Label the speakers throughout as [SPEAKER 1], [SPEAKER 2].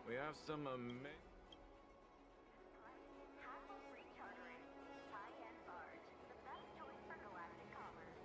[SPEAKER 1] We have some
[SPEAKER 2] Hassle-free chartering. High-end barge. The best choice for galactic commerce.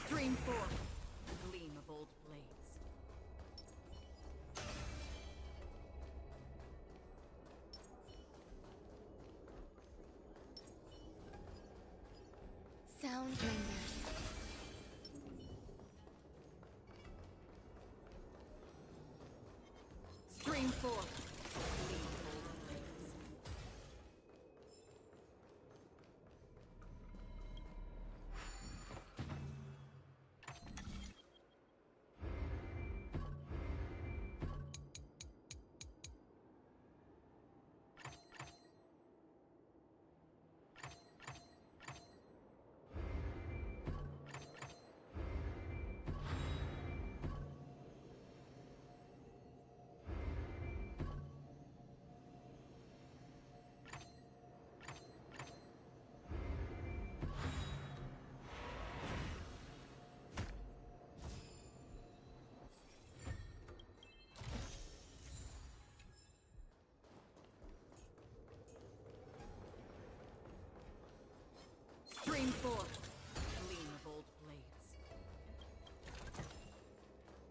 [SPEAKER 3] Stream forth, the gleam of old blades.
[SPEAKER 4] Sound lingers.
[SPEAKER 3] Stream forth, the gleam of old blades. Stream forth, gleam of old blades.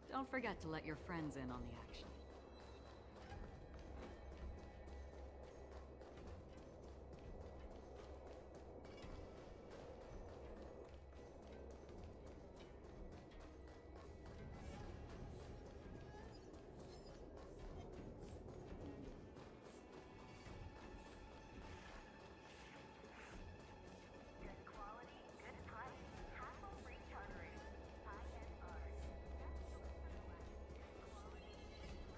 [SPEAKER 3] Don't forget to let your friends in on the action.
[SPEAKER 2] Good quality, good price. Hassle-free chartering. High-end barge. The best choice for galactic. Good quality, good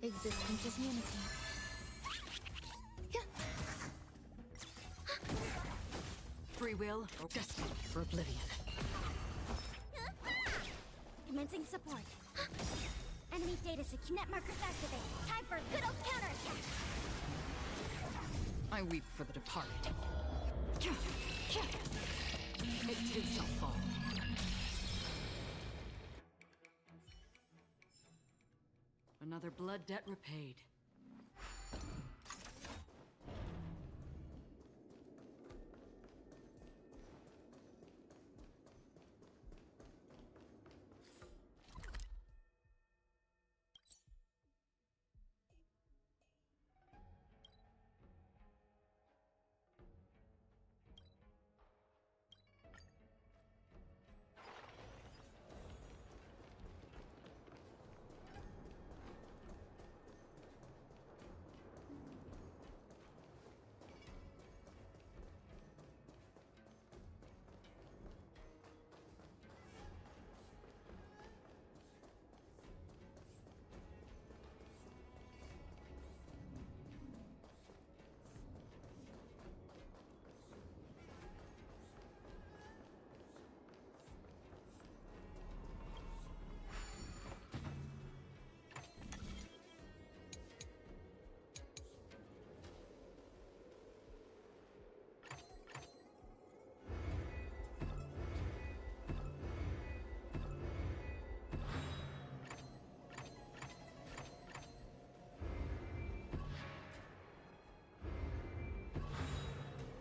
[SPEAKER 1] Existence is unity.
[SPEAKER 3] Free will or destiny for oblivion.
[SPEAKER 1] Commencing support. Enemy data net markers activate. Time for a good old counterattack.
[SPEAKER 3] I weep for the departed. It too shall fall. Another blood debt repaid.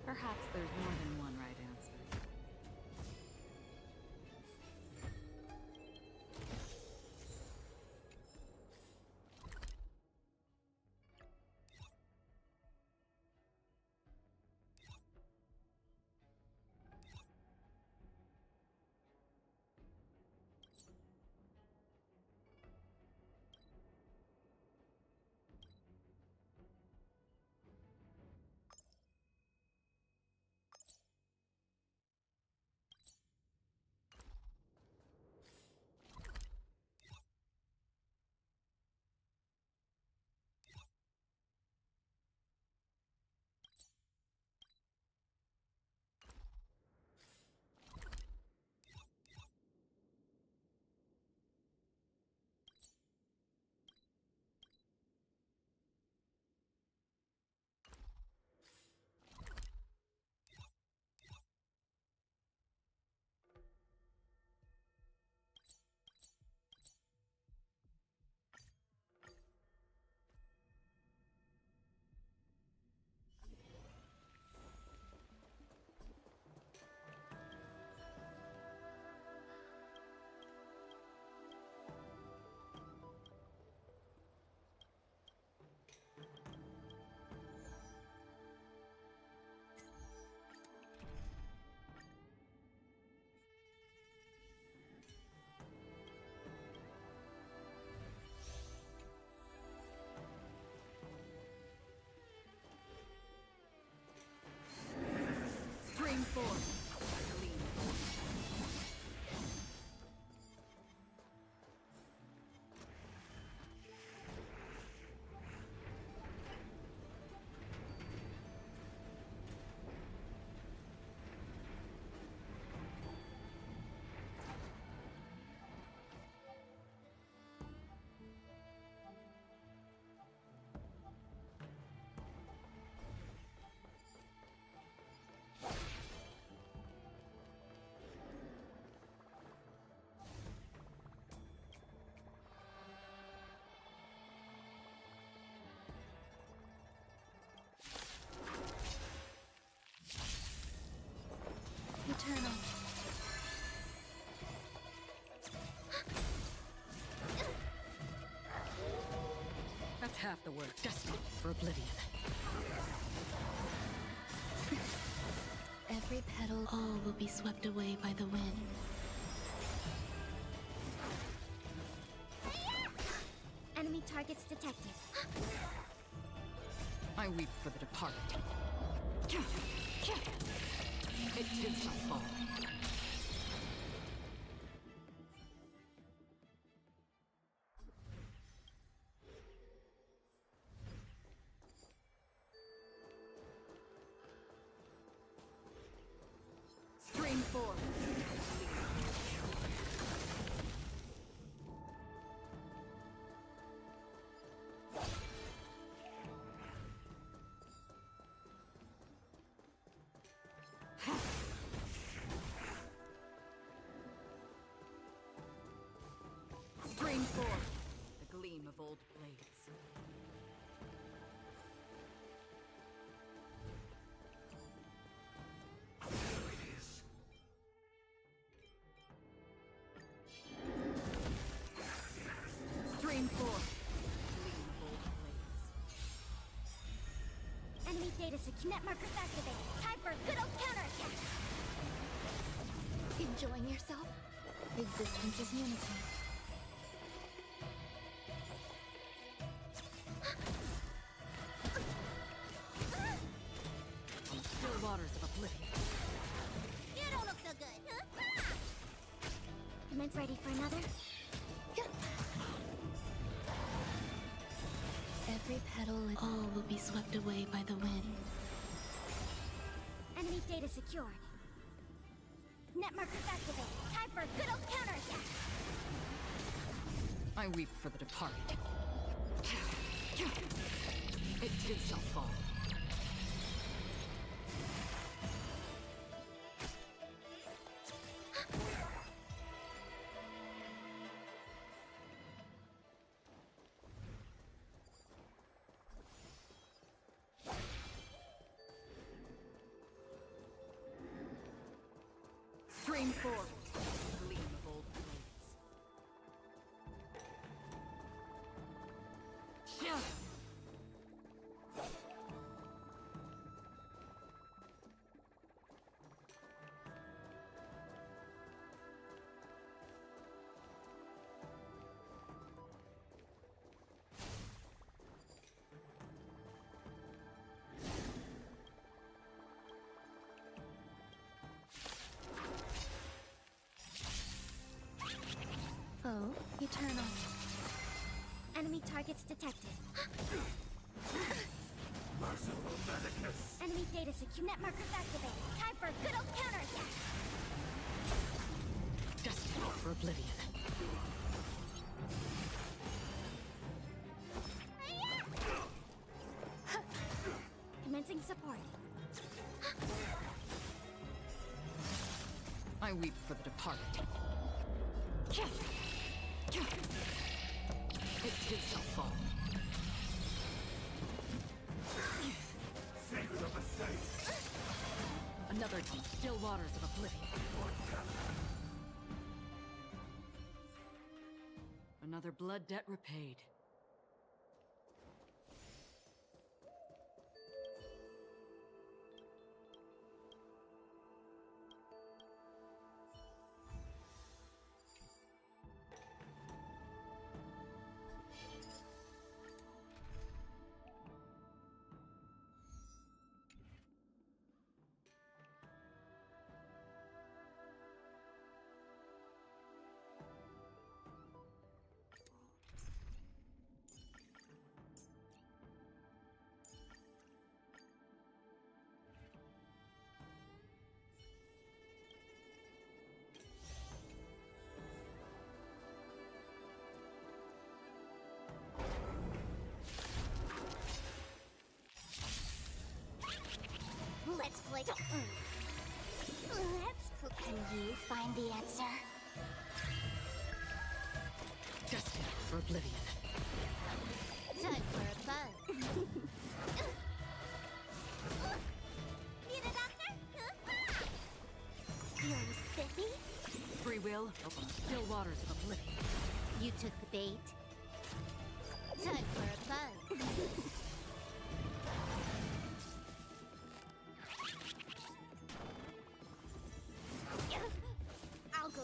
[SPEAKER 3] Perhaps there's more than one right answer. Stream forth.
[SPEAKER 1] Eternal.
[SPEAKER 3] That's half the work. Destiny for oblivion.
[SPEAKER 1] Every petal, all will be swept away by the wind. Enemy targets detected.
[SPEAKER 3] I weep for the departed. It too shall fall. 4. The gleam of old blades. Stream 4. Gleam of old blades.
[SPEAKER 1] Enemy data net markers activated. Time for a good old counterattack. Enjoying yourself? Existence is unity.
[SPEAKER 3] On still waters of oblivion.
[SPEAKER 1] You don't look so good. Commence ready for another?
[SPEAKER 4] Every petal and all will be swept away by the wind.
[SPEAKER 1] Enemy data secured. Net markers activated. Time for a good old counterattack.
[SPEAKER 3] I weep for the departed. It too shall fall. Stream 4. Gleam of old blades.
[SPEAKER 1] Oh, eternal. Enemy targets detected.
[SPEAKER 5] Merciful Medicus!
[SPEAKER 1] Enemy data secure. Net markers activated. Time for a good old counterattack.
[SPEAKER 3] Destined for oblivion.
[SPEAKER 1] Commencing support.
[SPEAKER 3] I weep for the departed. It too shall fall.
[SPEAKER 5] Secret of the safe!
[SPEAKER 3] Another from still waters of oblivion. Another blood debt repaid.
[SPEAKER 1] Let's play. Can you find the answer?
[SPEAKER 3] Destined for oblivion.
[SPEAKER 1] Time for a buzz. Need a doctor? Feeling spiffy?
[SPEAKER 3] Free will open still waters of oblivion.
[SPEAKER 1] You took the bait. Time for a buzz. I'll go.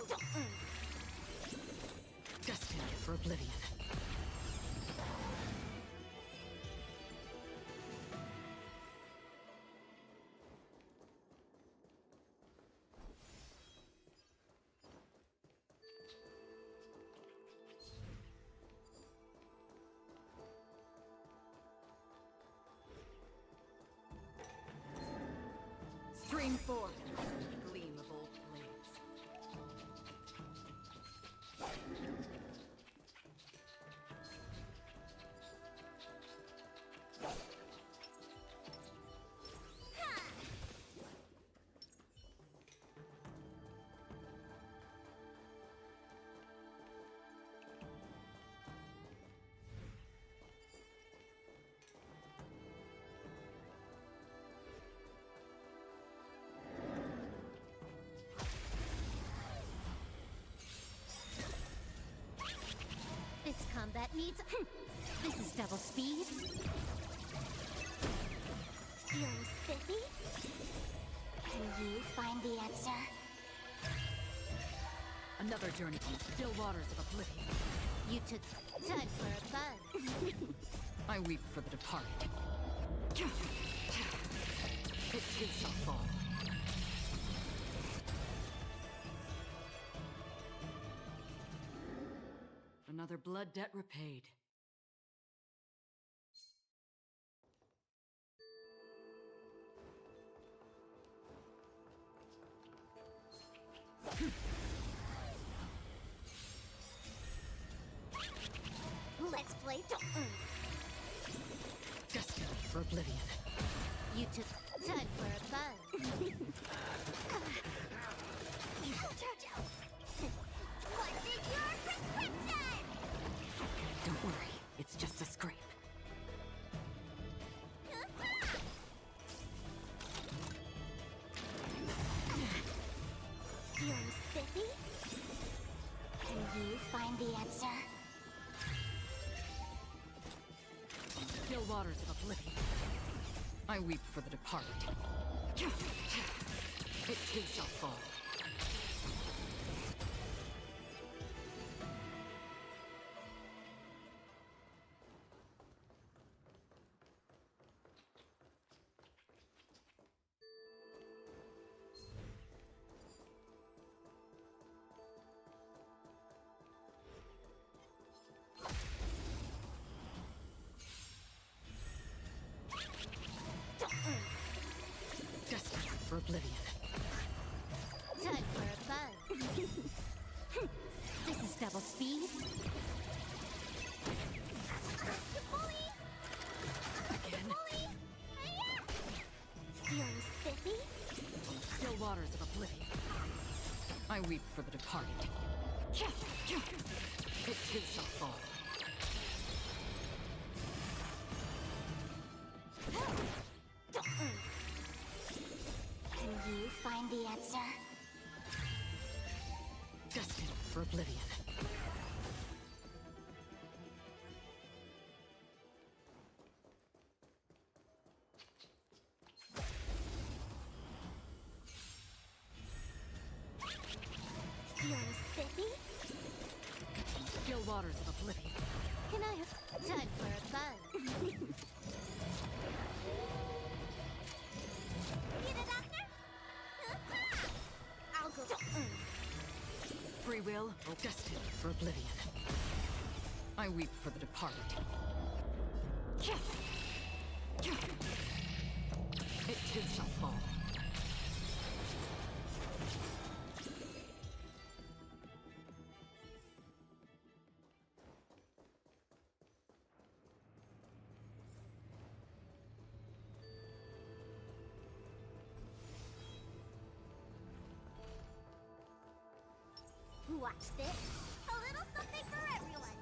[SPEAKER 3] Destined for oblivion. Stream 4. Gleam of old blades.
[SPEAKER 1] Needs. This is double speed. Feeling spiffy? Can you find the answer?
[SPEAKER 3] Another journey from still waters of oblivion.
[SPEAKER 1] You took time for a buzz.
[SPEAKER 3] I weep for the departed. It too shall fall. Another blood debt repaid.
[SPEAKER 1] Let's play
[SPEAKER 3] Destined for oblivion.
[SPEAKER 1] You took time for a buzz. What is your prescription?
[SPEAKER 3] Don't worry, it's just a scrape.
[SPEAKER 1] Feeling spiffy? Can you find the answer?
[SPEAKER 3] Still waters of oblivion. I weep for the departed. It too shall fall. Destined for oblivion.
[SPEAKER 1] Time for a buzz. This is double speed.
[SPEAKER 3] Again.
[SPEAKER 1] Feeling spiffy?
[SPEAKER 3] Still waters of oblivion. I weep for the departed. It too shall fall.
[SPEAKER 1] Can you find the answer?
[SPEAKER 3] Destined for oblivion.
[SPEAKER 1] Feeling spiffy?
[SPEAKER 3] Still waters of oblivion.
[SPEAKER 1] Can I have time for a buzz? Need a doctor? I'll go.
[SPEAKER 3] Free will, destined for oblivion. I weep for the departed. It too shall fall.
[SPEAKER 1] Watch this. A little something for everyone.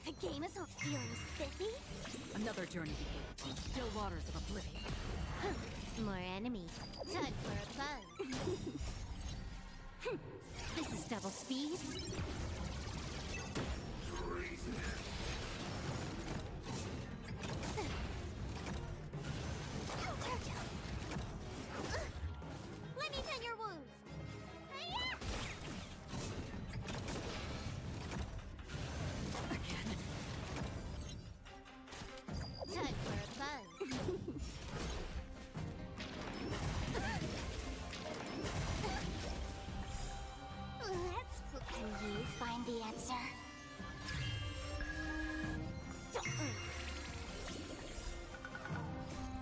[SPEAKER 1] The game is feeling spiffy.
[SPEAKER 3] Another journey begins on still waters of oblivion.
[SPEAKER 1] More enemy. Time for a buzz. This is double speed. Let me tend your wounds.
[SPEAKER 3] Again.
[SPEAKER 1] Time for a buzz. Can you find the answer?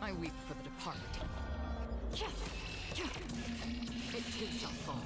[SPEAKER 3] I weep for the departed. It too shall fall.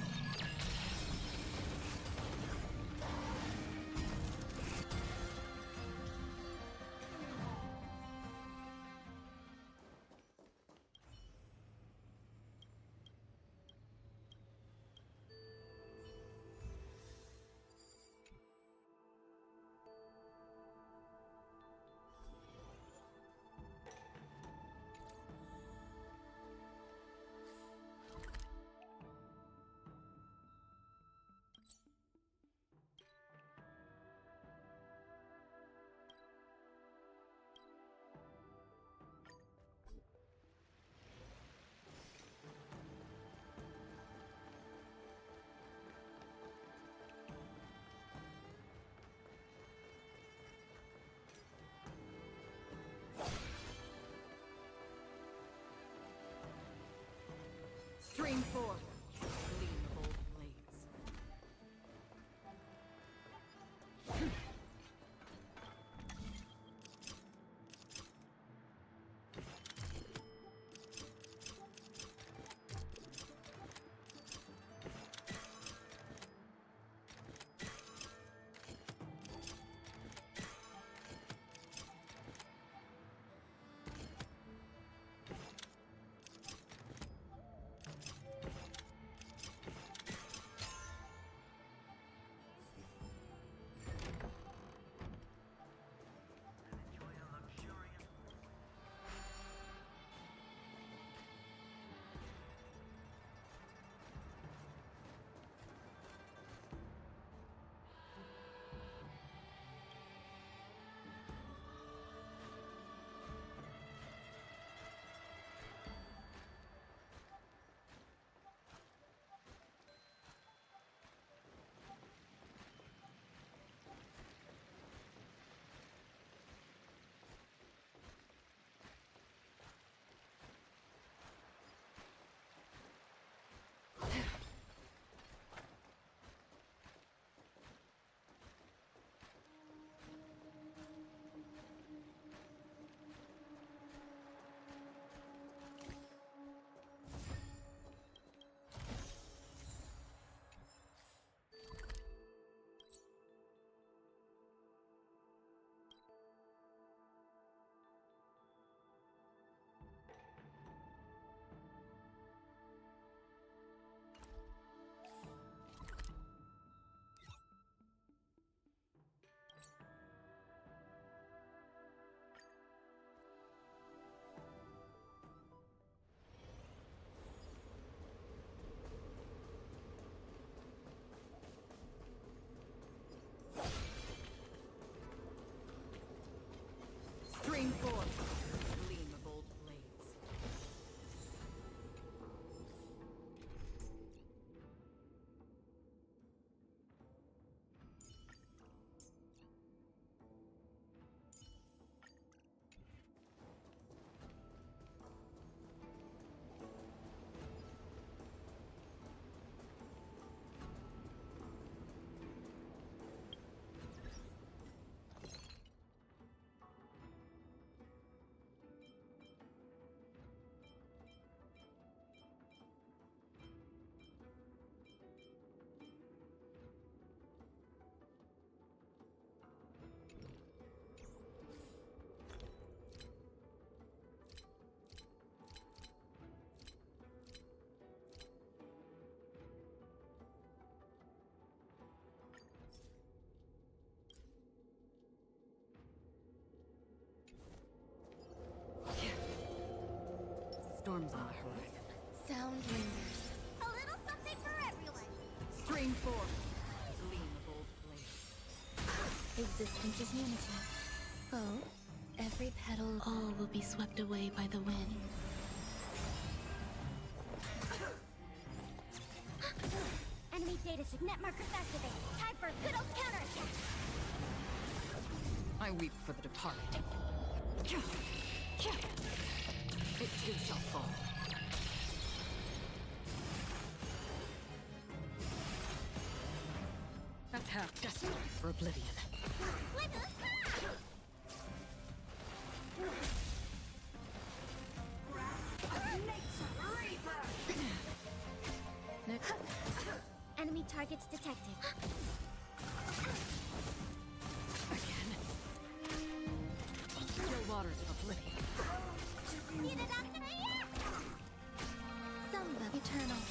[SPEAKER 3] Stream 4. Gleam of old blades. Stream 4. Gleam of old blades. Storms on the horizon.
[SPEAKER 4] Sound lingers.
[SPEAKER 1] A little something for everyone.
[SPEAKER 3] Stream 4. Gleam of old blades.
[SPEAKER 4] Existence is unity. Oh, every petal, all will be swept away by the wind.
[SPEAKER 1] Enemy data net markers activated. Time for a good old counterattack.
[SPEAKER 3] I weep for the departed. It too shall fall. That's half destined for oblivion.
[SPEAKER 1] Enemy targets detected.
[SPEAKER 3] Again. Still waters of oblivion.
[SPEAKER 1] Need a doctor here?
[SPEAKER 4] Samba eternal.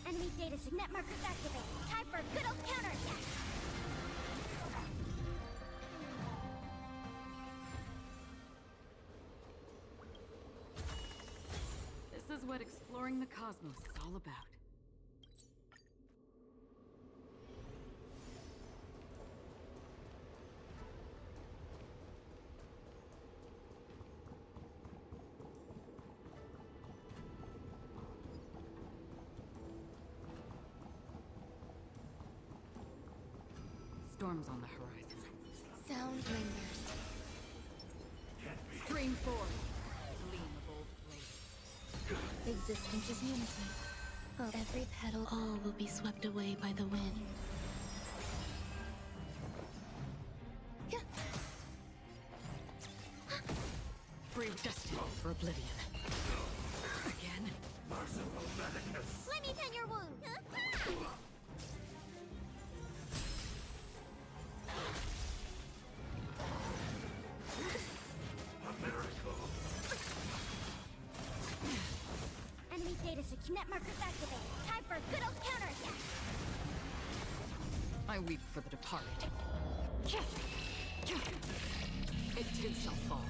[SPEAKER 1] Enemy data net markers activated. Time for a good old counterattack.
[SPEAKER 3] This is what exploring the cosmos is all about. Storms on the horizon.
[SPEAKER 4] Sound lingers.
[SPEAKER 3] Stream 4. Gleam of old blades.
[SPEAKER 4] Existence is unity. Oh, every petal, all will be swept away by the wind. Yeah.
[SPEAKER 3] Free destined for oblivion. Again?
[SPEAKER 5] Merciful Medicus.
[SPEAKER 1] Let me tend your wound.
[SPEAKER 5] A miracle.
[SPEAKER 1] Enemy data net markers activated. Time for a good old counterattack.
[SPEAKER 3] I weep for the departed. It too shall fall.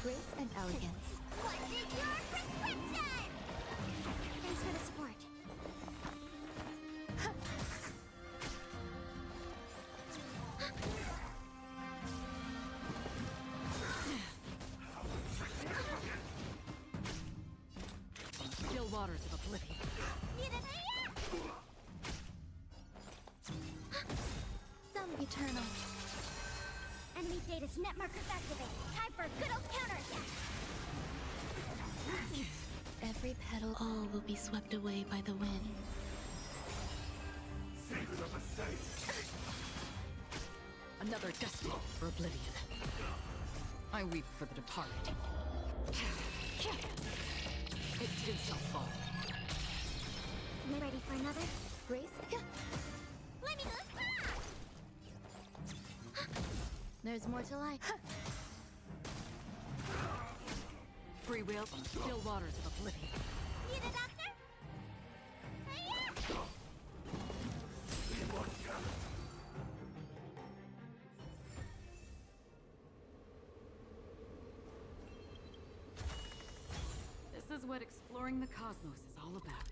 [SPEAKER 4] Grace and elegance.
[SPEAKER 1] What is your prescription? Thanks for the support.
[SPEAKER 3] Still waters of oblivion.
[SPEAKER 1] Need an idea?
[SPEAKER 4] Some eternal.
[SPEAKER 1] Enemy data's net markers activated. Time for a good old counterattack.
[SPEAKER 4] Every petal, all will be swept away by the wind.
[SPEAKER 5] Secret of the safe.
[SPEAKER 3] Another destiny for oblivion. I weep for the departed. It too shall fall.
[SPEAKER 1] Am I ready for another?
[SPEAKER 4] Grace? Yeah.
[SPEAKER 1] Let me go.
[SPEAKER 4] There's more to life.
[SPEAKER 3] Free will on the still waters of oblivion.
[SPEAKER 1] Need a doctor? Hiya!
[SPEAKER 3] This is what exploring the cosmos is all about.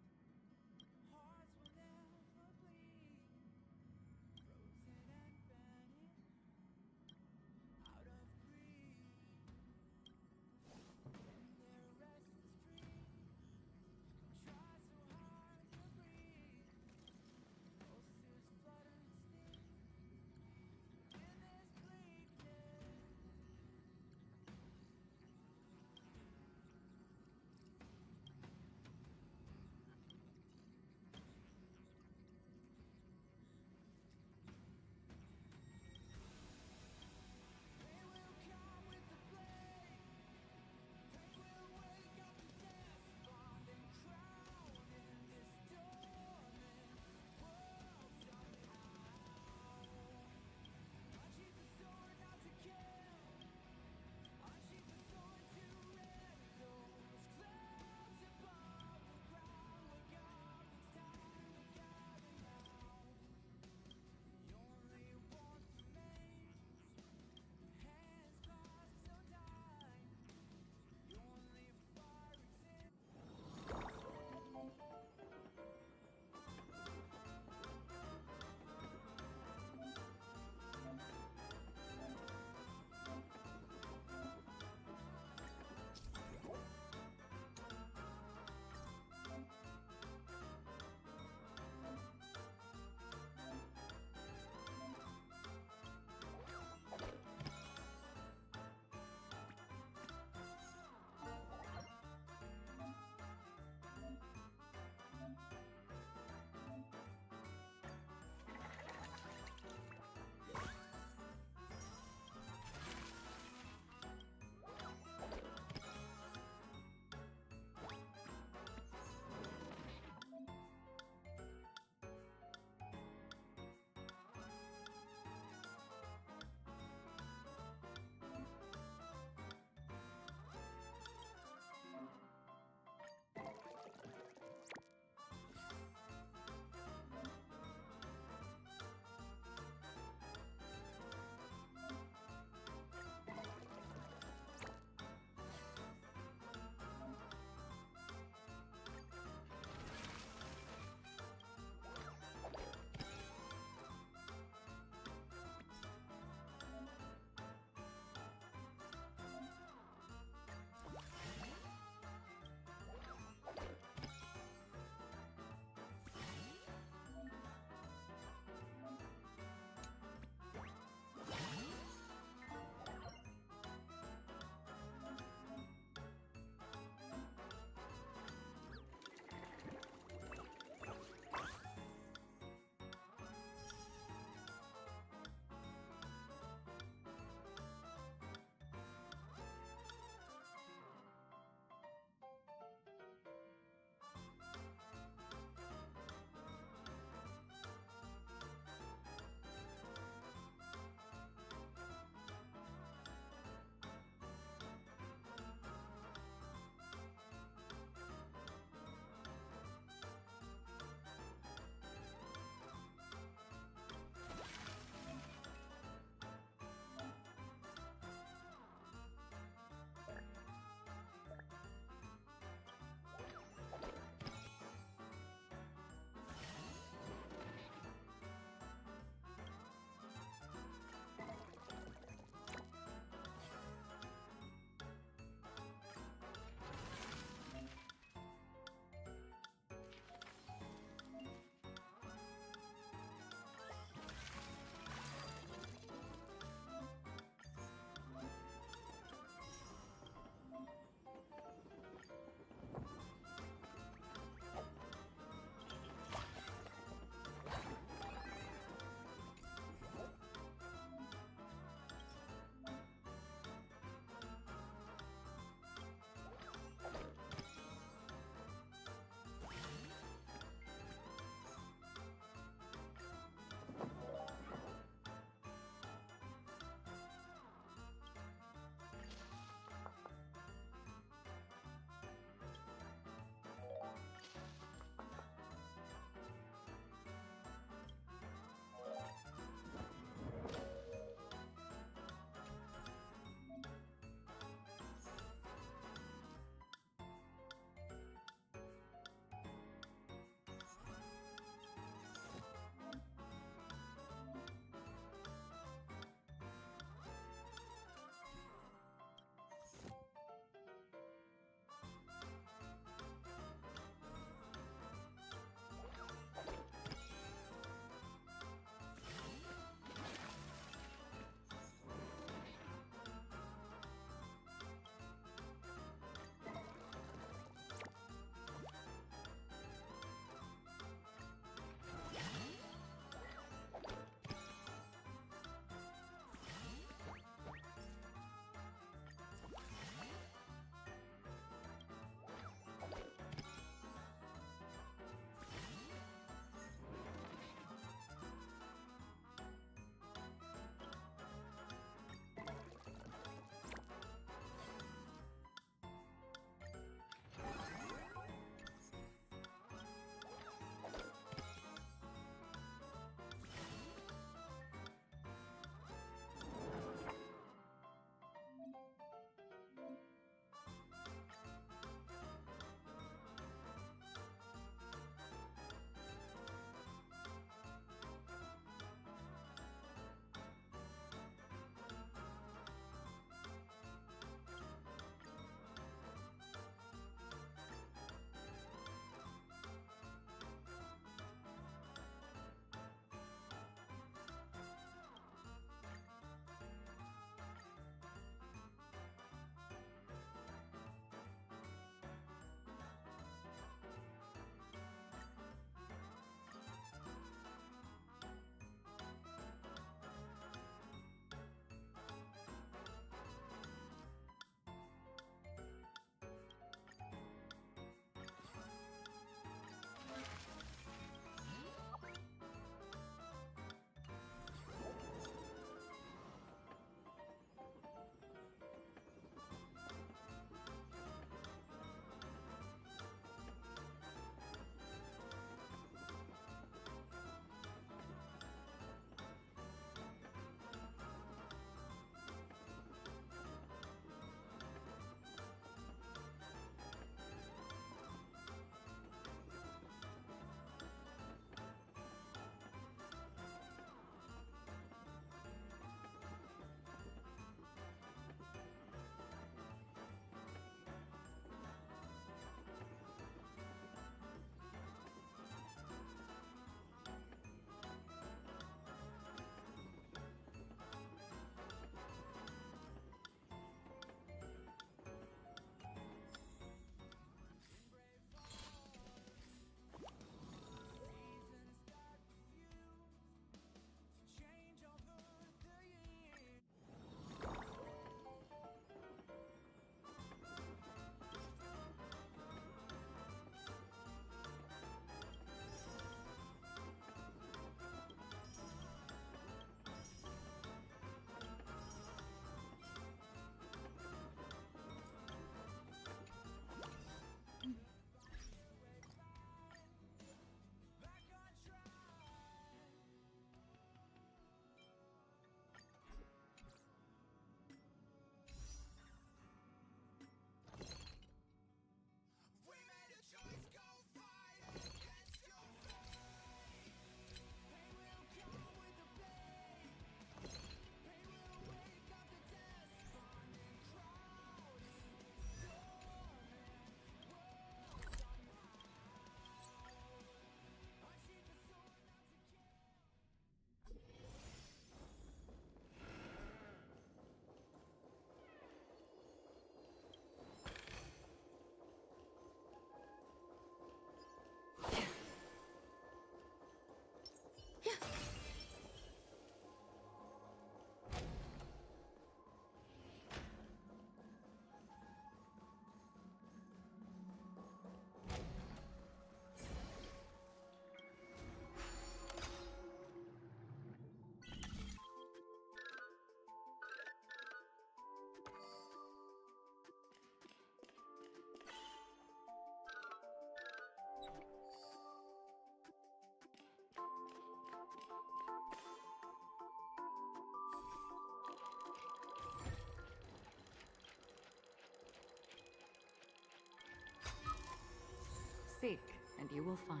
[SPEAKER 3] Seek, and you will find.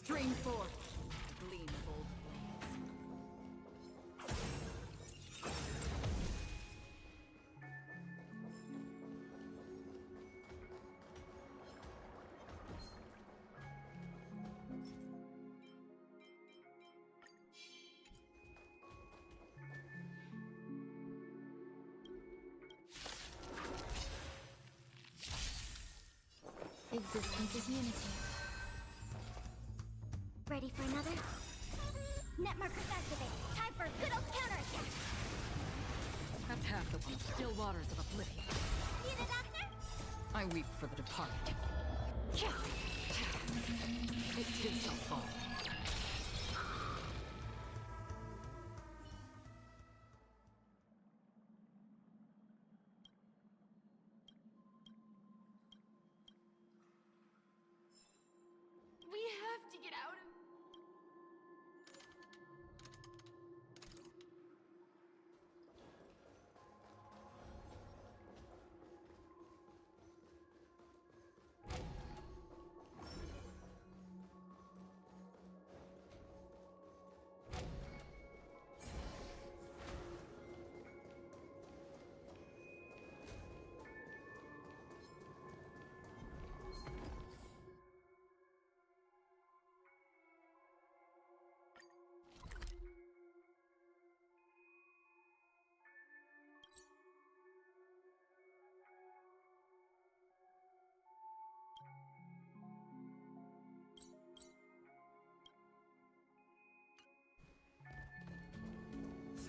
[SPEAKER 3] Stream forth, gleam of old blades.
[SPEAKER 4] Existence is unity.
[SPEAKER 1] Ready for another? Net markers activated. Time for a good old counterattack.
[SPEAKER 3] That's half the still waters of oblivion.
[SPEAKER 1] Need a doctor?
[SPEAKER 3] I weep for the departed. It too shall fall.
[SPEAKER 6] We have to get out of...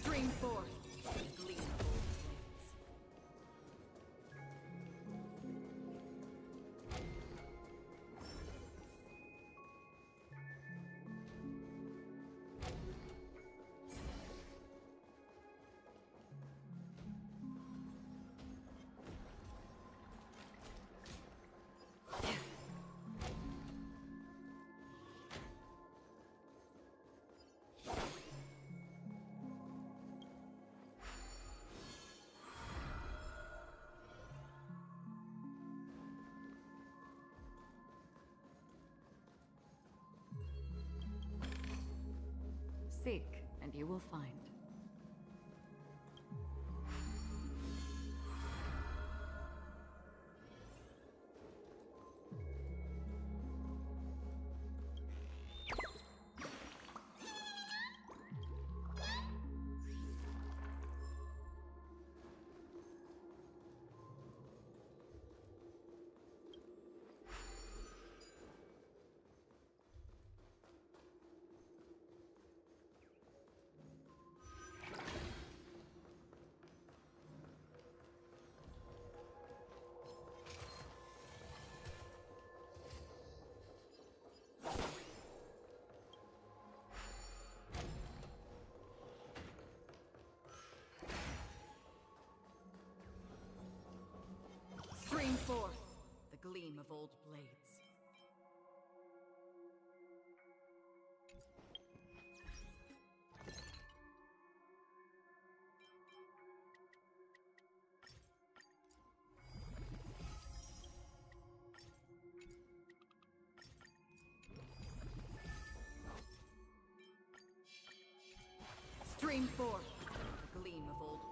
[SPEAKER 3] Stream forth, gleam of old blades. Seek, and you will find. Stream forth, the gleam of old blades. Stream forth, the gleam of old blades.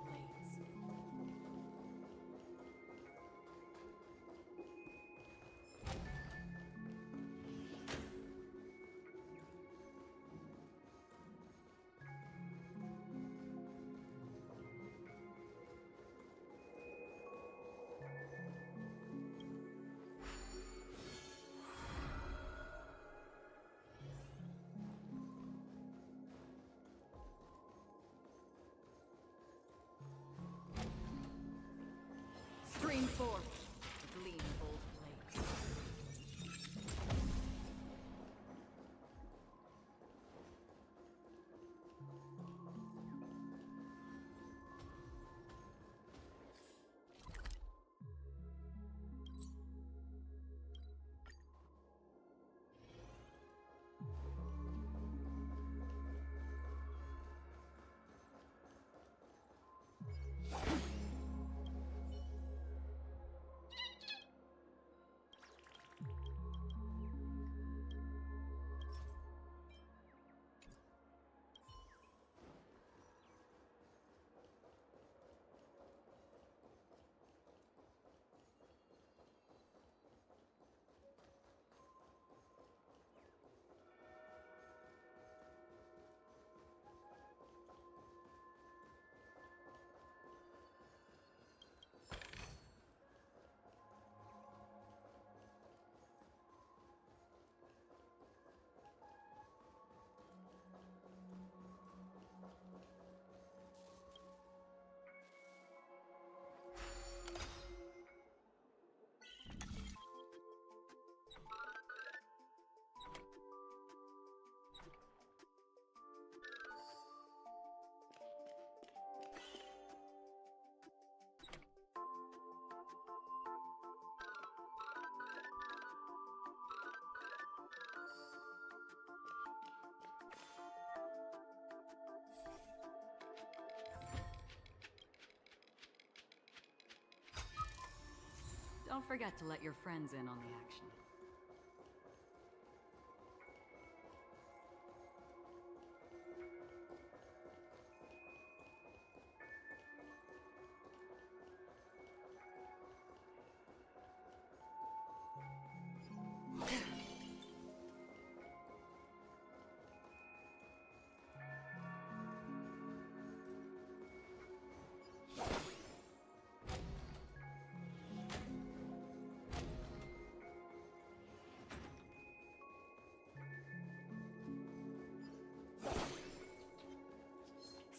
[SPEAKER 3] Don't forget to let your friends in on the action.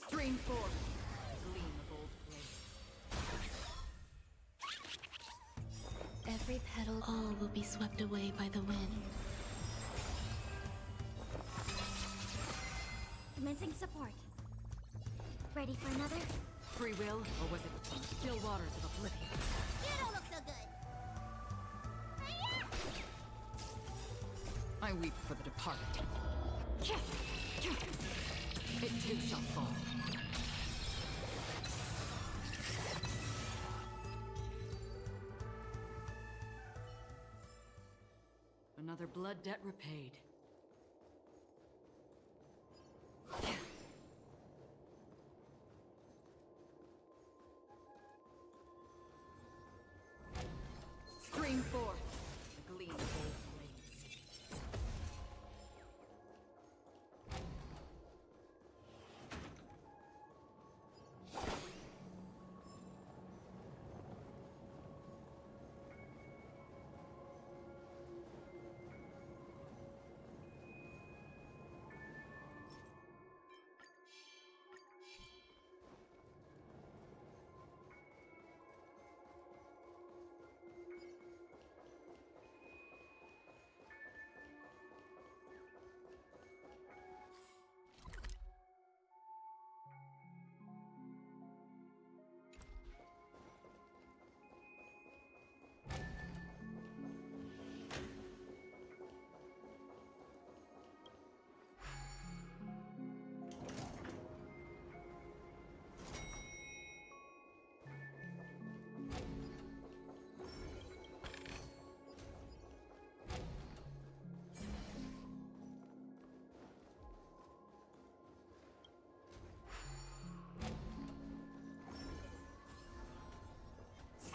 [SPEAKER 3] Stream 4. Gleam of old blades.
[SPEAKER 4] Every petal, all will be swept away by the wind.
[SPEAKER 1] Commencing support. Ready for another?
[SPEAKER 3] Free will, or was it from the still waters of oblivion?
[SPEAKER 1] You don't look so good.
[SPEAKER 3] I weep for the departed. It too shall fall. Another blood debt repaid. Stream 4. The gleam of old blades.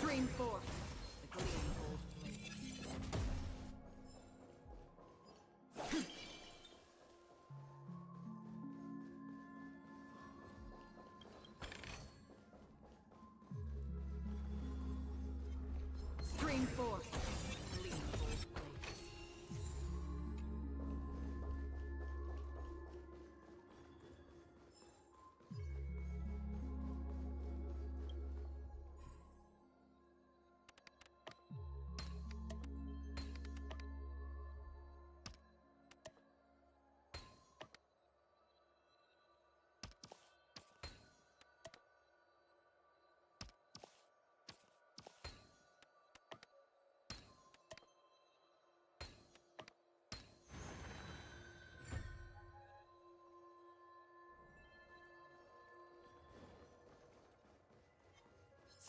[SPEAKER 3] Stream 4. The gleam of old blades. Stream 4. Gleam of old blades.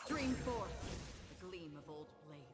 [SPEAKER 3] Stream 4. The gleam of old blades.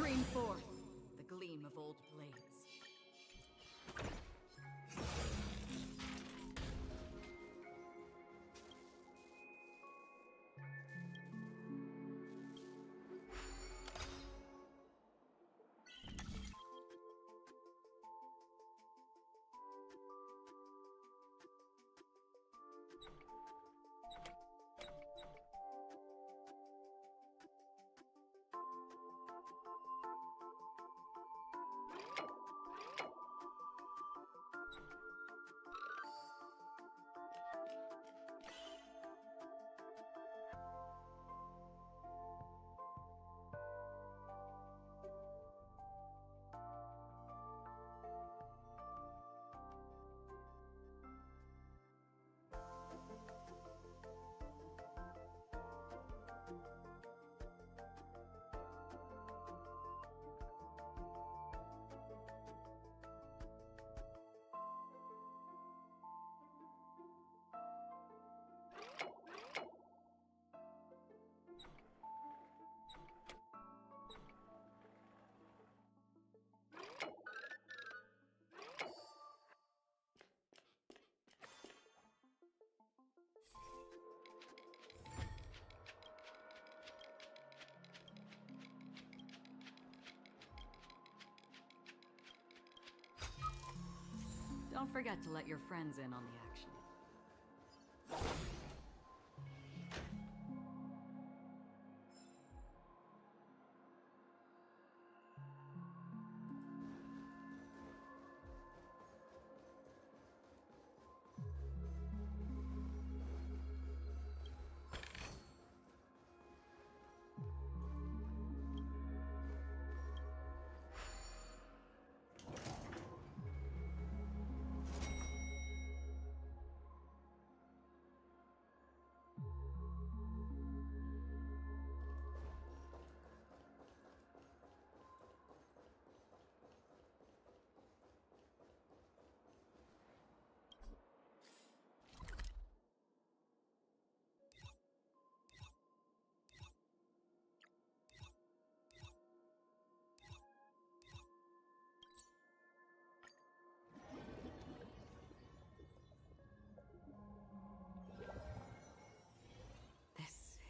[SPEAKER 3] Scream forth the gleam of old blades. Don't forget to let your friends in on the action.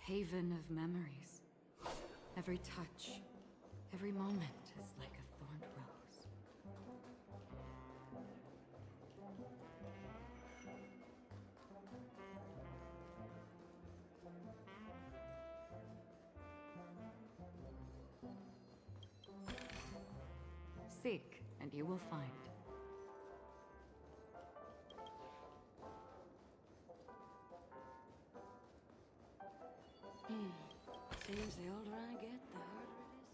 [SPEAKER 3] Haven of memories. Every touch, every moment is like a thorned rose. Seek, and you will find.
[SPEAKER 7] Seems the older I get, the harder it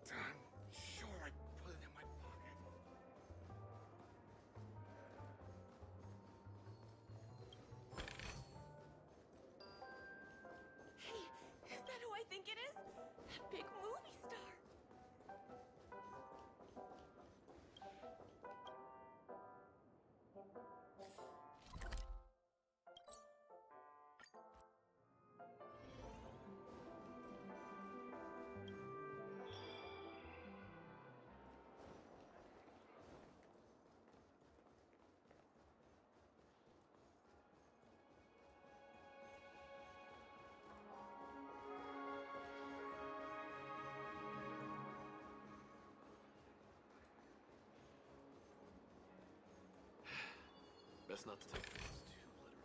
[SPEAKER 7] is.
[SPEAKER 5] I'm sure I put it in my pocket.
[SPEAKER 6] Hey, is that who I think it is? That big movie star.
[SPEAKER 8] Best not to take things too literally.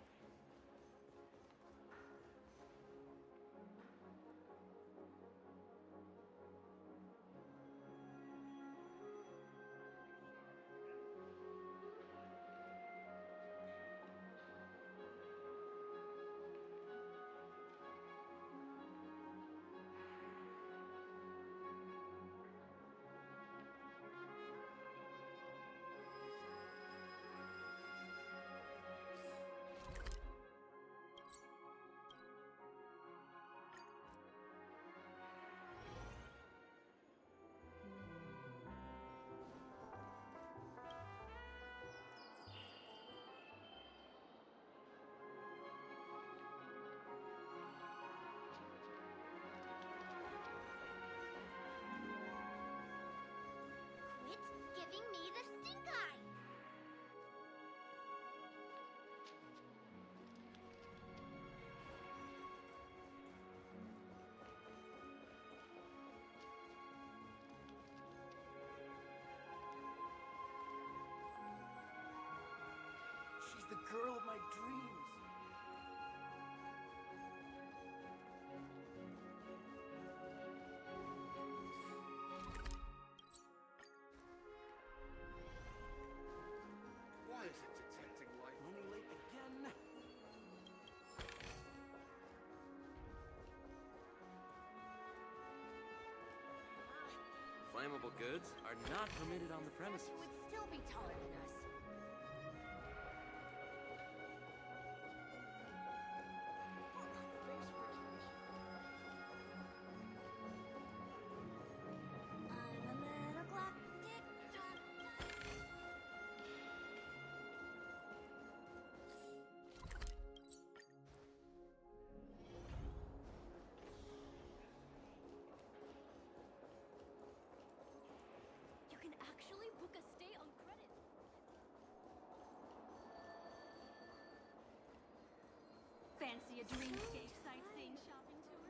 [SPEAKER 5] the girl of my dreams. Why is it detecting life running late again?
[SPEAKER 8] Flammable goods are not permitted on the premises.
[SPEAKER 1] You would still be taller than us. I'm a little clock, tick tock.
[SPEAKER 6] You can actually book a stay on credit. Fancy a dreamscape sightseeing shopping tour?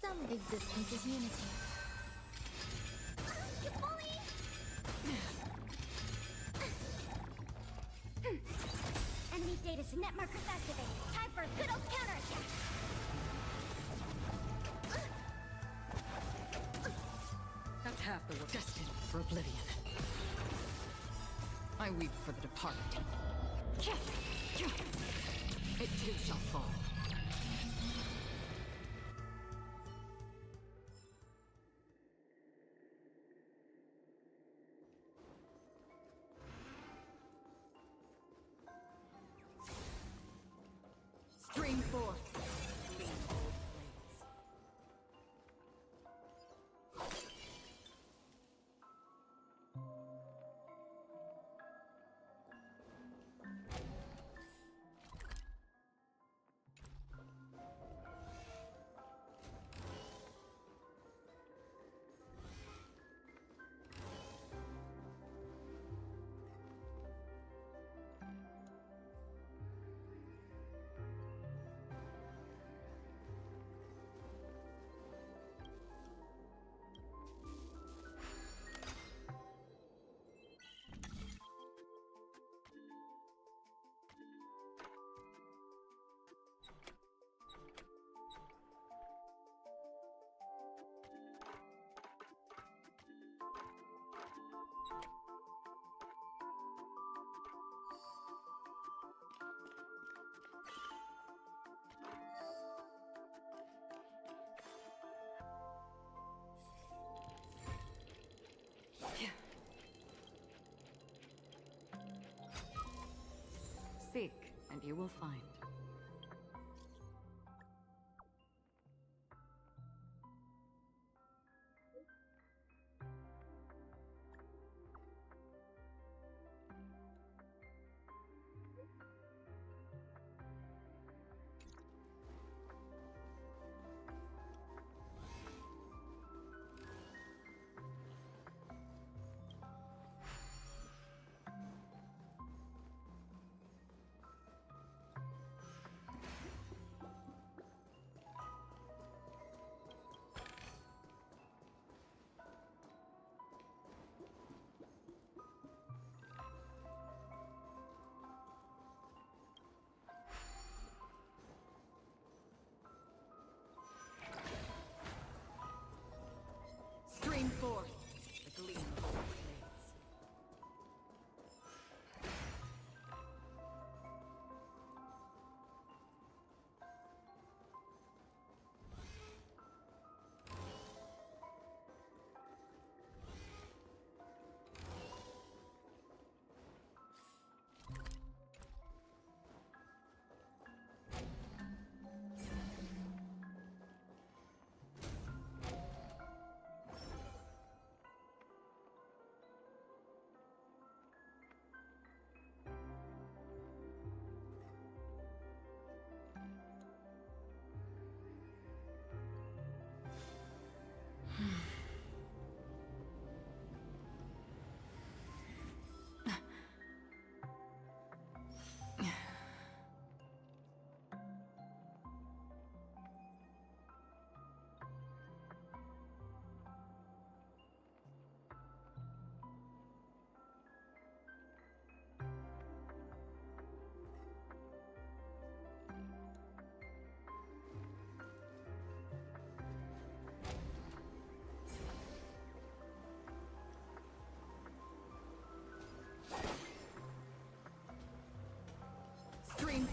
[SPEAKER 1] Some of existence is unity. You bully! Enemy data net markers activated. Time for a good old counterattack!
[SPEAKER 3] That's half the work destined for oblivion. I weep for the departed. It too shall fall. Stream forth. Gleam old blades. Seek, and you will find.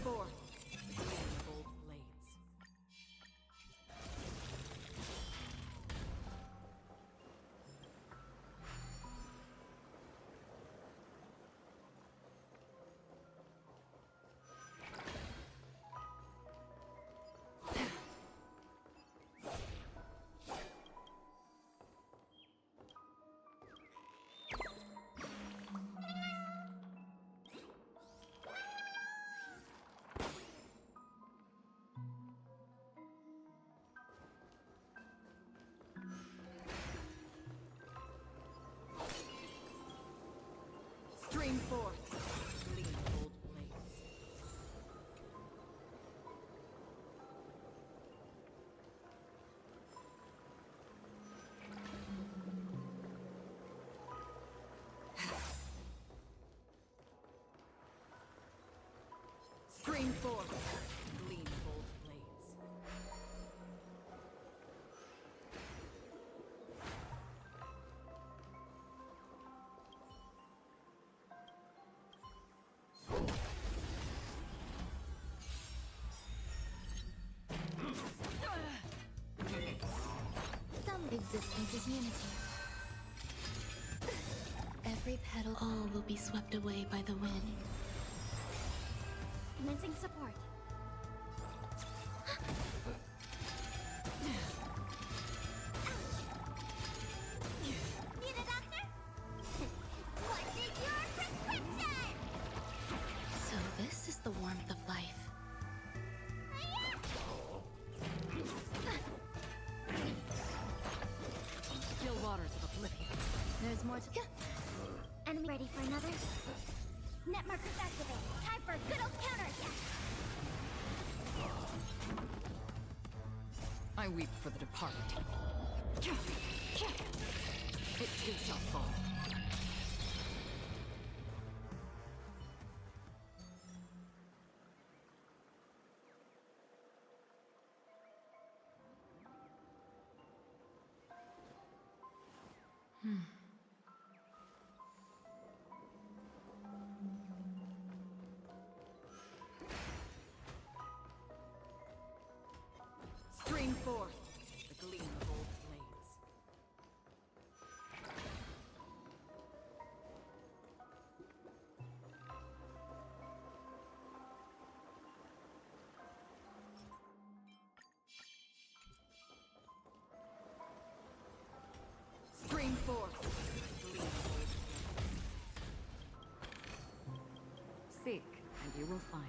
[SPEAKER 3] 4. The gleam of old blades. Stream forth. Gleam of old blades. Stream forth. Gleam of old blades.
[SPEAKER 4] Some existence is unity. Every petal, all will be swept away by the wind.
[SPEAKER 1] Commencing support. Need a doctor? What's in your prescription?
[SPEAKER 4] So this is the warmth of life.
[SPEAKER 3] Still waters of oblivion.
[SPEAKER 4] There's more to...
[SPEAKER 1] Enemy ready for another? Net markers activate. Time for a good old counterattack.
[SPEAKER 3] I weep for the departed. It too shall fall. Stream forth. The gleam of old blades. Stream forth. Gleam of old blades. Seek, and you will find.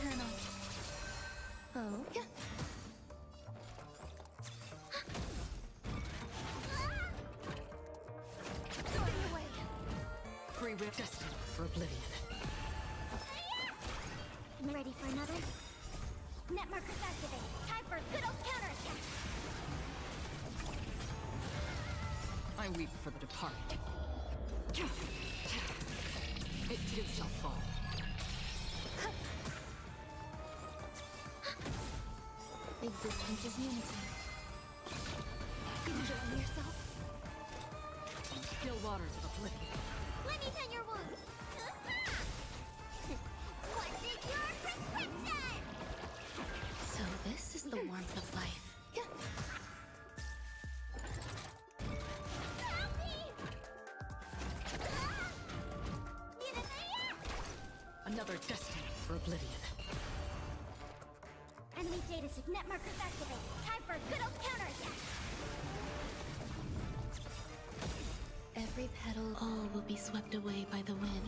[SPEAKER 4] Eternal. Oh. Yeah.
[SPEAKER 1] Stay away.
[SPEAKER 3] Free will destined for oblivion.
[SPEAKER 1] I'm ready for another. Net markers activated. Time for a good old counterattack.
[SPEAKER 3] I weep for the departed. It too shall fall.
[SPEAKER 4] Existence is unity.
[SPEAKER 1] Enjoying yourself?
[SPEAKER 3] Still waters of oblivion.
[SPEAKER 1] Let me tend your wounds. What is your prescription?
[SPEAKER 4] So this is the warmth of life. Yeah.
[SPEAKER 1] Help me! Need an
[SPEAKER 3] Another destined for oblivion.
[SPEAKER 1] enemy data net markers activated. Time for a good old counterattack.
[SPEAKER 4] Every petal, all will be swept away by the wind.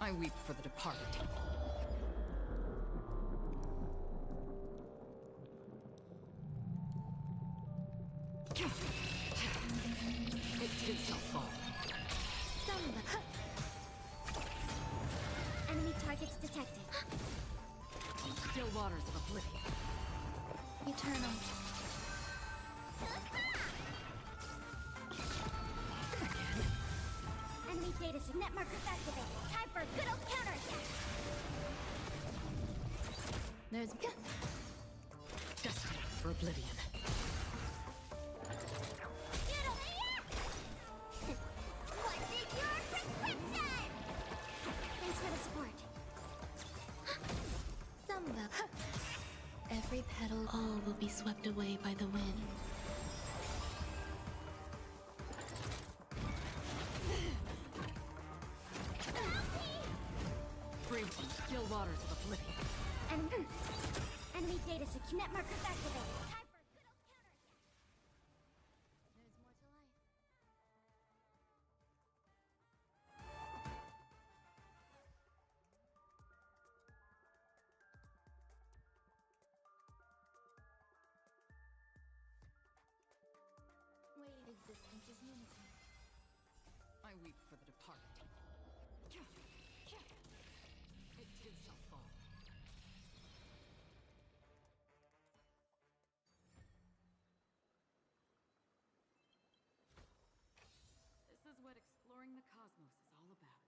[SPEAKER 3] I weep for the departed. It too shall fall.
[SPEAKER 1] Enemy targets detected.
[SPEAKER 3] Still waters of oblivion.
[SPEAKER 4] Eternal.
[SPEAKER 1] Enemy data net markers activated. Time for a good old counterattack.
[SPEAKER 4] There's... Yeah.
[SPEAKER 3] Destined for oblivion.
[SPEAKER 1] Get over here! What is your prescription? Thanks for the support.
[SPEAKER 4] Every petal, all will be swept away by the wind.
[SPEAKER 3] Free still waters of oblivion.
[SPEAKER 1] Enemy data net markers activated. Time for a good old counterattack.
[SPEAKER 4] There's more to life. Waiting existence is unity.
[SPEAKER 3] I weep for the departed. It too shall fall. This is what exploring the cosmos is all about.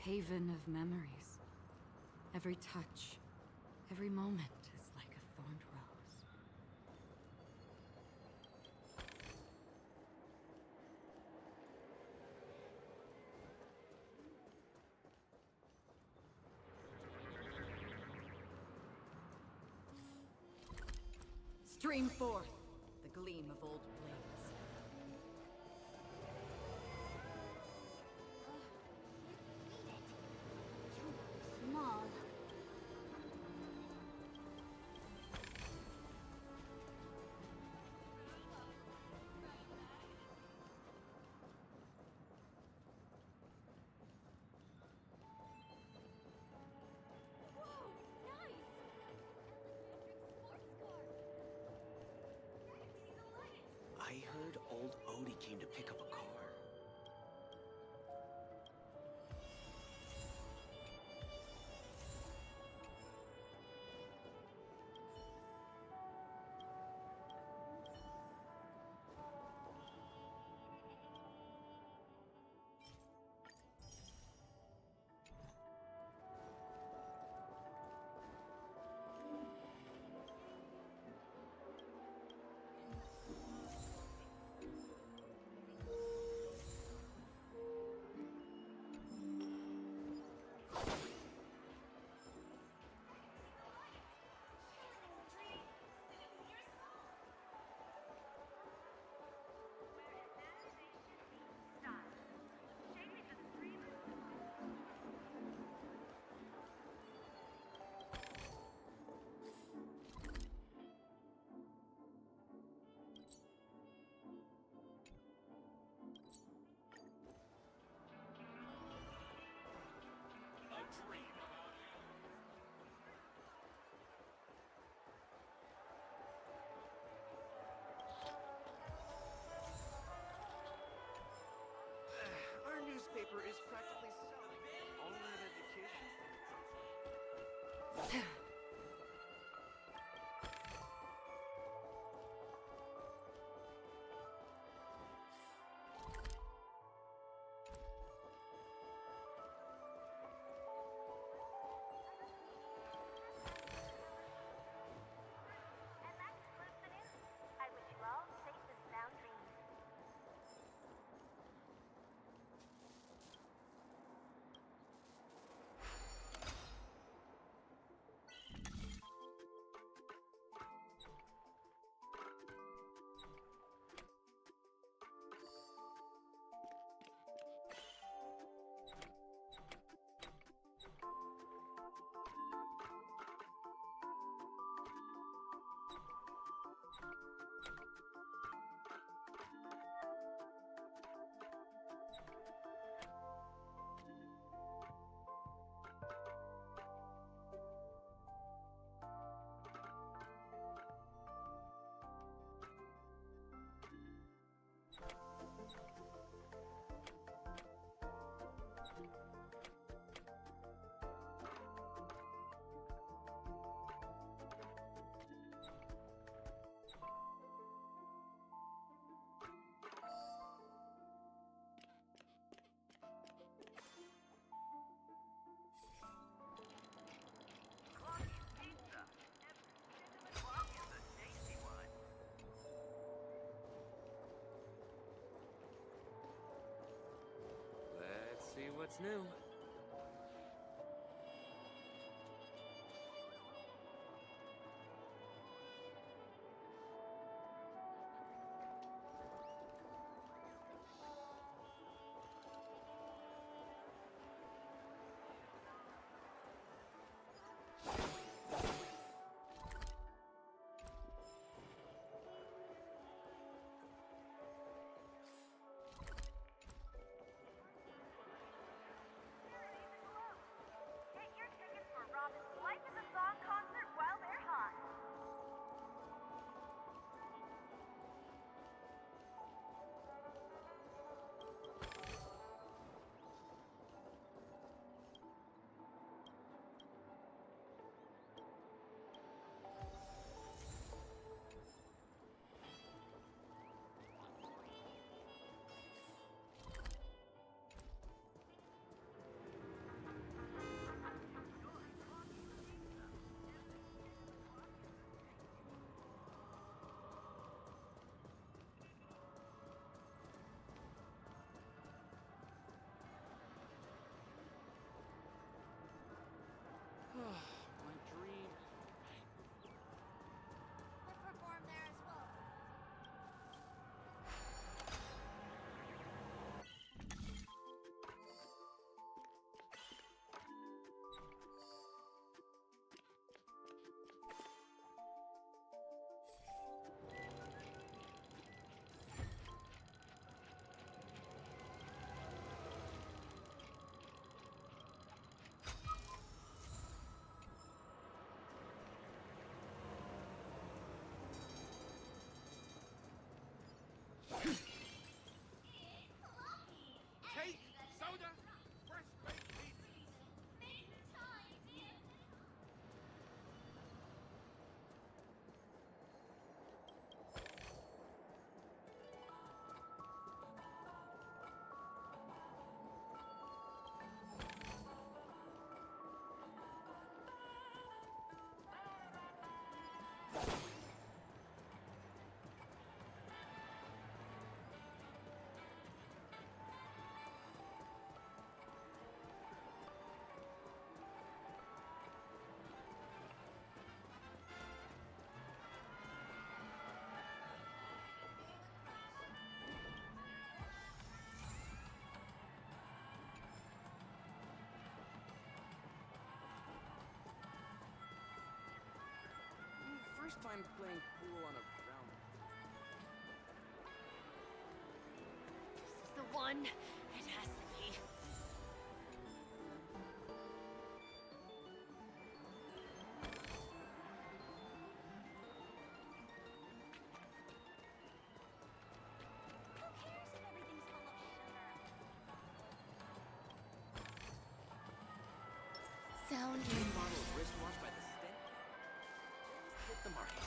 [SPEAKER 3] haven of memories. Every touch, every moment is like a thorned rose. Stream forth the gleam of old blades.
[SPEAKER 1] Small.
[SPEAKER 6] Whoa, nice!
[SPEAKER 5] I heard old Odie came to pick up a car. Our newspaper is practically selling online education.
[SPEAKER 2] And that concludes the news. I wish you all safe and sound dreams.
[SPEAKER 8] Let's see what's new.
[SPEAKER 5] just find playing pool on a round.
[SPEAKER 6] This is the one. It has to be.
[SPEAKER 1] Who cares if everything's full of sugar?
[SPEAKER 4] Sound
[SPEAKER 5] One bottle of wristwatch by the stink. Just hit the market.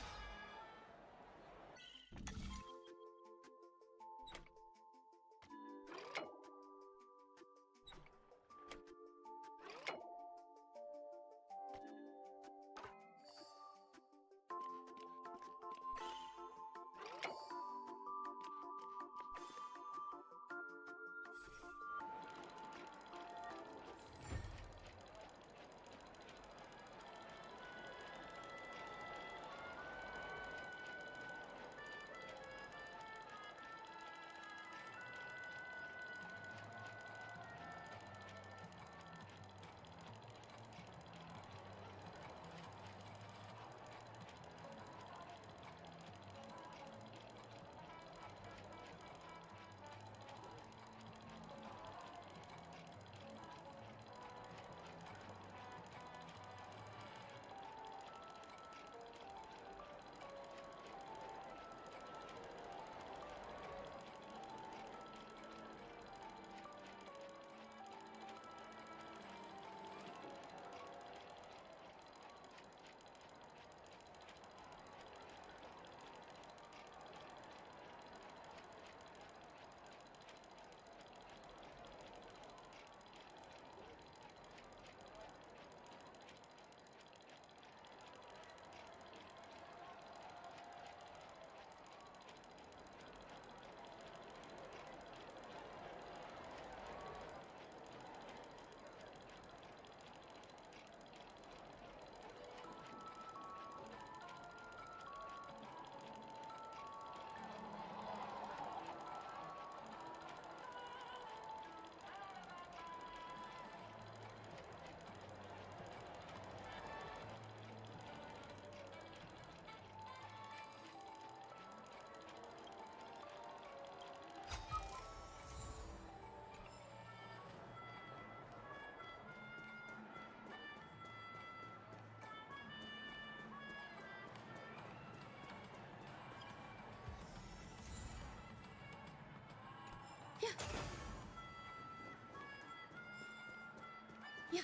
[SPEAKER 4] Yeah.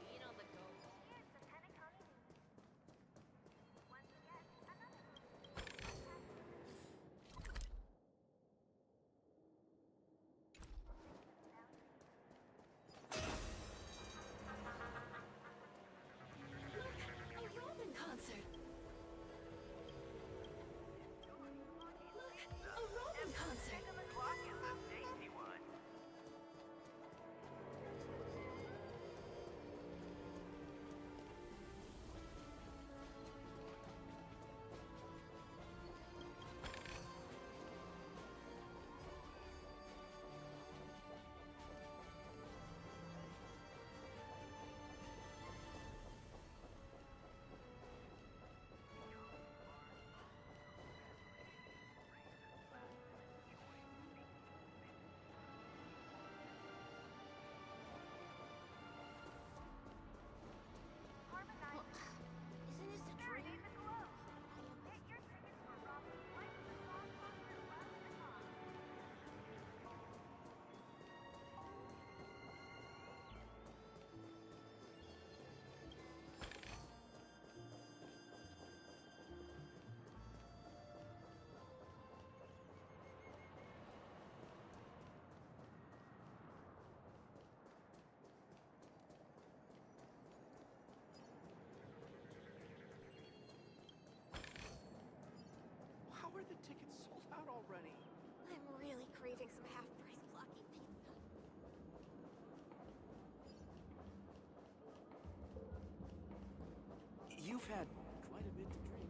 [SPEAKER 6] Being on the go.
[SPEAKER 2] Here's the penacony. Once again, another
[SPEAKER 4] A Roman concert. Look, a Roman concert.
[SPEAKER 1] Isn't this a dream?
[SPEAKER 5] How are the tickets sold out already?
[SPEAKER 1] I'm really craving some half-price blocky pizza.
[SPEAKER 5] had quite a bit to drink.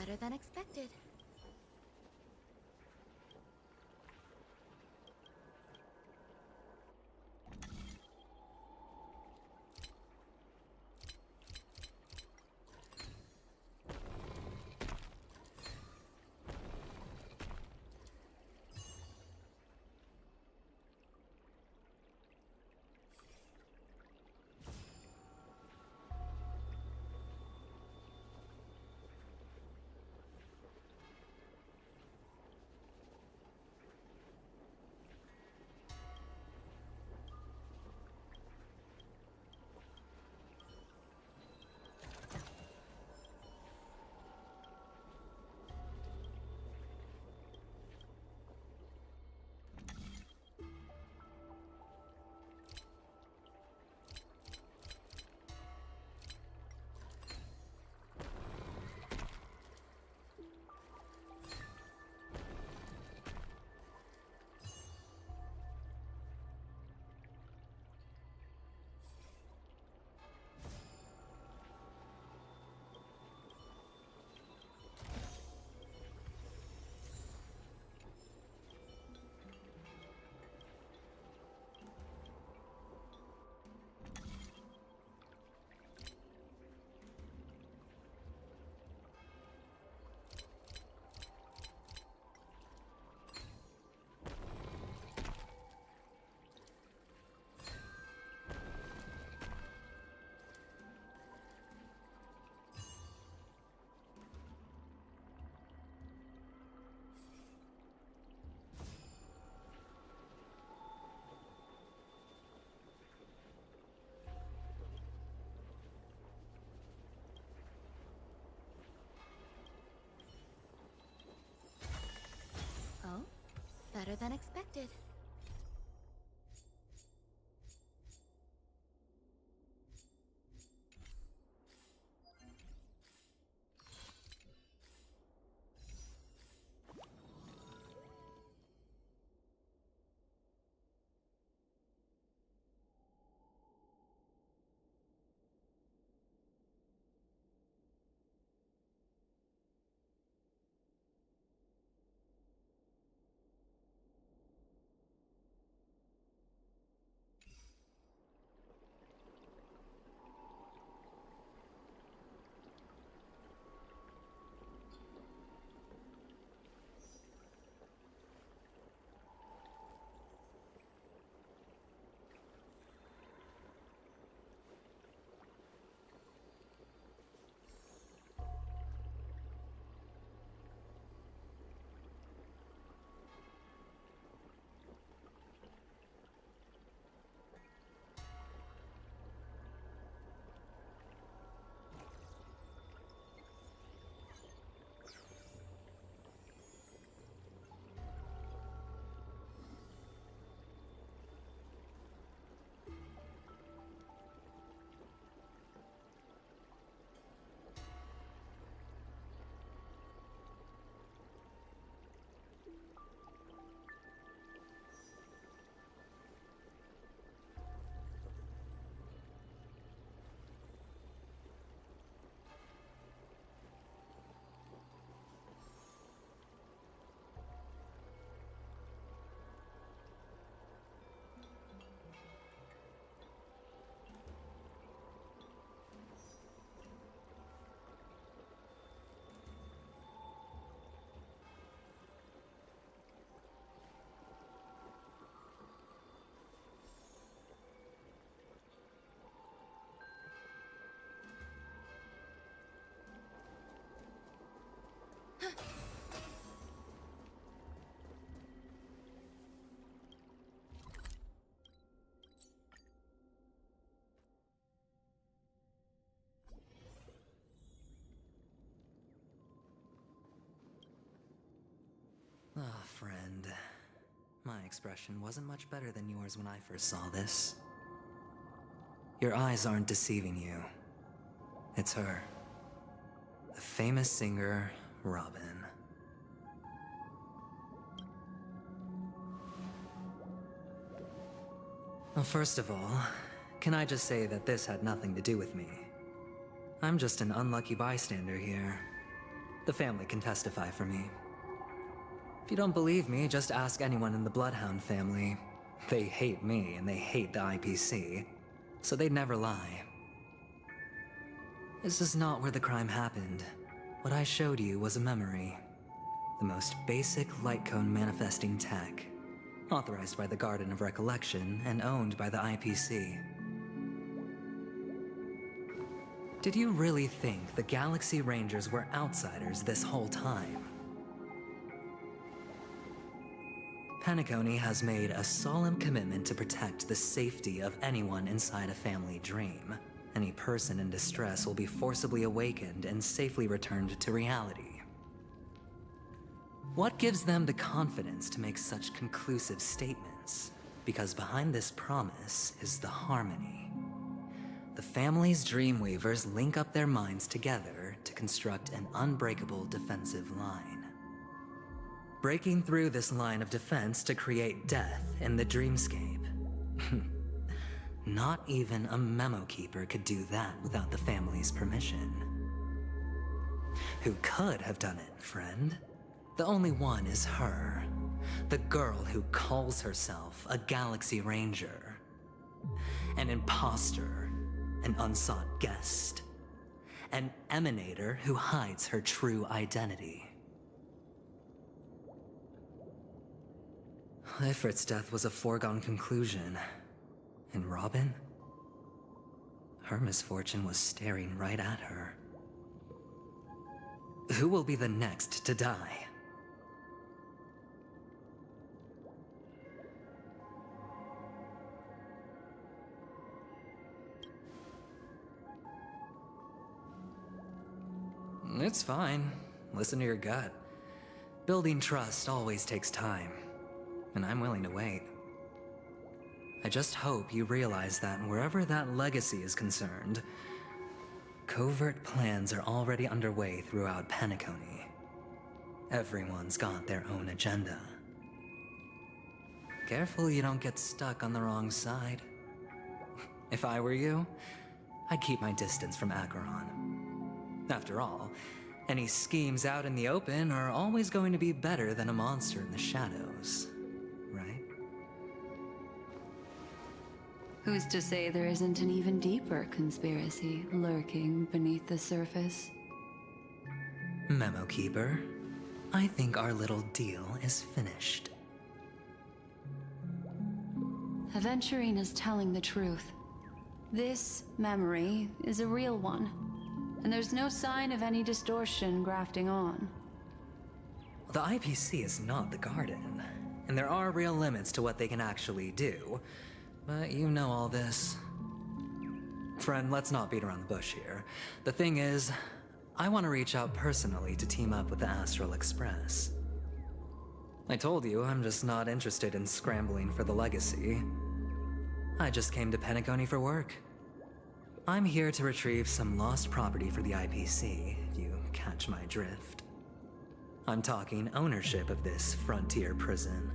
[SPEAKER 4] better than expected. Oh, better than expected.
[SPEAKER 9] Ah, friend. My expression wasn't much better than yours when I first saw this. Your eyes aren't deceiving you. It's her. The famous singer, Robin. Well, first of all, can I just say that this had nothing to do with me? I'm just an unlucky bystander here. The family can testify for me. If you don't believe me, just ask anyone in the Bloodhound family. They hate me and they hate the IPC, so they'd never lie. This is not where the crime happened. What I showed you was a memory. The most basic light cone manifesting tech, authorized by the Garden of Recollection and owned by the IPC. Did you really think the Galaxy Rangers were outsiders this whole time? Penacony has made a solemn commitment to protect the safety of anyone inside a family dream. Any person in distress will be forcibly awakened and safely returned to reality. What gives them the confidence to make such conclusive statements? Because behind this promise is the harmony. The family's Dreamweavers link up their minds together to construct an unbreakable defensive line. Breaking through this line of defense to create death in the dreamscape. Not even a memo keeper could do that without the family's permission. Who could have done it, friend? The only one is her. The girl who calls herself a Galaxy Ranger. An imposter. An unsought guest. An emanator who hides her true identity. Ifrit's death was a foregone conclusion. And Robin? Her misfortune was staring right at her. Who will be the next to die? It's fine. Listen to your gut. Building trust always takes time, and I'm willing to wait. I just hope you realize that wherever that legacy is concerned, covert plans are already underway throughout Penacony. Everyone's got their own agenda. Careful you don't get stuck on the wrong side. If I were you, I'd keep my distance from Acheron. After all, any schemes out in the open are always going to be better than a monster in the shadows, right?
[SPEAKER 7] Who's to say there isn't an even deeper conspiracy lurking beneath the surface?
[SPEAKER 9] Memo Keeper, I think our little deal is finished.
[SPEAKER 7] Aventurina's telling the truth. This memory is a real one, and there's no sign of any distortion grafting on.
[SPEAKER 9] The IPC is not the Garden, and there are real limits to what they can actually do. But you know all this. Friend, let's not beat around the bush here. The thing is, I want to reach out personally to team up with the Astral Express. I told you I'm just not interested in scrambling for the legacy. I just came to Penacony for work. I'm here to retrieve some lost property for the IPC, if you catch my drift. I'm talking ownership of this frontier prison.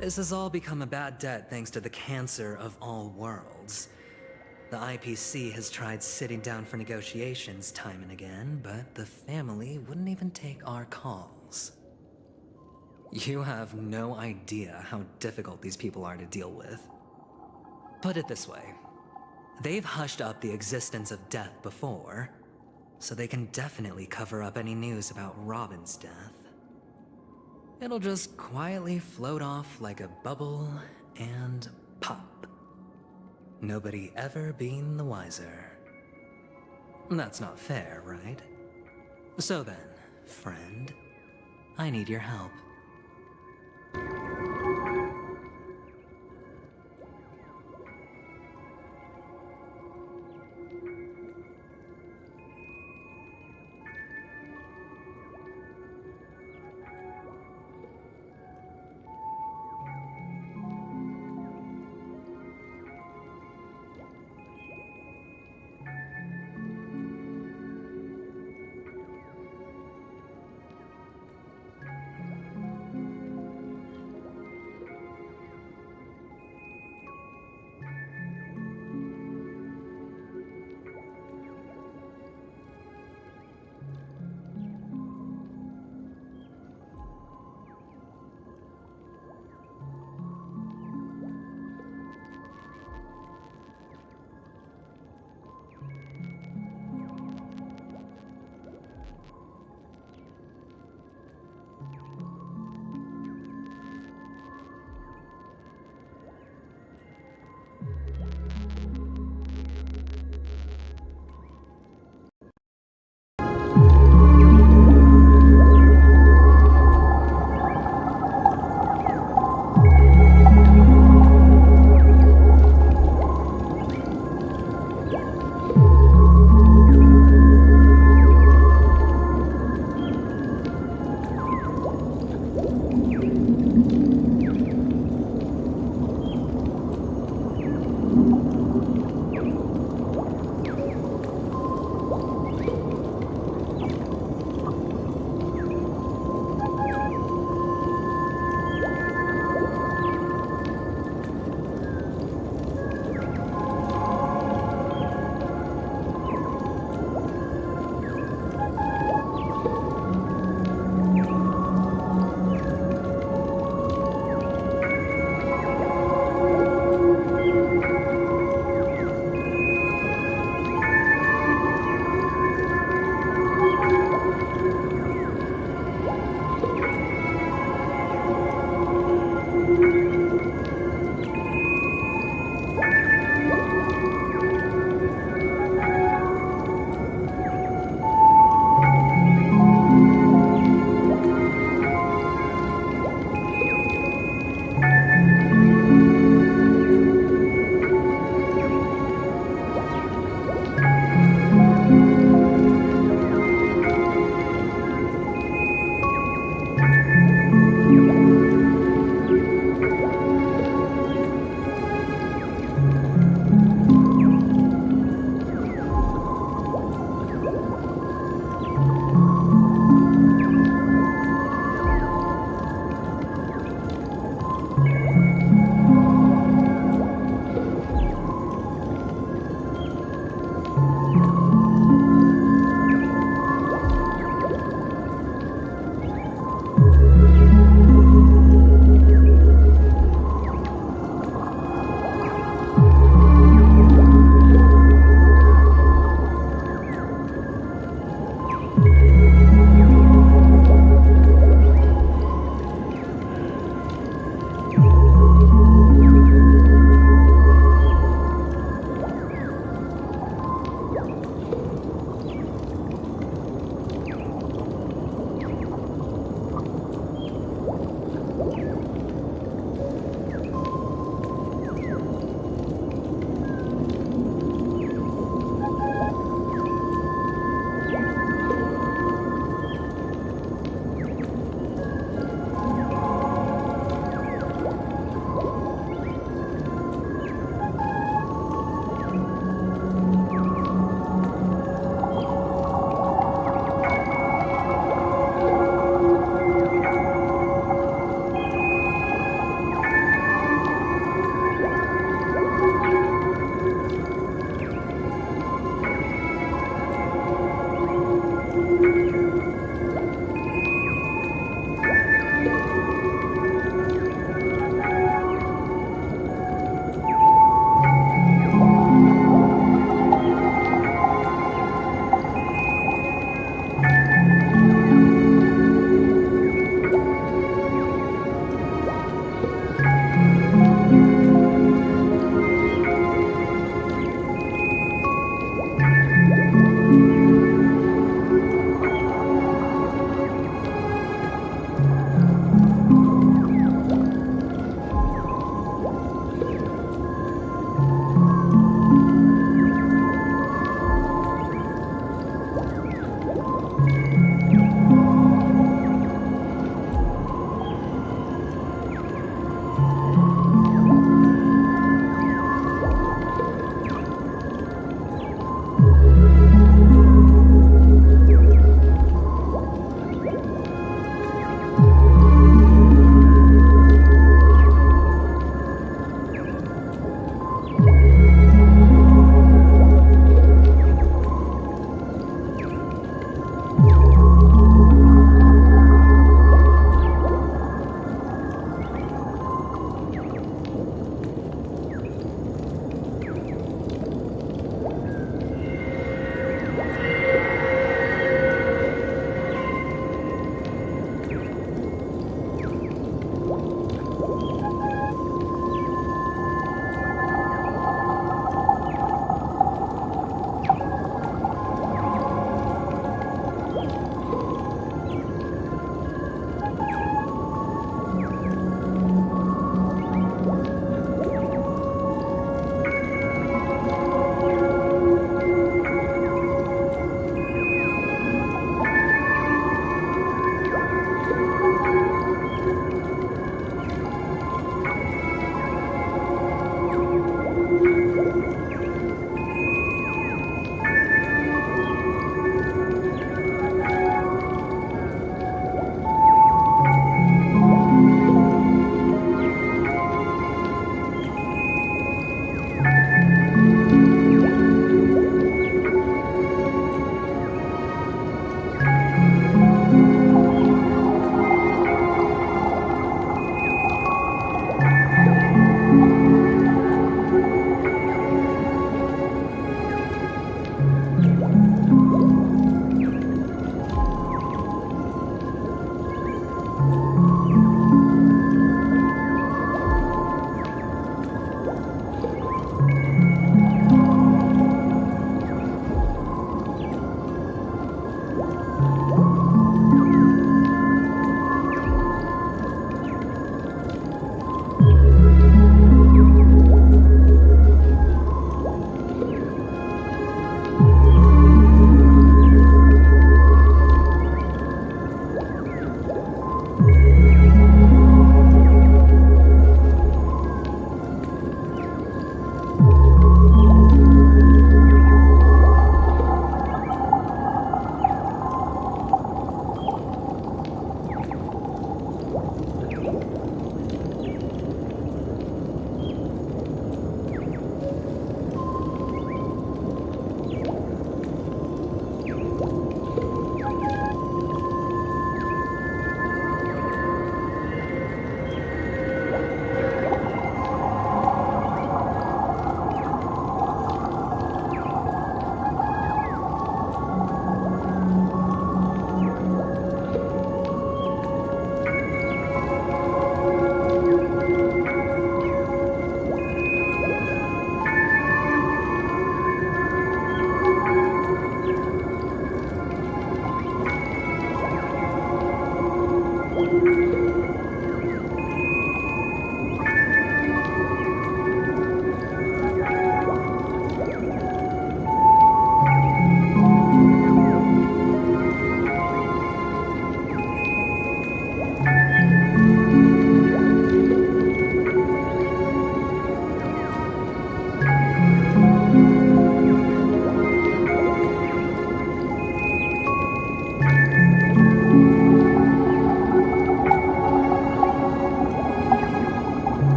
[SPEAKER 9] This has all become a bad debt thanks to the cancer of all worlds. The IPC has tried sitting down for negotiations time and again, but the family wouldn't even take our calls. You have no idea how difficult these people are to deal with. Put it this way. They've hushed up the existence of death before, so they can definitely cover up any news about Robin's death. It'll just quietly float off like a bubble and pop. Nobody ever being the wiser. That's not fair, right? So then, friend, I need your help.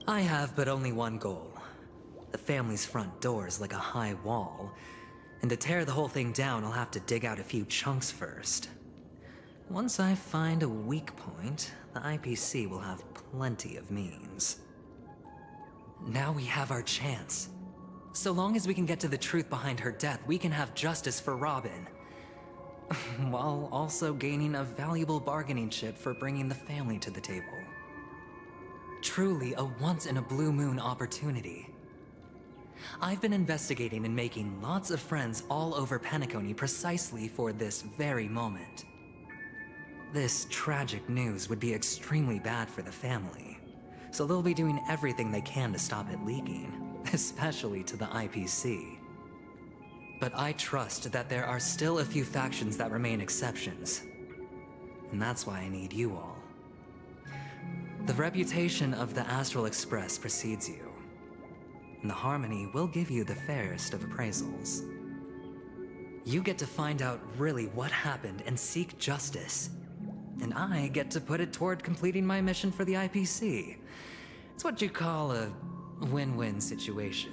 [SPEAKER 9] I have but only one goal. The family's front door is like a high wall, and to tear the whole thing down, I'll have to dig out a few chunks first. Once I find a weak point, the IPC will have plenty of means. Now we have our chance. So long as we can get to the truth behind her death, we can have justice for Robin. While also gaining a valuable bargaining chip for bringing the family to the table. Truly a once-in-a-blue-moon opportunity. I've been investigating and making lots of friends all over Penacony precisely for this very moment. This tragic news would be extremely bad for the family, so they'll be doing everything they can to stop it leaking, especially to the IPC. But I trust that there are still a few factions that remain exceptions, and that's why I need you all. The reputation of the Astral Express precedes you, and the Harmony will give you the fairest of appraisals. You get to find out really what happened and seek justice, and I get to put it toward completing my mission for the IPC. It's what you call a win-win situation.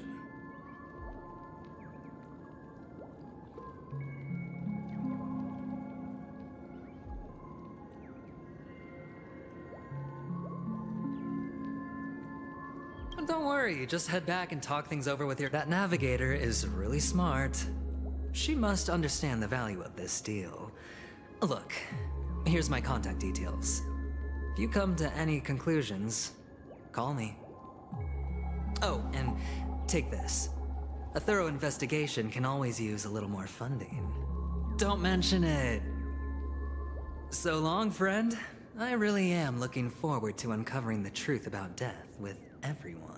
[SPEAKER 9] Don't worry, just head back and talk things over with That navigator is really smart. She must understand the value of this deal. Look, here's my contact details. If you come to any conclusions, call me. Oh, and take this. A thorough investigation can always use a little more funding. Don't mention it. So long, friend. I really am looking forward to uncovering the truth about death with everyone.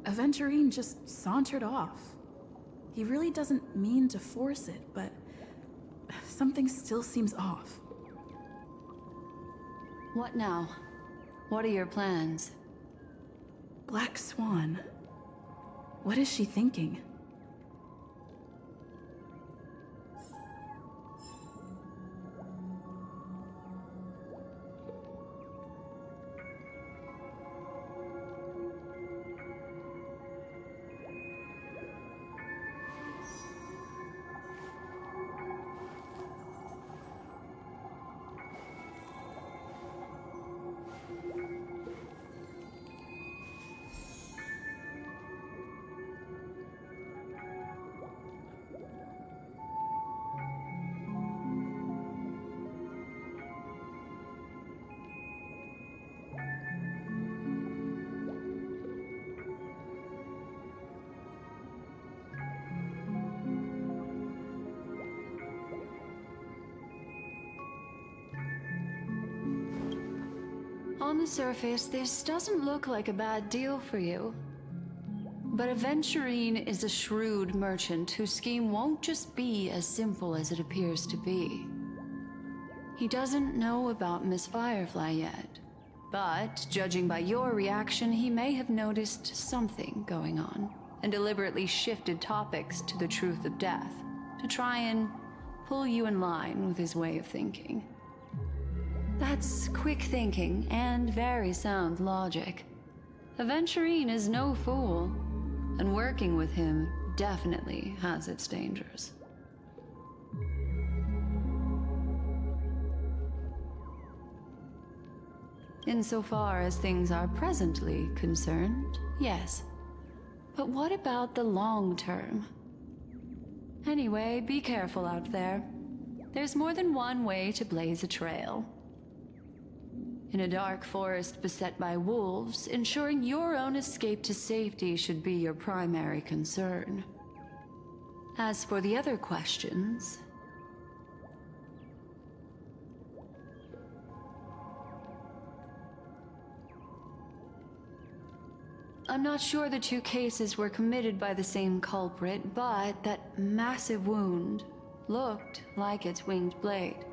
[SPEAKER 10] Aventurine just sauntered off. He really doesn't mean to force it, but something still seems off.
[SPEAKER 7] What now? What are your plans?
[SPEAKER 10] Black Swan. What is she thinking?
[SPEAKER 7] On the surface, this doesn't look like a bad deal for you. But Aventurine is a shrewd merchant whose scheme won't just be as simple as it appears to be. He doesn't know about Miss Firefly yet, but judging by your reaction, he may have noticed something going on and deliberately shifted topics to the truth of death to try and pull you in line with his way of thinking. That's quick thinking and very sound logic. Aventurine is no fool, and working with him definitely has its dangers. Insofar as things are presently concerned, yes. But what about the long term? Anyway, be careful out there. There's more than one way to blaze a trail. In a dark forest beset by wolves, ensuring your own escape to safety should be your primary concern. As for the other questions... I'm not sure the two cases were committed by the same culprit, but that massive wound looked like its winged blade.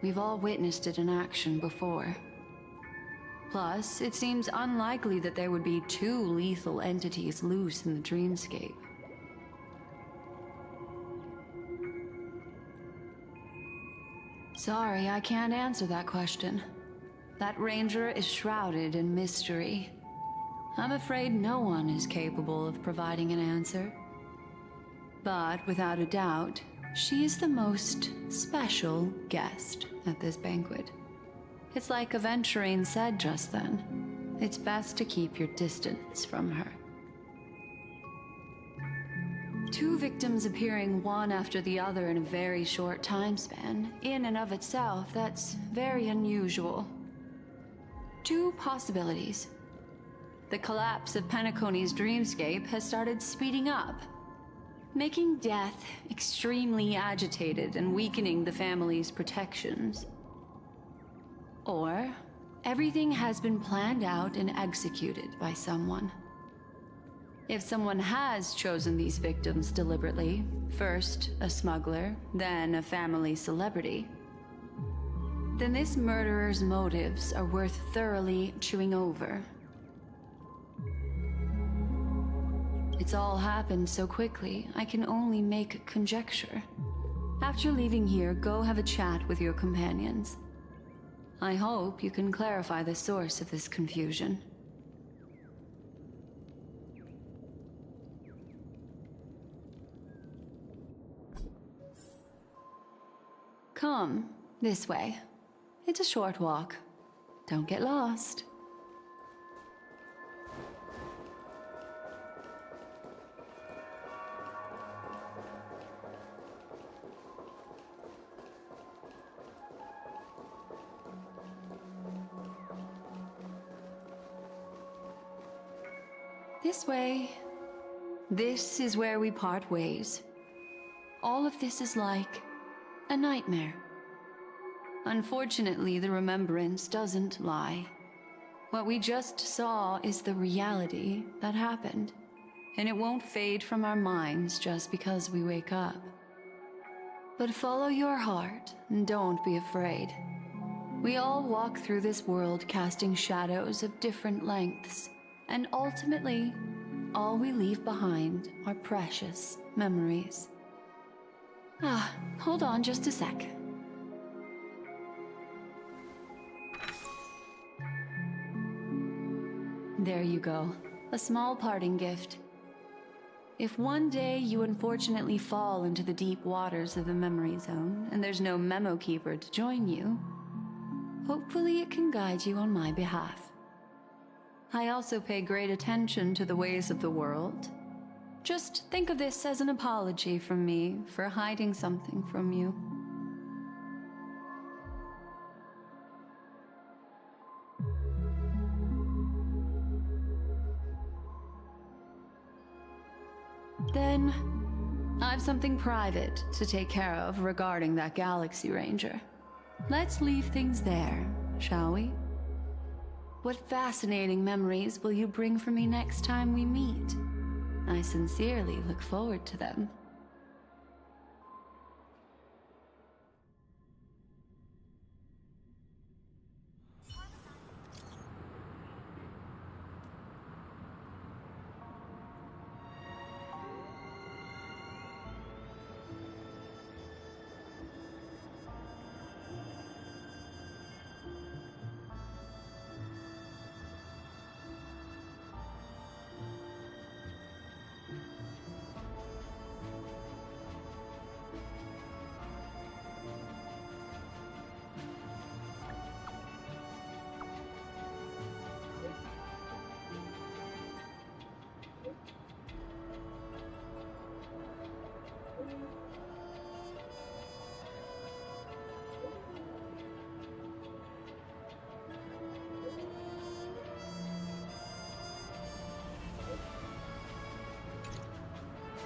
[SPEAKER 7] We've all witnessed it in action before. Plus, it seems unlikely that there would be two lethal entities loose in the dreamscape. Sorry, I can't answer that question. That ranger is shrouded in mystery. I'm afraid no one is capable of providing an answer. But without a doubt, she is the most special guest at this banquet. It's like Aventurine said just then. It's best to keep your distance from her. 2 victims appearing one after the other in a very short time span, in and of itself, that's very unusual. 2 possibilities. The collapse of Penacony's dreamscape has started speeding up, making death extremely agitated and weakening the family's protections. Or everything has been planned out and executed by someone. If someone has chosen these victims deliberately, first a smuggler, then a family celebrity, then this murderer's motives are worth thoroughly chewing over. It's all happened so quickly, I can only make conjecture. After leaving here, go have a chat with your companions. I hope you can clarify the source of this confusion. Come, this way. It's a short walk. Don't get lost. This way. This is where we part ways. All of this is like a nightmare. Unfortunately, the remembrance doesn't lie. What we just saw is the reality that happened, and it won't fade from our minds just because we wake up. But follow your heart and don't be afraid. We all walk through this world casting shadows of different lengths, and ultimately, all we leave behind are precious memories. Hold on just a sec. There you go. A small parting gift. If one day you unfortunately fall into the deep waters of the memory zone, and there's no memo keeper to join you, hopefully it can guide you on my behalf. I also pay great attention to the ways of the world. Just think of this as an apology from me for hiding something from you. Then, I've something private to take care of regarding that Galaxy Ranger. Let's leave things there, shall we? What fascinating memories will you bring for me next time we meet? I sincerely look forward to them.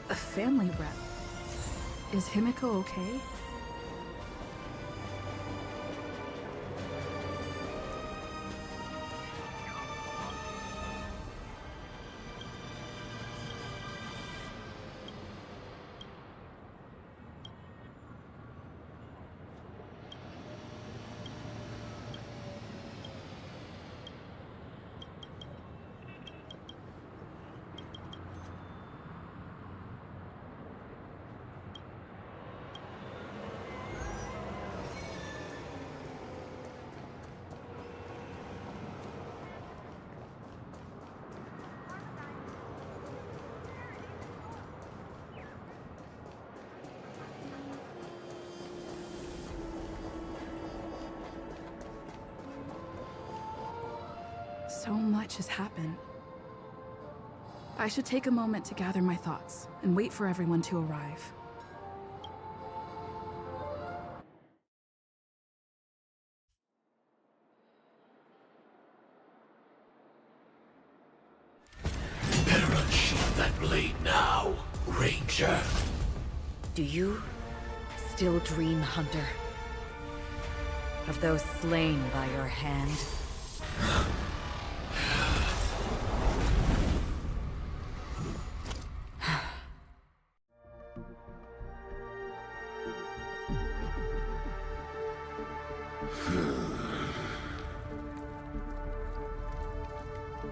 [SPEAKER 10] A family rep. Is Himiko okay? So much has happened. I should take a moment to gather my thoughts and wait for everyone to arrive.
[SPEAKER 11] Better unsheath that blade now, Ranger.
[SPEAKER 3] Do you still dream, Hunter? Of those slain by your hand?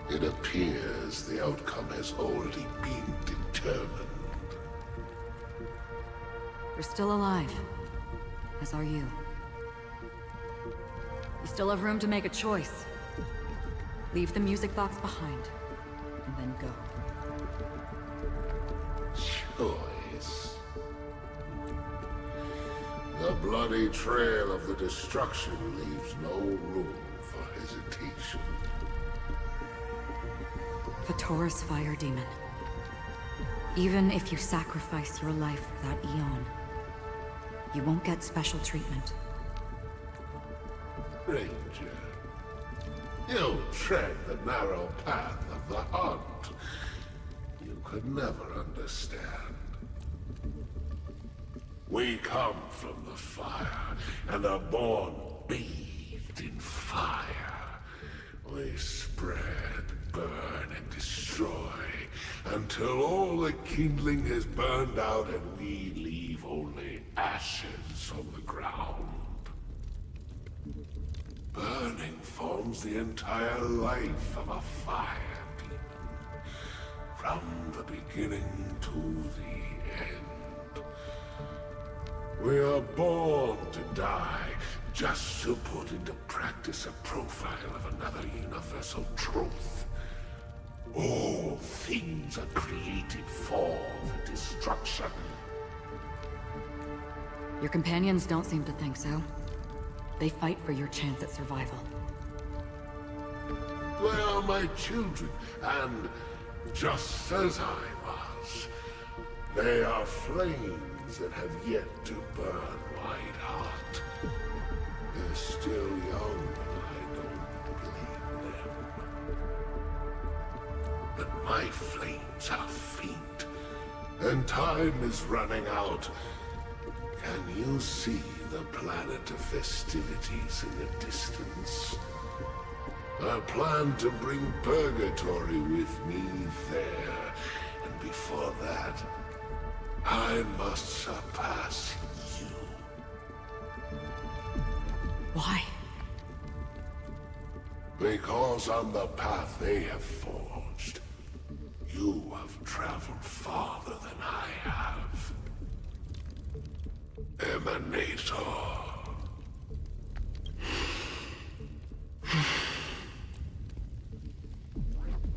[SPEAKER 11] It appears the outcome has already been determined.
[SPEAKER 3] You're still alive, as are you. You still have room to make a choice. Leave the music box behind, and then go.
[SPEAKER 11] Choice. The bloody trail of the destruction leaves no room for hesitation.
[SPEAKER 3] Vatora's fire demon. Even if you sacrifice your life for that eon, you won't get special treatment.
[SPEAKER 11] Ranger, you tread the narrow path of the hunt. You could never understand. We come from the fire, and are born bathed in fire. We spread, burn, and destroy, until all the kindling has burned out and we leave only ashes on the ground. Burning forms the entire life of a fire demon, from the beginning to the end. We are born to die, just to put into practice a profile of another universal truth. All things are created for the destruction.
[SPEAKER 3] Your companions don't seem to think so. They fight for your chance at survival.
[SPEAKER 11] They are my children, and just as I was, they are flames that have yet to burn wide hot. They're still young, and I don't blame them. But my flames are faint, and time is running out. Can you see the planet of festivities in the distance? I plan to bring Purgatory with me there, and before that, I must surpass you.
[SPEAKER 3] Why?
[SPEAKER 11] Because on the path they have forged, you have traveled farther than I have. Emanator.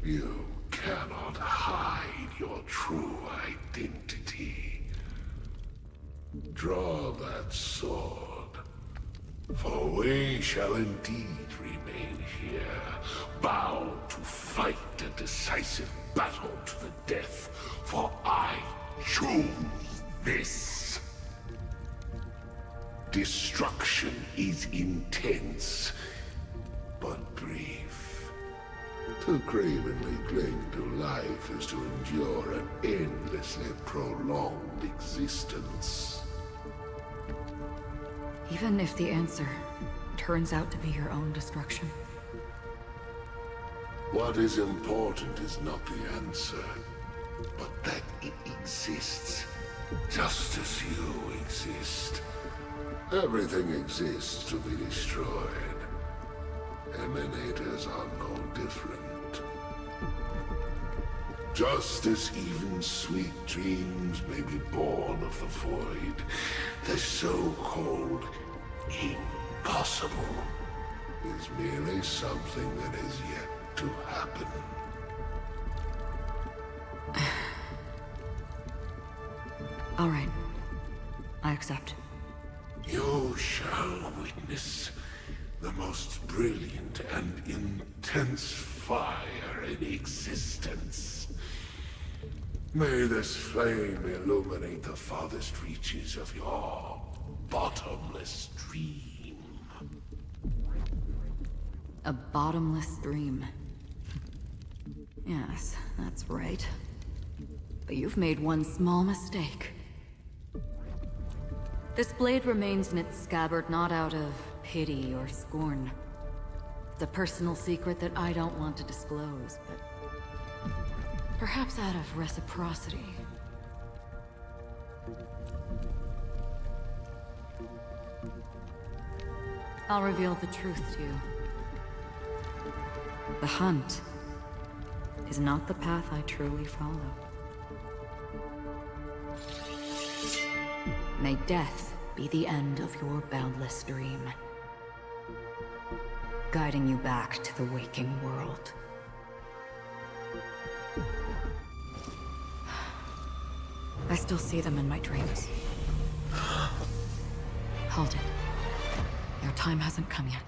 [SPEAKER 11] You cannot hide your true identity. Draw that sword, for we shall indeed remain here, bound to fight a decisive battle to the death, for I choose this. Destruction is intense, but brief. To cravenly cling to life is to endure an endlessly prolonged existence.
[SPEAKER 3] Even if the answer turns out to be your own destruction.
[SPEAKER 11] What is important is not the answer, but that it exists, just as you exist. Everything exists to be destroyed. Emanators are no different. Just as even sweet dreams may be born of the void, the so-called impossible is merely something that is yet to happen.
[SPEAKER 3] All right. I accept.
[SPEAKER 11] You shall witness the most brilliant and intense fire in existence. May this flame illuminate the farthest reaches of your bottomless dream.
[SPEAKER 3] A bottomless dream. Yes, that's right. But you've made one small mistake. This blade remains in its scabbard not out of pity or scorn. It's a personal secret that I don't want to disclose, but perhaps out of reciprocity. I'll reveal the truth to you. The hunt is not the path I truly follow. May death be the end of your boundless dream, guiding you back to the waking world. I still see them in my dreams. Hold it. Your time hasn't come yet.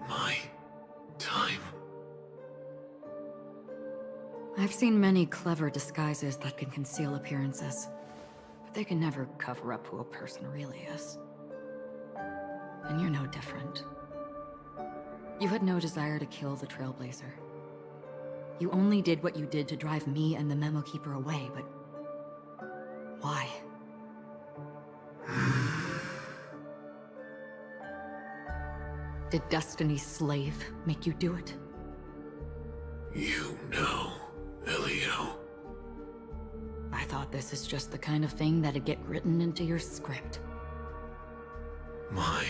[SPEAKER 11] My time?
[SPEAKER 3] I've seen many clever disguises that can conceal appearances, but they can never cover up who a person really is. And you're no different. You had no desire to kill the Trailblazer. You only did what you did to drive me and the Memo Keeper away, but why? Did Destiny's slave make you do it?
[SPEAKER 11] You know, Elio.
[SPEAKER 3] I thought this is just the kind of thing that'd get written into your script.
[SPEAKER 11] My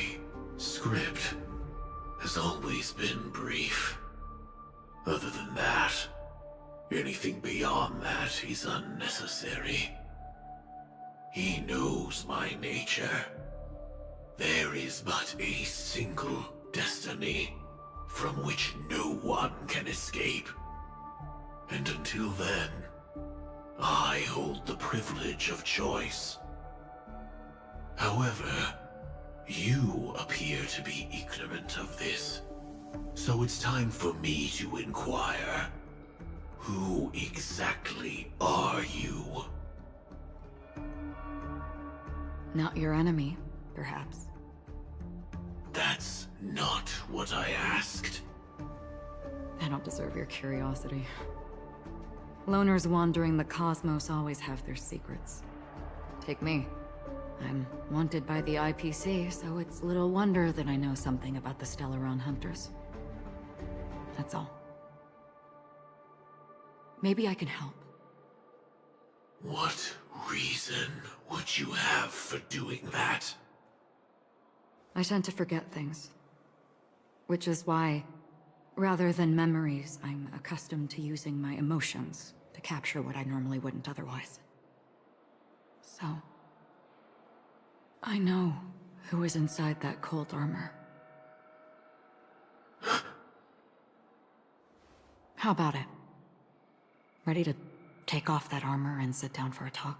[SPEAKER 11] script has always been brief. Other than that, anything beyond that is unnecessary. He knows my nature. There is but a single destiny from which no one can escape. And until then, I hold the privilege of choice. However, you appear to be ignorant of this. So it's time for me to inquire. Who exactly are you?
[SPEAKER 3] Not your enemy, perhaps.
[SPEAKER 11] That's not what I asked.
[SPEAKER 3] I don't deserve your curiosity. Loners wandering the cosmos always have their secrets. Take me. I'm wanted by the IPC, so it's little wonder that I know something about the Stellaron Hunters. That's all. Maybe I can help.
[SPEAKER 11] What reason would you have for doing that?
[SPEAKER 3] I tend to forget things. Which is why, rather than memories, I'm accustomed to using my emotions to capture what I normally wouldn't otherwise. So, I know who is inside that cold armor. How about it? Ready to take off that armor and sit down for a talk?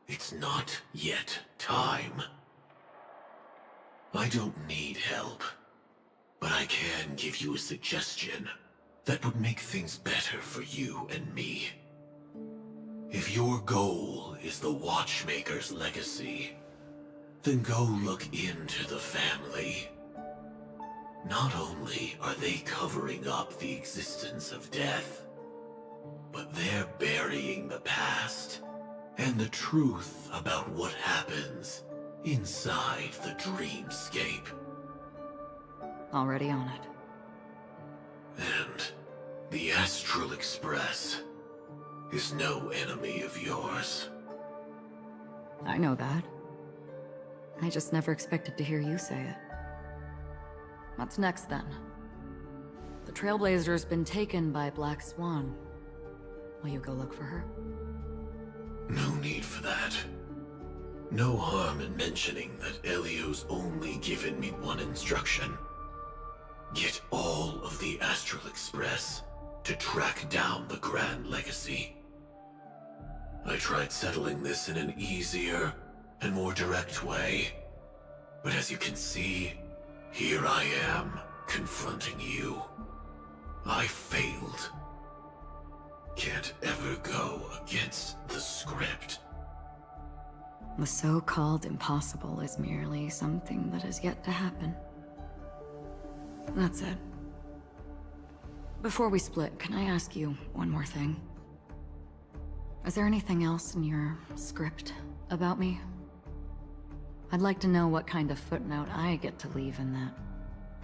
[SPEAKER 11] It's not yet time. I don't need help, but I can give you a suggestion that would make things better for you and me. If your goal is the Watchmaker's legacy, then go look into the family. Not only are they covering up the existence of death, but they're burying the past and the truth about what happens inside the dreamscape.
[SPEAKER 3] Already on it.
[SPEAKER 11] And the Astral Express is no enemy of yours.
[SPEAKER 3] I know that. I just never expected to hear you say it. What's next, then? The Trailblazer's been taken by Black Swan. Will you go look for her?
[SPEAKER 11] No need for that. No harm in mentioning that Elio's only given me one instruction. Get all of the Astral Express to track down the Grand Legacy. I tried settling this in an easier and more direct way. But as you can see, here I am, confronting you. I failed. Can't ever go against the script.
[SPEAKER 3] The so-called impossible is merely something that has yet to happen. That's it. Before we split, can I ask you one more thing? Is there anything else in your script about me? I'd like to know what kind of footnote I get to leave in that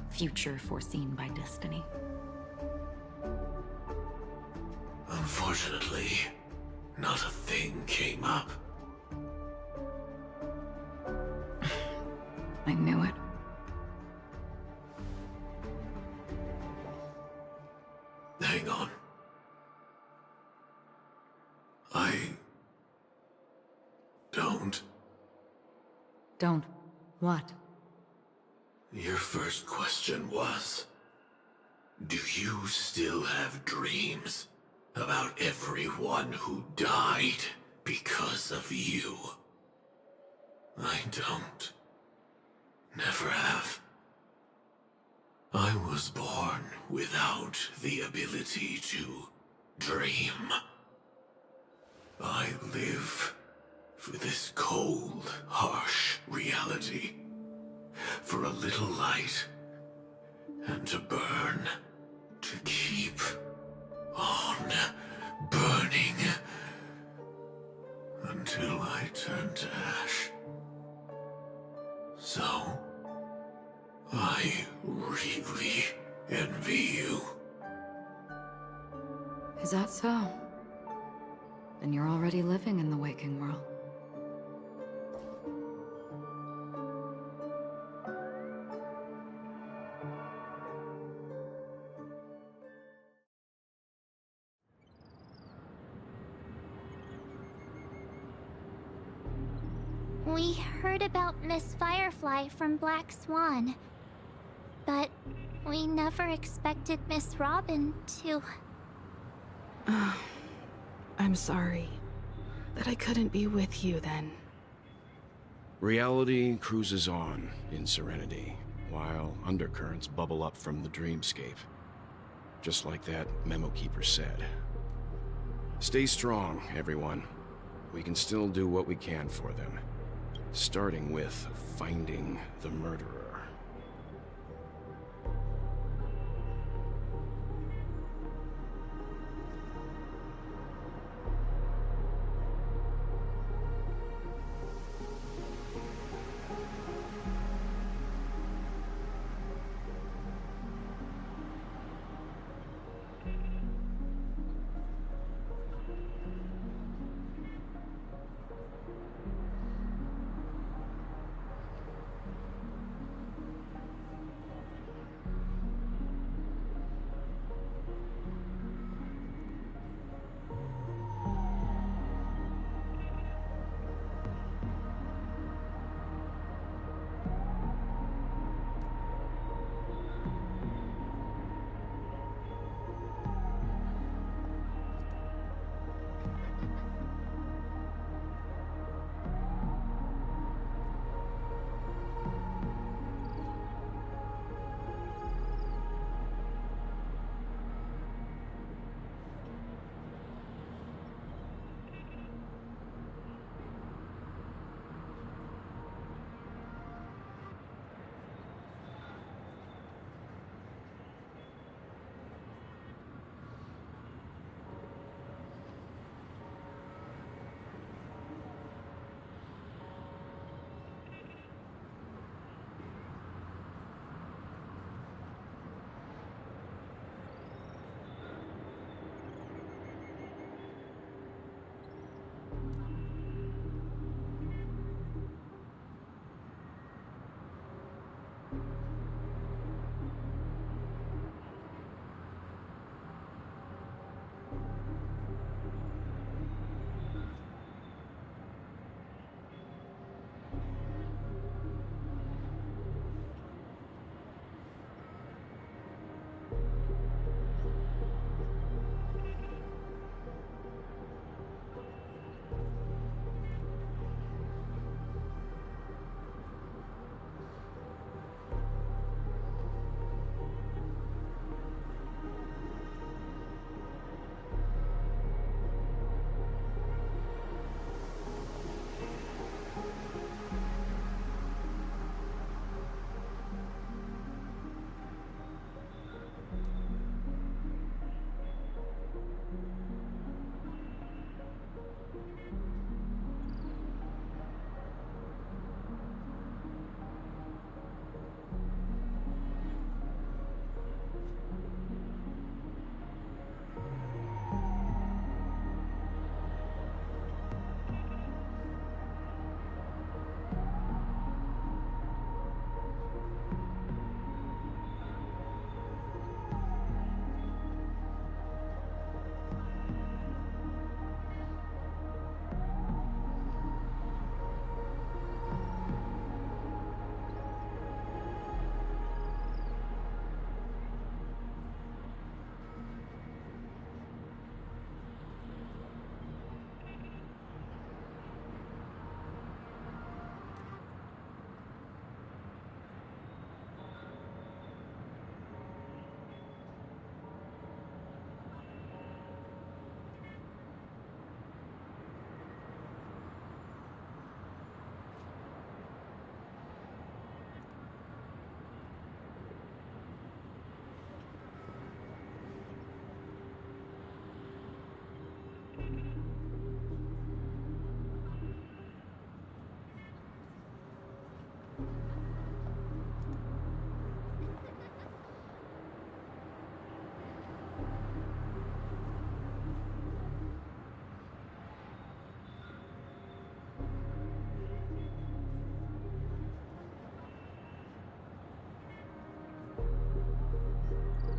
[SPEAKER 3] future foreseen by destiny.
[SPEAKER 11] Unfortunately, not a thing came up.
[SPEAKER 3] I knew it.
[SPEAKER 11] Hang on. I don't.
[SPEAKER 3] Don't. What?
[SPEAKER 11] Your first question was, do you still have dreams about everyone who died because of you? I don't. Never have. I was born without the ability to dream. I live for this cold, harsh reality. For a little light, and to burn, to keep on burning, until I turn to ash. So, I really envy you.
[SPEAKER 3] Is that so? Then you're already living in the waking world.
[SPEAKER 1] We heard about Miss Firefly from Black Swan, but we never expected Miss Robin to...
[SPEAKER 10] I'm sorry that I couldn't be with you then.
[SPEAKER 12] Reality cruises on in serenity, while undercurrents bubble up from the dreamscape. Just like that memo keeper said. Stay strong, everyone. We can still do what we can for them. Starting with finding the murderer.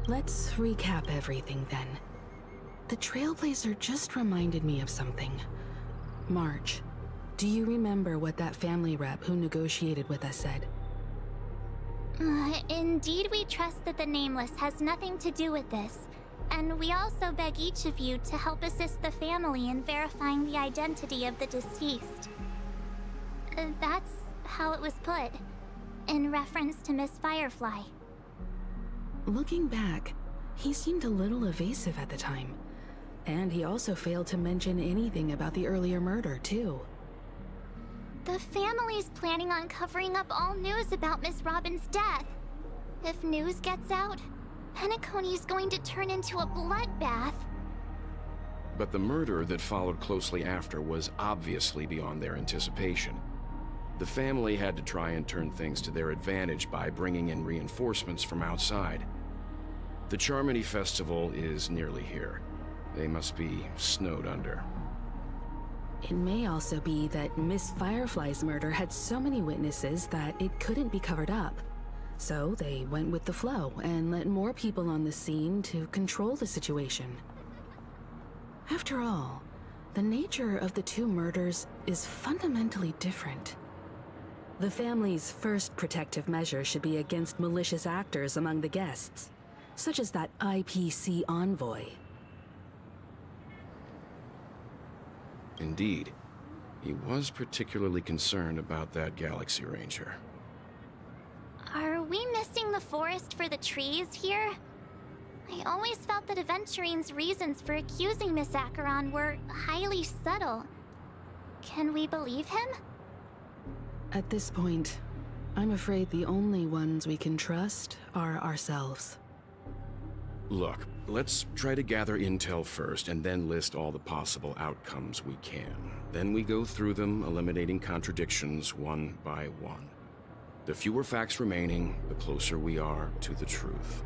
[SPEAKER 13] Let's recap everything then. The Trailblazer just reminded me of something. March, do you remember what that family rep who negotiated with us said?
[SPEAKER 1] Indeed, we trust that the Nameless has nothing to do with this. And we also beg each of you to help assist the family in verifying the identity of the deceased. That's how it was put, in reference to Miss Firefly.
[SPEAKER 13] Looking back, he seemed a little evasive at the time. And he also failed to mention anything about the earlier murder, too.
[SPEAKER 1] The family's planning on covering up all news about Miss Robin's death. If news gets out, Penacony's going to turn into a bloodbath.
[SPEAKER 12] But the murder that followed closely after was obviously beyond their anticipation. The family had to try and turn things to their advantage by bringing in reinforcements from outside. The Charmony Festival is nearly here. They must be snowed under.
[SPEAKER 13] It may also be that Miss Firefly's murder had so many witnesses that it couldn't be covered up. So they went with the flow and let more people on the scene to control the situation. After all, the nature of the two murders is fundamentally different. The family's first protective measure should be against malicious actors among the guests, such as that IPC envoy.
[SPEAKER 12] Indeed. He was particularly concerned about that Galaxy Ranger.
[SPEAKER 1] Are we missing the forest for the trees here? I always felt that Aventurine's reasons for accusing Miss Acheron were highly subtle. Can we believe him?
[SPEAKER 13] At this point, I'm afraid the only ones we can trust are ourselves.
[SPEAKER 12] Look, let's try to gather intel first and then list all the possible outcomes we can. Then we go through them, eliminating contradictions one by one. The fewer facts remaining, the closer we are to the truth.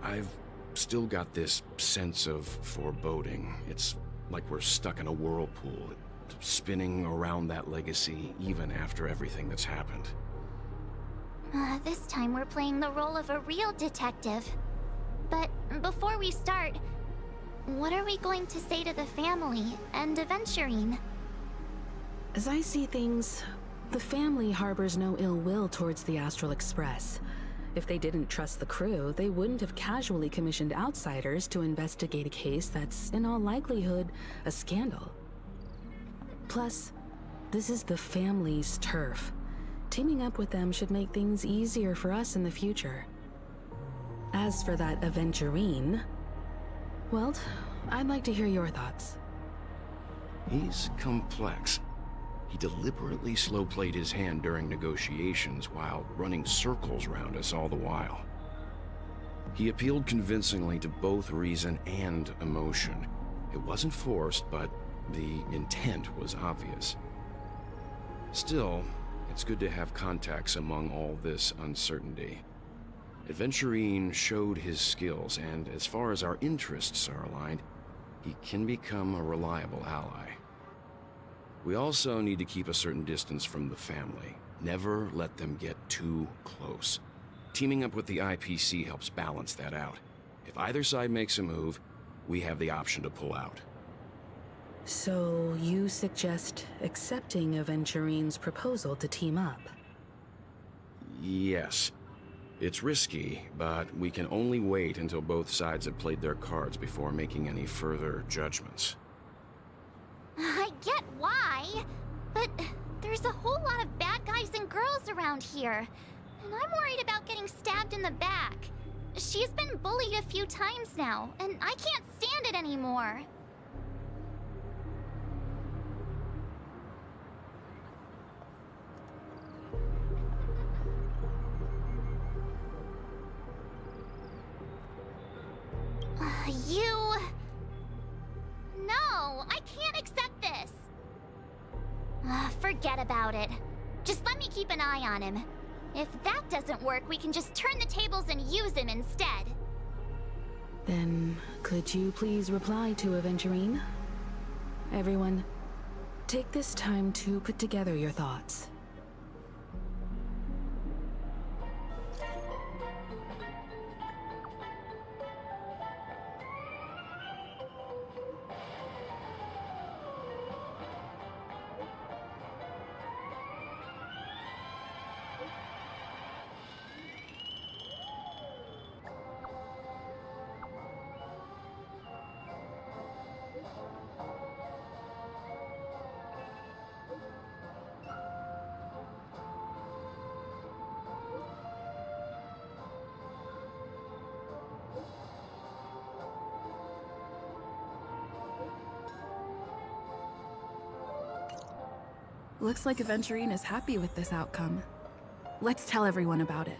[SPEAKER 12] I've still got this sense of foreboding. It's like we're stuck in a whirlpool, spinning around that legacy even after everything that's happened.
[SPEAKER 1] This time we're playing the role of a real detective. But before we start, what are we going to say to the family and Aventurine?
[SPEAKER 13] As I see things, the family harbors no ill will towards the Astral Express. If they didn't trust the crew, they wouldn't have casually commissioned outsiders to investigate a case that's, in all likelihood, a scandal. Plus, this is the family's turf. Teaming up with them should make things easier for us in the future. As for that Aventurine, well, I'd like to hear your thoughts.
[SPEAKER 12] He's complex. He deliberately slow-played his hand during negotiations while running circles around us all the while. He appealed convincingly to both reason and emotion. It wasn't forced, but the intent was obvious. Still, it's good to have contacts among all this uncertainty. Aventurine showed his skills, and as far as our interests are aligned, he can become a reliable ally. We also need to keep a certain distance from the family. Never let them get too close. Teaming up with the IPC helps balance that out. If either side makes a move, we have the option to pull out.
[SPEAKER 13] So you suggest accepting Aventurine's proposal to team up?
[SPEAKER 12] Yes. It's risky, but we can only wait until both sides have played their cards before making any further judgments.
[SPEAKER 1] I get why, but there's a whole lot of bad guys and girls around here, and I'm worried about getting stabbed in the back. She's been bullied a few times now, and I can't stand it anymore. No, I can't accept this. Forget about it. Just let me keep an eye on him. If that doesn't work, we can just turn the tables and use him instead.
[SPEAKER 13] Then, could you please reply to Aventurine? Everyone, take this time to put together your thoughts.
[SPEAKER 10] Looks like Aventurine is happy with this outcome. Let's tell everyone about it.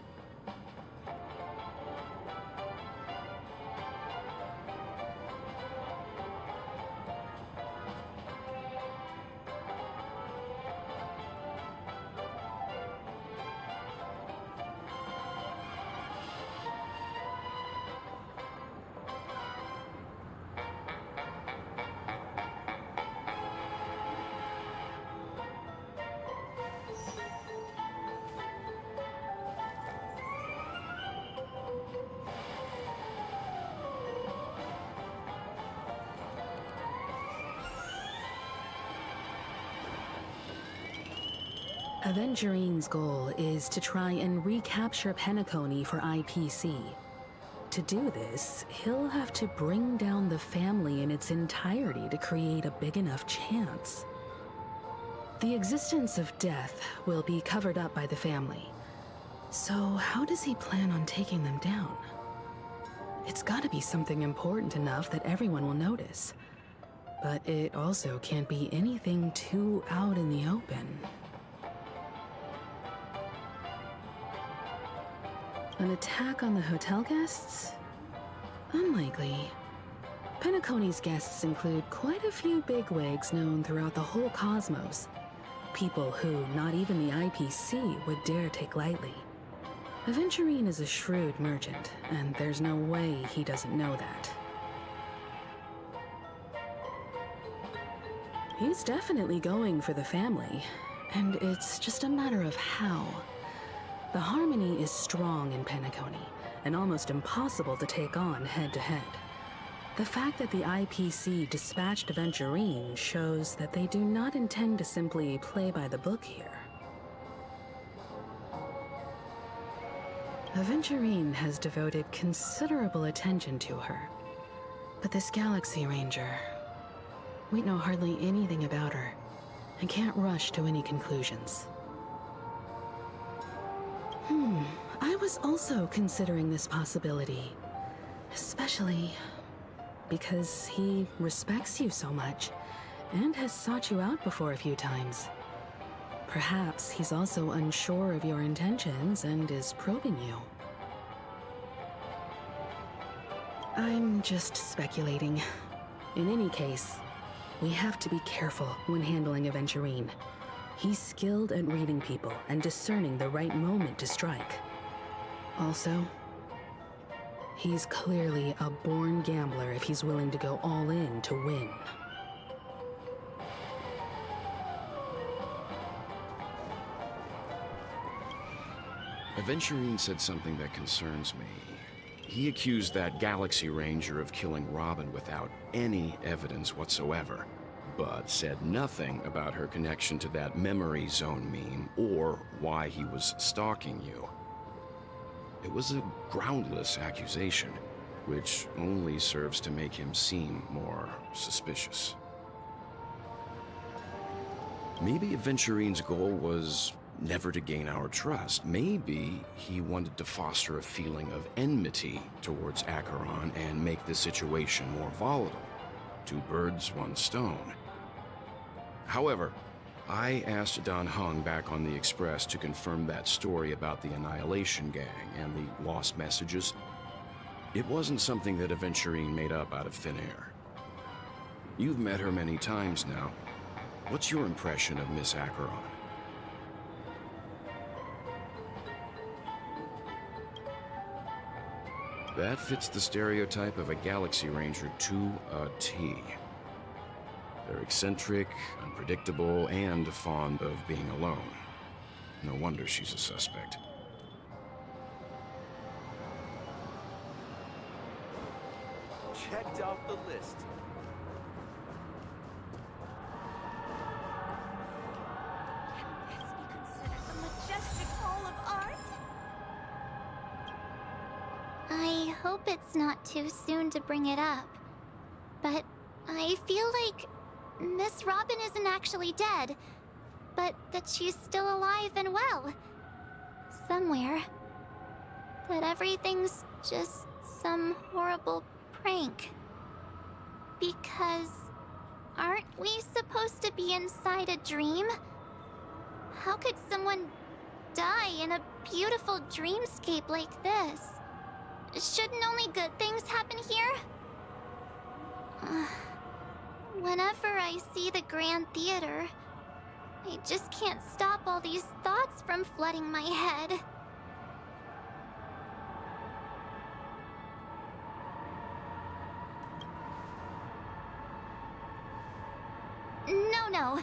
[SPEAKER 13] Aventurine's goal is to try and recapture Penacony for IPC. To do this, he'll have to bring down the family in its entirety to create a big enough chance. The existence of death will be covered up by the family. So how does he plan on taking them down? It's gotta be something important enough that everyone will notice. But it also can't be anything too out in the open. An attack on the hotel guests? Unlikely. Penacony's guests include quite a few bigwigs known throughout the whole cosmos. People who not even the IPC would dare take lightly. Aventurine is a shrewd merchant, and there's no way he doesn't know that. He's definitely going for the family, and it's just a matter of how. The harmony is strong in Penacony, and almost impossible to take on head-to-head. The fact that the IPC dispatched Aventurine shows that they do not intend to simply play by the book here. Aventurine has devoted considerable attention to her. But this Galaxy Ranger, we know hardly anything about her, and can't rush to any conclusions. I was also considering this possibility, especially because he respects you so much and has sought you out before a few times. Perhaps he's also unsure of your intentions and is probing you. I'm just speculating. In any case, we have to be careful when handling Aventurine. He's skilled at reading people and discerning the right moment to strike. Also, he's clearly a born gambler if he's willing to go all in to win.
[SPEAKER 12] Aventurine said something that concerns me. He accused that Galaxy Ranger of killing Robin without any evidence whatsoever, but said nothing about her connection to that memory zone meme or why he was stalking you. It was a groundless accusation, which only serves to make him seem more suspicious. Maybe Aventurine's goal was never to gain our trust. Maybe he wanted to foster a feeling of enmity towards Acheron and make the situation more volatile. Two birds, one stone. However, I asked Don Hung back on the Express to confirm that story about the Annihilation Gang and the lost messages. It wasn't something that Aventurine made up out of thin air. You've met her many times now. What's your impression of Miss Acheron? That fits the stereotype of a Galaxy Ranger to a T. They're eccentric, unpredictable, and fond of being alone. No wonder she's a suspect.
[SPEAKER 5] Checked off the list.
[SPEAKER 1] Can this be considered the majestic hall of art? I hope it's not too soon to bring it up, but I feel like Miss Robin isn't actually dead, but that she's still alive and well. Somewhere. That everything's just some horrible prank. Because aren't we supposed to be inside a dream? How could someone die in a beautiful dreamscape like this? Shouldn't only good things happen here? Whenever I see the Grand Theater, I just can't stop all these thoughts from flooding my head. No.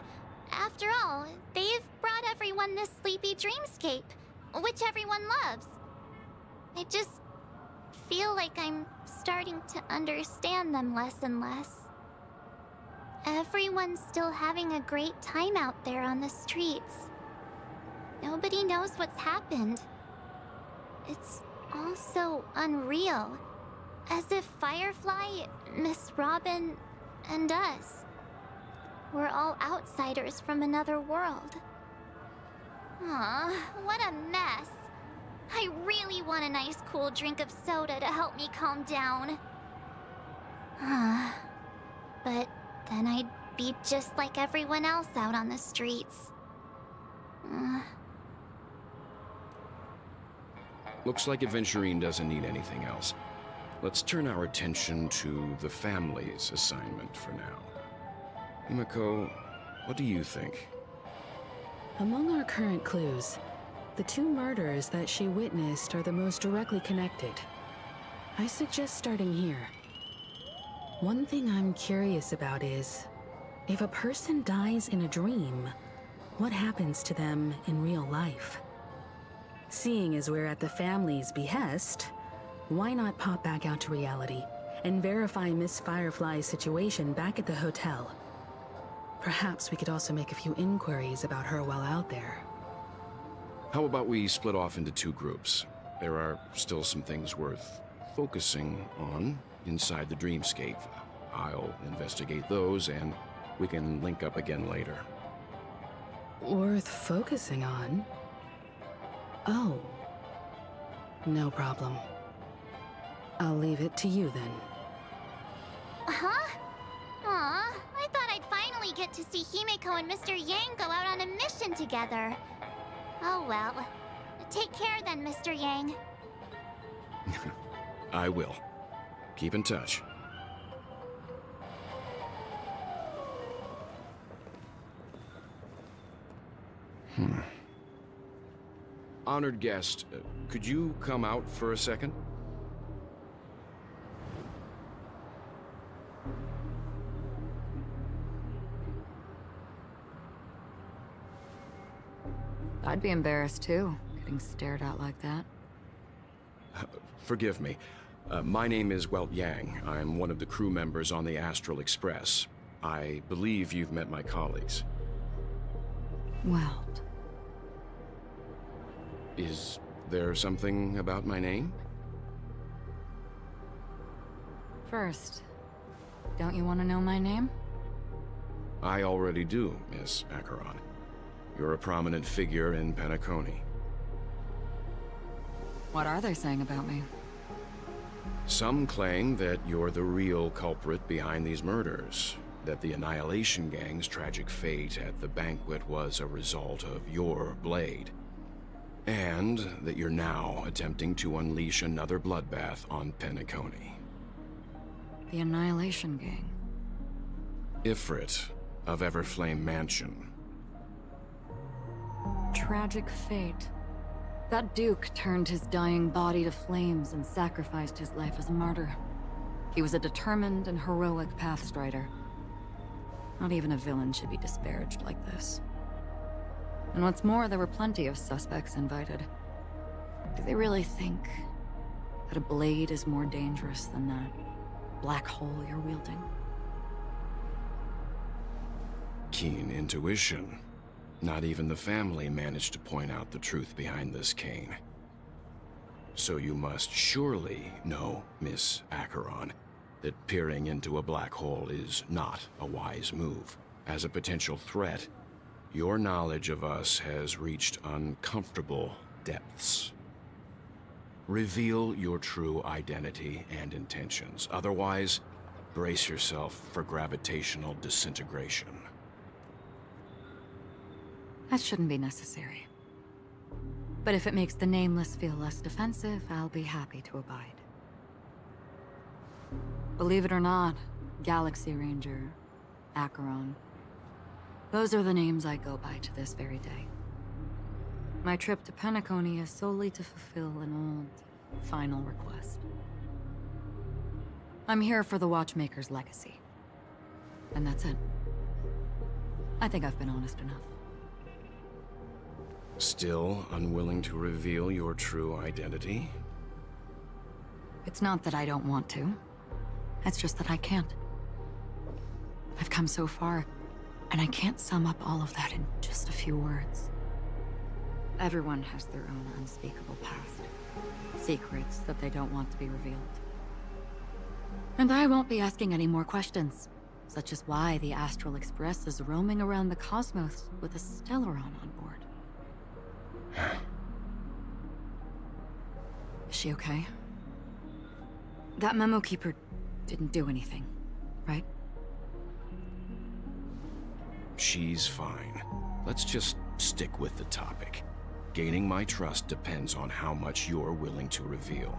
[SPEAKER 1] After all, they've brought everyone this sleepy dreamscape, which everyone loves. I just feel like I'm starting to understand them less and less. Everyone's still having a great time out there on the streets. Nobody knows what's happened. It's all so unreal. As if Firefly, Miss Robin, and us we're all outsiders from another world. Aw, what a mess. I really want a nice cool drink of soda to help me calm down. But then I'd be just like everyone else out on the streets.
[SPEAKER 12] Looks like Adventurine doesn't need anything else. Let's turn our attention to the family's assignment for now. Himiko, what do you think?
[SPEAKER 13] Among our current clues, the two murders that she witnessed are the most directly connected. I suggest starting here. One thing I'm curious about is, if a person dies in a dream, what happens to them in real life? Seeing as we're at the family's behest, why not pop back out to reality and verify Miss Firefly's situation back at the hotel? Perhaps we could also make a few inquiries about her while out there.
[SPEAKER 12] How about we split off into two groups? There are still some things worth focusing on inside the dreamscape. I'll investigate those, and we can link up again later.
[SPEAKER 13] Worth focusing on? Oh. No problem. I'll leave it to you then.
[SPEAKER 1] Huh? Aw, I thought I'd finally get to see Himiko and Mr. Yang go out on a mission together. Oh well. Take care then, Mr. Yang.
[SPEAKER 12] I will. Keep in touch. Honored guest, could you come out for a second?
[SPEAKER 3] I'd be embarrassed too, getting stared at like that.
[SPEAKER 12] Forgive me. My name is Welt Yang. I'm one of the crew members on the Astral Express. I believe you've met my colleagues.
[SPEAKER 3] Welt.
[SPEAKER 12] Is there something about my name?
[SPEAKER 3] First, don't you want to know my name?
[SPEAKER 12] I already do, Miss Acheron. You're a prominent figure in Penacony.
[SPEAKER 3] What are they saying about me?
[SPEAKER 12] Some claim that you're the real culprit behind these murders, that the Annihilation Gang's tragic fate at the banquet was a result of your blade, and that you're now attempting to unleash another bloodbath on Penacony.
[SPEAKER 3] The Annihilation Gang?
[SPEAKER 12] Ifrit of Everflame Mansion.
[SPEAKER 3] Tragic fate. That Duke turned his dying body to flames and sacrificed his life as a martyr. He was a determined and heroic pathstrider. Not even a villain should be disparaged like this. And what's more, there were plenty of suspects invited. Do they really think that a blade is more dangerous than that black hole you're wielding?
[SPEAKER 12] Keen intuition. Not even the family managed to point out the truth behind this cane. So you must surely know, Miss Acheron, that peering into a black hole is not a wise move. As a potential threat, your knowledge of us has reached uncomfortable depths. Reveal your true identity and intentions. Otherwise, brace yourself for gravitational disintegration.
[SPEAKER 3] That shouldn't be necessary. But if it makes the Nameless feel less defensive, I'll be happy to abide. Believe it or not, Galaxy Ranger, Acheron. Those are the names I go by to this very day. My trip to Penacony is solely to fulfill an old, final request. I'm here for the Watchmaker's legacy. And that's it. I think I've been honest enough.
[SPEAKER 12] Still unwilling to reveal your true identity?
[SPEAKER 3] It's not that I don't want to. It's just that I can't. I've come so far, and I can't sum up all of that in just a few words. Everyone has their own unspeakable past. Secrets that they don't want to be revealed. And I won't be asking any more questions, such as why the Astral Express is roaming around the cosmos with a Stellaron on board. Is she okay? That memo keeper didn't do anything, right?
[SPEAKER 12] She's fine. Let's just stick with the topic. Gaining my trust depends on how much you're willing to reveal.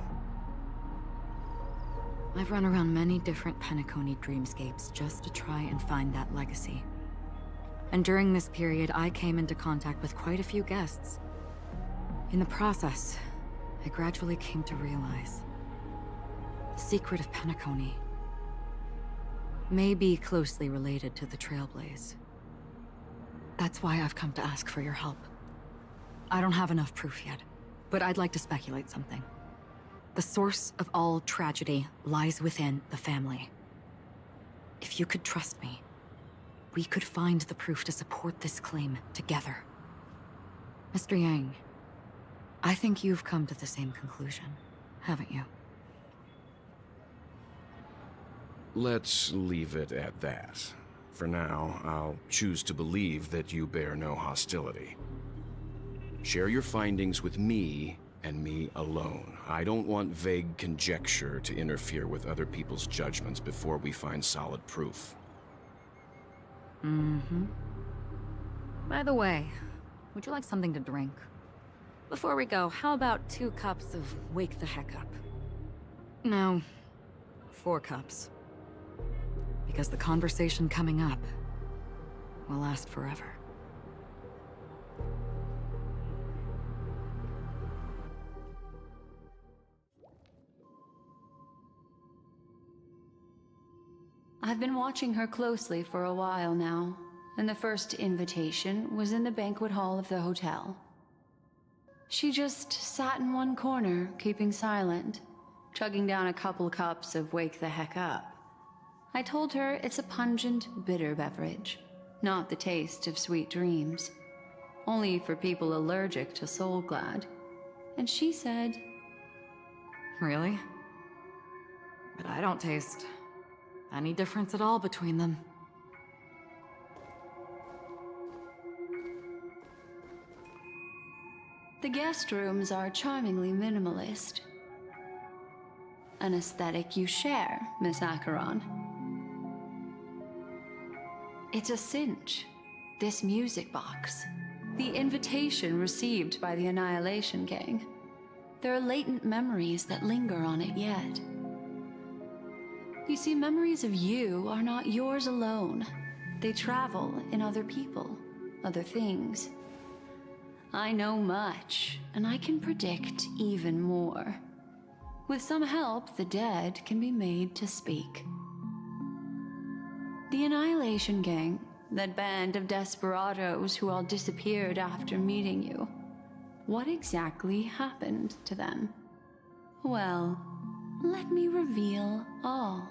[SPEAKER 3] I've run around many different Penacony dreamscapes just to try and find that legacy. And during this period, I came into contact with quite a few guests. In the process, I gradually came to realize the secret of Penacony may be closely related to the Trailblaze. That's why I've come to ask for your help. I don't have enough proof yet, but I'd like to speculate something. The source of all tragedy lies within the family. If you could trust me, we could find the proof to support this claim together. Mr. Yang, I think you've come to the same conclusion, haven't you?
[SPEAKER 12] Let's leave it at that. For now, I'll choose to believe that you bear no hostility. Share your findings with me, and me alone. I don't want vague conjecture to interfere with other people's judgments before we find solid proof.
[SPEAKER 3] Mm-hmm. By the way, would you like something to drink? Before we go, how about 2 cups of Wake the Heck Up? No, 4 cups. Because the conversation coming up will last forever.
[SPEAKER 7] I've been watching her closely for a while now, and the first invitation was in the banquet hall of the hotel. She just sat in one corner, keeping silent, chugging down a couple cups of Wake the Heck Up. I told her it's a pungent, bitter beverage, not the taste of sweet dreams. Only for people allergic to Soul Glad. And she said,
[SPEAKER 3] Really? But I don't taste any difference at all between them.
[SPEAKER 7] The guest rooms are charmingly minimalist. An aesthetic you share, Miss Acheron. It's a cinch, this music box. The invitation received by the Annihilation Gang. There are latent memories that linger on it yet. You see, memories of you are not yours alone. They travel in other people, other things. I know much, and I can predict even more. With some help, the dead can be made to speak. The Annihilation Gang, that band of desperados who all disappeared after meeting you. What exactly happened to them? Well, let me reveal all.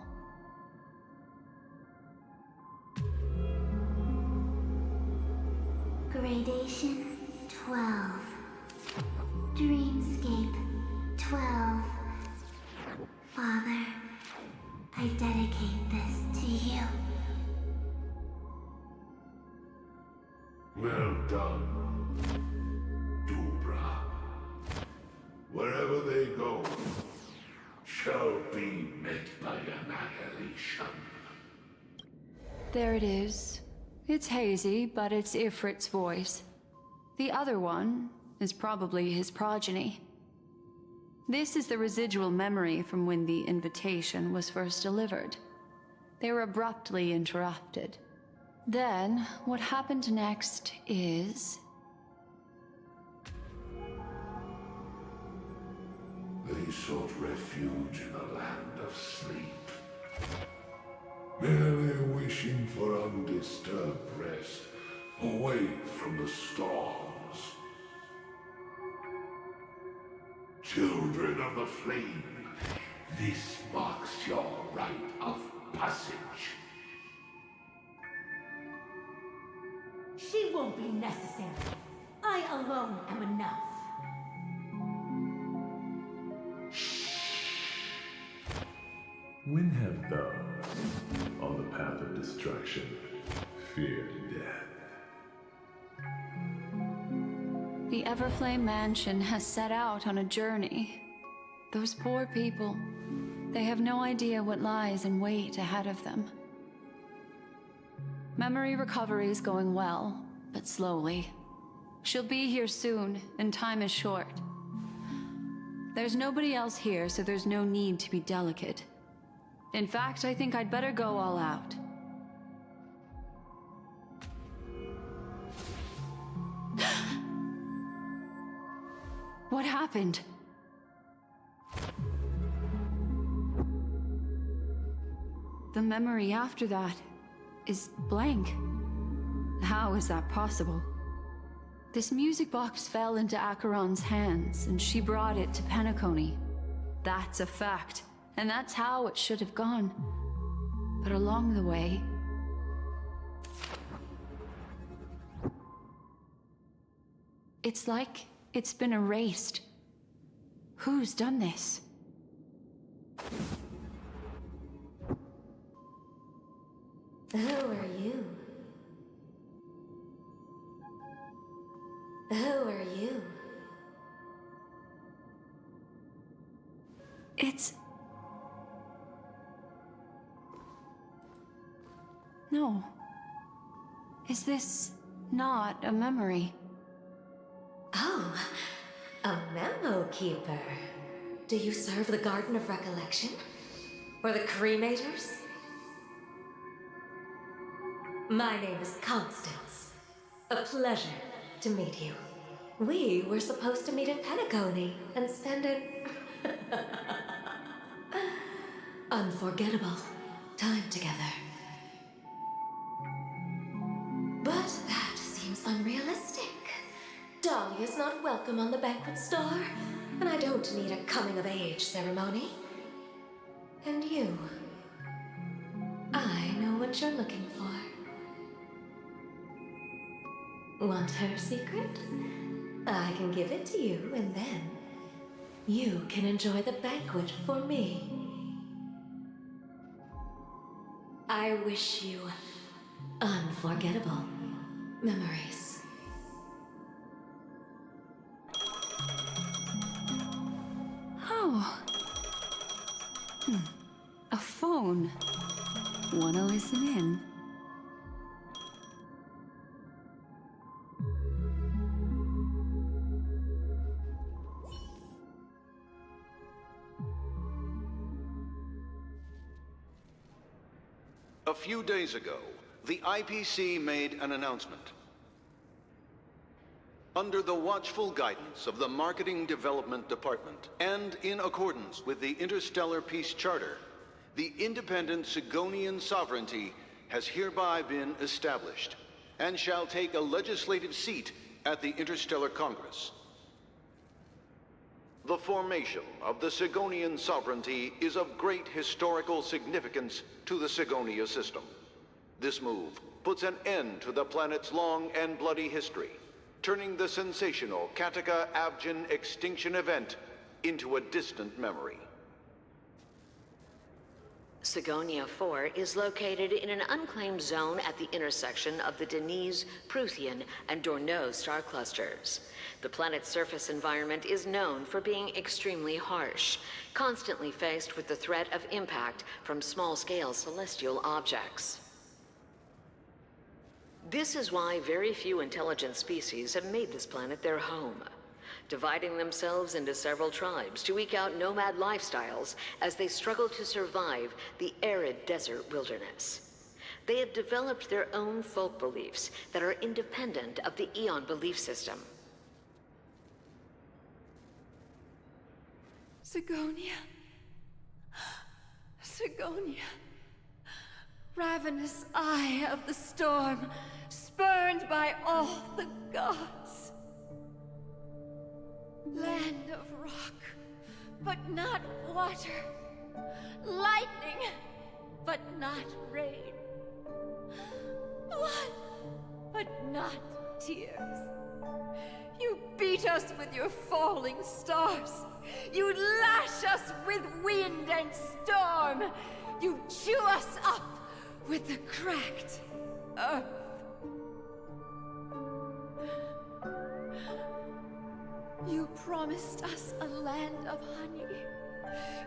[SPEAKER 1] Gradation 12. Dreamscape 12. Father, I dedicate this to you.
[SPEAKER 11] Well done, Dubra. Wherever they go, shall be met by annihilation.
[SPEAKER 7] There it is. It's hazy, but it's Ifrit's voice. The other one is probably his progeny. This is the residual memory from when the invitation was first delivered. They were abruptly interrupted. Then, what happened next is...
[SPEAKER 11] They sought refuge in a land of sleep, merely wishing for undisturbed rest, away from the storms. Children of the flame, this marks your rite of passage.
[SPEAKER 14] She won't be necessary. I alone am enough.
[SPEAKER 15] When have those, on the path of destruction, feared death?
[SPEAKER 7] The Everflame Mansion has set out on a journey. Those poor people, they have no idea what lies in wait ahead of them. Memory recovery is going well, but slowly. She'll be here soon, and time is short. There's nobody else here, so there's no need to be delicate. In fact, I think I'd better go all out. What happened? The memory after that is blank. How is that possible? This music box fell into Acheron's hands, and she brought it to Penacony. That's a fact, and that's how it should have gone. But along the way... it's like it's been erased. Who's done this?
[SPEAKER 14] Who are you? Who are you?
[SPEAKER 7] It's... no. Is this not a memory?
[SPEAKER 14] Oh, a memo keeper. Do you serve the Garden of Recollection? Or the Cremators? My name is Constance. A pleasure to meet you. We were supposed to meet in Penacony and spend an unforgettable time together. But that seems unrealistic. Dahlia's not welcome on the banquet star, and I don't need a coming-of-age ceremony. And you, I know what you're looking for. Want her secret? I can give it to you, and then you can enjoy the banquet for me. I wish you unforgettable memories.
[SPEAKER 7] Oh. A phone. Wanna listen in?
[SPEAKER 16] A few days ago, the IPC made an announcement. Under the watchful guidance of the Marketing Development Department, and in accordance with the Interstellar Peace Charter, the independent Sigonian sovereignty has hereby been established, and shall take a legislative seat at the Interstellar Congress. The formation of the Sigonian sovereignty is of great historical significance to the Sigonia system. This move puts an end to the planet's long and bloody history, turning the sensational Kataka-Abjin extinction event into a distant memory.
[SPEAKER 17] Sigonia 4 is located in an unclaimed zone at the intersection of the Denise, Prothean, and Dorneau star clusters. The planet's surface environment is known for being extremely harsh, constantly faced with the threat of impact from small-scale celestial objects. This is why very few intelligent species have made this planet their home, dividing themselves into several tribes to eke out nomad lifestyles as they struggle to survive the arid desert wilderness. They have developed their own folk beliefs that are independent of the Eon belief system.
[SPEAKER 6] Sigonia. Sigonia. Ravenous eye of the storm, spurned by all the gods. Land of rock, but not water. Lightning, but not rain. Blood, but not tears. You beat us with your falling stars. You lash us with wind and storm. You chew us up with the cracked earth. You promised us a land of honey,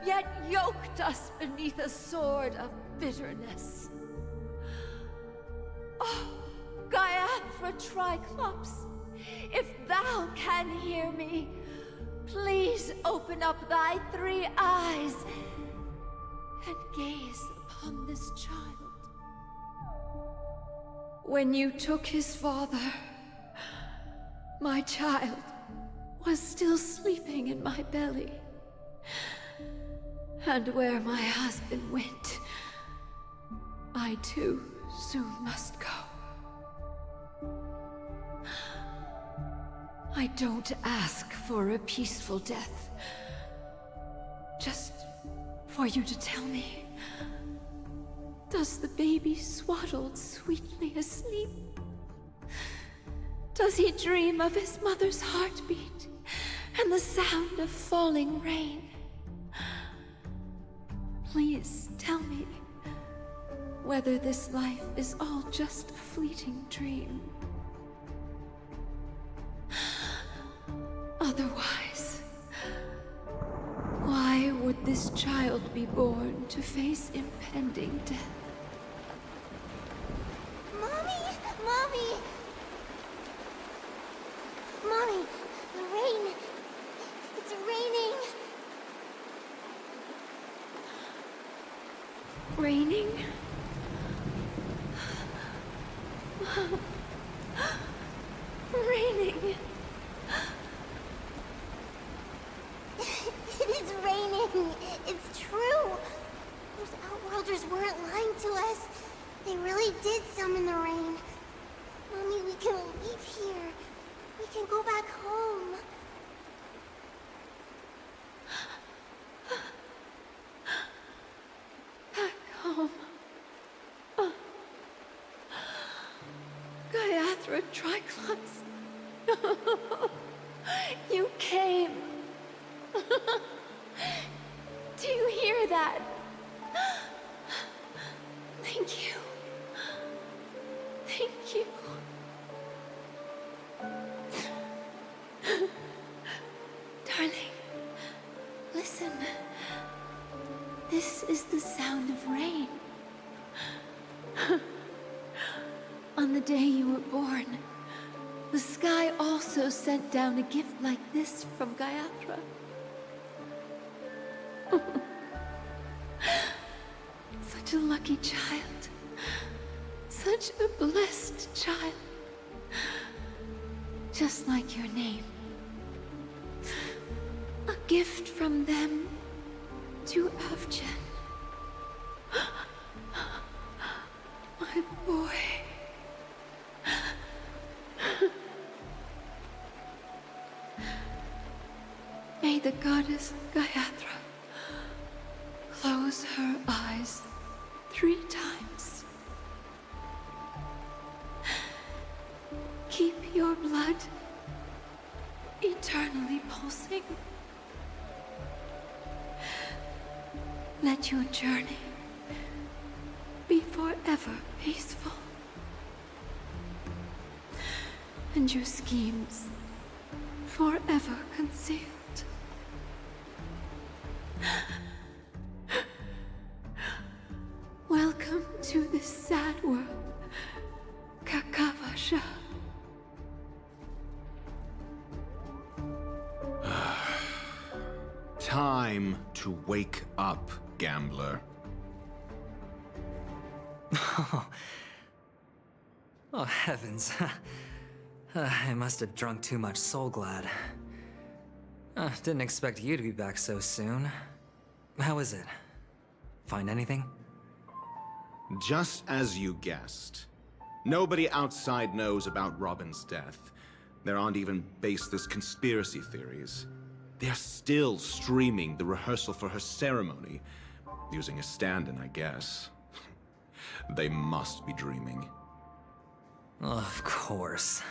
[SPEAKER 6] yet yoked us beneath a sword of bitterness. Oh, Gaiathra Triclops, if thou can hear me, please open up thy 3 eyes and gaze upon this child. When you took his father, my child was still sleeping in my belly. And where my husband went, I too soon must go. I don't ask for a peaceful death. Just for you to tell me, does the baby swaddled sweetly asleep? Does he dream of his mother's heartbeat and the sound of falling rain? Please tell me whether this life is all just a fleeting dream. Otherwise, why would this child be born to face impending death?
[SPEAKER 1] Mommy! Mommy! Mommy, the rain. It's raining.
[SPEAKER 6] Raining? Raining.
[SPEAKER 1] It is raining. It's true. Those Outworlders weren't lying to us. They really did summon the rain. Mommy, we can leave here. We can go back home.
[SPEAKER 6] Back home. Gaiathra Triclops. You came. Do you hear that? Thank you. Thank you. Darling, listen. This is the sound of rain. On the day you were born, the sky also sent down a gift like this from Gaiathra. Such a lucky child. Such a blessed child. Just like your name. A gift from them to Avjen. My boy. May the goddess Gaiathra close her eyes 3 times. Keep your blood eternally pulsing. Let your journey be forever peaceful. And your schemes forever concealed. Welcome to this sad world, Kakaf.
[SPEAKER 18] Time to wake up, gambler.
[SPEAKER 9] Oh, heavens. I must have drunk too much Soul Glad. Didn't expect you to be back so soon. How is it? Find anything?
[SPEAKER 18] Just as you guessed. Nobody outside knows about Robin's death. There aren't even baseless conspiracy theories. They're still streaming the rehearsal for her ceremony, using a stand-in, I guess. They must be dreaming.
[SPEAKER 9] Of course.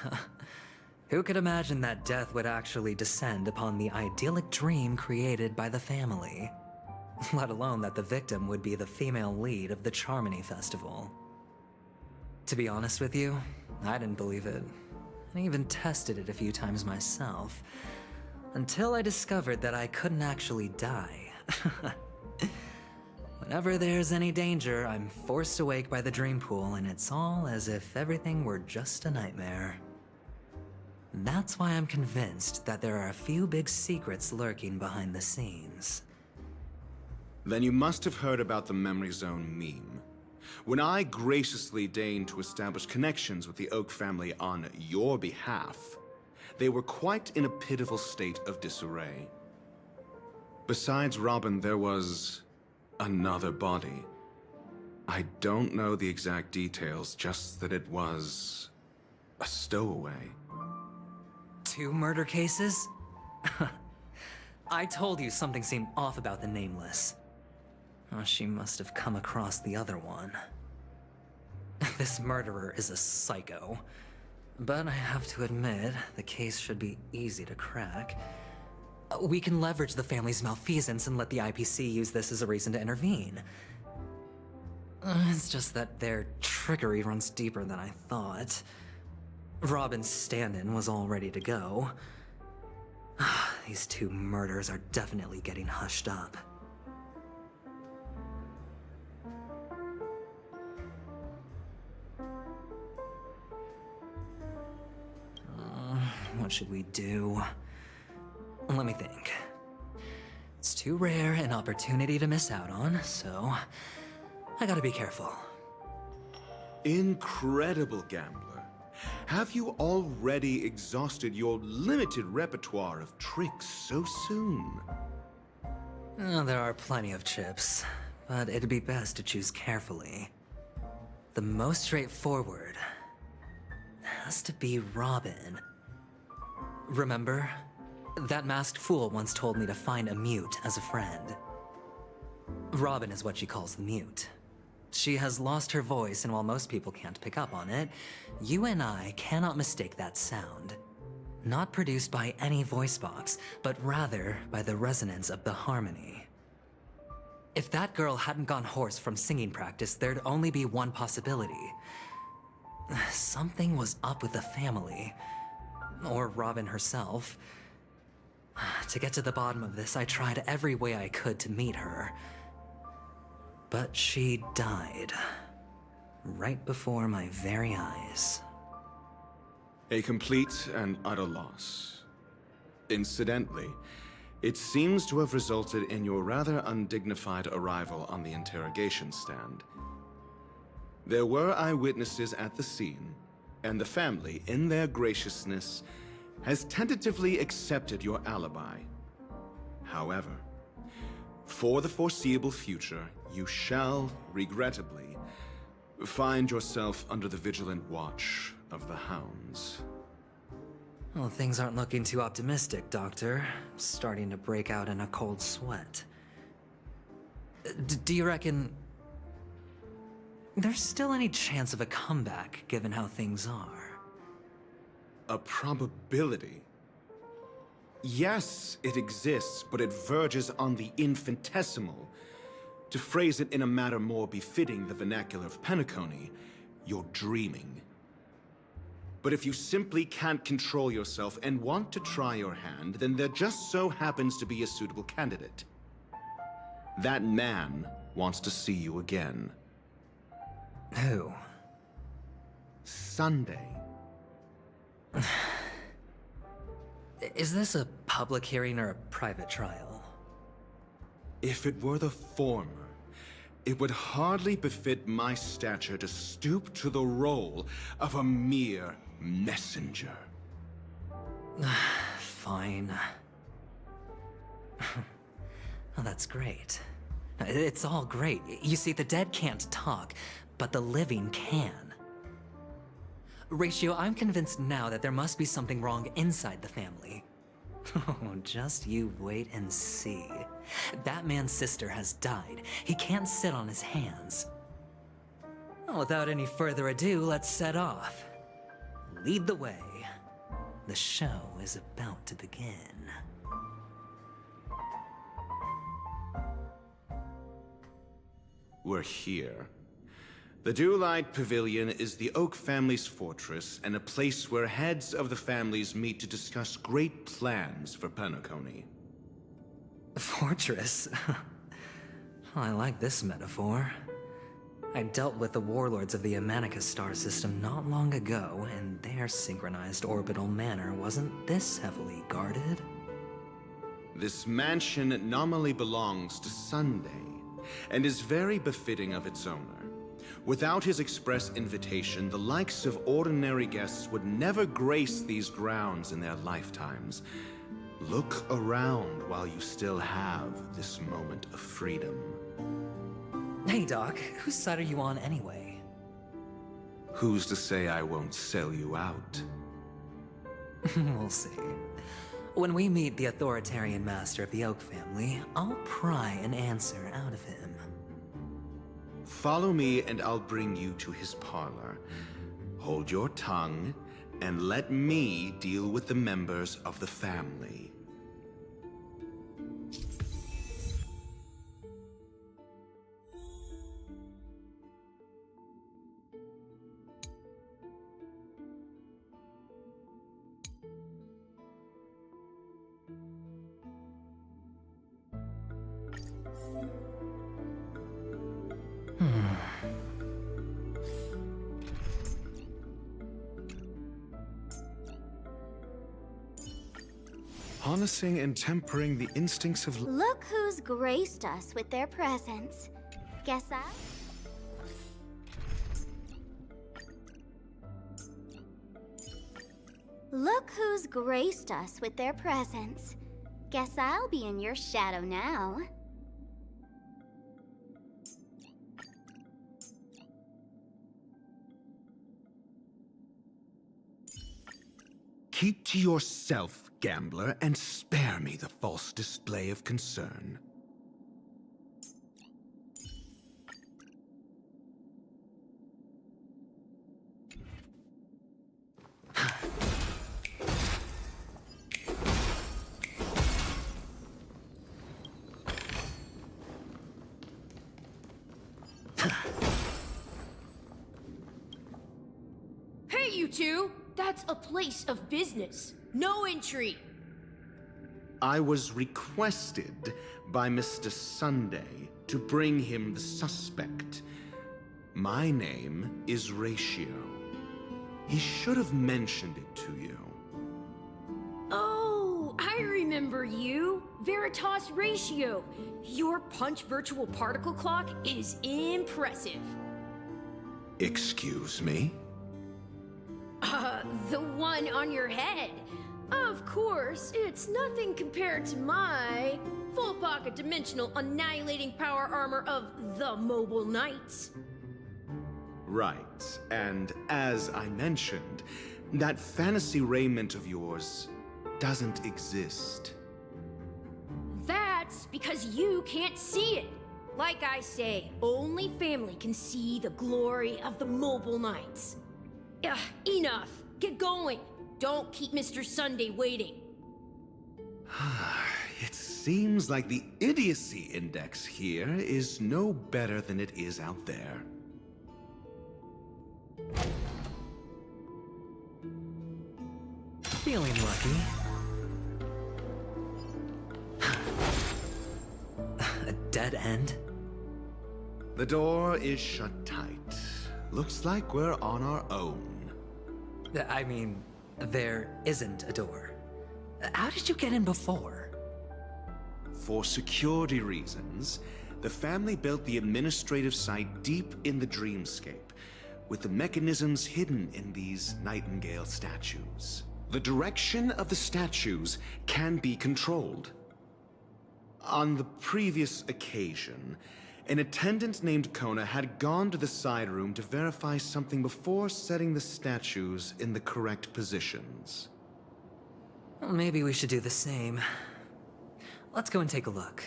[SPEAKER 9] Who could imagine that death would actually descend upon the idyllic dream created by the family? Let alone that the victim would be the female lead of the Charmony Festival. To be honest with you, I didn't believe it. I even tested it a few times myself, until I discovered that I couldn't actually die. Whenever there's any danger, I'm forced awake by the dream pool, and it's all as if everything were just a nightmare. That's why I'm convinced that there are a few big secrets lurking behind the scenes.
[SPEAKER 18] Then you must have heard about the Memory Zone meme. When I graciously deigned to establish connections with the Oak family on your behalf, they were quite in a pitiful state of disarray. Besides Robin, there was another body. I don't know the exact details, just that it was a stowaway.
[SPEAKER 9] 2 murder cases? I told you something seemed off about the Nameless. Oh, she must have come across the other one. This murderer is a psycho. But I have to admit, the case should be easy to crack. We can leverage the family's malfeasance and let the IPC use this as a reason to intervene. It's just that their trickery runs deeper than I thought. Robin's stand-in was all ready to go. These 2 murders are definitely getting hushed up. What should we do? Let me think. It's too rare an opportunity to miss out on, so I gotta be careful.
[SPEAKER 18] Incredible, gambler. Have you already exhausted your limited repertoire of tricks so soon?
[SPEAKER 9] There are plenty of chips, but it'd be best to choose carefully. The most straightforward has to be Robin. Remember? That masked fool once told me to find a mute as a friend. Robin is what she calls the mute. She has lost her voice, and while most people can't pick up on it, you and I cannot mistake that sound. Not produced by any voice box, but rather by the resonance of the harmony. If that girl hadn't gone hoarse from singing practice, there'd only be one possibility. Something was up with the family. Or Robin herself. To get to the bottom of this, I tried every way I could to meet her. But she died. Right before my very eyes.
[SPEAKER 18] A complete and utter loss. Incidentally, it seems to have resulted in your rather undignified arrival on the interrogation stand. There were eyewitnesses at the scene, and the family, in their graciousness, has tentatively accepted your alibi. However, for the foreseeable future, you shall, regrettably, find yourself under the vigilant watch of the hounds.
[SPEAKER 9] Well, things aren't looking too optimistic, Doctor. I'm starting to break out in a cold sweat. Do you reckon there's still any chance of a comeback, given how things are?
[SPEAKER 18] A probability? Yes, it exists, but it verges on the infinitesimal. To phrase it in a manner more befitting the vernacular of penacony, you're dreaming. But if you simply can't control yourself and want to try your hand, then there just so happens to be a suitable candidate. That man wants to see you again.
[SPEAKER 9] Who?
[SPEAKER 18] Sunday.
[SPEAKER 9] Is this a public hearing or a private trial?
[SPEAKER 18] If it were the former, it would hardly befit my stature to stoop to the role of a mere messenger.
[SPEAKER 9] Fine. Oh, that's great. It's all great. You see, the dead can't talk, but the living can. Ratio, I'm convinced now that there must be something wrong inside the family. Oh, just you wait and see. That man's sister has died. He can't sit on his hands. Well, without any further ado, let's set off. Lead the way. The show is about to begin.
[SPEAKER 18] We're here. The Dewlight Pavilion is the Oak family's fortress and a place where heads of the families meet to discuss great plans for penacony.
[SPEAKER 9] Fortress? I like this metaphor. I dealt with the warlords of the Honkai star system not long ago, and their synchronized orbital manor wasn't this heavily guarded.
[SPEAKER 18] This mansion nominally belongs to Sunday, and is very befitting of its owner. Without his express invitation, the likes of ordinary guests would never grace these grounds in their lifetimes. Look around while you still have this moment of freedom.
[SPEAKER 9] Hey, Doc, whose side are you on anyway?
[SPEAKER 18] Who's to say I won't sell you out?
[SPEAKER 9] We'll see. When we meet the authoritarian master of the Oak family, I'll pry an answer out of him.
[SPEAKER 18] Follow me and I'll bring you to his parlor. Hold your tongue and let me deal with the members of the family. Harnessing and tempering the instincts of...
[SPEAKER 1] Look who's graced us with their presence. Guess I'll... Look who's graced us with their presence. Guess I'll be in your shadow now.
[SPEAKER 18] Keep to yourself, gambler, and spare me the false display of concern.
[SPEAKER 19] Hey, you two! That's a place of business. No entry.
[SPEAKER 18] I was requested by Mr. Sunday to bring him the suspect. My name is Ratio. He should have mentioned it to you.
[SPEAKER 19] Oh, I remember you. Veritas Ratio. Your punch virtual particle clock is impressive.
[SPEAKER 18] Excuse me?
[SPEAKER 19] The one on your head. Of course, it's nothing compared to my full pocket dimensional annihilating power armor of the Mobile Knights.
[SPEAKER 18] Right, and as I mentioned, that fantasy raiment of yours doesn't exist.
[SPEAKER 19] That's because you can't see it. Like I say, only family can see the glory of the Mobile Knights. Enough. Get going. Don't keep Mr. Sunday waiting.
[SPEAKER 18] It seems like the idiocy index here is no better than it is out there.
[SPEAKER 9] Feeling lucky. A dead end?
[SPEAKER 18] The door is shut tight. Looks like we're on our own.
[SPEAKER 9] I mean, there isn't a door. How did you get in before?
[SPEAKER 18] for security reasons, the family built the administrative site deep in the dreamscape, with the mechanisms hidden in these Nightingale statues. The direction of the statues can be controlled. On the previous occasion, an attendant named Kona had gone to the side room to verify something before setting the statues in the correct positions.
[SPEAKER 9] Well, maybe we should do the same. Let's go and take a look.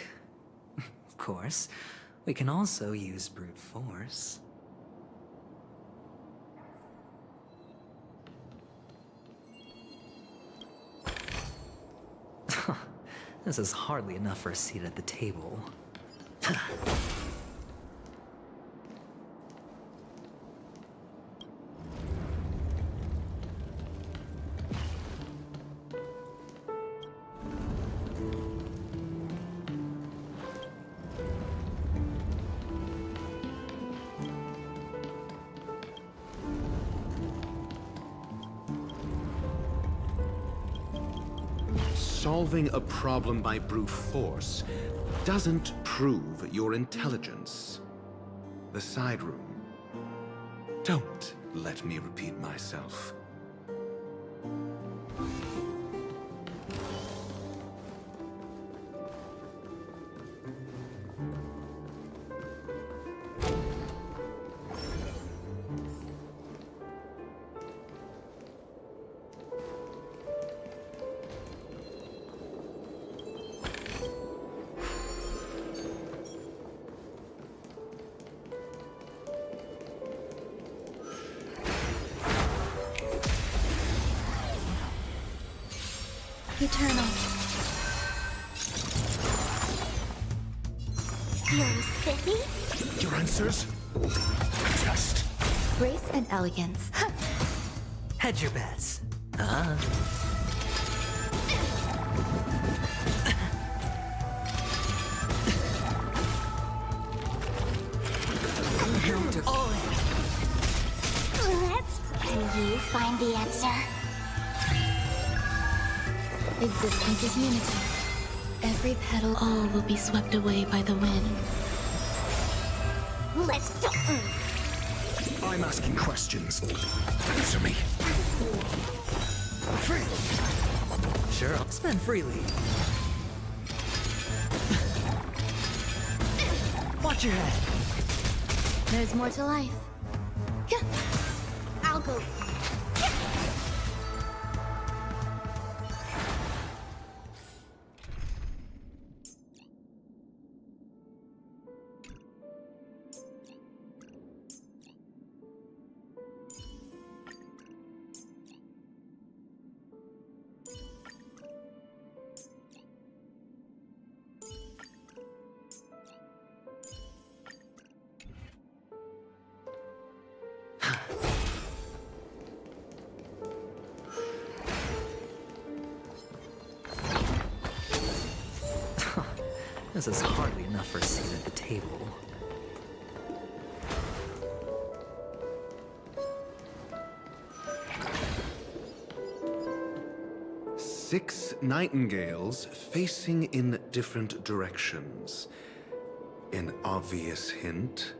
[SPEAKER 9] Of course, we can also use brute force. This is hardly enough for a seat at the table.
[SPEAKER 18] Solving a problem by brute force doesn't prove your intelligence. The side room. Don't let me repeat myself.
[SPEAKER 1] Eternal. Feels spiffy?
[SPEAKER 18] Your answers? Just.
[SPEAKER 1] Grace and elegance.
[SPEAKER 9] Hedge your bets.
[SPEAKER 1] Can you find the answer?
[SPEAKER 4] Existence is unity. Every petal, all will be swept away by the wind.
[SPEAKER 1] Let's go.
[SPEAKER 18] I'm asking questions. Answer me. Free.
[SPEAKER 9] Sure, I'll spend freely. Watch your head.
[SPEAKER 1] There's more to life. I'll go.
[SPEAKER 9] This is hardly enough for a seat at the table.
[SPEAKER 18] Six nightingales facing in different directions. An obvious hint.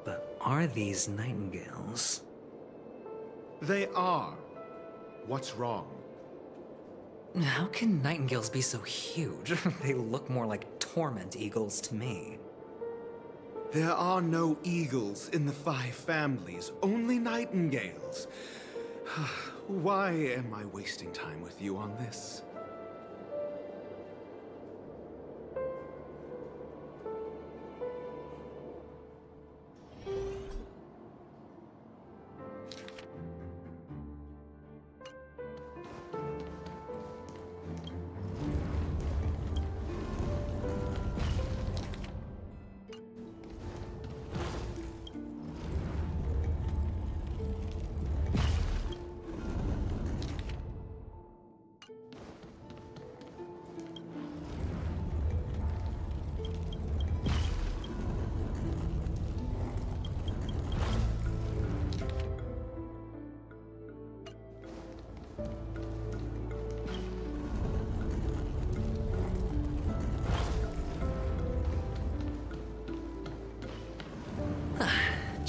[SPEAKER 9] But are these nightingales?
[SPEAKER 18] They are. What's wrong?
[SPEAKER 9] How can nightingales be so huge? They look more like torment eagles to me.
[SPEAKER 18] There are no eagles in the 5 families, only nightingales. Why am I wasting time with you on this?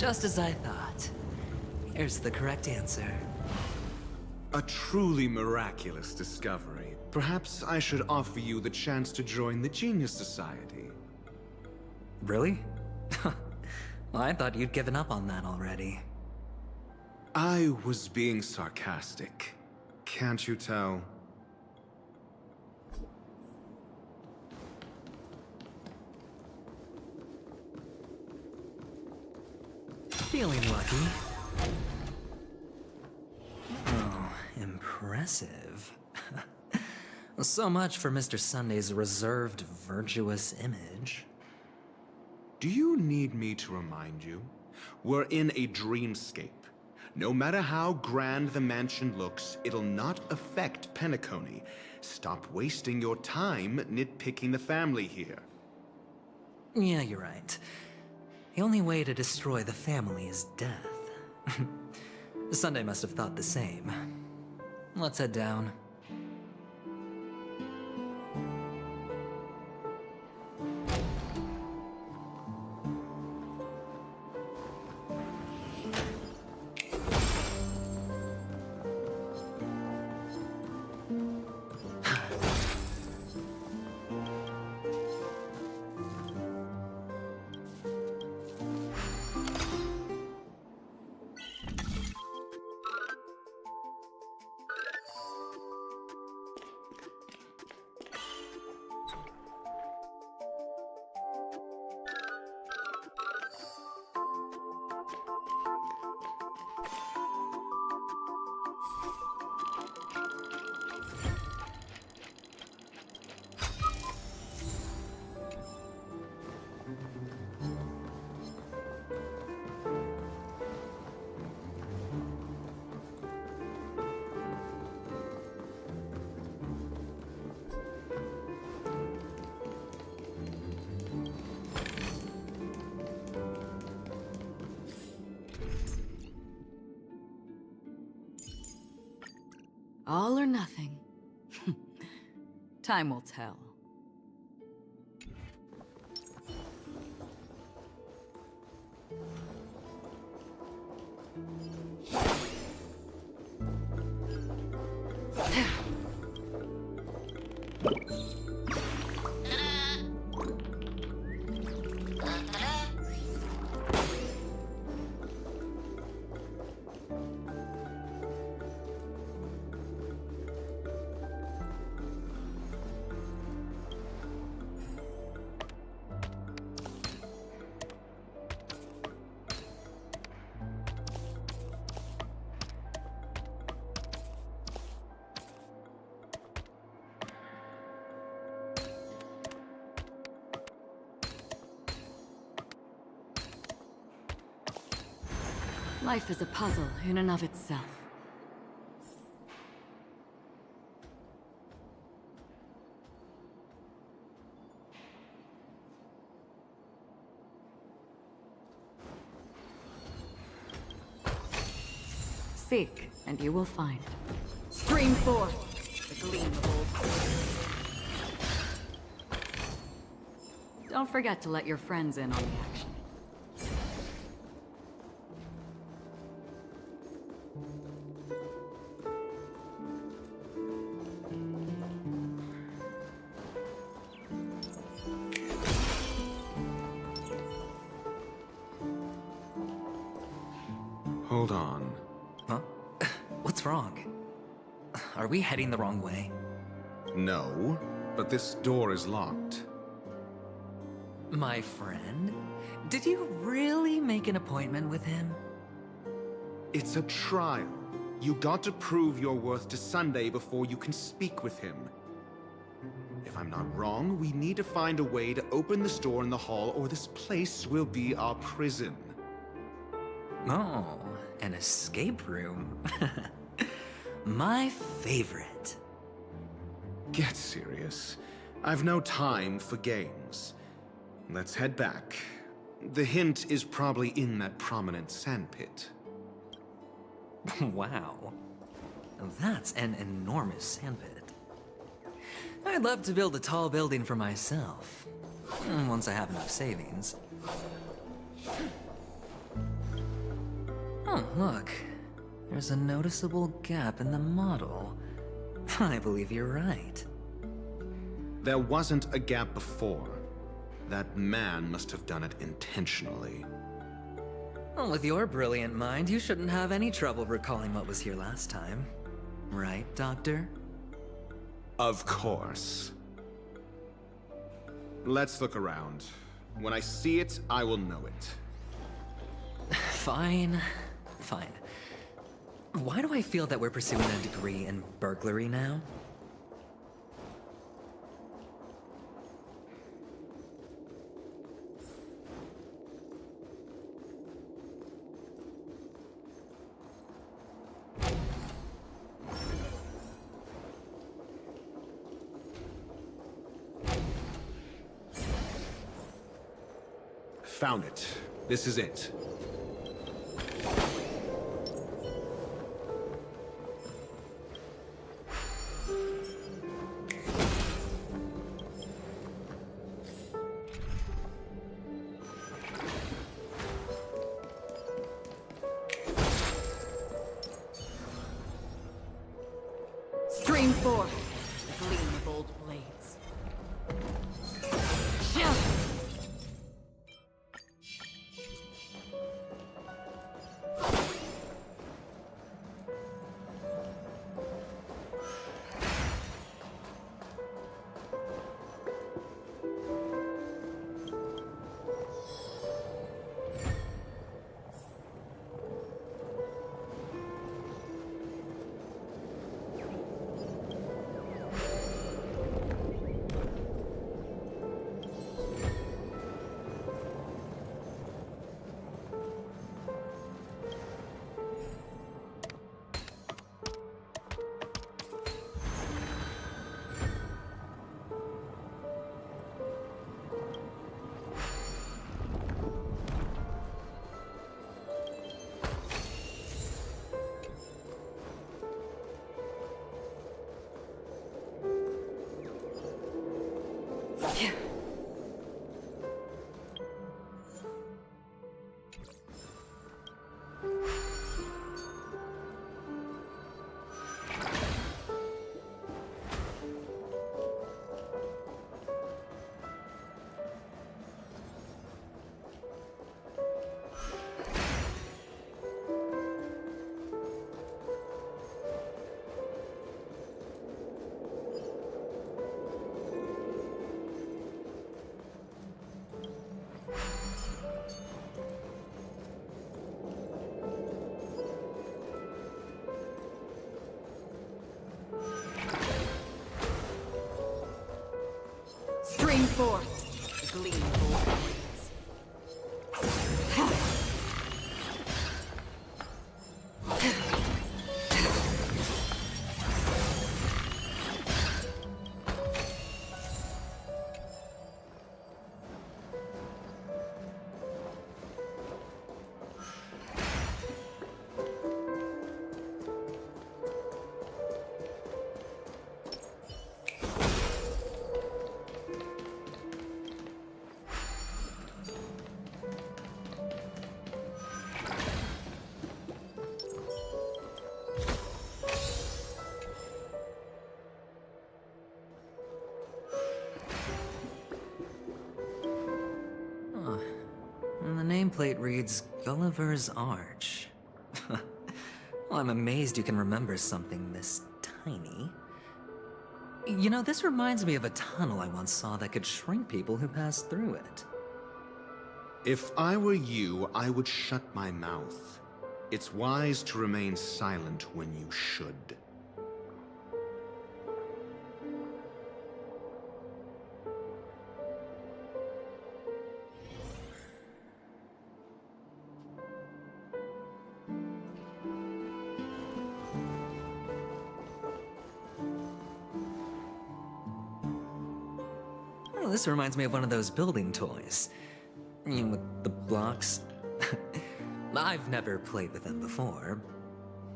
[SPEAKER 9] Just as I thought. Here's the correct answer.
[SPEAKER 18] A truly miraculous discovery. Perhaps I should offer you the chance to join the Genius Society.
[SPEAKER 9] Really? Well, I thought you'd given up on that already.
[SPEAKER 18] I was being sarcastic. Can't you tell?
[SPEAKER 9] Feeling lucky. Oh, impressive. So much for Mr. Sunday's reserved, virtuous image.
[SPEAKER 18] Do you need me to remind you? We're in a dreamscape. No matter how grand the mansion looks, it'll not affect penacony. Stop wasting your time nitpicking the family here.
[SPEAKER 9] Yeah, you're right. The only way to destroy the family is death. Sunday must have thought the same. Let's head down.
[SPEAKER 3] All or nothing. Time will tell. Life is a puzzle in and of itself. Seek, and you will find. Stream forth the gleam of old. Don't forget to let your friends in on the action.
[SPEAKER 18] Hold on.
[SPEAKER 9] Huh? What's wrong? Are we heading the wrong way?
[SPEAKER 18] No, but this door is locked.
[SPEAKER 9] My friend? Did you really make an appointment with him?
[SPEAKER 18] It's a trial. You got to prove your worth to Sunday before you can speak with him. If I'm not wrong, we need to find a way to open this door in the hall, or this place will be our prison.
[SPEAKER 9] Oh, an escape room. My favorite.
[SPEAKER 18] Get serious. I've no time for games. Let's head back. The hint is probably in that prominent sandpit.
[SPEAKER 9] Wow. That's an enormous sandpit. I'd love to build a tall building for myself. Once I have enough savings. Oh, look. There's a noticeable gap in the model. I believe you're right.
[SPEAKER 18] There wasn't a gap before. That man must have done it intentionally.
[SPEAKER 9] Well, with your brilliant mind, you shouldn't have any trouble recalling what was here last time. Right, Doctor?
[SPEAKER 18] Of course. Let's look around. When I see it, I will know it.
[SPEAKER 9] Fine. Fine. Why do I feel that we're pursuing a degree in burglary now?
[SPEAKER 18] Found it. This is it.
[SPEAKER 6] Stream 4. The gleam of old blades. Stream 4. The gleam of old blades.
[SPEAKER 9] Nameplate reads Gulliver's Arch. Well, I'm amazed you can remember something this tiny. You know, this reminds me of a tunnel I once saw that could shrink people who passed through it.
[SPEAKER 18] If I were you, I would shut my mouth. It's wise to remain silent when you should.
[SPEAKER 9] This reminds me of one of those building toys. You know, with the blocks. I've never played with them before.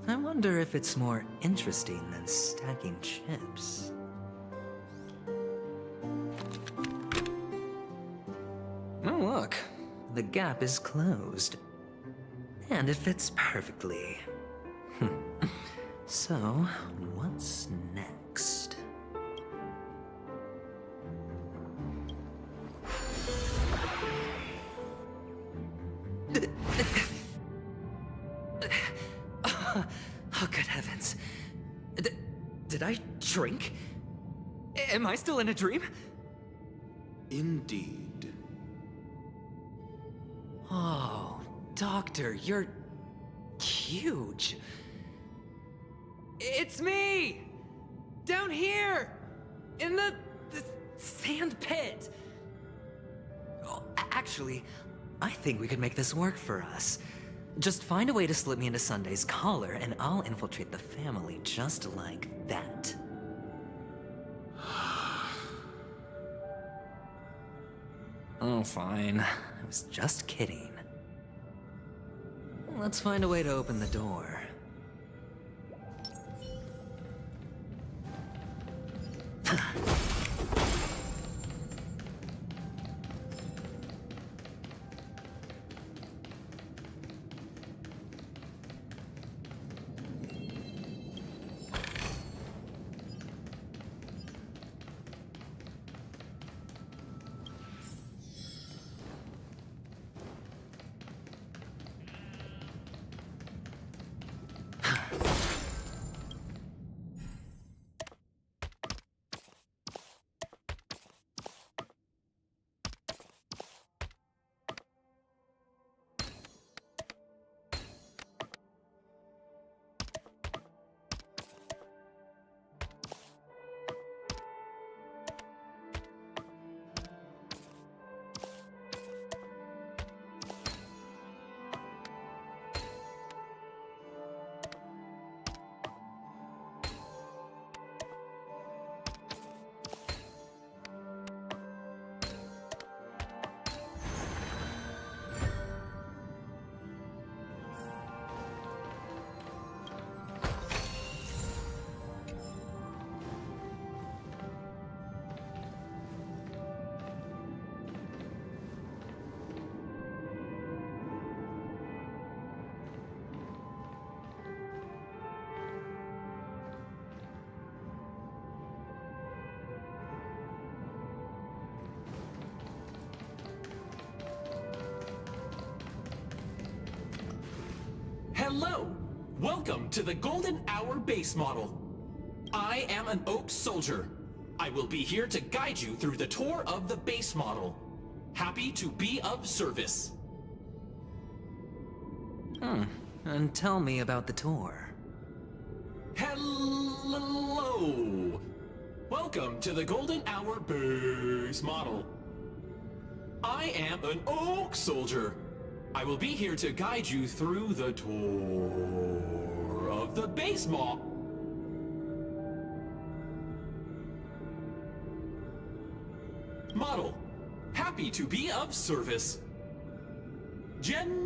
[SPEAKER 9] I wonder if it's more interesting than stacking chips. Oh, look. The gap is closed. And it fits perfectly. So, what's next? Oh, good heavens. Did I drink? Am I still in a dream?
[SPEAKER 18] Indeed.
[SPEAKER 9] Oh, Doctor, you're huge. It's me! Down here! In the sand pit! Oh, actually, I think we could make this work for us. Just find a way to slip me into Sunday's collar, and I'll infiltrate the family just like that. Oh, fine. I was just kidding. Let's find a way to open the door.
[SPEAKER 20] Hello! Welcome to the Golden Hour base model. I am an Oak Soldier. I will be here to guide you through the tour of the base model. Happy to be of service.
[SPEAKER 9] And tell me about the tour.
[SPEAKER 20] Hello! Welcome to the Golden Hour base model. I am an Oak Soldier. I will be here to guide you through the tour of the base model. Happy to be of service. Generating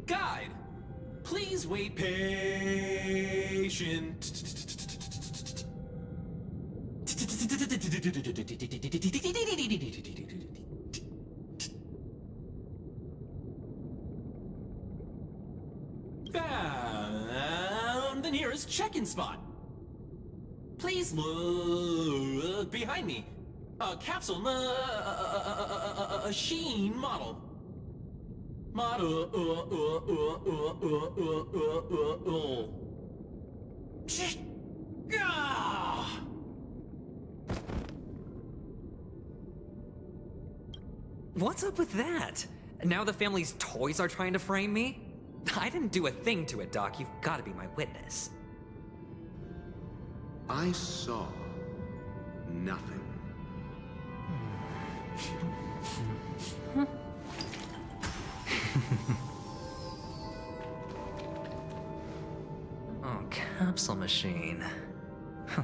[SPEAKER 20] guide. Please wait patient. Found the nearest check-in spot. Please look behind me. A capsule machine model.
[SPEAKER 9] What's up with that? Now the family's toys are trying to frame me? I didn't do a thing to it, Doc. You've got to be my witness.
[SPEAKER 18] I saw nothing.
[SPEAKER 9] Oh, capsule machine.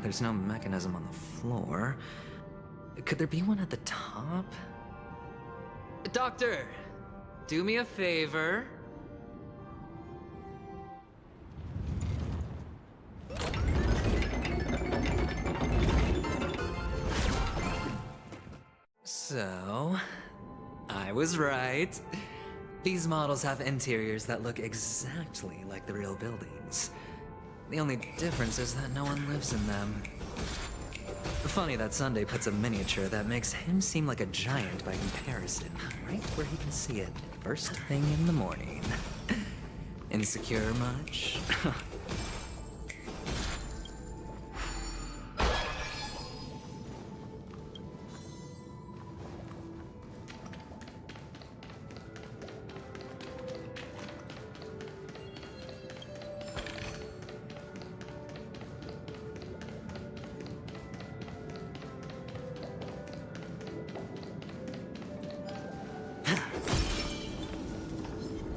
[SPEAKER 9] There's no mechanism on the floor. Could there be one at the top? Doctor, do me a favor. So, I was right. These models have interiors that look exactly like the real buildings. The only difference is that no one lives in them. Funny that Sunday puts a miniature that makes him seem like a giant by comparison, right where he can see it first thing in the morning. Insecure much?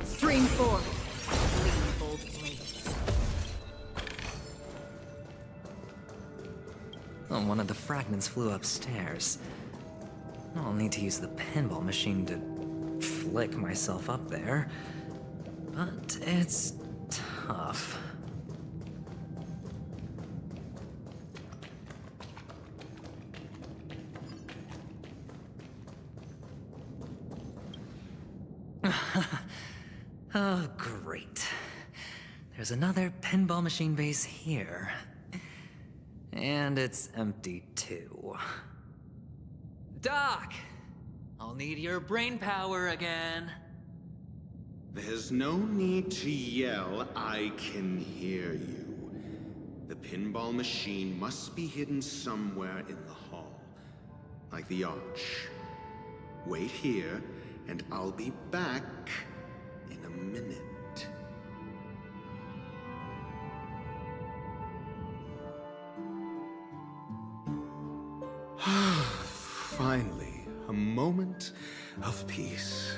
[SPEAKER 6] Stream 4. Clean bold blades.
[SPEAKER 9] Oh, one of the fragments flew upstairs. I'll need to use the pinball machine to flick myself up there. But it's tough. Oh, great. There's another pinball machine base here. And it's empty too. Doc! I'll need your brain power again.
[SPEAKER 18] There's no need to yell, I can hear you. The pinball machine must be hidden somewhere in the hall. Like the arch. Wait here, and I'll be back in a minute. Finally, a moment of peace.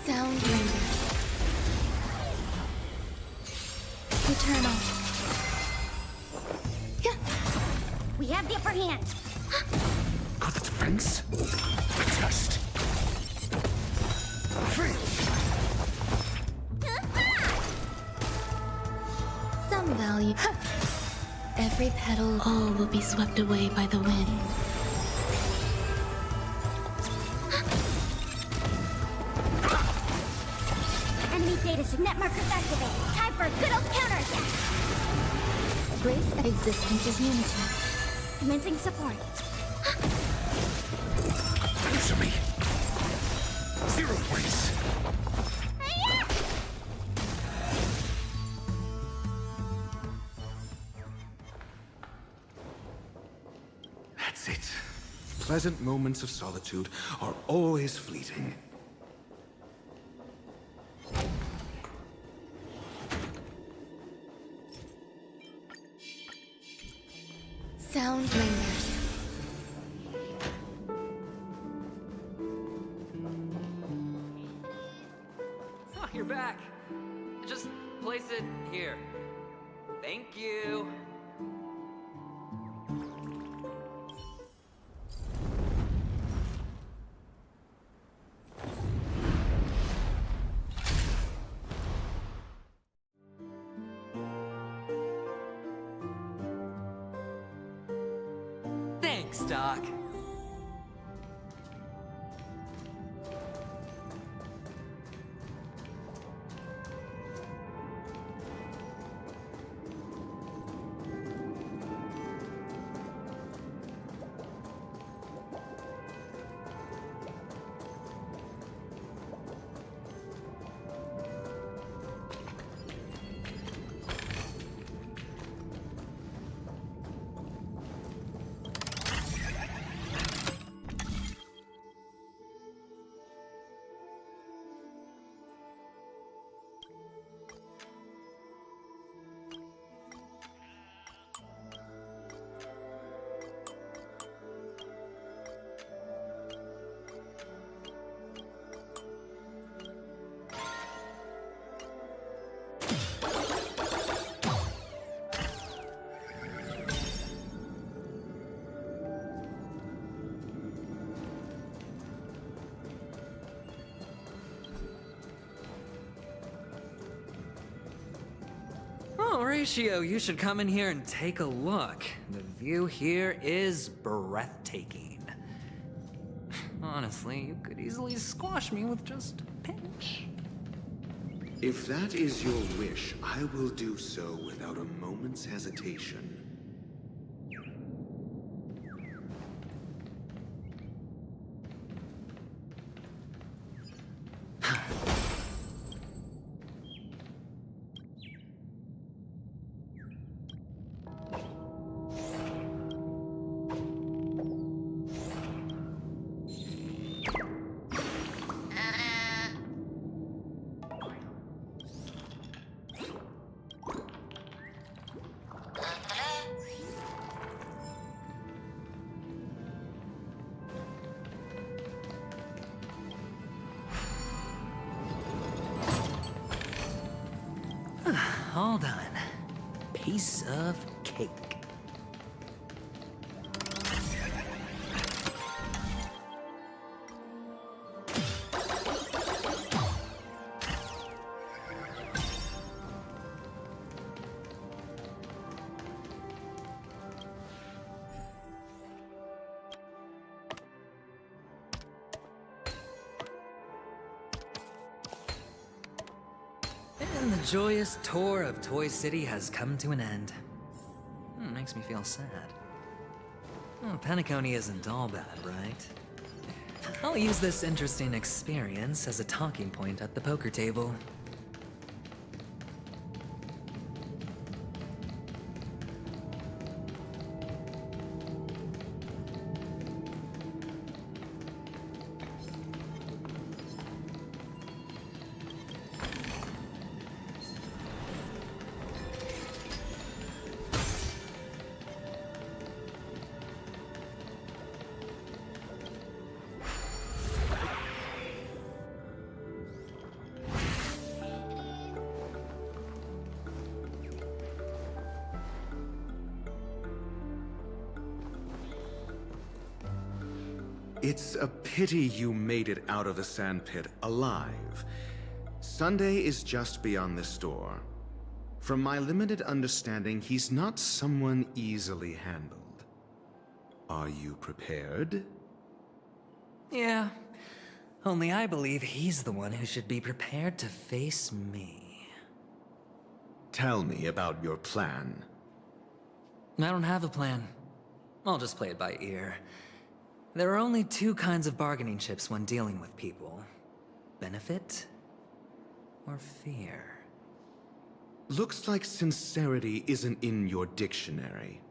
[SPEAKER 14] Sound lingers. Eternal.
[SPEAKER 1] We have the upper hand.
[SPEAKER 11] Got the defense? Test. Free.
[SPEAKER 14] Some value. Every petal, all will be swept away by the wind.
[SPEAKER 1] Enemy data signet markers activated. Time for a good old counterattack.
[SPEAKER 14] Grace of existence is unity.
[SPEAKER 1] Commencing support.
[SPEAKER 11] Answer me. 0 points. That's it. Pleasant moments of solitude are always fleeting.
[SPEAKER 14] Sound lingers.
[SPEAKER 9] Oh, you're back. Just place it here. Thank you. Thanks, Doc. Horatio, you should come in here and take a look. The view here is breathtaking. Honestly, you could easily squash me with just a pinch.
[SPEAKER 18] If that is your wish, I will do so without a moment's hesitation.
[SPEAKER 9] All done. Piece of cake. And the joyous tour of Toy City has come to an end. Makes me feel sad. Penacony isn't all bad, right? I'll use this interesting experience as a talking point at the poker table.
[SPEAKER 18] It's a pity you made it out of the sandpit alive. Sunday is just beyond this door. From my limited understanding, he's not someone easily handled. Are you prepared?
[SPEAKER 9] Yeah. Only I believe he's the one who should be prepared to face me.
[SPEAKER 18] Tell me about your plan.
[SPEAKER 9] I don't have a plan. I'll just play it by ear. There are only two kinds of bargaining chips when dealing with people. Benefit or fear.
[SPEAKER 18] Looks like sincerity isn't in your dictionary.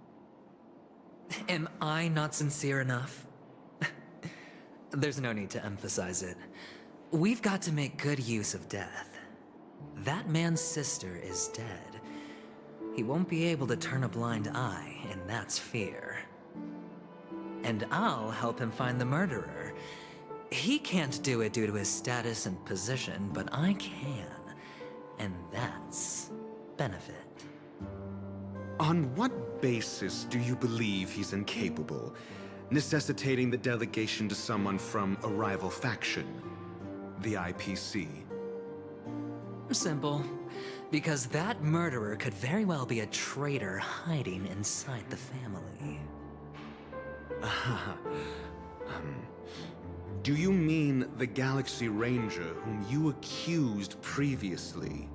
[SPEAKER 9] Am I not sincere enough? There's no need to emphasize it. We've got to make good use of death. That man's sister is dead. He won't be able to turn a blind eye, and that's fear. And I'll help him find the murderer. He can't do it due to his status and position, but I can. And that's benefit.
[SPEAKER 18] On what basis do you believe he's incapable, necessitating the delegation to someone from a rival faction, the IPC?
[SPEAKER 9] Simple. Because that murderer could very well be a traitor hiding inside the family.
[SPEAKER 18] Do you mean the Galaxy Ranger whom you accused previously?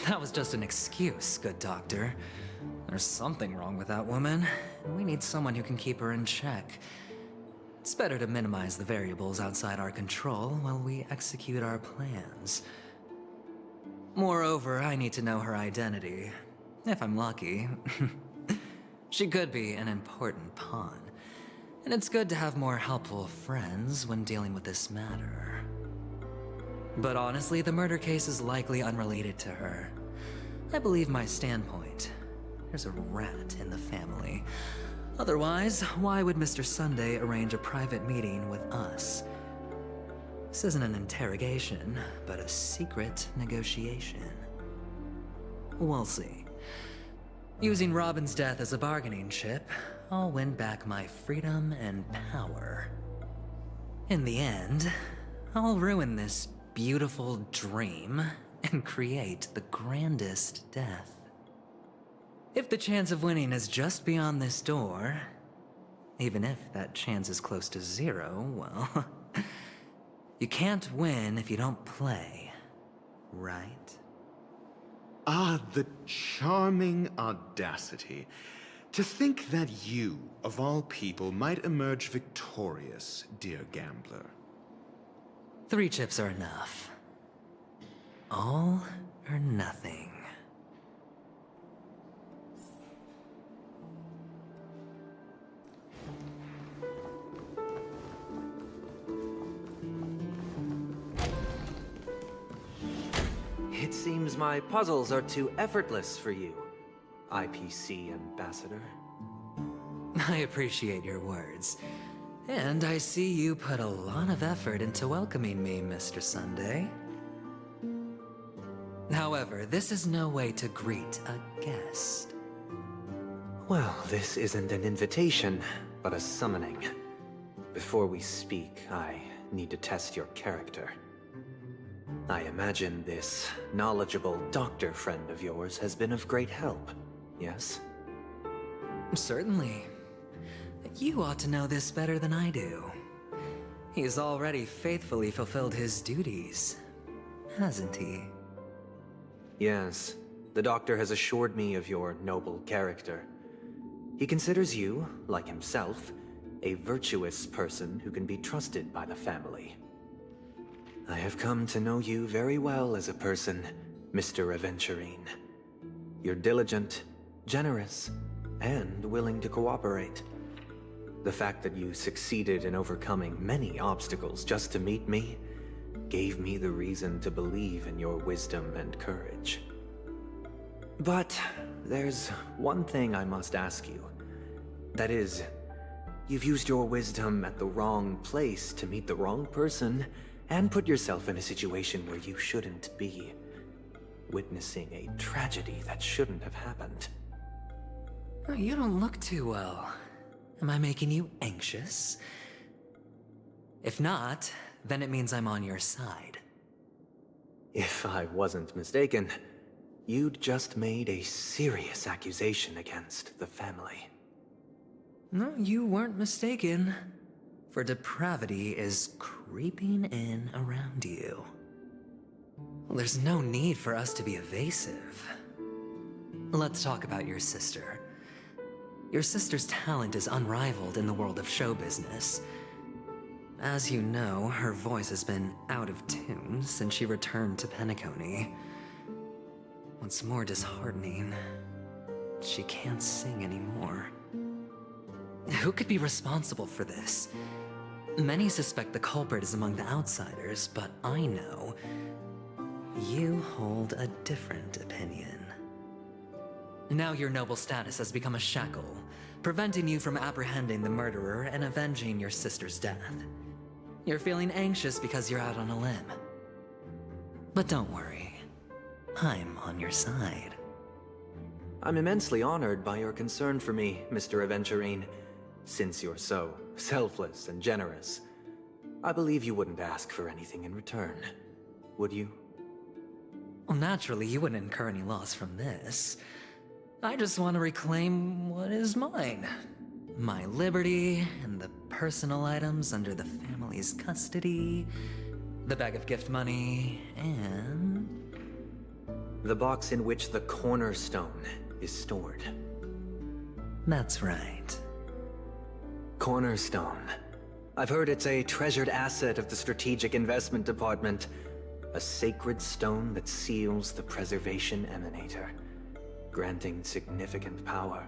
[SPEAKER 9] That was just an excuse, good doctor. There's something wrong with that woman, and we need someone who can keep her in check. It's better to minimize the variables outside our control while we execute our plans. Moreover, I need to know her identity. If I'm lucky. She could be an important pawn. And it's good to have more helpful friends when dealing with this matter. But honestly, the murder case is likely unrelated to her. I believe my standpoint. There's a rat in the family. Otherwise, why would Mr. Sunday arrange a private meeting with us? This isn't an interrogation, but a secret negotiation. We'll see. Using Robin's death as a bargaining chip, I'll win back my freedom and power. In the end, I'll ruin this beautiful dream and create the grandest death. If the chance of winning is just beyond this door, even if that chance is close to zero, well, you can't win if you don't play, right?
[SPEAKER 18] Ah, the charming audacity. To think that you, of all people, might emerge victorious, dear gambler.
[SPEAKER 9] 3 chips are enough. All or nothing.
[SPEAKER 5] It seems my puzzles are too effortless for you, IPC Ambassador.
[SPEAKER 9] I appreciate your words. And I see you put a lot of effort into welcoming me, Mr. Sunday. However, this is no way to greet a guest.
[SPEAKER 5] Well, this isn't an invitation, but a summoning. Before we speak, I need to test your character. I imagine this knowledgeable doctor friend of yours has been of great help, yes?
[SPEAKER 9] Certainly. You ought to know this better than I do. He's already faithfully fulfilled his duties, hasn't he?
[SPEAKER 5] Yes, the doctor has assured me of your noble character. He considers you, like himself, a virtuous person who can be trusted by the family. I have come to know you very well as a person, Mr. Aventurine. You're diligent, generous, and willing to cooperate. The fact that you succeeded in overcoming many obstacles just to meet me gave me the reason to believe in your wisdom and courage. But there's one thing I must ask you. That is, you've used your wisdom at the wrong place to meet the wrong person and put yourself in a situation where you shouldn't be, witnessing a tragedy that shouldn't have happened.
[SPEAKER 9] You don't look too well. Am I making you anxious? If not, then it means I'm on your side.
[SPEAKER 5] If I wasn't mistaken, you'd just made a serious accusation against the family.
[SPEAKER 9] No, you weren't mistaken. For depravity is creeping in around you. Well, there's no need for us to be evasive. Let's talk about your sister. Your sister's talent is unrivaled in the world of show business. As you know, her voice has been out of tune since she returned to Penacony. What's more disheartening, she can't sing anymore. Who could be responsible for this? Many suspect the culprit is among the outsiders, but I know you hold a different opinion. Now your noble status has become a shackle, preventing you from apprehending the murderer and avenging your sister's death. You're feeling anxious because you're out on a limb. But don't worry, I'm on your side.
[SPEAKER 5] I'm immensely honored by your concern for me, Mr. Aventurine. Since you're so selfless and generous, I believe you wouldn't ask for anything in return, would you?
[SPEAKER 9] Well, naturally, you wouldn't incur any loss from this. I just want to reclaim what is mine. My liberty and the personal items under the family's custody, the bag of gift money, and
[SPEAKER 5] the box in which the cornerstone is stored.
[SPEAKER 9] That's right.
[SPEAKER 5] Cornerstone. I've heard it's a treasured asset of the Strategic Investment Department. A sacred stone that seals the Preservation Emanator, granting significant power.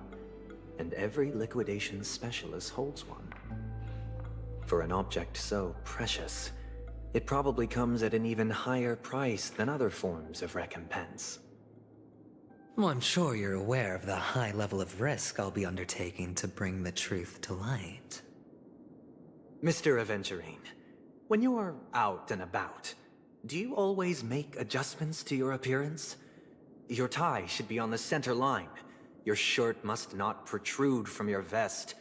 [SPEAKER 5] And every liquidation specialist holds one. For an object so precious, it probably comes at an even higher price than other forms of recompense.
[SPEAKER 9] Well, I'm sure you're aware of the high level of risk I'll be undertaking to bring the truth to light.
[SPEAKER 5] Mr. Aventurine, when you're out and about, do you always make adjustments to your appearance? Your tie should be on the center line. Your shirt must not protrude from your vest.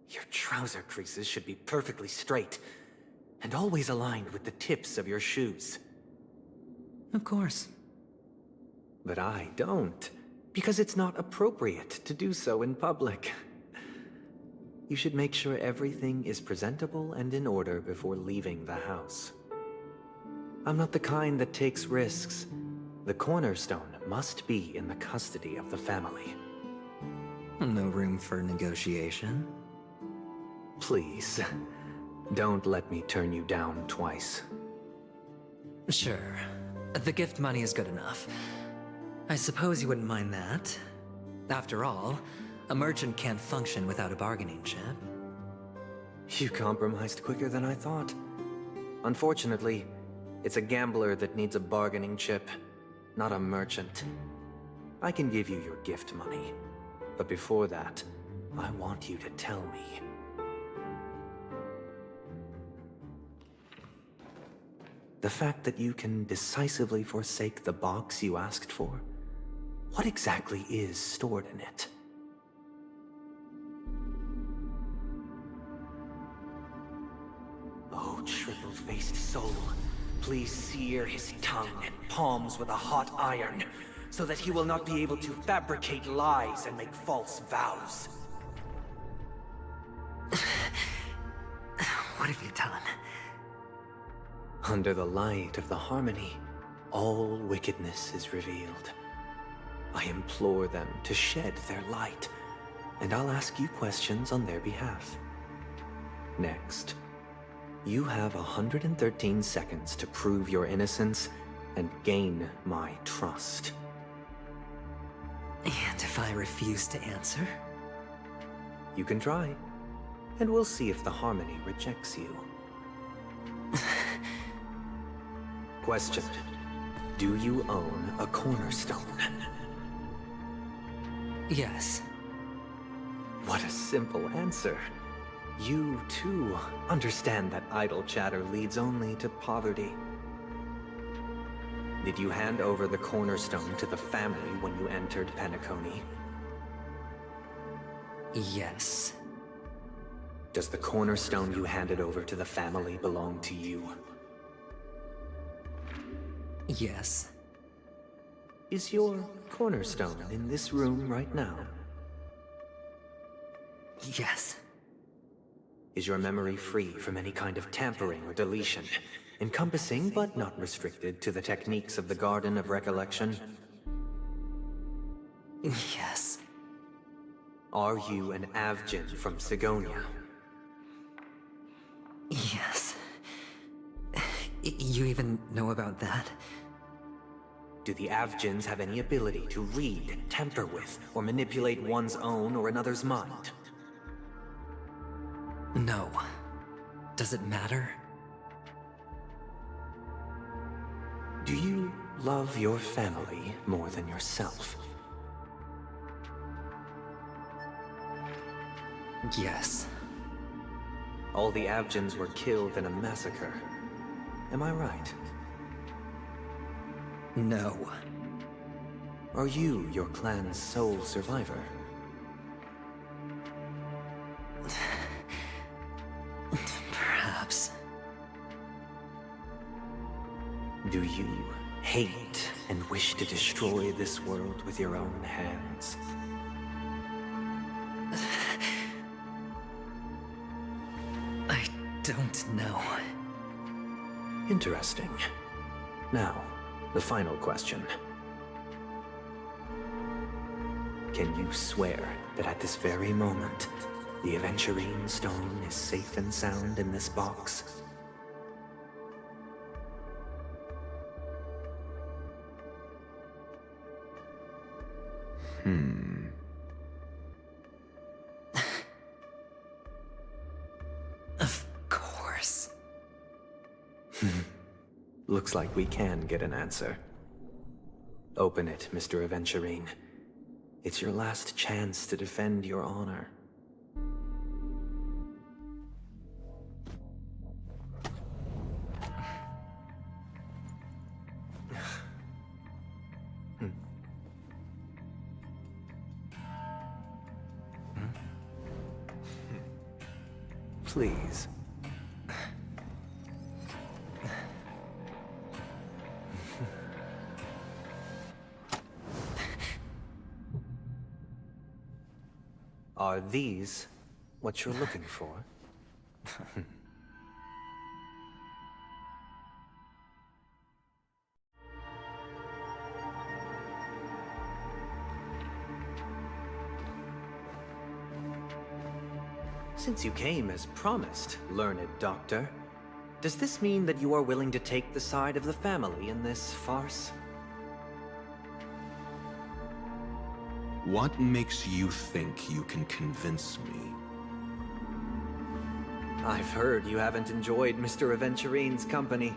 [SPEAKER 5] Your trouser creases should be perfectly straight, and always aligned with the tips of your shoes.
[SPEAKER 9] Of course.
[SPEAKER 5] But I don't, because it's not appropriate to do so in public. You should make sure everything is presentable and in order before leaving the house. I'm not the kind that takes risks. The cornerstone must be in the custody of the family.
[SPEAKER 9] No room for negotiation?
[SPEAKER 5] Please, don't let me turn you down twice.
[SPEAKER 9] Sure. The gift money is good enough. I suppose you wouldn't mind that. After all, a merchant can't function without a bargaining chip.
[SPEAKER 5] You compromised quicker than I thought. Unfortunately, it's a gambler that needs a bargaining chip, not a merchant. I can give you your gift money, but before that, I want you to tell me. The fact that you can decisively forsake the box you asked for, what exactly is stored in it? Oh, triple-faced soul, please sear his tongue and palms with a hot iron, so that he will not be able to fabricate lies and make false vows.
[SPEAKER 9] What have you done?
[SPEAKER 5] Under the light of the harmony, all wickedness is revealed. I implore them to shed their light, and I'll ask you questions on their behalf. Next, you have 113 seconds to prove your innocence and gain my trust.
[SPEAKER 9] And if I refuse to answer?
[SPEAKER 5] You can try, and we'll see if the harmony rejects you. Question: do you own a cornerstone?
[SPEAKER 9] Yes.
[SPEAKER 5] What a simple answer. You, too, understand that idle chatter leads only to poverty. Did you hand over the cornerstone to the family when you entered Penacony?
[SPEAKER 9] Yes.
[SPEAKER 5] Does the cornerstone you handed over to the family belong to you?
[SPEAKER 9] Yes.
[SPEAKER 5] Is your cornerstone in this room right now?
[SPEAKER 9] Yes.
[SPEAKER 5] Is your memory free from any kind of tampering or deletion, encompassing but not restricted to the techniques of the Garden of Recollection?
[SPEAKER 9] Yes.
[SPEAKER 5] Are you an Avgin from Sigonia?
[SPEAKER 9] Yes. You even know about that?
[SPEAKER 5] Do the Avgins have any ability to read, tamper with, or manipulate one's own or another's mind?
[SPEAKER 9] No. Does it matter?
[SPEAKER 5] Do you love your family more than yourself?
[SPEAKER 9] Yes.
[SPEAKER 5] All the Avgins were killed in a massacre. Am I right?
[SPEAKER 9] No.
[SPEAKER 5] Are you your clan's sole survivor?
[SPEAKER 9] Perhaps.
[SPEAKER 5] Do you hate and wish to destroy this world with your own hands?
[SPEAKER 9] I don't know.
[SPEAKER 5] Interesting. Now, the final question. Can you swear that at this very moment, the Aventurine stone is safe and sound in this box?
[SPEAKER 9] Of course.
[SPEAKER 5] Looks like we can get an answer. Open it, Mr. Aventurine. It's your last chance to defend your honor. Please. Are these what you're looking for? Since you came as promised, learned doctor, does this mean that you are willing to take the side of the family in this farce?
[SPEAKER 18] What makes you think you can convince me?
[SPEAKER 5] I've heard you haven't enjoyed Mr. Aventurine's company.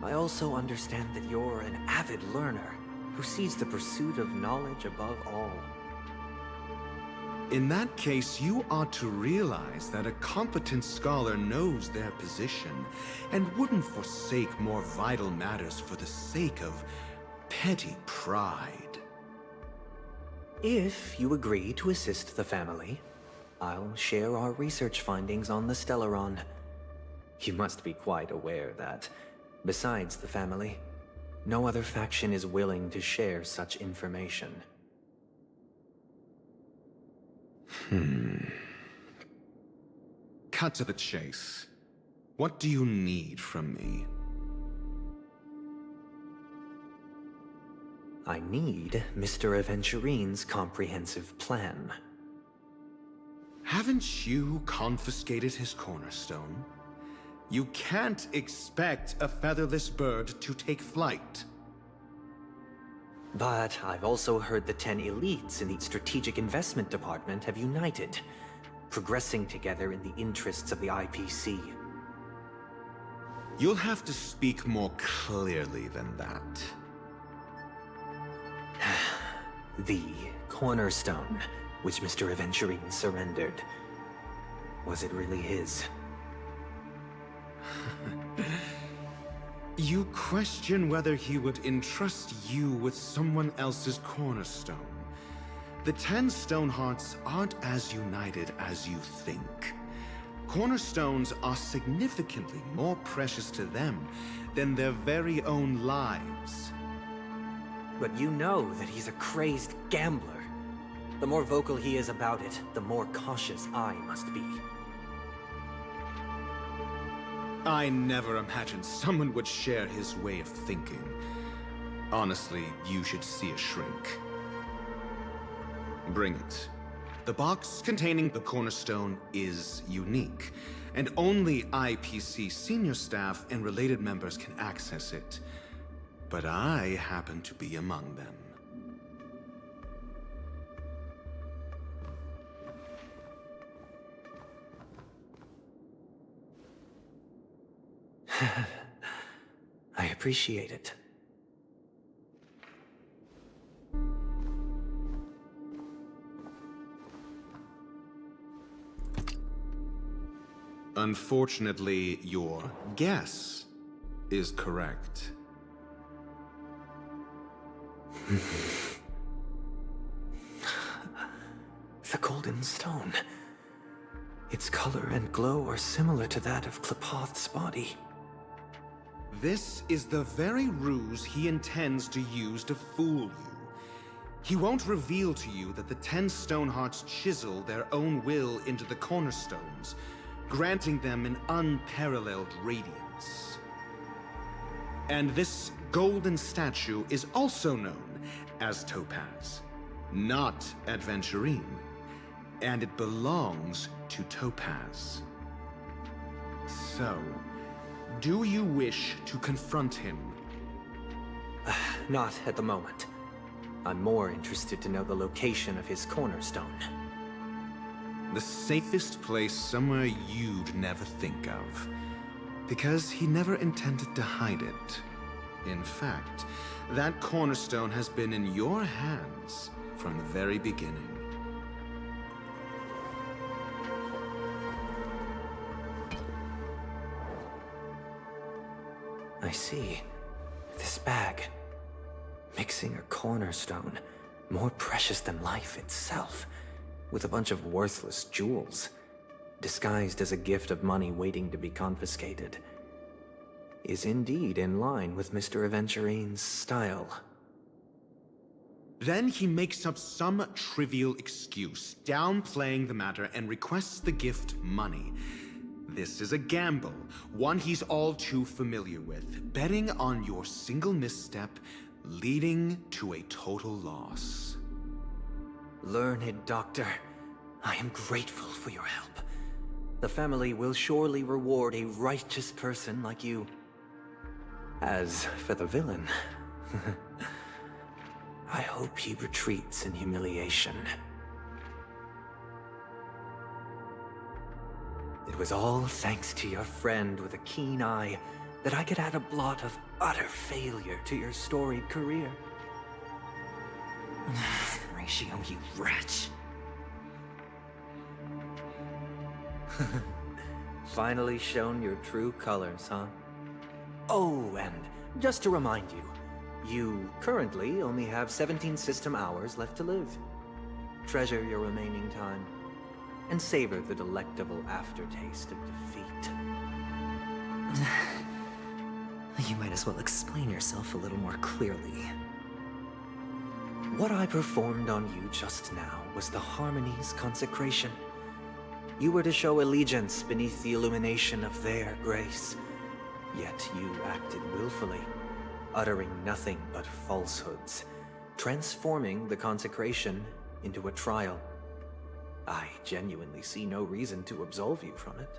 [SPEAKER 5] I also understand that you're an avid learner who sees the pursuit of knowledge above all.
[SPEAKER 18] In that case, you ought to realize that a competent scholar knows their position and wouldn't forsake more vital matters for the sake of petty pride.
[SPEAKER 5] If you agree to assist the family, I'll share our research findings on the Stellaron. You must be quite aware that, besides the family, no other faction is willing to share such information.
[SPEAKER 18] Cut to the chase. What do you need from me?
[SPEAKER 5] I need Mr. Aventurine's comprehensive plan.
[SPEAKER 18] Haven't you confiscated his cornerstone? You can't expect a featherless bird to take flight.
[SPEAKER 5] But I've also heard the 10 elites in the Strategic Investment Department have united, progressing together in the interests of the IPC.
[SPEAKER 18] You'll have to speak more clearly than that.
[SPEAKER 5] The cornerstone, which Mr. Aventurine surrendered. Was it really his?
[SPEAKER 18] You question whether he would entrust you with someone else's cornerstone. The 10 Stonehearts aren't as united as you think. Cornerstones are significantly more precious to them than their very own lives.
[SPEAKER 5] But you know that he's a crazed gambler. The more vocal he is about it, the more cautious I must be.
[SPEAKER 18] I never imagined someone would share his way of thinking. Honestly, you should see a shrink. Bring it. The box containing the cornerstone is unique, and only IPC senior staff and related members can access it. But I happen to be among them.
[SPEAKER 5] I appreciate it.
[SPEAKER 18] Unfortunately, your guess is correct.
[SPEAKER 5] The golden stone. Its color and glow are similar to that of Klepoth's body.
[SPEAKER 18] This is the very ruse he intends to use to fool you. He won't reveal to you that the 10 Stonehearts chisel their own will into the cornerstones, granting them an unparalleled radiance. And this golden statue is also known as Topaz, not Adventurine, and it belongs to Topaz. So, do you wish to confront him?
[SPEAKER 5] Not at the moment. I'm more interested to know the location of his cornerstone.
[SPEAKER 18] The safest place somewhere you'd never think of. Because he never intended to hide it. In fact, that cornerstone has been in your hands from the very beginning.
[SPEAKER 5] I see. This bag. Mixing a cornerstone, more precious than life itself, with a bunch of worthless jewels, disguised as a gift of money waiting to be confiscated, is indeed in line with Mr. Aventurine's style.
[SPEAKER 18] Then he makes up some trivial excuse, downplaying the matter, and requests the gift money. This is a gamble, one he's all too familiar with, betting on your single misstep, leading to a total loss.
[SPEAKER 5] Learned doctor, I am grateful for your help. The family will surely reward a righteous person like you. As for the villain, I hope he retreats in humiliation. It was all thanks to your friend with a keen eye that I could add a blot of utter failure to your storied career.
[SPEAKER 9] Ratio, you wretch.
[SPEAKER 5] Finally shown your true colors, huh? Oh, and just to remind you, you currently only have 17 system hours left to live. Treasure your remaining time, and savor the delectable aftertaste of defeat.
[SPEAKER 9] You might as well explain yourself a little more clearly.
[SPEAKER 5] What I performed on you just now was the Harmony's consecration. You were to show allegiance beneath the illumination of their grace. Yet you acted willfully, uttering nothing but falsehoods, transforming the consecration into a trial. I genuinely see no reason to absolve you from it.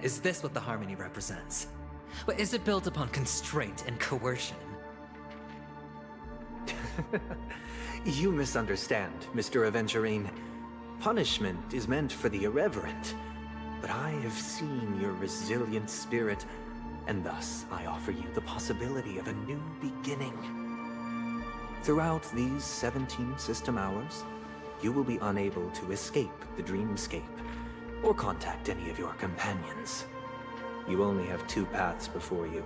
[SPEAKER 9] Is this what the harmony represents? But is it built upon constraint and coercion?
[SPEAKER 5] You misunderstand, Mr. Aventurine. Punishment is meant for the irreverent. But I have seen your resilient spirit, and thus I offer you the possibility of a new beginning. Throughout these 17 system hours, you will be unable to escape the dreamscape or contact any of your companions. You only have 2 paths before you,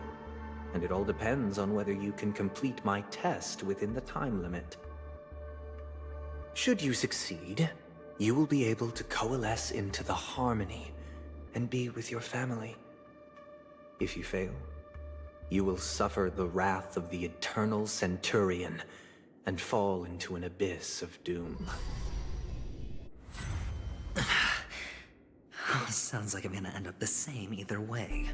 [SPEAKER 5] and it all depends on whether you can complete my test within the time limit. Should you succeed, you will be able to coalesce into the harmony and be with your family. If you fail, you will suffer the wrath of the eternal Centurion and fall into an abyss of doom.
[SPEAKER 9] Sounds like I'm gonna end up the same either way.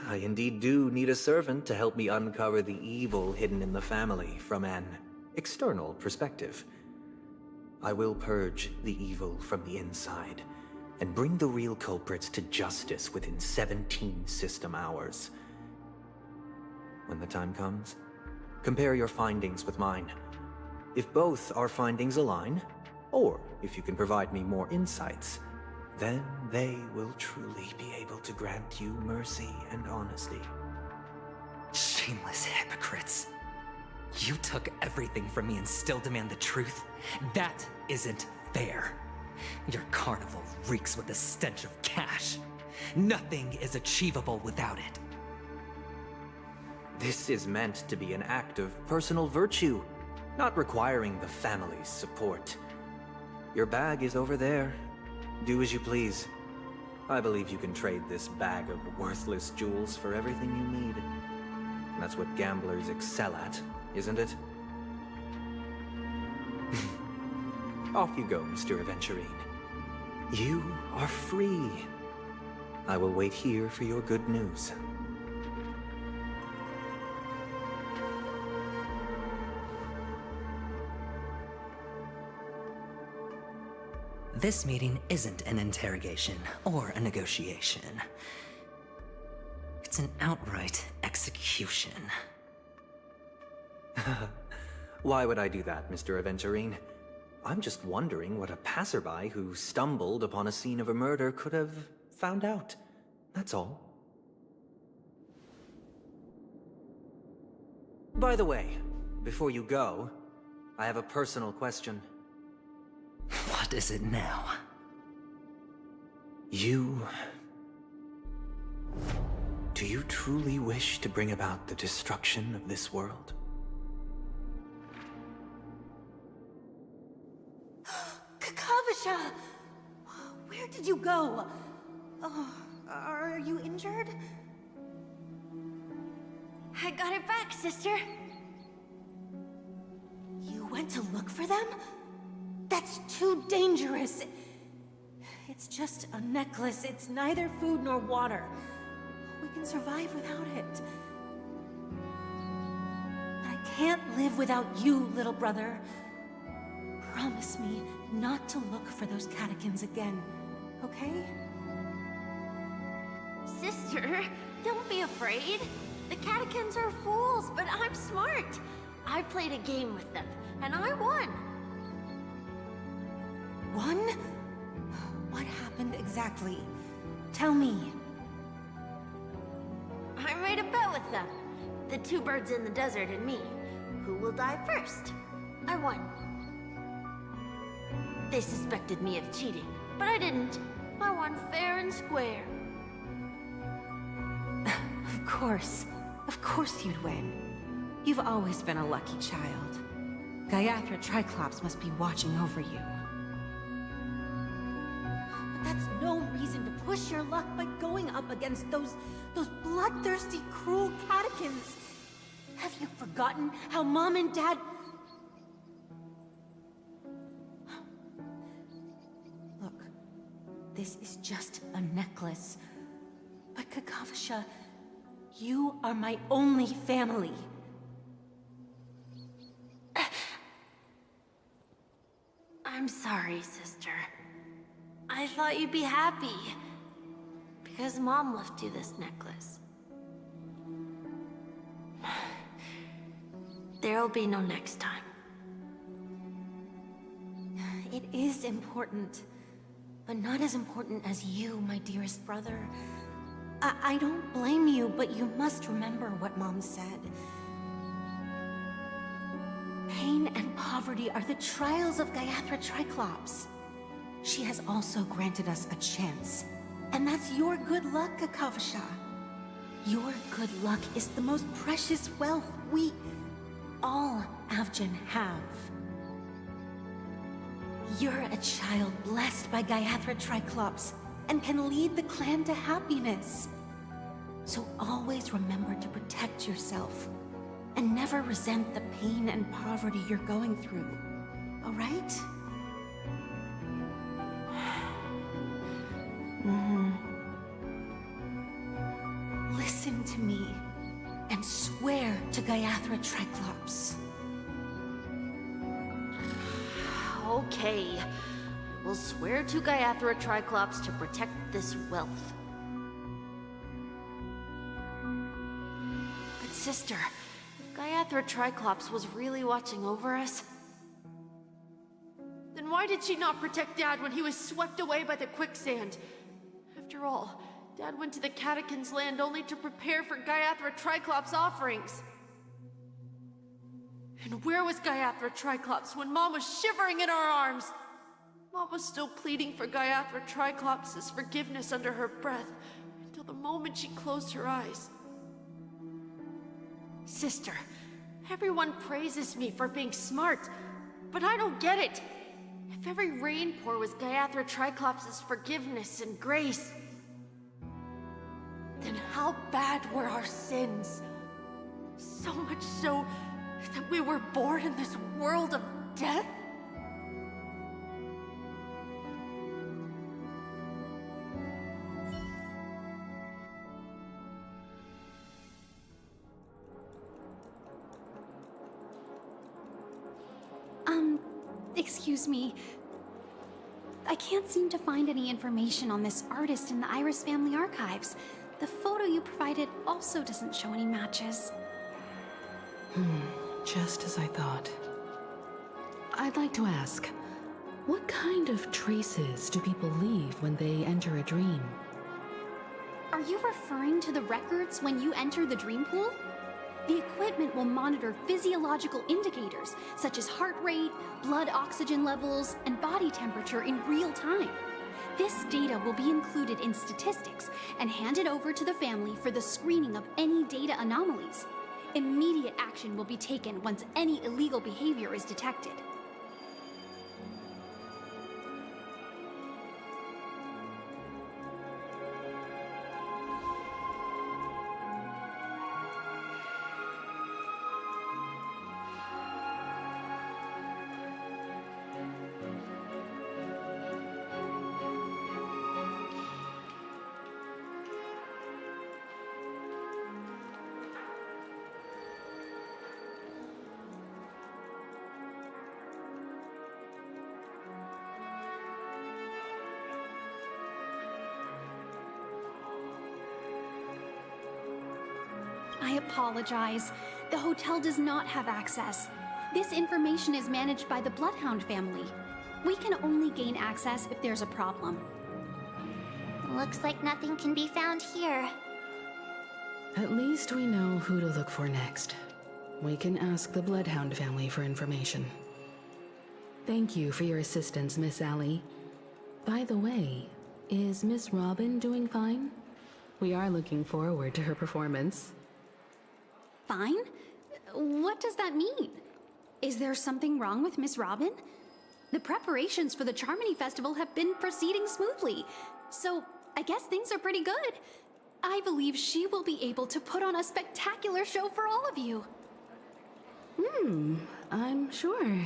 [SPEAKER 5] I indeed do need a servant to help me uncover the evil hidden in the family from an external perspective. I will purge the evil from the inside and bring the real culprits to justice within 17 system hours. When the time comes, compare your findings with mine. If both our findings align, or if you can provide me more insights, then they will truly be able to grant you mercy and honesty.
[SPEAKER 9] Shameless hypocrites. You took everything from me and still demand the truth? That isn't fair. Your carnival reeks with the stench of cash. Nothing is achievable without it.
[SPEAKER 5] This is meant to be an act of personal virtue, not requiring the family's support. Your bag is over there. Do as you please. I believe you can trade this bag of worthless jewels for everything you need. That's what gamblers excel at, isn't it? Off you go, Mr. Aventurine. You are free. I will wait here for your good news.
[SPEAKER 9] This meeting isn't an interrogation or a negotiation. It's an outright execution.
[SPEAKER 5] Why would I do that, Mr. Aventurine? I'm just wondering what a passerby who stumbled upon a scene of a murder could have found out. That's all. By the way, before you go, I have a personal question.
[SPEAKER 9] What is it now?
[SPEAKER 5] Do you truly wish to bring about the destruction of this world?
[SPEAKER 21] Kakavasha! Where did you go? Oh, are you injured?
[SPEAKER 19] I got it back, sister.
[SPEAKER 21] You went to look for them? That's too dangerous. It's just a necklace. It's neither food nor water. We can survive without it. I can't live without you, little brother. Promise me not to look for those catechins again, okay?
[SPEAKER 19] Sister, don't be afraid. The catechins are fools, but I'm smart. I played a game with them, and I won.
[SPEAKER 21] Won? What happened exactly? Tell me.
[SPEAKER 19] I made a bet with them. The 2 birds in the desert and me. Who will die first? I won. They suspected me of cheating, but I didn't. I won fair and square.
[SPEAKER 21] Of course you'd win. You've always been a lucky child. Gaiathra Triclops must be watching over you. But that's no reason to push your luck by going up against those bloodthirsty, cruel catechins. Have you forgotten how Mom and Dad... Look, this is just a necklace. But Kakavasha, you are my only family.
[SPEAKER 19] I'm sorry, sister. I thought you'd be happy.
[SPEAKER 21] Because Mom left you this necklace. There'll be no next time. It is important, but not as important as you, my dearest brother. I don't blame you, but you must remember what Mom said. Pain and poverty are the trials of Gayathra Triclops. She has also granted us a chance. And that's your good luck, Akavasha. Your good luck is the most precious wealth we, all Avgin, have. You're a child blessed by Gayathra Triclops and can lead the clan to happiness. So always remember to protect yourself and never resent the pain and poverty you're going through, all right? Listen to me and swear to Gayathra Triclops.
[SPEAKER 8] Okay. We'll swear to Gayathra Triclops to protect this wealth. But sister, if Gayathra Triclops was really watching over us, then why did she not protect Dad when he was swept away by the quicksand? After all, Dad went to the Catechins' land only to prepare for Gayathra Triclops' offerings. And where was Gayathra Triclops when Mom was shivering in our arms? Mom was still pleading for Gayathra Triclops' forgiveness under her breath until the moment she closed her eyes. Sister, everyone praises me for being smart, but I don't get it. If every rain pour was Gayathra Triclops' forgiveness and grace, then how bad were our sins? So much so that we were born in this world of death?
[SPEAKER 22] Excuse me. I can't seem to find any information on this artist in the Iris family archives. The photo you provided also doesn't show any matches.
[SPEAKER 13] Just as I thought. I'd like to ask, what kind of traces do people leave when they enter a dream?
[SPEAKER 22] Are you referring to the records when you enter the dream pool? The equipment will monitor physiological indicators such as heart rate, blood oxygen levels, and body temperature in real time. This data will be included in statistics and handed over to the family for the screening of any data anomalies. Immediate action will be taken once any illegal behavior is detected. I apologize. The hotel does not have access. This information is managed by the Bloodhound family. We can only gain access if there's a problem.
[SPEAKER 1] Looks like nothing can be found here.
[SPEAKER 13] At least we know who to look for next. We can ask the Bloodhound family for information. Thank you for your assistance, Miss Allie. By the way, is Miss Robin doing fine? We are looking forward to her performance.
[SPEAKER 22] Fine? What does that mean? Is there something wrong with Miss Robin? The preparations for the Charmony Festival have been proceeding smoothly, so I guess things are pretty good. I believe she will be able to put on a spectacular show for all of you.
[SPEAKER 13] I'm sure.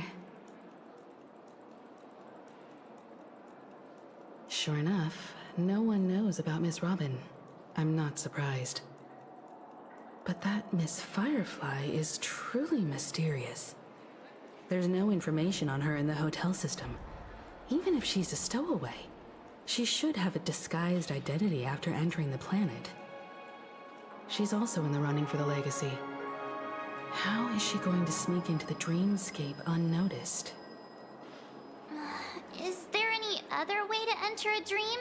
[SPEAKER 13] Sure enough, no one knows about Miss Robin. I'm not surprised. But that Miss Firefly is truly mysterious. There's no information on her in the hotel system. Even if she's a stowaway, She should have a disguised identity after entering the planet. She's also in the running for the legacy. How is she going to sneak into the dreamscape unnoticed?
[SPEAKER 1] Is there any other way to enter a dream?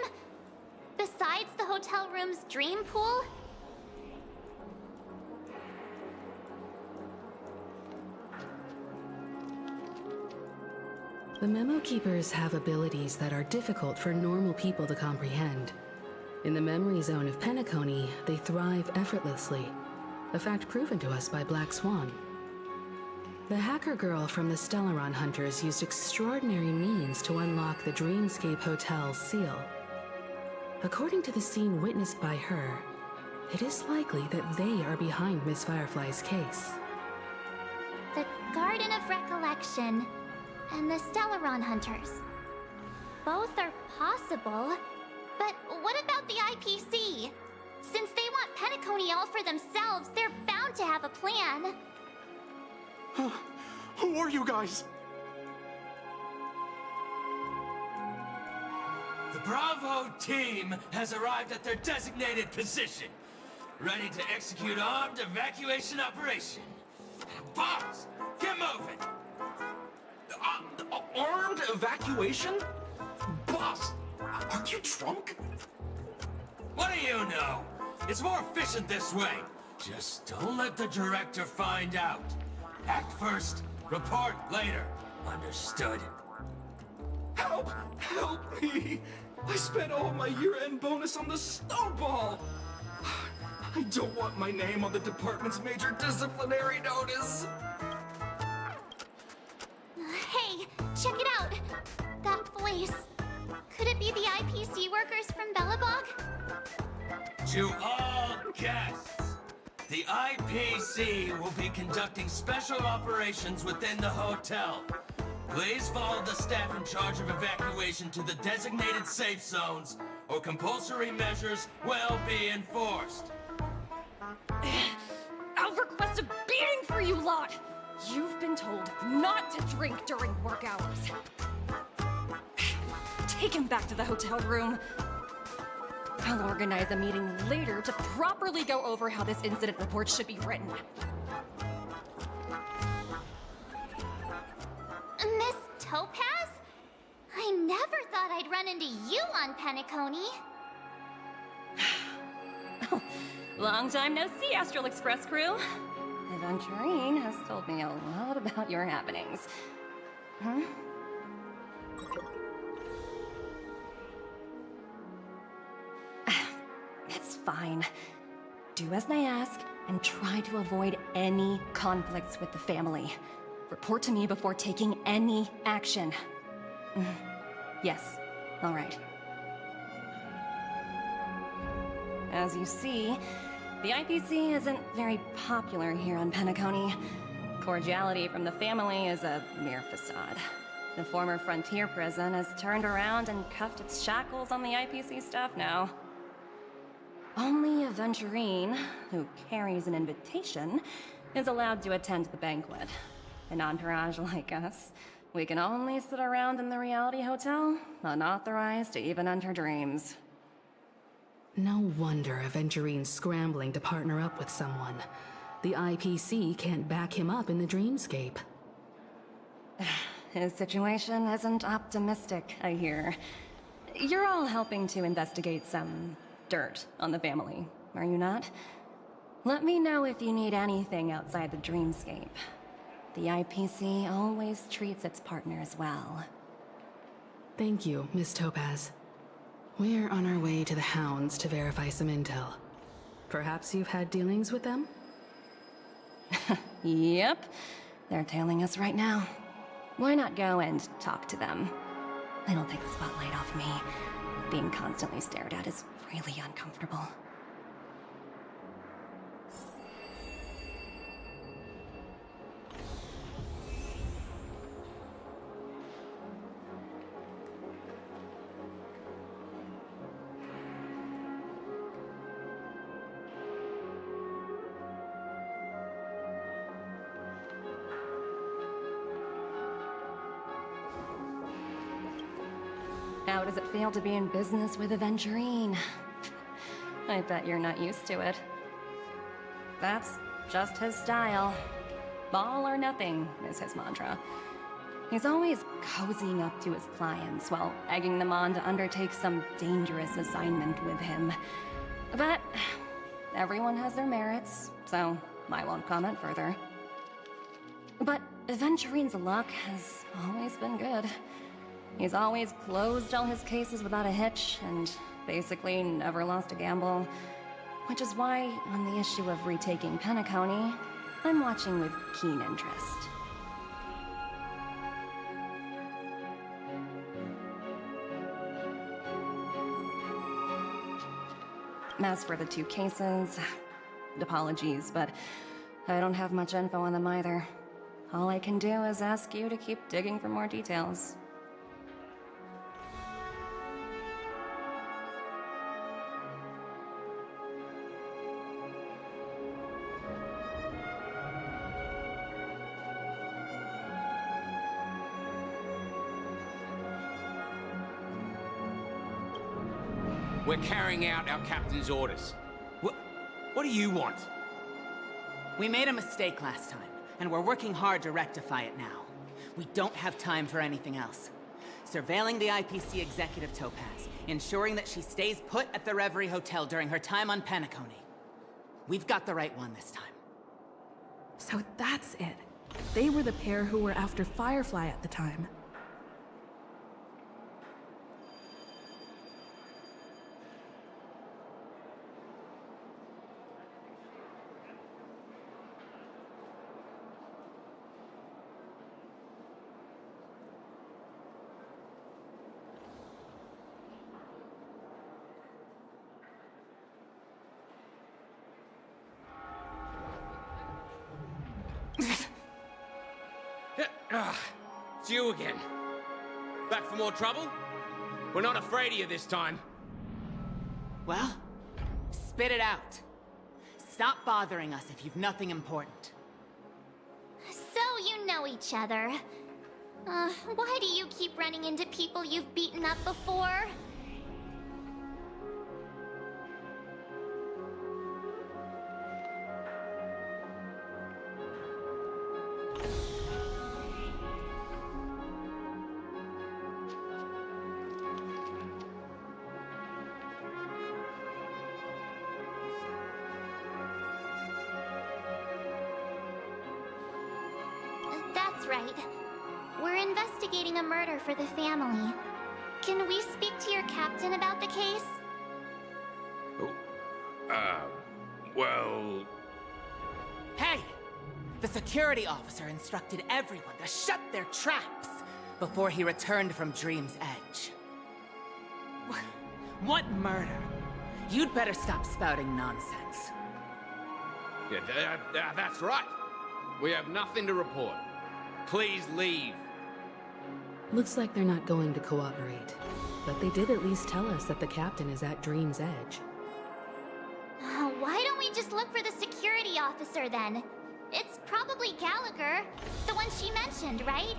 [SPEAKER 1] Besides the hotel room's dream pool?
[SPEAKER 13] The Memo Keepers have abilities that are difficult for normal people to comprehend. In the memory zone of Penacony, they thrive effortlessly, a fact proven to us by Black Swan. The hacker girl from the Stellaron Hunters used extraordinary means to unlock the Dreamscape Hotel's seal. According to the scene witnessed by her, it is likely that they are behind Miss Firefly's case.
[SPEAKER 1] The Garden of Recollection and the Stellaron Hunters. Both are possible, but what about the IPC? Since they want Penacony all for themselves, they're bound to have a plan.
[SPEAKER 2] Who are you guys?
[SPEAKER 10] The Bravo team has arrived at their designated position, ready to execute armed evacuation operation. Boss, get moving!
[SPEAKER 2] Armed evacuation? Boss, are you drunk?
[SPEAKER 10] What do you know? It's more efficient this way. Just don't let the director find out. Act first, report later. Understood?
[SPEAKER 2] Help! Help me! I spent all my year-end bonus on the snowball! I don't want my name on the department's major disciplinary notice!
[SPEAKER 1] Hey, check it out! That voice. Could it be the IPC workers from Bellabog?
[SPEAKER 10] To all guests, the IPC will be conducting special operations within the hotel. Please follow the staff in charge of evacuation to the designated safe zones, or compulsory measures will be enforced.
[SPEAKER 6] I'll request a beating for you lot! You've been told not to drink during work hours. Take him back to the hotel room. I'll organize a meeting later to properly go over how this incident report should be written.
[SPEAKER 1] Miss Topaz? I never thought I'd run into you on Penacony.
[SPEAKER 6] Long time no see, Astral Express crew. Aventurine has told me a lot about your happenings. Huh? It's fine. Do as they ask, and try to avoid any conflicts with the family. Report to me before taking any action. Yes, all right. As you see, the IPC isn't very popular here on Penacony. Cordiality from the family is a mere facade. The former frontier prison has turned around and cuffed its shackles on the IPC staff now. Only Aventurine, who carries an invitation, is allowed to attend the banquet. An entourage like us, we can only sit around in the reality hotel, unauthorized to even enter dreams.
[SPEAKER 13] No wonder Aventurine's scrambling to partner up with someone. The IPC can't back him up in the dreamscape.
[SPEAKER 6] His situation isn't optimistic, I hear. You're all helping to investigate some dirt on the family, are you not? Let me know if you need anything outside the dreamscape. The IPC always treats its partners well.
[SPEAKER 13] Thank you, Miss Topaz. We're on our way to the Hounds to verify some intel. Perhaps you've had dealings with them?
[SPEAKER 6] Yep. They're tailing us right now. Why not go and talk to them? It'll take the spotlight off me. Being constantly stared at is really uncomfortable.
[SPEAKER 12] How does it feel to be in business with Aventurine? I bet you're not used to it. That's just his style. All or nothing is his mantra. He's always cozying up to his clients while egging them on to undertake some dangerous assignment with him. But everyone has their merits, so I won't comment further. But Aventurine's luck has always been good. He's always closed all his cases without a hitch, and basically never lost a gamble. Which is why, on the issue of retaking Penacony, I'm watching with keen interest. As for the 2 cases, apologies, but I don't have much info on them either. All I can do is ask you to keep digging for more details.
[SPEAKER 15] We're carrying out our captain's orders. What do you want?
[SPEAKER 23] We made a mistake last time, and we're working hard to rectify it now. We don't have time for anything else. Surveilling the IPC executive Topaz, ensuring that she stays put at the Reverie Hotel during her time on Penacony. We've got the right one this time.
[SPEAKER 13] So that's it. They were the pair who were after Firefly at the time.
[SPEAKER 15] It's you again. Back for more trouble? We're not afraid of you this time.
[SPEAKER 23] Well, spit it out. Stop bothering us if you've nothing important.
[SPEAKER 1] So you know each other. Why do you keep running into people you've beaten up before? That's right. We're investigating a murder for the family. Can we speak to your captain about the case?
[SPEAKER 15] Well...
[SPEAKER 23] Hey! The security officer instructed everyone to shut their traps before he returned from Dream's Edge. What murder? You'd better stop spouting nonsense.
[SPEAKER 15] Yeah, that's right. We have nothing to report. Please leave.
[SPEAKER 13] Looks like they're not going to cooperate. But they did at least tell us that the captain is at Dream's Edge.
[SPEAKER 1] Why don't we just look for the security officer then? It's probably Gallagher, the one she mentioned, right?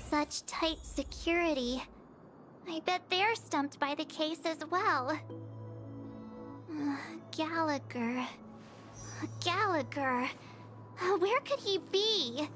[SPEAKER 1] Such tight security. I bet they're stumped by the case as well. Gallagher. Gallagher. Where could he be?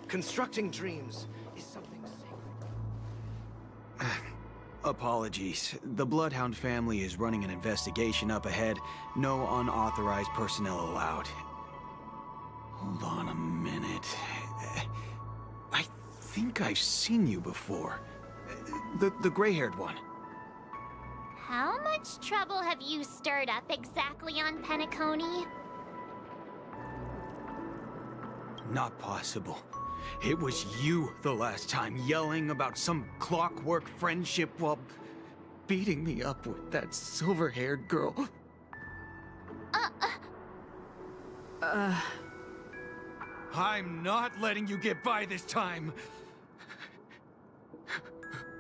[SPEAKER 7] Constructing dreams is something sacred. Apologies. The Bloodhound family is running an investigation up ahead. No unauthorized personnel allowed. Hold on a minute. I think I've seen you before. The gray-haired one.
[SPEAKER 1] How much trouble have you stirred up exactly on Penacony?
[SPEAKER 7] Not possible. It was you the last time, yelling about some clockwork friendship while beating me up with that silver-haired girl. I'm not letting you get by this time.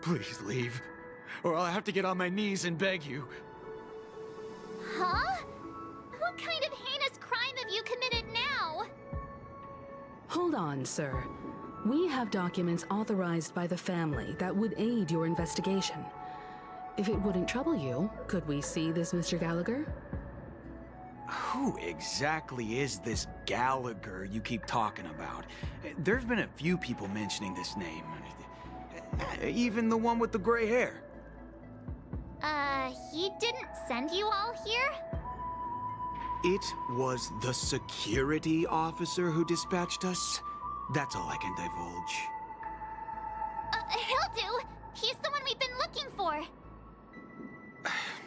[SPEAKER 7] Please leave, or I'll have to get on my knees and beg you.
[SPEAKER 1] Huh? What kind of heinous crime have you committed now?
[SPEAKER 13] Hold on, sir. We have documents authorized by the family that would aid your investigation. If it wouldn't trouble you, could we see this Mr. Gallagher?
[SPEAKER 7] Who exactly is this Gallagher you keep talking about? There's been a few people mentioning this name. Even the one with the gray hair.
[SPEAKER 1] He didn't send you all here?
[SPEAKER 7] It was the security officer who dispatched us. That's all I can divulge.
[SPEAKER 1] He'll do! He's the one we've been looking for!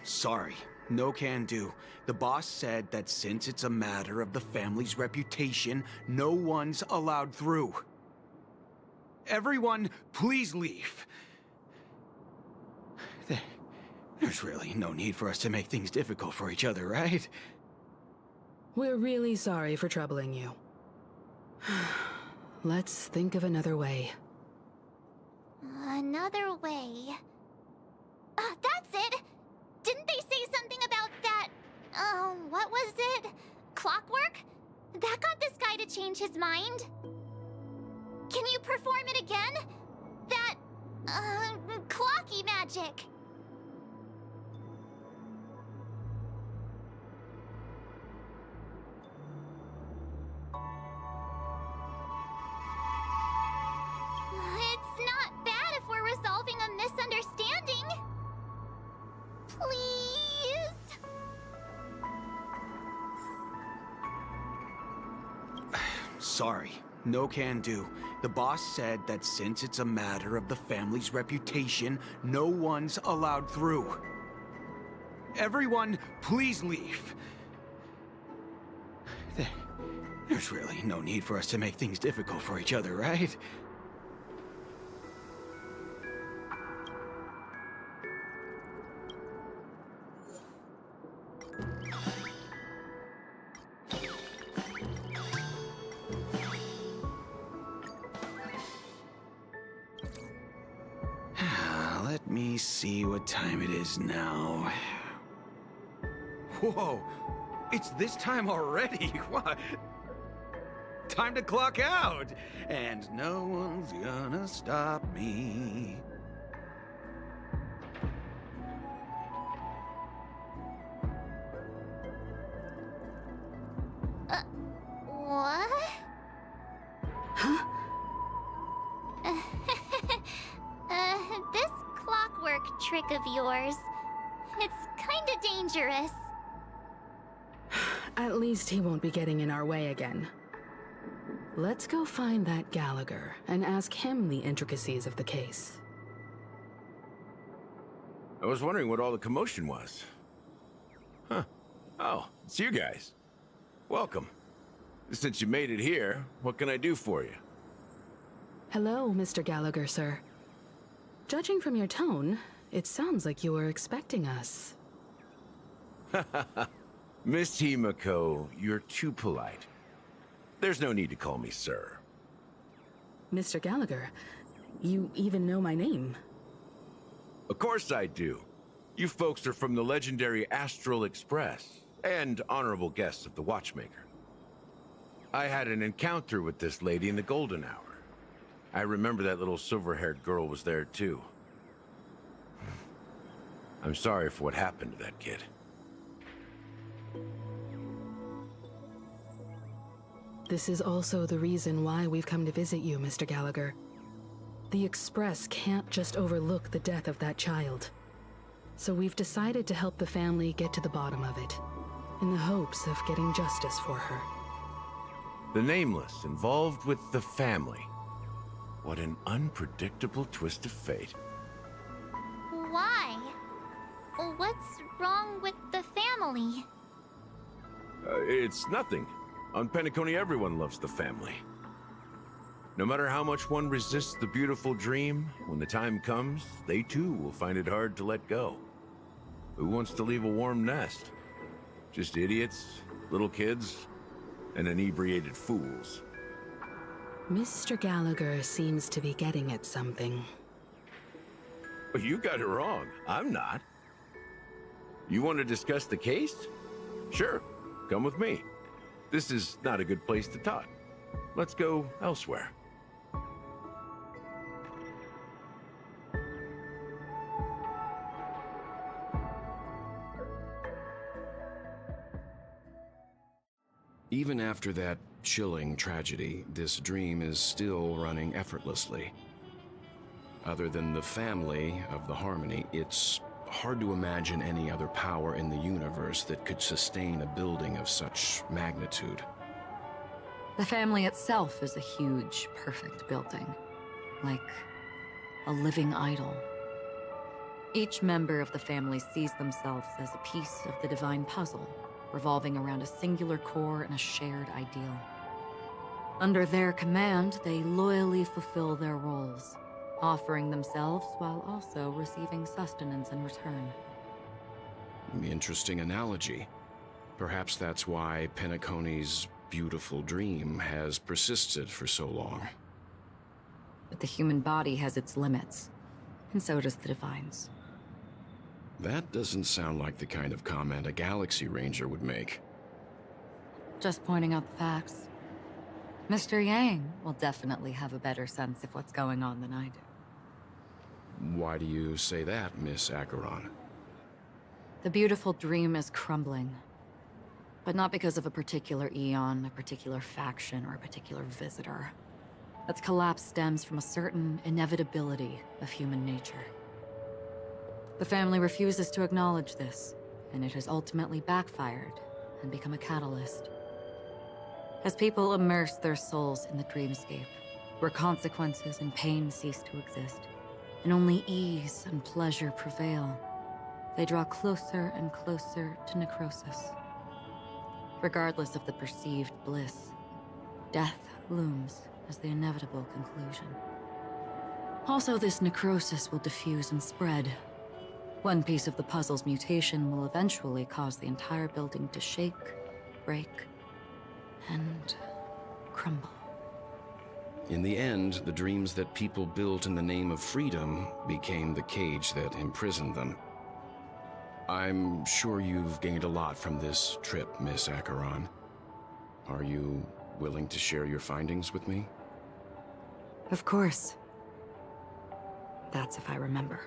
[SPEAKER 7] Sorry, no can do. The boss said that since it's a matter of the family's reputation, no one's allowed through. Everyone, please leave. There's really no need for us to make things difficult for each other, right?
[SPEAKER 13] We're really sorry for troubling you. Let's think of another way.
[SPEAKER 1] Another way... that's it! Didn't they say something about that... what was it? Clockwork? That got this guy to change his mind? Can you perform it again? That... clocky magic. It's not bad if we're resolving a misunderstanding. Please?
[SPEAKER 7] Sorry, no can do. The boss said that since it's a matter of the family's reputation, no one's allowed through. Everyone, please leave. There's really no need for us to make things difficult for each other, right? Let me see what time it is now. Whoa, it's this time already. What? Time to clock out, and no one's gonna stop me.
[SPEAKER 1] What?
[SPEAKER 13] Huh?
[SPEAKER 1] This clockwork trick of yours, it's kinda dangerous.
[SPEAKER 13] At least he won't be getting in our way again. Let's go find that Gallagher and ask him the intricacies of the case.
[SPEAKER 16] I was wondering what all the commotion was. Huh. Oh, it's you guys. Welcome. Since you made it here, what can I do for you?
[SPEAKER 13] Hello, Mr. Gallagher, sir. Judging from your tone, it sounds like you were expecting us.
[SPEAKER 16] Miss Himiko, you're too polite. There's no need to call me sir.
[SPEAKER 13] Mr. Gallagher, you even know my name.
[SPEAKER 16] Of course I do. You folks are from the legendary Astral Express, and honorable guests of the Watchmaker. I had an encounter with this lady in the Golden Hour. I remember that little silver-haired girl was there too. I'm sorry for what happened to that kid.
[SPEAKER 13] This is also the reason why we've come to visit you, Mr. Gallagher. The Express can't just overlook the death of that child. So we've decided to help the family get to the bottom of it, in the hopes of getting justice for her.
[SPEAKER 16] The Nameless involved with the family. What an unpredictable twist of fate.
[SPEAKER 1] Why? What's wrong with the family?
[SPEAKER 16] It's nothing. On Penacony, everyone loves the family. No matter how much one resists the beautiful dream, when the time comes, they too will find it hard to let go. Who wants to leave a warm nest? Just idiots, little kids, and inebriated fools.
[SPEAKER 13] Mr. Gallagher seems to be getting at something.
[SPEAKER 16] You got it wrong. I'm not. You want to discuss the case? Sure, come with me. This is not a good place to talk. Let's go elsewhere.
[SPEAKER 3] Even after that chilling tragedy, this dream is still running effortlessly. Other than the family of the Harmony, it's hard to imagine any other power in the universe that could sustain a building of such magnitude.
[SPEAKER 4] The family itself is a huge, perfect building, like a living idol. Each member of the family sees themselves as a piece of the divine puzzle, revolving around a singular core and a shared ideal. Under their command, they loyally fulfill their roles, offering themselves while also receiving sustenance in return.
[SPEAKER 3] Interesting analogy. Perhaps that's why Penacony's beautiful dream has persisted for so long.
[SPEAKER 4] But the human body has its limits, and so does the Divine's.
[SPEAKER 3] That doesn't sound like the kind of comment a Galaxy Ranger would make.
[SPEAKER 4] Just pointing out the facts. Mr. Yang will definitely have a better sense of what's going on than I do.
[SPEAKER 3] Why do you say that, Miss Acheron?
[SPEAKER 4] The beautiful dream is crumbling. But not because of a particular eon, a particular faction, or a particular visitor. Its collapse stems from a certain inevitability of human nature. The family refuses to acknowledge this, and it has ultimately backfired and become a catalyst. As people immerse their souls in the dreamscape, where consequences and pain cease to exist, and only ease and pleasure prevail, they draw closer and closer to necrosis. Regardless of the perceived bliss, death looms as the inevitable conclusion. Also, this necrosis will diffuse and spread. One piece of the puzzle's mutation will eventually cause the entire building to shake, break, and crumble.
[SPEAKER 3] In the end, the dreams that people built in the name of freedom became the cage that imprisoned them. I'm sure you've gained a lot from this trip, Miss Acheron. Are you willing to share your findings with me?
[SPEAKER 4] Of course. That's if I remember.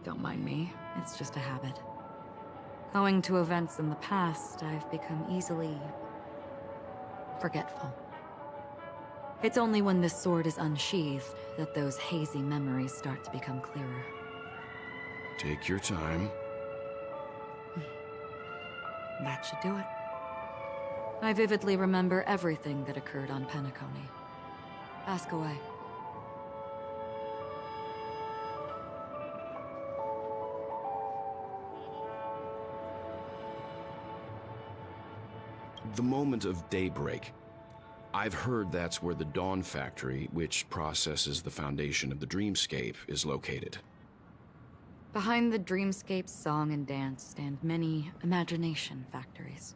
[SPEAKER 4] Don't mind me, it's just a habit. Owing to events in the past, I've become easily forgetful. It's only when this sword is unsheathed that those hazy memories start to become clearer.
[SPEAKER 3] Take your time.
[SPEAKER 4] That should do it. I vividly remember everything that occurred on Penacony. Ask away.
[SPEAKER 3] The moment of daybreak. I've heard that's where the Dawn Factory, which processes the foundation of the dreamscape, is located.
[SPEAKER 4] Behind the dreamscape's song and dance stand many imagination factories.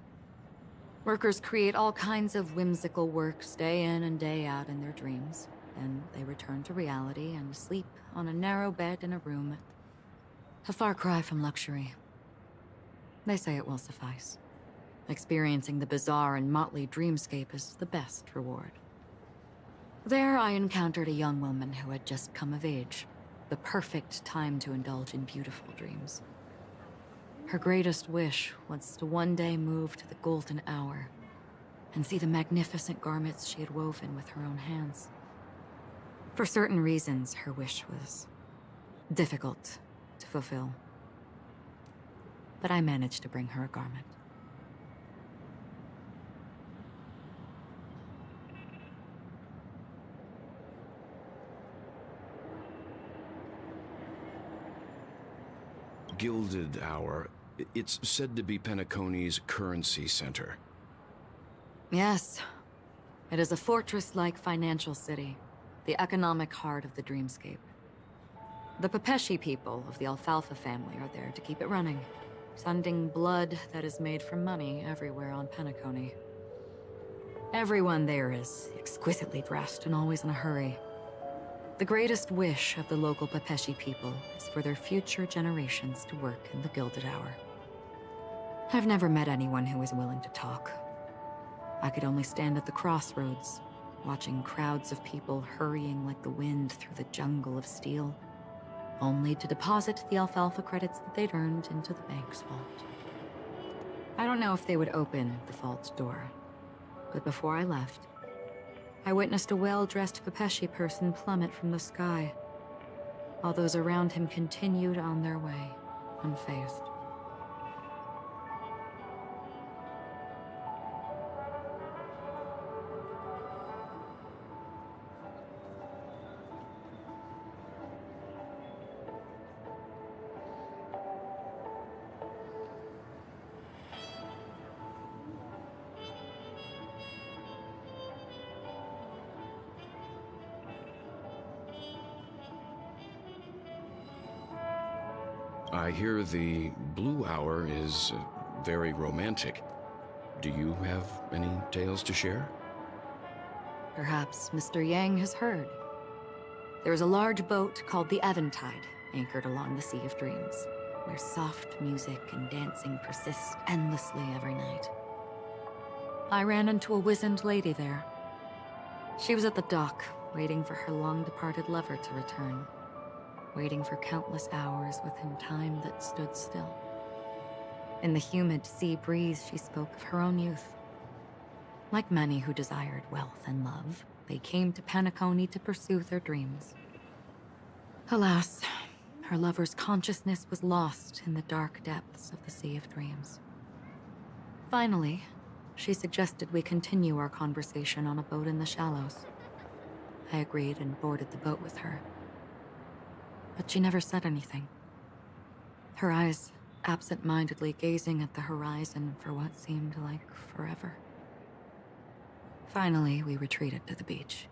[SPEAKER 4] Workers create all kinds of whimsical works day in and day out in their dreams. Then they return to reality and sleep on a narrow bed in a room. A far cry from luxury. They say it will suffice. Experiencing the bizarre and motley dreamscape is the best reward. There, I encountered a young woman who had just come of age. The perfect time to indulge in beautiful dreams. Her greatest wish was to one day move to the golden hour and see the magnificent garments she had woven with her own hands. For certain reasons, her wish was difficult to fulfill. But I managed to bring her a garment.
[SPEAKER 3] Gilded Hour. It's said to be Penacony's currency center.
[SPEAKER 4] Yes. It is a fortress-like financial city, the economic heart of the dreamscape. The Pepeshi people of the Alfalfa family are there to keep it running, sending blood that is made from money everywhere on Penacony. Everyone there is exquisitely dressed and always in a hurry. The greatest wish of the local Pepeshi people is for their future generations to work in the Gilded Hour. I've never met anyone who is willing to talk. I could only stand at the crossroads, watching crowds of people hurrying like the wind through the jungle of steel, only to deposit the alfalfa credits that they'd earned into the bank's vault. I don't know if they would open the vault's door, but before I left, I witnessed a well-dressed Pepeshi person plummet from the sky, while those around him continued on their way, unfazed.
[SPEAKER 3] I hear the Blue Hour is very romantic. Do you have any tales to share?
[SPEAKER 4] Perhaps Mr. Yang has heard. There is a large boat called the Eventide, anchored along the Sea of Dreams, where soft music and dancing persist endlessly every night. I ran into a wizened lady there. She was at the dock, waiting for her long-departed lover to return, waiting for countless hours within time that stood still. In the humid sea breeze, she spoke of her own youth. Like many who desired wealth and love, they came to Penacony to pursue their dreams. Alas, her lover's consciousness was lost in the dark depths of the Sea of Dreams. Finally, she suggested we continue our conversation on a boat in the shallows. I agreed and boarded the boat with her. But she never said anything. Her eyes absent-mindedly gazing at the horizon for what seemed like forever. Finally, we retreated to the beach.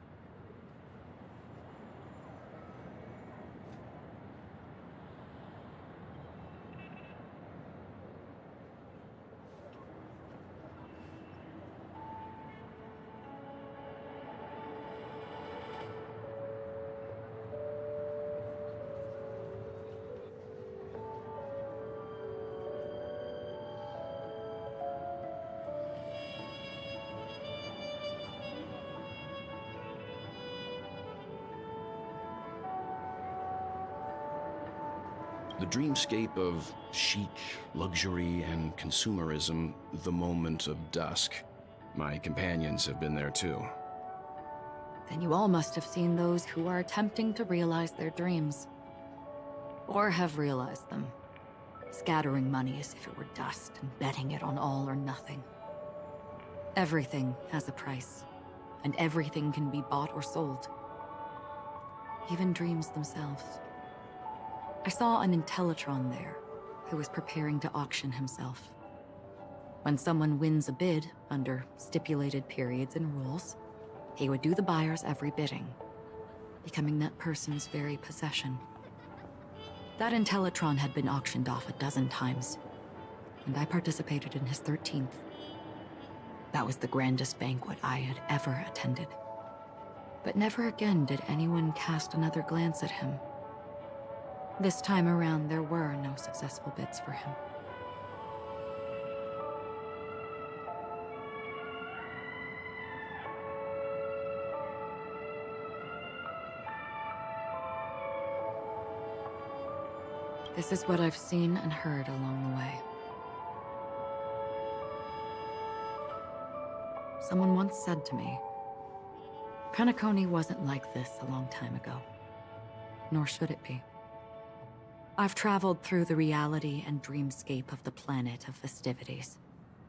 [SPEAKER 3] The dreamscape of chic, luxury, and consumerism, the moment of dusk. My companions have been there too.
[SPEAKER 4] Then you all must have seen those who are attempting to realize their dreams. Or have realized them, scattering money as if it were dust and betting it on all or nothing. Everything has a price, and everything can be bought or sold. Even dreams themselves. I saw an Intellitron there, who was preparing to auction himself. When someone wins a bid under stipulated periods and rules, he would do the buyer's every bidding, becoming that person's very possession. That Intellitron had been auctioned off a dozen times, and I participated in his 13th. That was the grandest banquet I had ever attended. But never again did anyone cast another glance at him. This time around, there were no successful bids for him. This is what I've seen and heard along the way. Someone once said to me, Penacony wasn't like this a long time ago, nor should it be. I've traveled through the reality and dreamscape of the planet of festivities,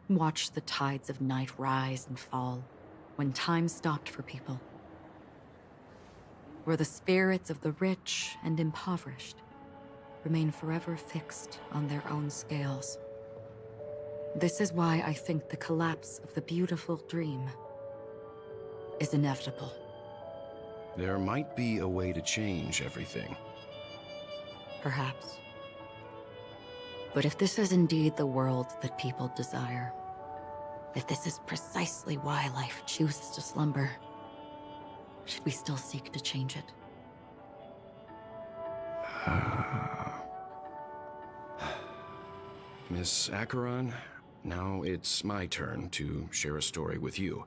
[SPEAKER 4] watched the tides of night rise and fall when time stopped for people, where the spirits of the rich and impoverished remain forever fixed on their own scales. This is why I think the collapse of the beautiful dream is inevitable.
[SPEAKER 3] There might be a way to change everything.
[SPEAKER 4] Perhaps. But if this is indeed the world that people desire, if this is precisely why life chooses to slumber, should we still seek to change it?
[SPEAKER 3] Miss Acheron, now it's my turn to share a story with you.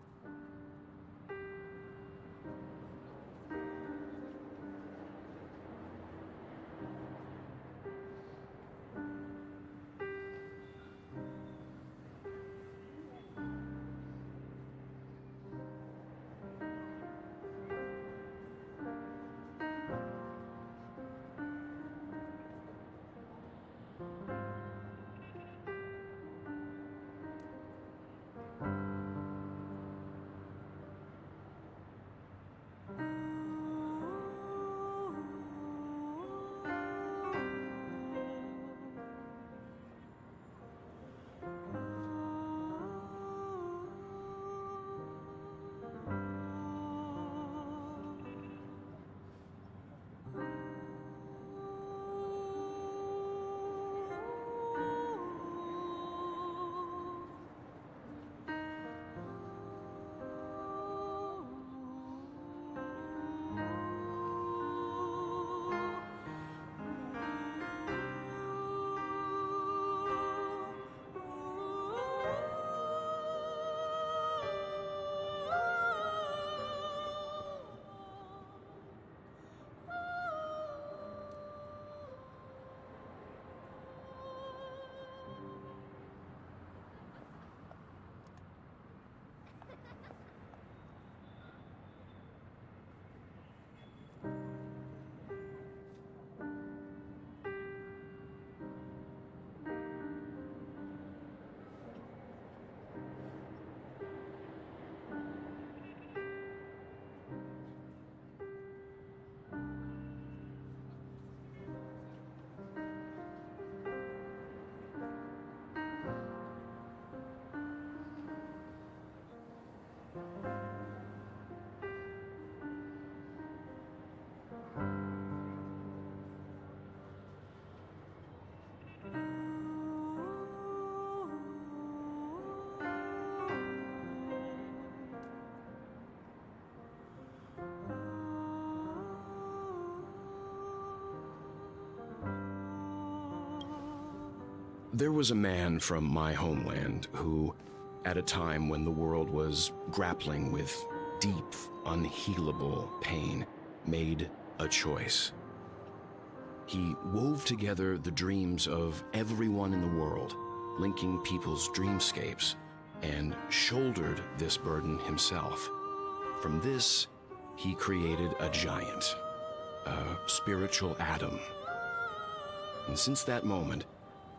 [SPEAKER 3] There was a man from my homeland who, at a time when the world was grappling with deep, unhealable pain, made a choice. He wove together the dreams of everyone in the world, linking people's dreamscapes, and shouldered this burden himself. From this, he created a giant, a spiritual atom. And since that moment,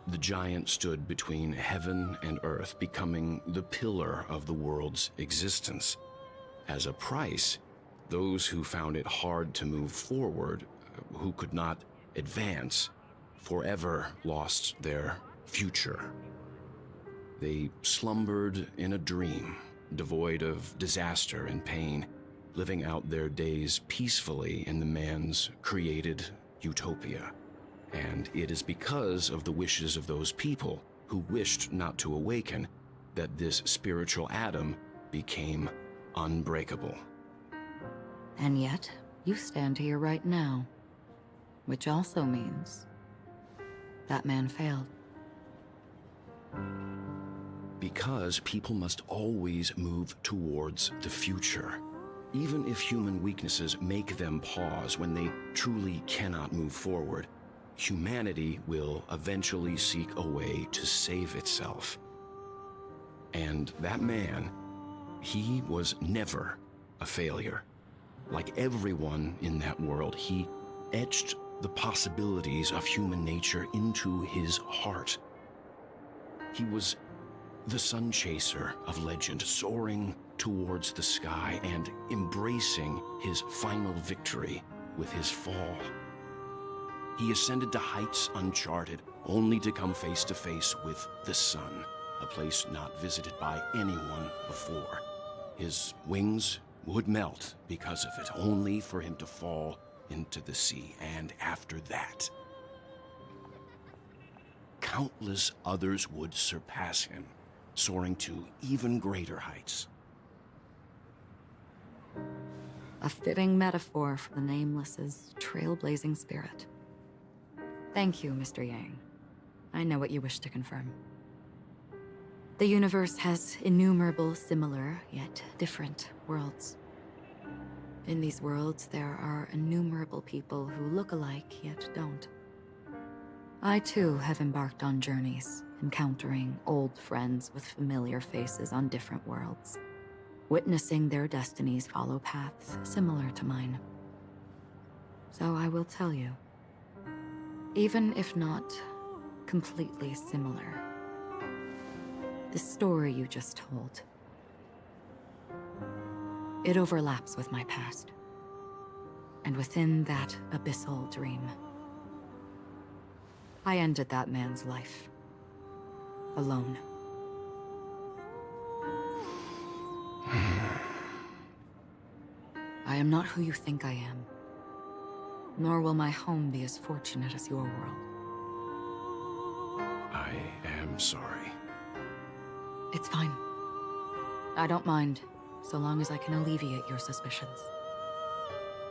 [SPEAKER 3] the giant stood between heaven and earth, becoming the pillar of the world's existence. As a price, those who found it hard to move forward, who could not advance, forever lost their future. They slumbered in a dream, devoid of disaster and pain, living out their days peacefully in the man's created utopia. And it is because of the wishes of those people who wished not to awaken that this spiritual atom became unbreakable.
[SPEAKER 4] And yet, you stand here right now, which also means that man failed.
[SPEAKER 3] Because people must always move towards the future. Even if human weaknesses make them pause when they truly cannot move forward, humanity will eventually seek a way to save itself. And that man, he was never a failure. Like everyone in that world, he etched the possibilities of human nature into his heart. He was the sun chaser of legend, soaring towards the sky and embracing his final victory with his fall. He ascended to heights uncharted, only to come face to face with the sun, a place not visited by anyone before. His wings would melt because of it, only for him to fall into the sea. And after that, countless others would surpass him, soaring to even greater heights.
[SPEAKER 4] A fitting metaphor for the Nameless's trailblazing spirit. Thank you, Mr. Yang. I know what you wish to confirm. The universe has innumerable similar, yet different worlds. In these worlds, there are innumerable people who look alike, yet don't. I too have embarked on journeys, encountering old friends with familiar faces on different worlds, witnessing their destinies follow paths similar to mine. So I will tell you, even if not completely similar, the story you just told, it overlaps with my past, and within that abyssal dream, I ended that man's life, alone. I am not who you think I am, nor will my home be as fortunate as your world.
[SPEAKER 3] I am sorry.
[SPEAKER 4] It's fine. I don't mind, so long as I can alleviate your suspicions.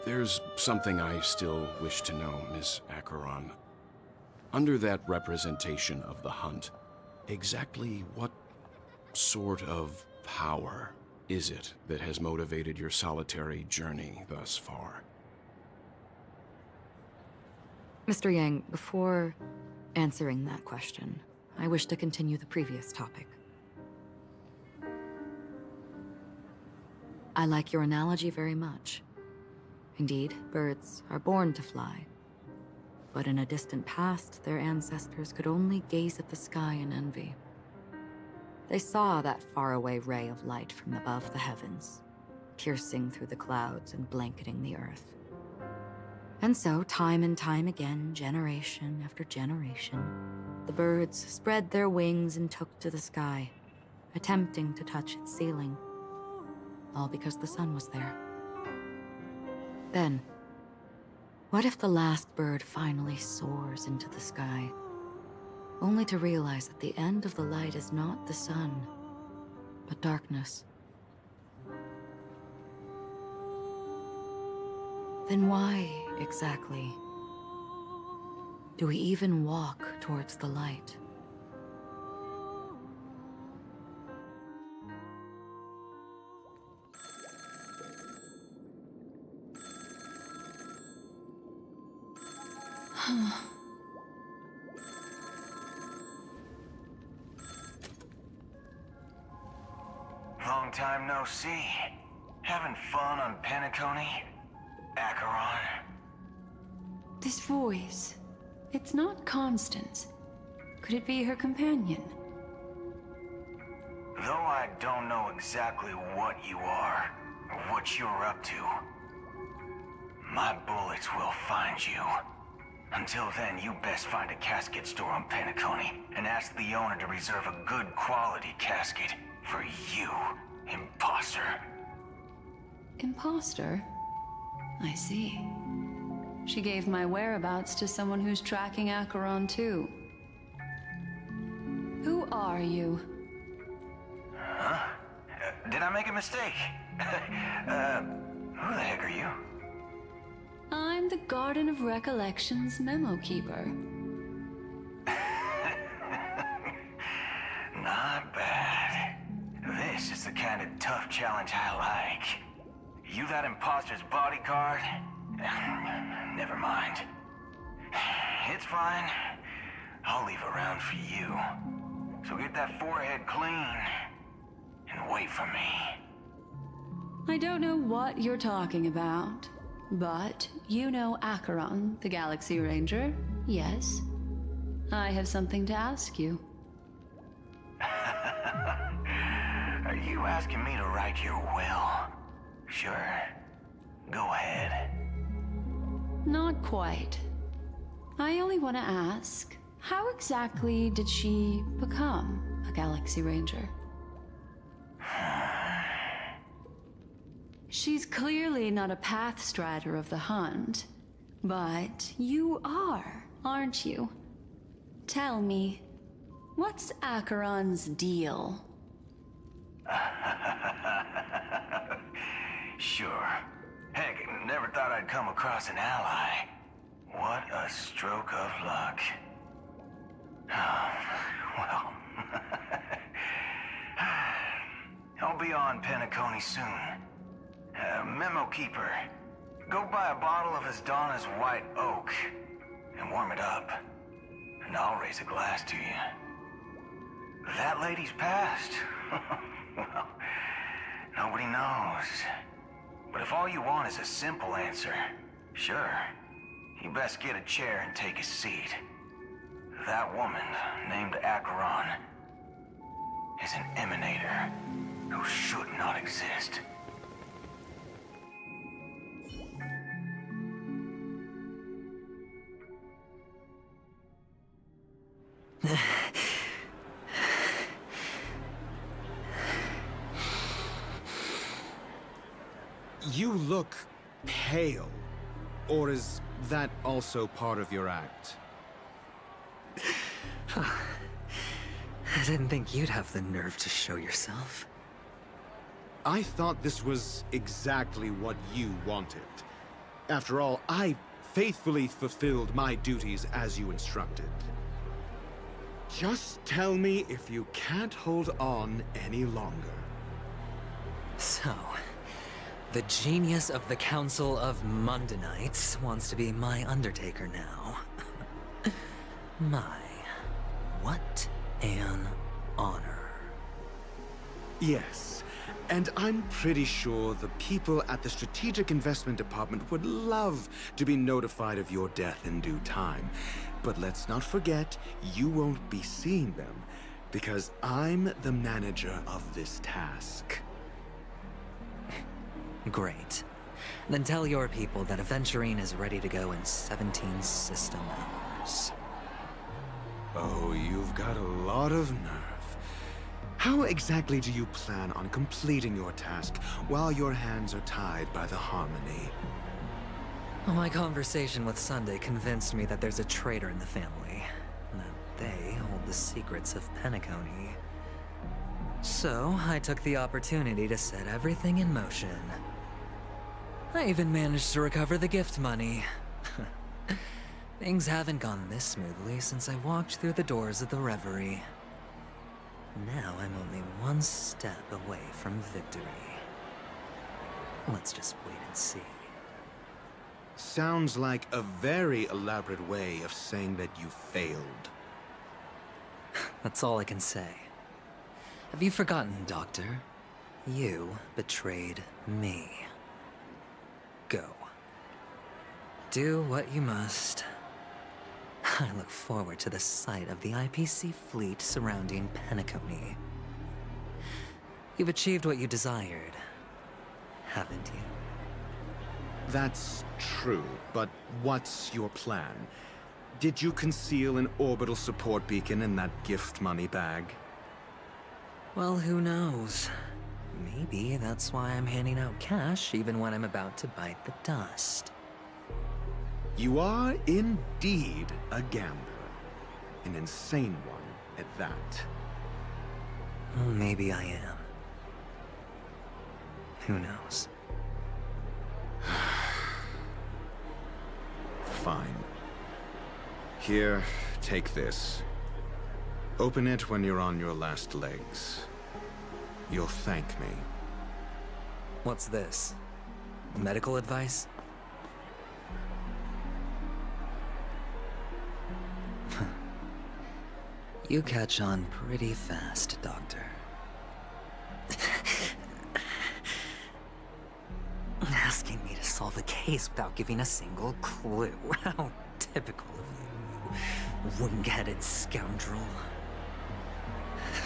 [SPEAKER 3] There's something I still wish to know, Miss Acheron. Under that representation of the hunt, exactly what sort of power is it that has motivated your solitary journey thus far?
[SPEAKER 4] Mr. Yang, before answering that question, I wish to continue the previous topic. I like your analogy very much. Indeed, birds are born to fly. But in a distant past, their ancestors could only gaze at the sky in envy. They saw that faraway ray of light from above the heavens, piercing through the clouds and blanketing the earth. And so, time and time again, generation after generation, the birds spread their wings and took to the sky, attempting to touch its ceiling, all because the sun was there. Then, what if the last bird finally soars into the sky, only to realize that the end of the light is not the sun, but darkness? Then why, exactly, do we even walk towards the light?
[SPEAKER 11] Long time no see. Having fun on Penacony? Acheron?
[SPEAKER 17] This voice, it's not Constance. Could it be her companion?
[SPEAKER 11] Though I don't know exactly what you are, or what you're up to, my bullets will find you. Until then, you best find a casket store on Penacony and ask the owner to reserve a good quality casket for you, imposter.
[SPEAKER 17] Imposter? I see. She gave my whereabouts to someone who's tracking Acheron too. Who are you?
[SPEAKER 11] Huh? Did I make a mistake? Who the heck are you?
[SPEAKER 17] I'm the Garden of Recollection's memo keeper.
[SPEAKER 11] Not bad. This is the kind of tough challenge I like. You that imposter's bodyguard? Never mind. It's fine. I'll leave a round for you. So get that forehead clean and wait for me.
[SPEAKER 17] I don't know what you're talking about, but you know Acheron, the Galaxy Ranger, yes? I have something to ask you.
[SPEAKER 11] Are you asking me to write your will? Sure. Go ahead.
[SPEAKER 17] Not quite. I only want to ask, how exactly did she become a Galaxy Ranger? She's clearly not a path strider of the hunt, but you are, aren't you? Tell me, what's Acheron's deal?
[SPEAKER 11] Sure. Heck, never thought I'd come across an ally. What a stroke of luck. Well, I'll be on Penacony soon. Memo Keeper, go buy a bottle of Asdana's White Oak and warm it up, and I'll raise a glass to you. That lady's passed. Well, nobody knows. But if all you want is a simple answer, sure, you best get a chair and take a seat. That woman, named Acheron, is an emanator who should not exist.
[SPEAKER 7] You look pale. Or is that also part of your act?
[SPEAKER 9] I didn't think you'd have the nerve to show yourself.
[SPEAKER 7] I thought this was exactly what you wanted. After all, I faithfully fulfilled my duties as you instructed. Just tell me if you can't hold on any longer.
[SPEAKER 9] So, the genius of the Council of Mundanites wants to be my Undertaker now. My, what an honor.
[SPEAKER 7] Yes, and I'm pretty sure the people at the Strategic Investment Department would love to be notified of your death in due time. But let's not forget, you won't be seeing them, because I'm the manager of this task.
[SPEAKER 9] Great. Then tell your people that Aventurine is ready to go in 17 system hours.
[SPEAKER 7] Oh, you've got a lot of nerve. How exactly do you plan on completing your task while your hands are tied by the Harmony?
[SPEAKER 9] Well, my conversation with Sunday convinced me that there's a traitor in the family, and that they hold the secrets of Penacony. So, I took the opportunity to set everything in motion. I even managed to recover the gift money. Things haven't gone this smoothly since I walked through the doors of the Reverie. Now I'm only one step away from victory. Let's just wait and see.
[SPEAKER 7] Sounds like a very elaborate way of saying that you failed.
[SPEAKER 9] That's all I can say. Have you forgotten, Doctor? You betrayed me. Go. Do what you must. I look forward to the sight of the IPC fleet surrounding Penacony. You've achieved what you desired, haven't you?
[SPEAKER 7] That's true, but what's your plan? Did you conceal an orbital support beacon in that gift money bag?
[SPEAKER 9] Well, who knows? Maybe that's why I'm handing out cash even when I'm about to bite the dust.
[SPEAKER 7] You are indeed a gambler. An insane one at that.
[SPEAKER 9] Well, maybe I am. Who knows?
[SPEAKER 7] Fine. Here, take this. Open it when you're on your last legs. You'll thank me.
[SPEAKER 9] What's this? Medical advice? You catch on pretty fast, Doctor. Asking me to solve a case without giving a single clue. How typical of you, wing-headed scoundrel.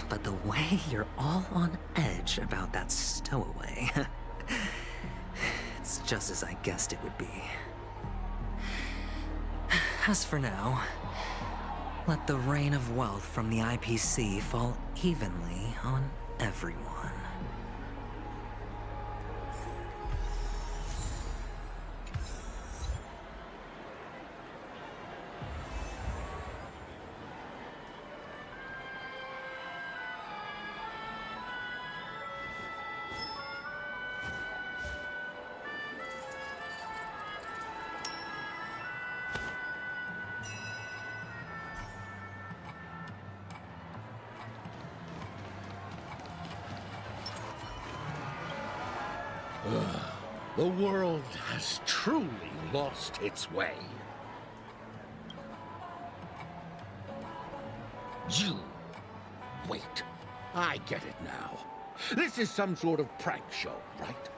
[SPEAKER 9] But the way you're all on edge about that stowaway, it's just as I guessed it would be. As for now, let the rain of wealth from the IPC fall evenly on everyone.
[SPEAKER 14] The world has truly lost its way. You... Wait. I get it now. This is some sort of prank show, right?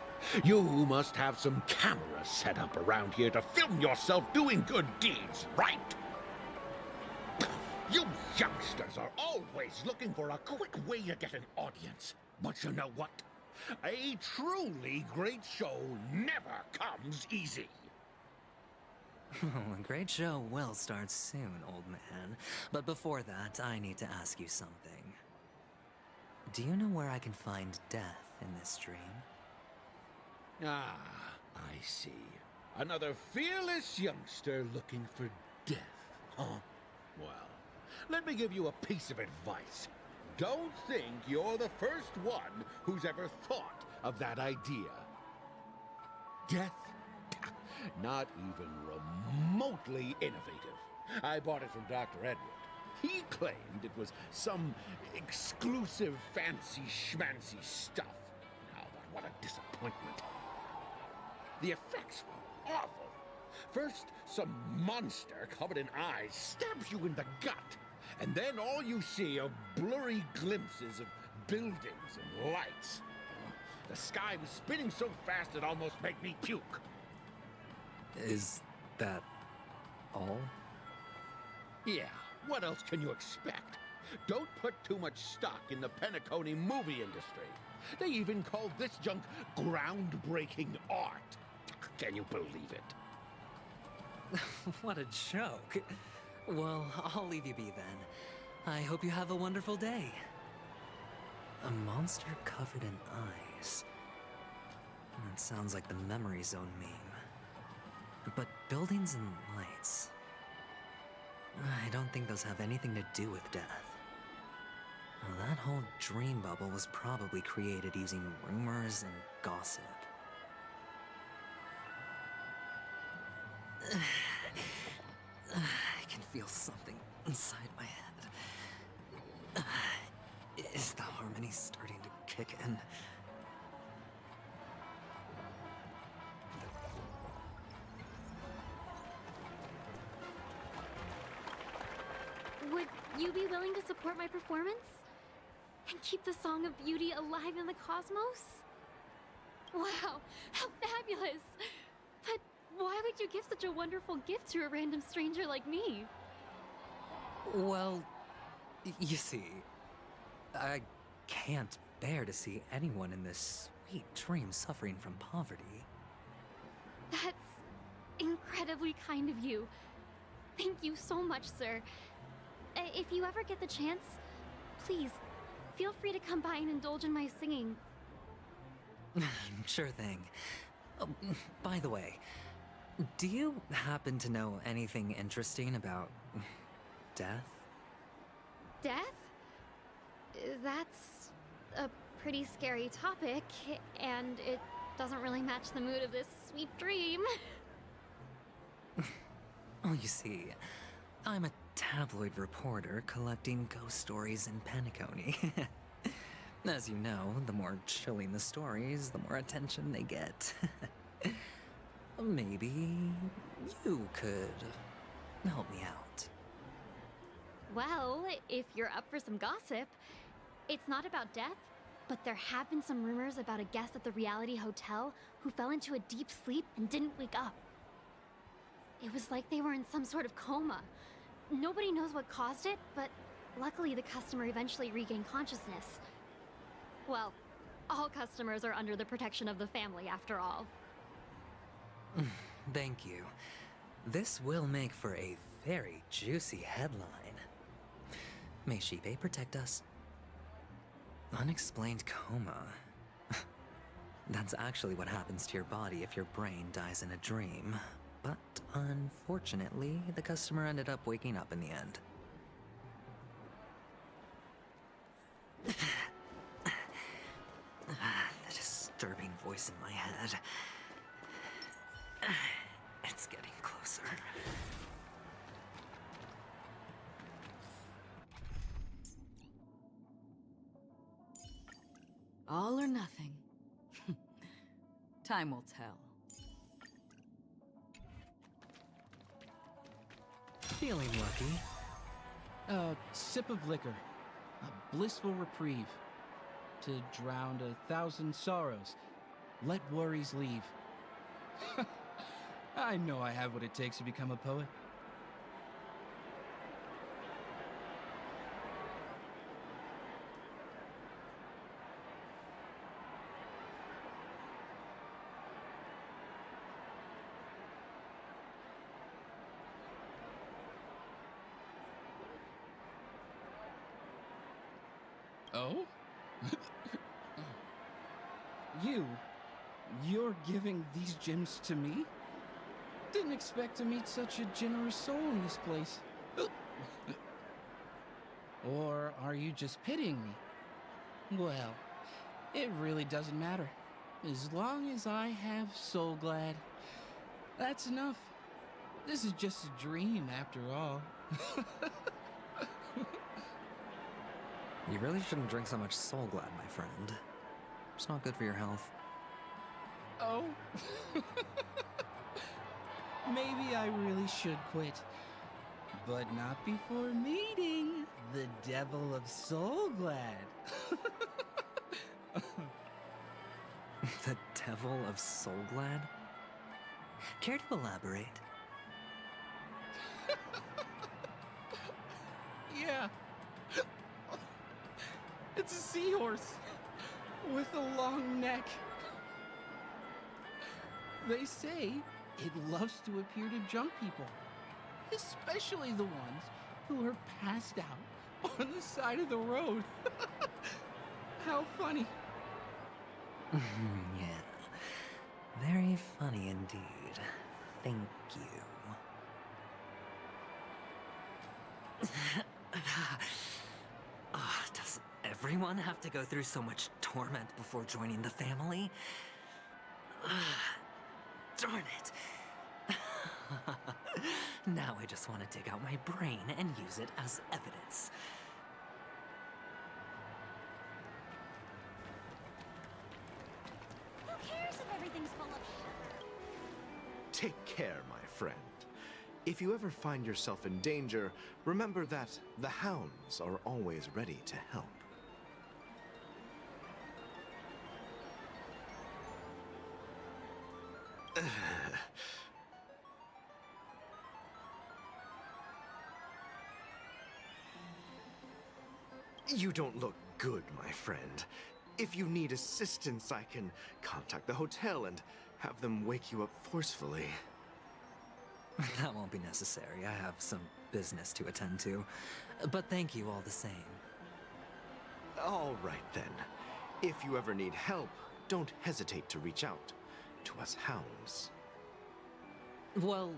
[SPEAKER 14] You must have some cameras set up around here to film yourself doing good deeds, right? You youngsters are always looking for a quick way to get an audience. But you know what? A truly great show never comes easy.
[SPEAKER 9] A great show will start soon, old man. But before that, I need to ask you something. Do you know where I can find death in this dream?
[SPEAKER 14] Ah, I see. Another fearless youngster looking for death, huh? Well, let me give you a piece of advice. Don't think you're the first one who's ever thought of that idea. Death? Not even remotely innovative. I bought it from Dr. Edward. He claimed it was some exclusive fancy schmancy stuff. Now, what a disappointment. The effects were awful. First, some monster covered in eyes stabs you in the gut. And then all you see are blurry glimpses of buildings and lights. The sky was spinning so fast it almost made me puke.
[SPEAKER 9] Is that all?
[SPEAKER 14] Yeah, what else can you expect? Don't put too much stock in the penacony movie industry. They even called this junk groundbreaking art. Can you believe it?
[SPEAKER 9] What a joke. Well, I'll leave you be then. I hope you have a wonderful day. A monster covered in eyes. That sounds like the memory zone meme. But buildings and lights... I don't think those have anything to do with death. Well, that whole dream bubble was probably created using rumors and gossip. I can feel something inside my head. Is the harmony starting to kick in?
[SPEAKER 18] Would you be willing to support my performance? And keep the Song of Beauty alive in the cosmos? Wow, how fabulous! But why would you give such a wonderful gift to a random stranger like me?
[SPEAKER 9] Well, you see, I can't bear to see anyone in this sweet dream suffering from poverty.
[SPEAKER 18] That's incredibly kind of you. Thank you so much, sir. If you ever get the chance, please, feel free to come by and indulge in my singing.
[SPEAKER 9] Sure thing. Oh, by the way, do you happen to know anything interesting about death?
[SPEAKER 18] Death? That's a pretty scary topic, and it doesn't really match the mood of this sweet dream.
[SPEAKER 9] Oh, you see, I'm a tabloid reporter collecting ghost stories in penacony. As you know, the more chilling the stories, the more attention they get. Maybe you could help me out.
[SPEAKER 18] Well, if you're up for some gossip, it's not about death, but there have been some rumors about a guest at the Reality Hotel who fell into a deep sleep and didn't wake up. It was like they were in some sort of coma. Nobody knows what caused it, but luckily the customer eventually regained consciousness. Well, all customers are under the protection of the family, after all.
[SPEAKER 9] Thank you. This will make for a very juicy headline. May Shibe protect us. Unexplained coma. That's actually what happens to your body if your brain dies in a dream. But unfortunately, the customer ended up waking up in the end. The disturbing voice in my head. It's getting closer.
[SPEAKER 4] All or nothing. Time will tell.
[SPEAKER 9] Feeling lucky.
[SPEAKER 5] A sip of liquor. A blissful reprieve. To drown 1,000 sorrows. Let worries leave. I know I have what it takes to become a poet. Oh? You're giving these gems to me? Didn't expect to meet such a generous soul in this place. Or are you just pitying me? Well, it really doesn't matter. As long as I have Soul Glad, that's enough. This is just a dream after all.
[SPEAKER 9] You really shouldn't drink so much Soul Glad, my friend. It's not good for your health.
[SPEAKER 5] Oh? Maybe I really should quit. But not before meeting the Devil of Soul Glad.
[SPEAKER 9] The Devil of Soul Glad? Care to elaborate?
[SPEAKER 5] Yeah. It's a seahorse with a long neck. They say it loves to appear to drunk people, especially the ones who are passed out on the side of the road. How funny.
[SPEAKER 9] Yeah. Very funny indeed. Thank you. Does everyone have to go through so much torment before joining the family? Darn it. Now I just want to dig out my brain and use it as evidence.
[SPEAKER 21] Who cares if everything's full of sugar?
[SPEAKER 19] Take care, my friend. If you ever find yourself in danger, remember that the hounds are always ready to help. You don't look good, my friend. If you need assistance, I can contact the hotel and have them wake you up forcefully.
[SPEAKER 9] That won't be necessary. I have some business to attend to. But thank you all the same.
[SPEAKER 19] All right, then. If you ever need help, don't hesitate to reach out to us hounds.
[SPEAKER 9] Well,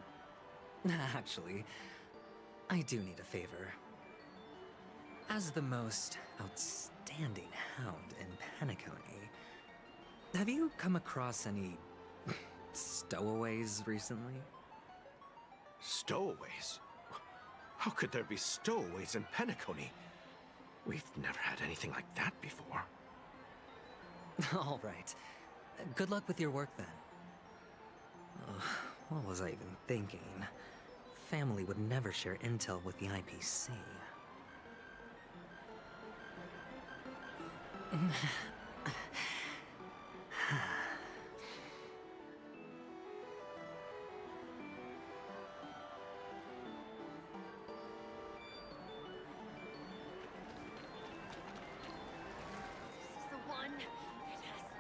[SPEAKER 9] actually, I do need a favor. As the most outstanding hound in Penacony, have you come across any stowaways recently?
[SPEAKER 19] Stowaways? How could there be stowaways in Penacony? We've never had anything like that before.
[SPEAKER 9] All right. Good luck with your work, then. What was I even thinking? Family would never share intel with the IPC.
[SPEAKER 18] The one. It has to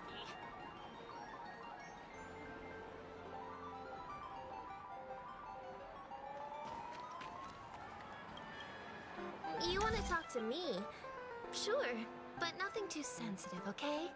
[SPEAKER 18] be.
[SPEAKER 8] You want to talk to me? Sure, but nothing too sensitive, okay?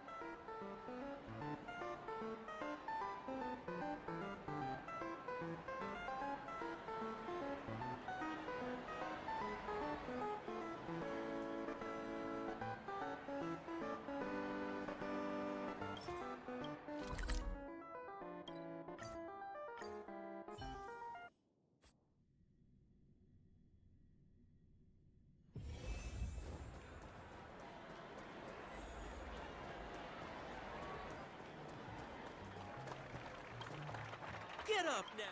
[SPEAKER 20] Get up now!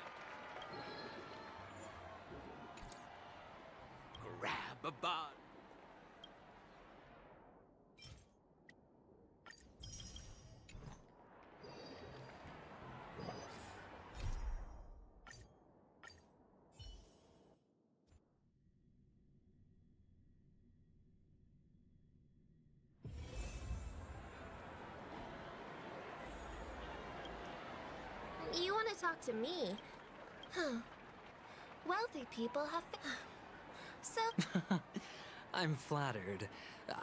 [SPEAKER 20] Grab a bot.
[SPEAKER 8] You want to talk to me? Huh. Wealthy people have... So...
[SPEAKER 9] I'm flattered.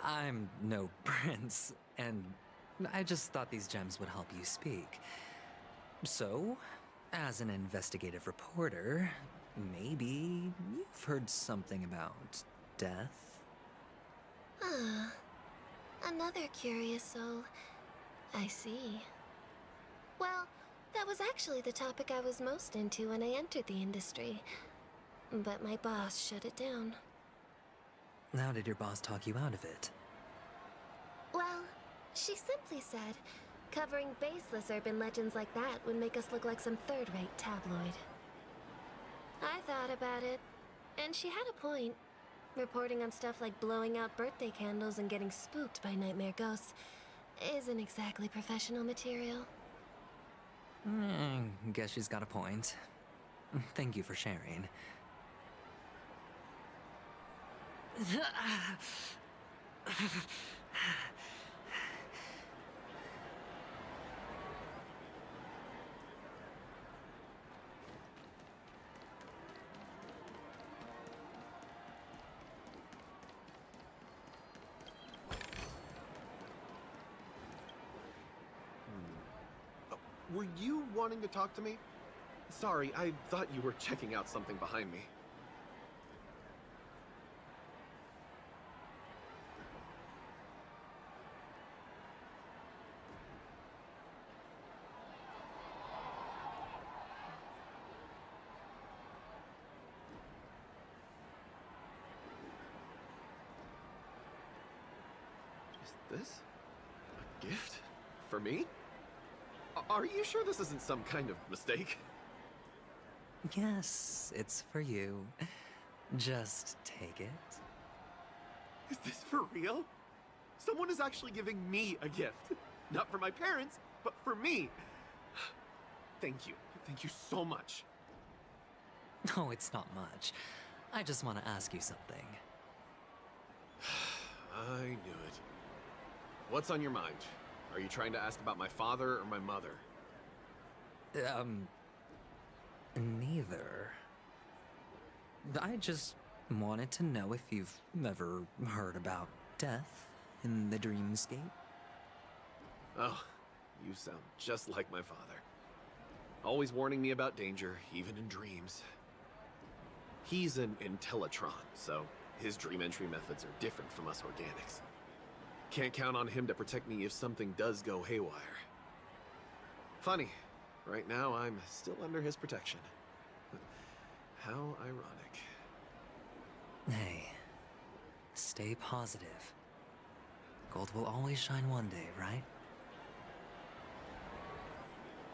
[SPEAKER 9] I'm no prince, and I just thought these gems would help you speak. So, as an investigative reporter, maybe you've heard something about death?
[SPEAKER 8] Another curious soul. I see. Well, that was actually the topic I was most into when I entered the industry. But my boss shut it down.
[SPEAKER 9] How did your boss talk you out of it?
[SPEAKER 8] Well, she simply said, covering baseless urban legends like that would make us look like some third-rate tabloid. I thought about it, and she had a point. Reporting on stuff like blowing out birthday candles and getting spooked by nightmare ghosts isn't exactly professional material.
[SPEAKER 9] Guess she's got a point. Thank you for sharing.
[SPEAKER 19] Were you wanting to talk to me? Sorry, I thought you were checking out something behind me. Is this a gift? For me? Are you sure this isn't some kind of mistake?
[SPEAKER 9] Yes, it's for you. Just take it.
[SPEAKER 19] Is this for real? Someone is actually giving me a gift. Not for my parents, but for me. Thank you. Thank you so much.
[SPEAKER 9] No, it's not much. I just want to ask you something.
[SPEAKER 19] I knew it. What's on your mind? Are you trying to ask about my father or my mother?
[SPEAKER 9] Neither. I just wanted to know if you've ever heard about death in the dreamscape.
[SPEAKER 19] Oh, you sound just like my father. Always warning me about danger, even in dreams. He's an Intellitron, so his dream entry methods are different from us organics. Can't count on him to protect me if something does go haywire. Funny, right now I'm still under his protection. How ironic.
[SPEAKER 9] Hey, stay positive. Gold will always shine one day, right?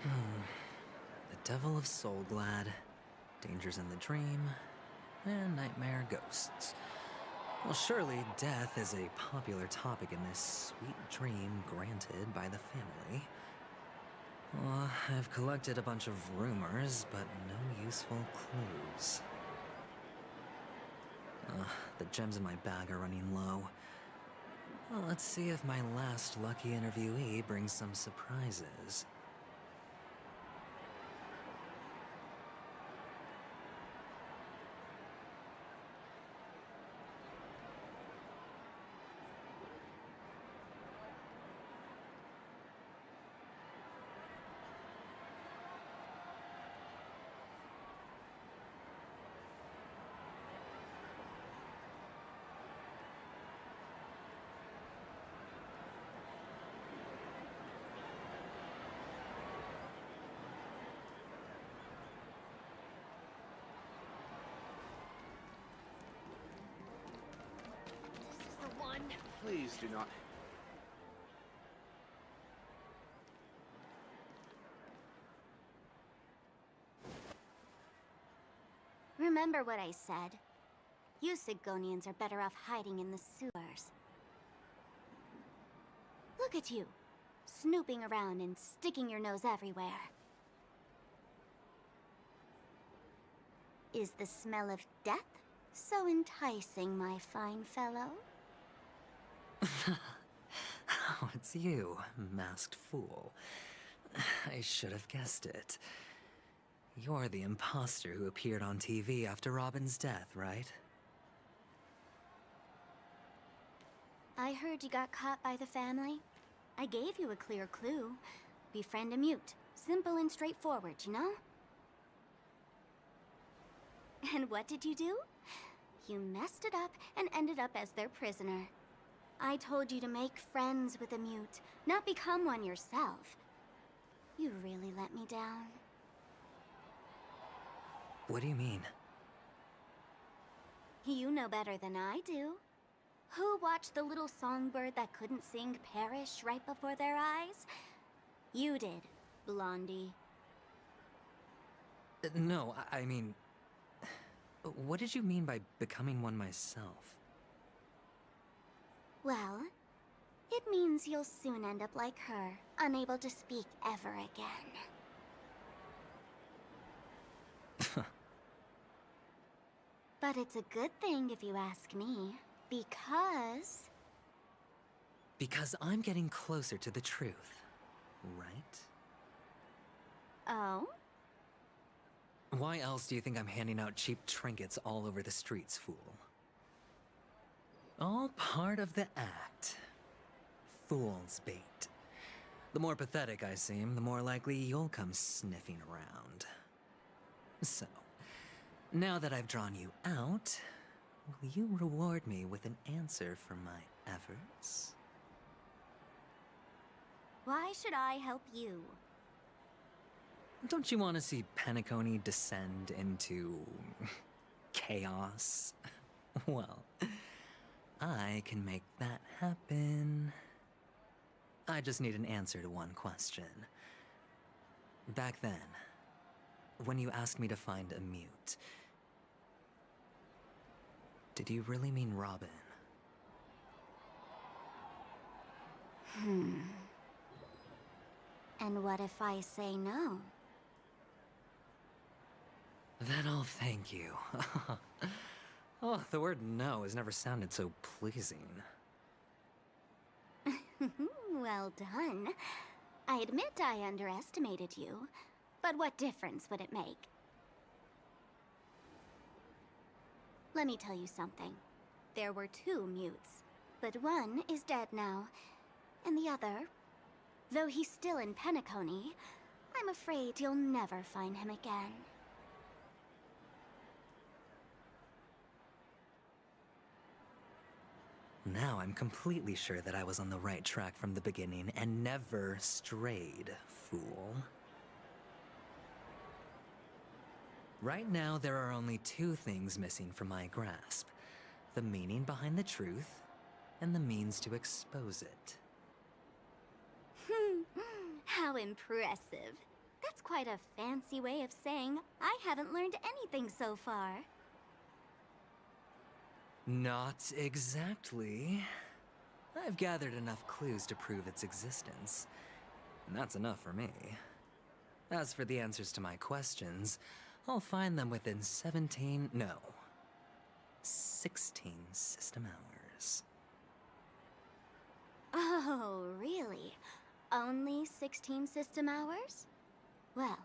[SPEAKER 9] The Devil of Soulglad, Dangers in the Dream, and Nightmare Ghosts. Well, surely death is a popular topic in this sweet dream granted by the family. Well, I've collected a bunch of rumors, but no useful clues. The gems in my bag are running low. Well, let's see if my last lucky interviewee brings some surprises.
[SPEAKER 19] Please do not.
[SPEAKER 1] Remember what I said. You Sigonians are better off hiding in the sewers. Look at you, snooping around and sticking your nose everywhere. Is the smell of death so enticing, my fine fellow?
[SPEAKER 9] Oh, it's you, masked fool. I should have guessed it. You're the imposter who appeared on TV after Robin's death, right?
[SPEAKER 1] I heard you got caught by the family. I gave you a clear clue. Befriend a mute. Simple and straightforward, you know? And what did you do? You messed it up and ended up as their prisoner. I told you to make friends with a mute, not become one yourself. You really let me down.
[SPEAKER 9] What do you mean?
[SPEAKER 1] You know better than I do. Who watched the little songbird that couldn't sing perish right before their eyes? You did, Blondie.
[SPEAKER 9] No, I mean... What did you mean by becoming one myself?
[SPEAKER 1] Well, it means you'll soon end up like her, unable to speak ever again. But it's a good thing if you ask me, because...
[SPEAKER 9] Because I'm getting closer to the truth, right?
[SPEAKER 1] Oh?
[SPEAKER 9] Why else do you think I'm handing out cheap trinkets all over the streets, fool? All part of the act. Fool's bait. The more pathetic I seem, the more likely you'll come sniffing around. So, now that I've drawn you out, will you reward me with an answer for my efforts?
[SPEAKER 1] Why should I help you?
[SPEAKER 9] Don't you want to see Penacony descend into... chaos? Well, I can make that happen. I just need an answer to one question. Back then, when you asked me to find a mute, did you really mean Robin?
[SPEAKER 1] And what if I say no?
[SPEAKER 9] Then I'll thank you. Oh, the word no has never sounded so pleasing.
[SPEAKER 1] Well done. I admit I underestimated you, but what difference would it make? Let me tell you something. There were 2 mutes, but one is dead now, and the other, though he's still in Penacony, I'm afraid you'll never find him again.
[SPEAKER 9] Now I'm completely sure that I was on the right track from the beginning and never strayed, fool. Right now, there are only 2 things missing from my grasp. The meaning behind the truth, and the means to expose it.
[SPEAKER 1] How impressive. That's quite a fancy way of saying I haven't learned anything so far.
[SPEAKER 9] Not exactly. I've gathered enough clues to prove its existence, and that's enough for me. As for the answers to my questions, I'll find them within 16 system hours.
[SPEAKER 2] Oh, really? Only 16 system hours? Well,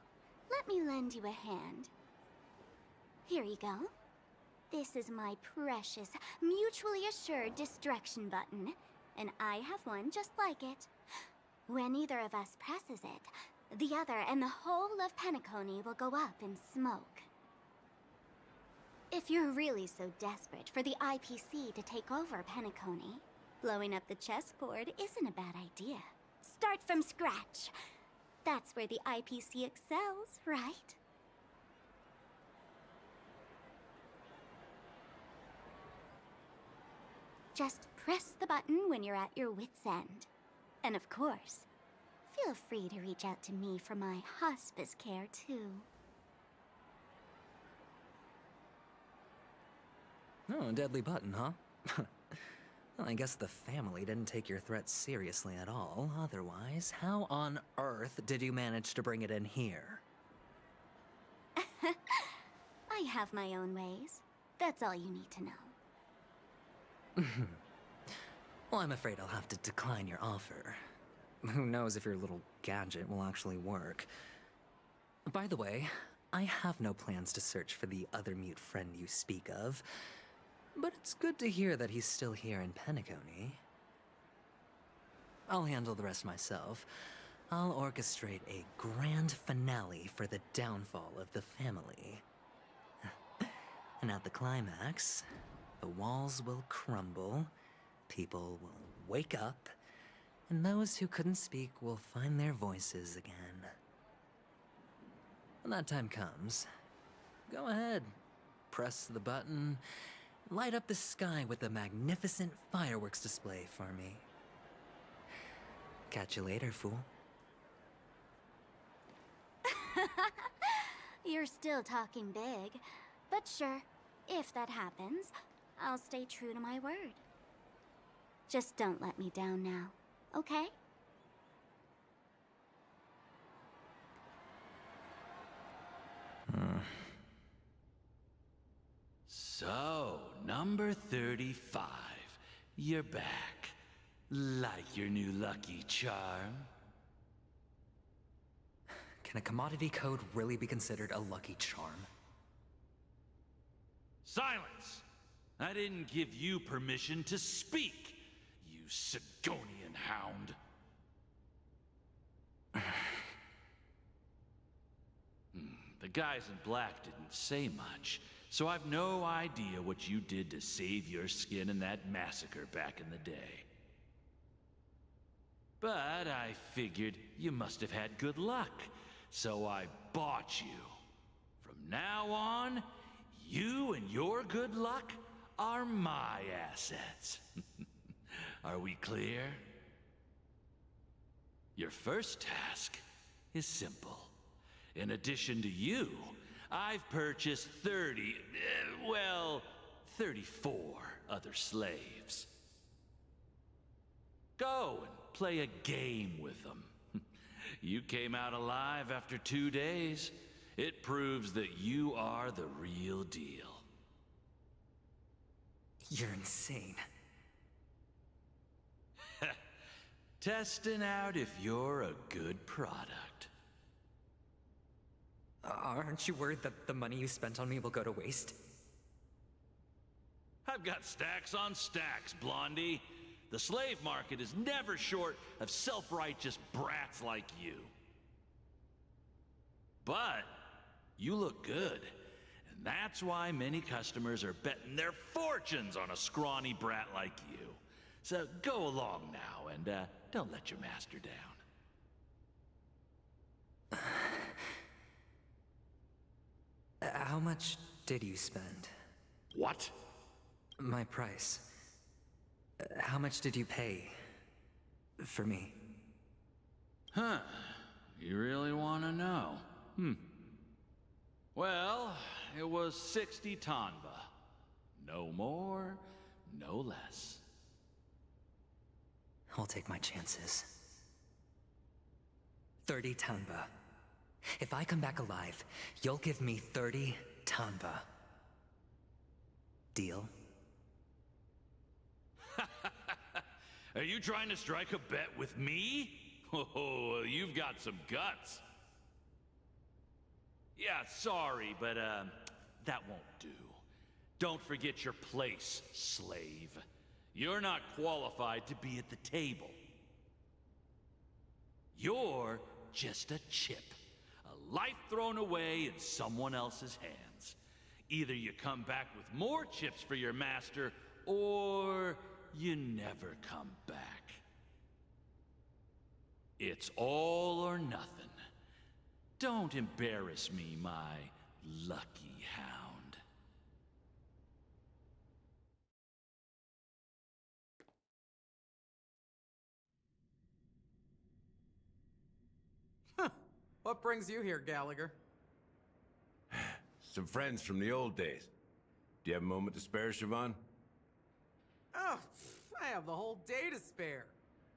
[SPEAKER 2] let me lend you a hand. Here you go. This is my precious, mutually assured distraction button, and I have one just like it. When either of us presses it, the other and the whole of Penacony will go up in smoke. If you're really so desperate for the IPC to take over Penacony, blowing up the chessboard isn't a bad idea. Start from scratch. That's where the IPC excels, right? Just press the button when you're at your wit's end. And of course, feel free to reach out to me for my hospice care, too.
[SPEAKER 9] Oh, a deadly button, huh? Well, I guess the family didn't take your threat seriously at all. Otherwise, how on earth did you manage to bring it in here?
[SPEAKER 2] I have my own ways. That's all you need to know.
[SPEAKER 9] Well, I'm afraid I'll have to decline your offer. Who knows if your little gadget will actually work. By the way, I have no plans to search for the other mute friend you speak of, but it's good to hear that he's still here in Penacony. I'll handle the rest myself. I'll orchestrate a grand finale for the downfall of the family. And at the climax, the walls will crumble, people will wake up, and those who couldn't speak will find their voices again. When that time comes, go ahead, press the button, light up the sky with a magnificent fireworks display for me. Catch you later, fool.
[SPEAKER 2] You're still talking big, but sure, if that happens, I'll stay true to my word. Just don't let me down now, okay?
[SPEAKER 10] So, number 35. You're back. Like your new lucky charm?
[SPEAKER 9] Can a commodity code really be considered a lucky charm?
[SPEAKER 10] Silence! I didn't give you permission to speak, you Sigonian hound. The guys in black didn't say much, so I've no idea what you did to save your skin in that massacre back in the day. But I figured you must have had good luck, so I bought you. From now on, you and your good luck are my assets. Are we clear? Your first task is simple. In addition to you, I've purchased 34 other slaves. Go and play a game with them. You came out alive after 2 days. It proves that you are the real deal.
[SPEAKER 9] You're insane.
[SPEAKER 10] Testing out if you're a good product.
[SPEAKER 9] Aren't you worried that the money you spent on me will go to waste?
[SPEAKER 10] I've got stacks on stacks, Blondie. The slave market is never short of self-righteous brats like you. But you look good, and that's why many customers are betting their fortunes on a scrawny brat like you. So go along now, and don't let your master down.
[SPEAKER 9] How much did you spend?
[SPEAKER 10] What?
[SPEAKER 9] My price. How much did you pay for me?
[SPEAKER 10] Huh. You really want to know? Well, it was 60 tanba. No more, no less.
[SPEAKER 9] I'll take my chances. 30 Tanba. If I come back alive, you'll give me 30 Tanba. Deal?
[SPEAKER 10] Are you trying to strike a bet with me? Oh, you've got some guts. Yeah, sorry, but that won't do. Don't forget your place, slave. You're not qualified to be at the table. You're just a chip. A life thrown away in someone else's hands. Either you come back with more chips for your master, or you never come back. It's all or nothing. Don't embarrass me, my lucky hound.
[SPEAKER 6] What brings you here, Gallagher?
[SPEAKER 16] Some friends from the old days. Do you have a moment to spare, Siobhan?
[SPEAKER 6] Oh, I have the whole day to spare.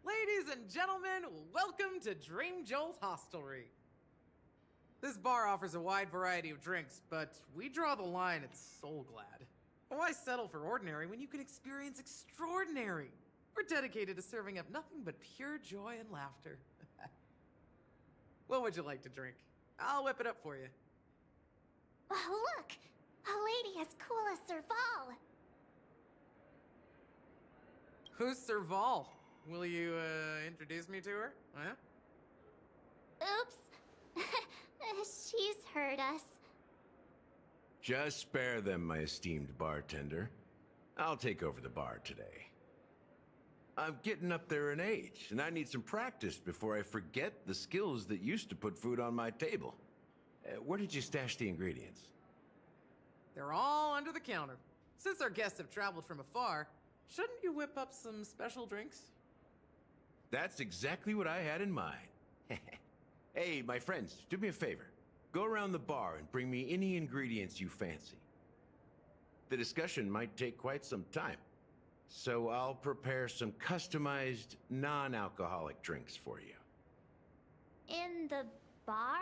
[SPEAKER 6] Ladies and gentlemen, welcome to Dream Jolt Hostelry. This bar offers a wide variety of drinks, but we draw the line at Soul Glad. Why settle for ordinary when you can experience extraordinary? We're dedicated to serving up nothing but pure joy and laughter. What would you like to drink? I'll whip it up for you.
[SPEAKER 1] Oh, look! A lady as cool as Serval!
[SPEAKER 6] Who's Serval? Will you, introduce me to her? Huh?
[SPEAKER 1] Oops. She's heard us.
[SPEAKER 16] Just spare them, my esteemed bartender. I'll take over the bar today. I'm getting up there in age, and I need some practice before I forget the skills that used to put food on my table. Where did you stash the ingredients?
[SPEAKER 6] They're all under the counter. Since our guests have traveled from afar, shouldn't you whip up some special drinks?
[SPEAKER 16] That's exactly what I had in mind. Hey, my friends, do me a favor. Go around the bar and bring me any ingredients you fancy. The discussion might take quite some time, so I'll prepare some customized, non-alcoholic drinks for you.
[SPEAKER 1] In the bar?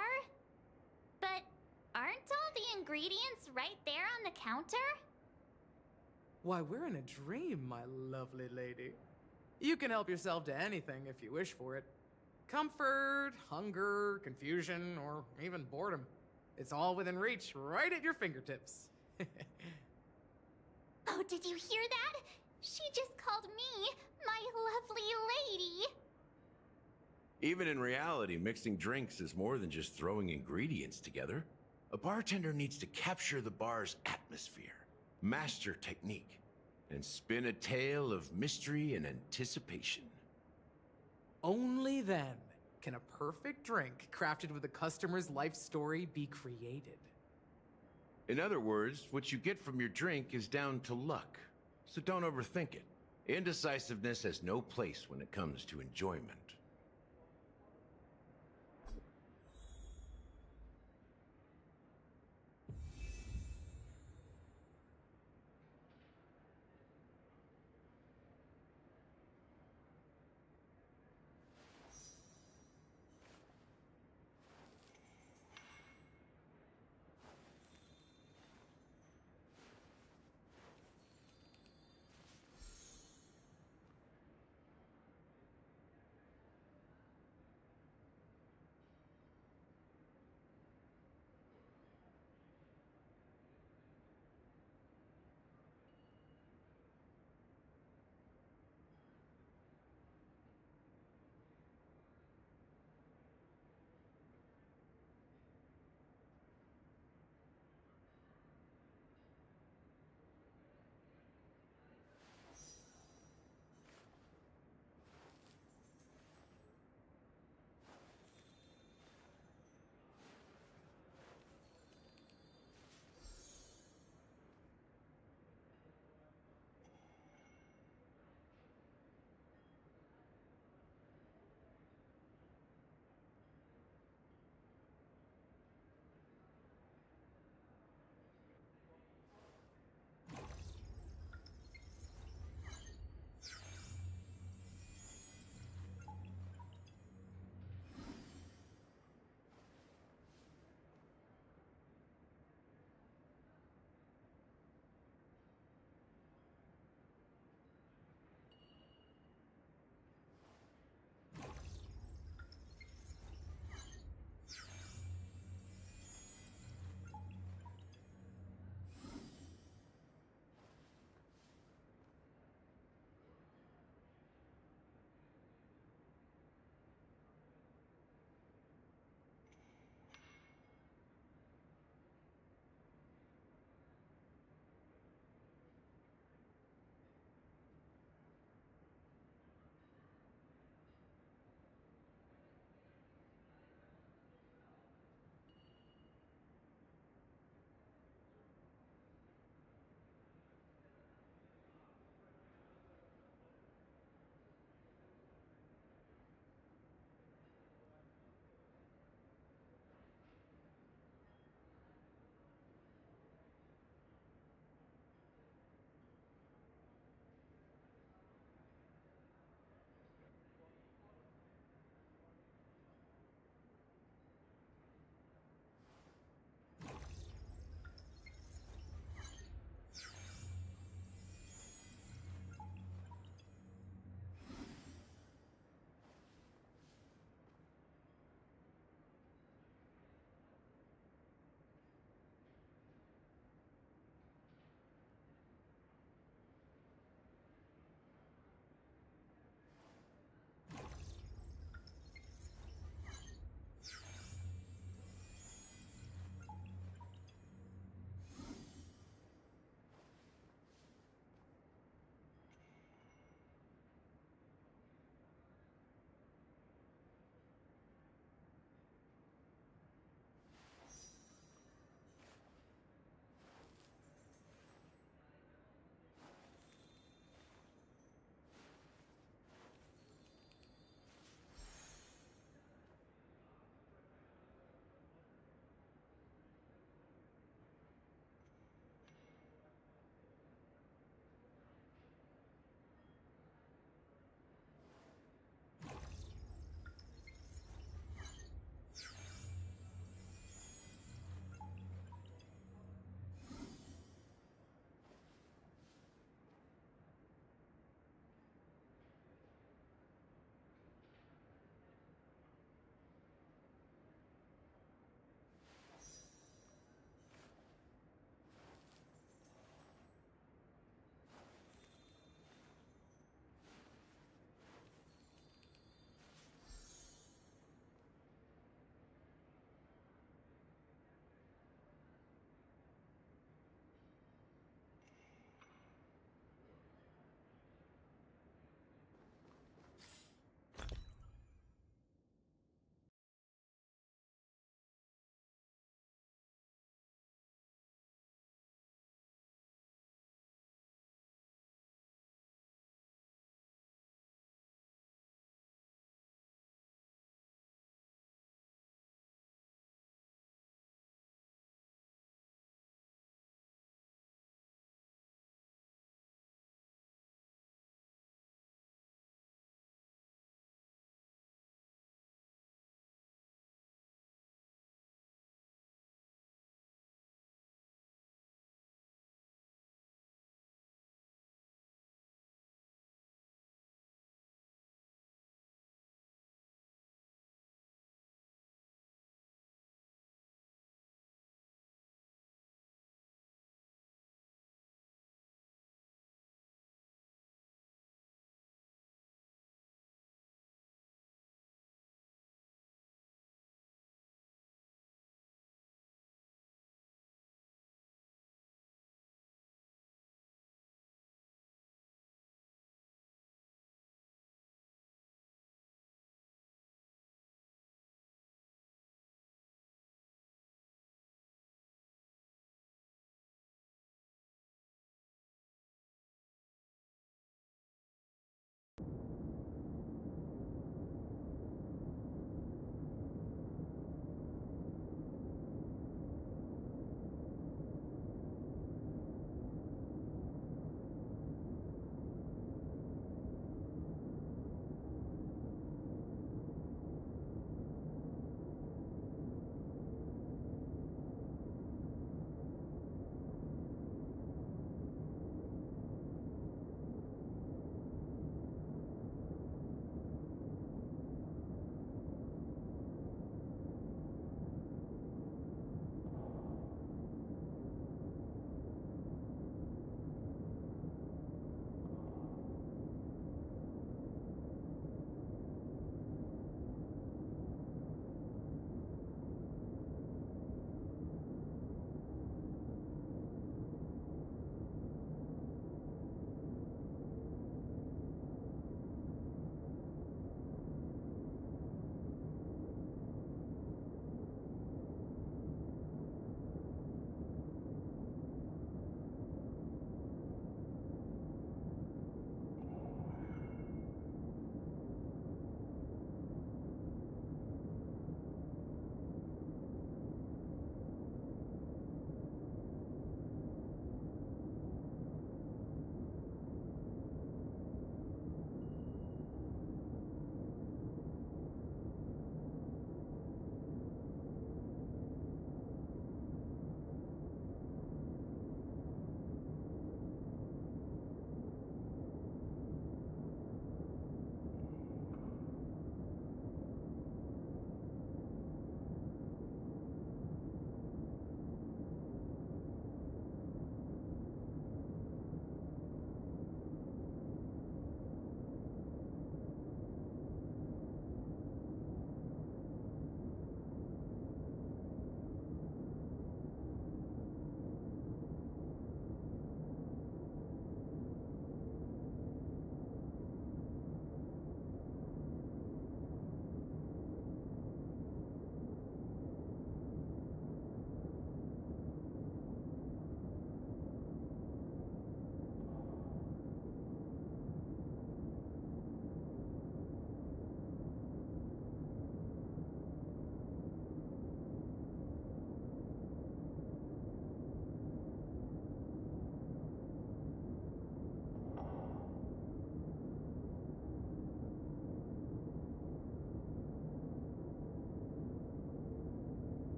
[SPEAKER 1] But aren't all the ingredients right there on the counter?
[SPEAKER 6] Why, we're in a dream, my lovely lady. You can help yourself to anything if you wish for it. Comfort, hunger, confusion, or even boredom. It's all within reach, right at your fingertips.
[SPEAKER 1] Oh, did you hear that? She just called me my lovely lady.
[SPEAKER 16] Even in reality, mixing drinks is more than just throwing ingredients together. A bartender needs to capture the bar's atmosphere, master technique, and spin a tale of mystery and anticipation.
[SPEAKER 6] Only then can a perfect drink crafted with a customer's life story be created.
[SPEAKER 16] In other words, what you get from your drink is down to luck, so don't overthink it. Indecisiveness has no place when it comes to enjoyment.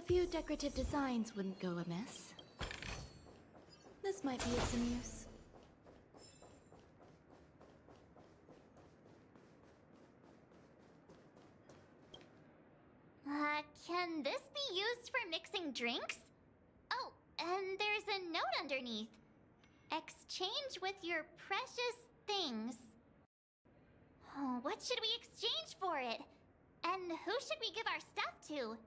[SPEAKER 12] few decorative designs wouldn't go amiss. This might be of some use.
[SPEAKER 1] Can this be used for mixing drinks? Oh, and there's a note underneath. Exchange with your precious things. Oh, what should we exchange for it? And who should we give our stuff to?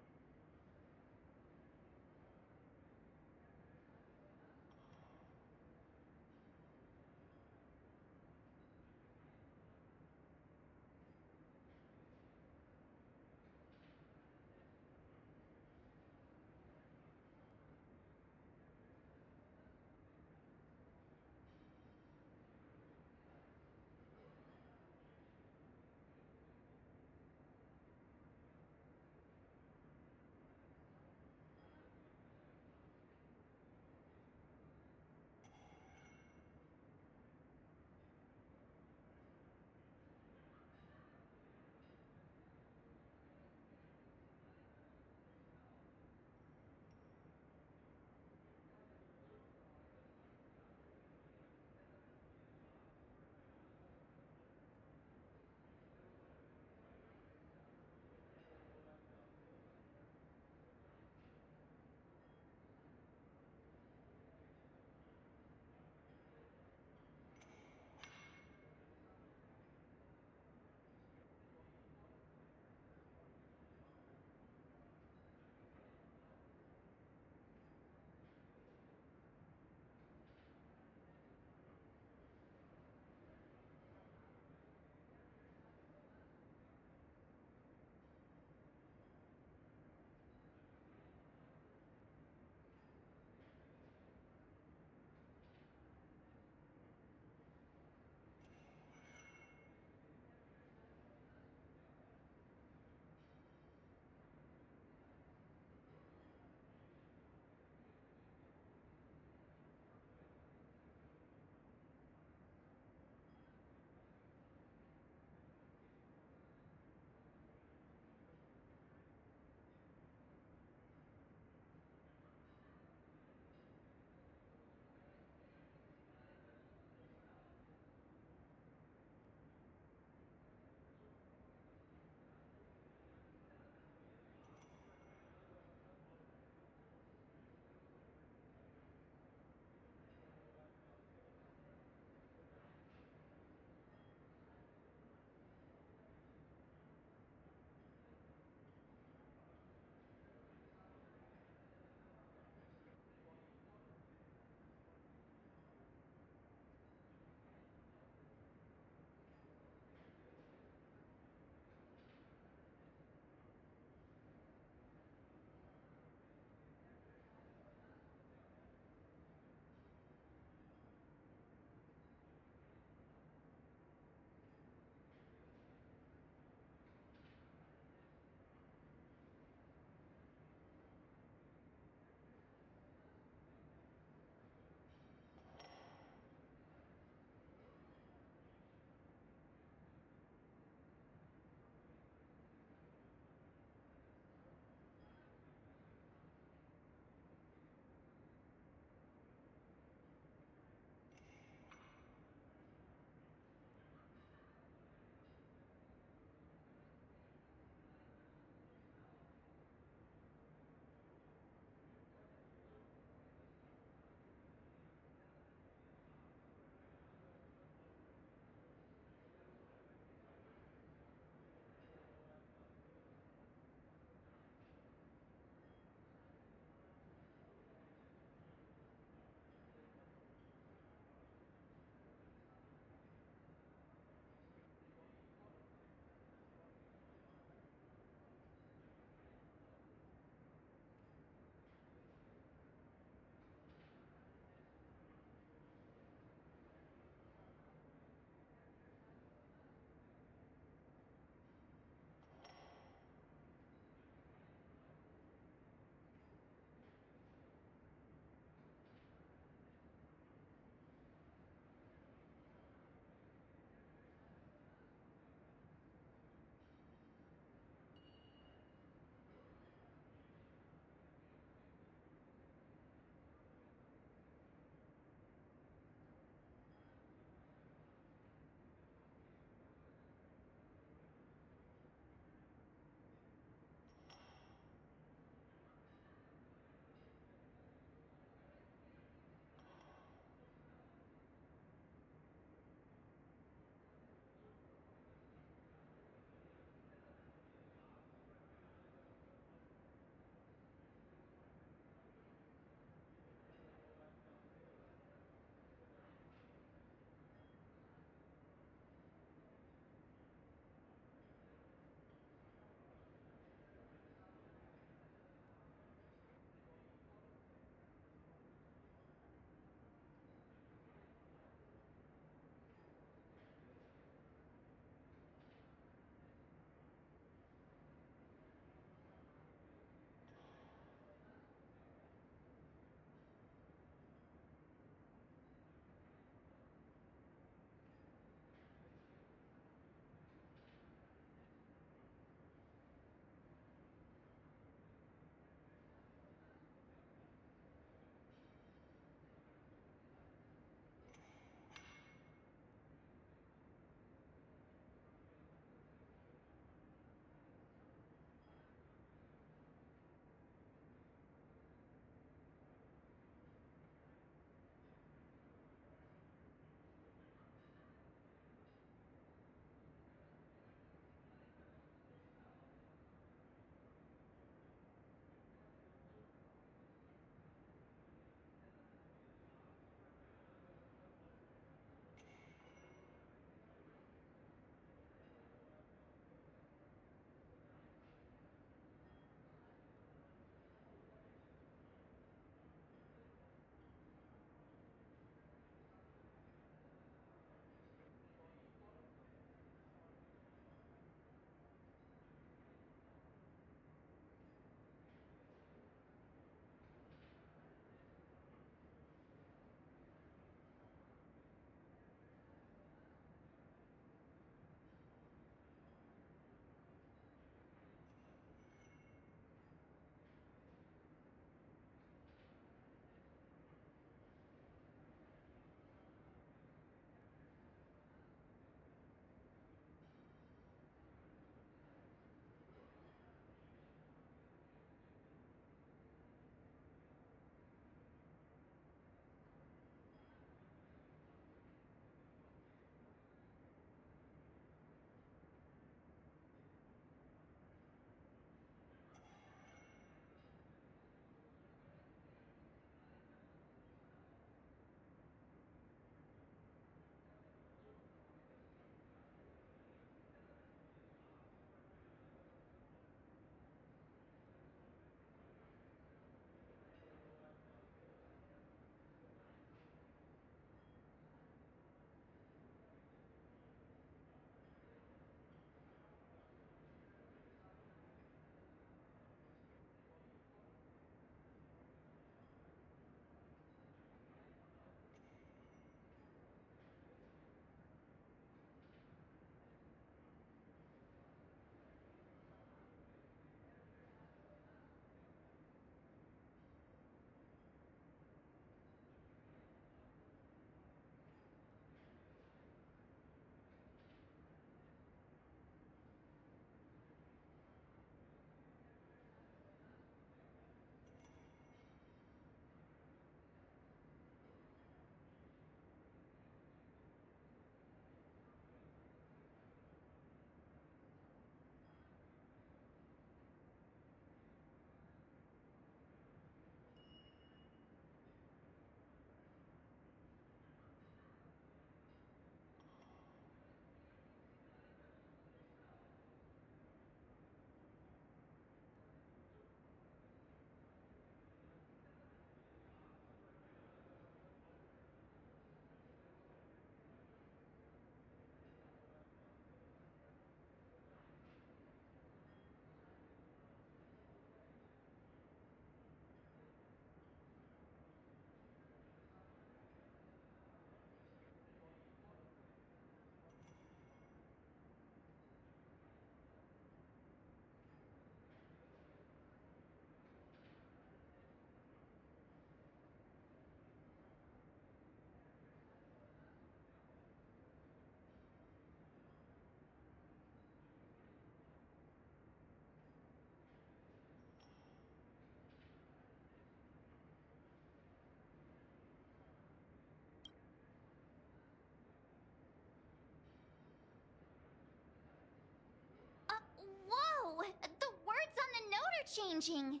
[SPEAKER 1] the words on the note are changing.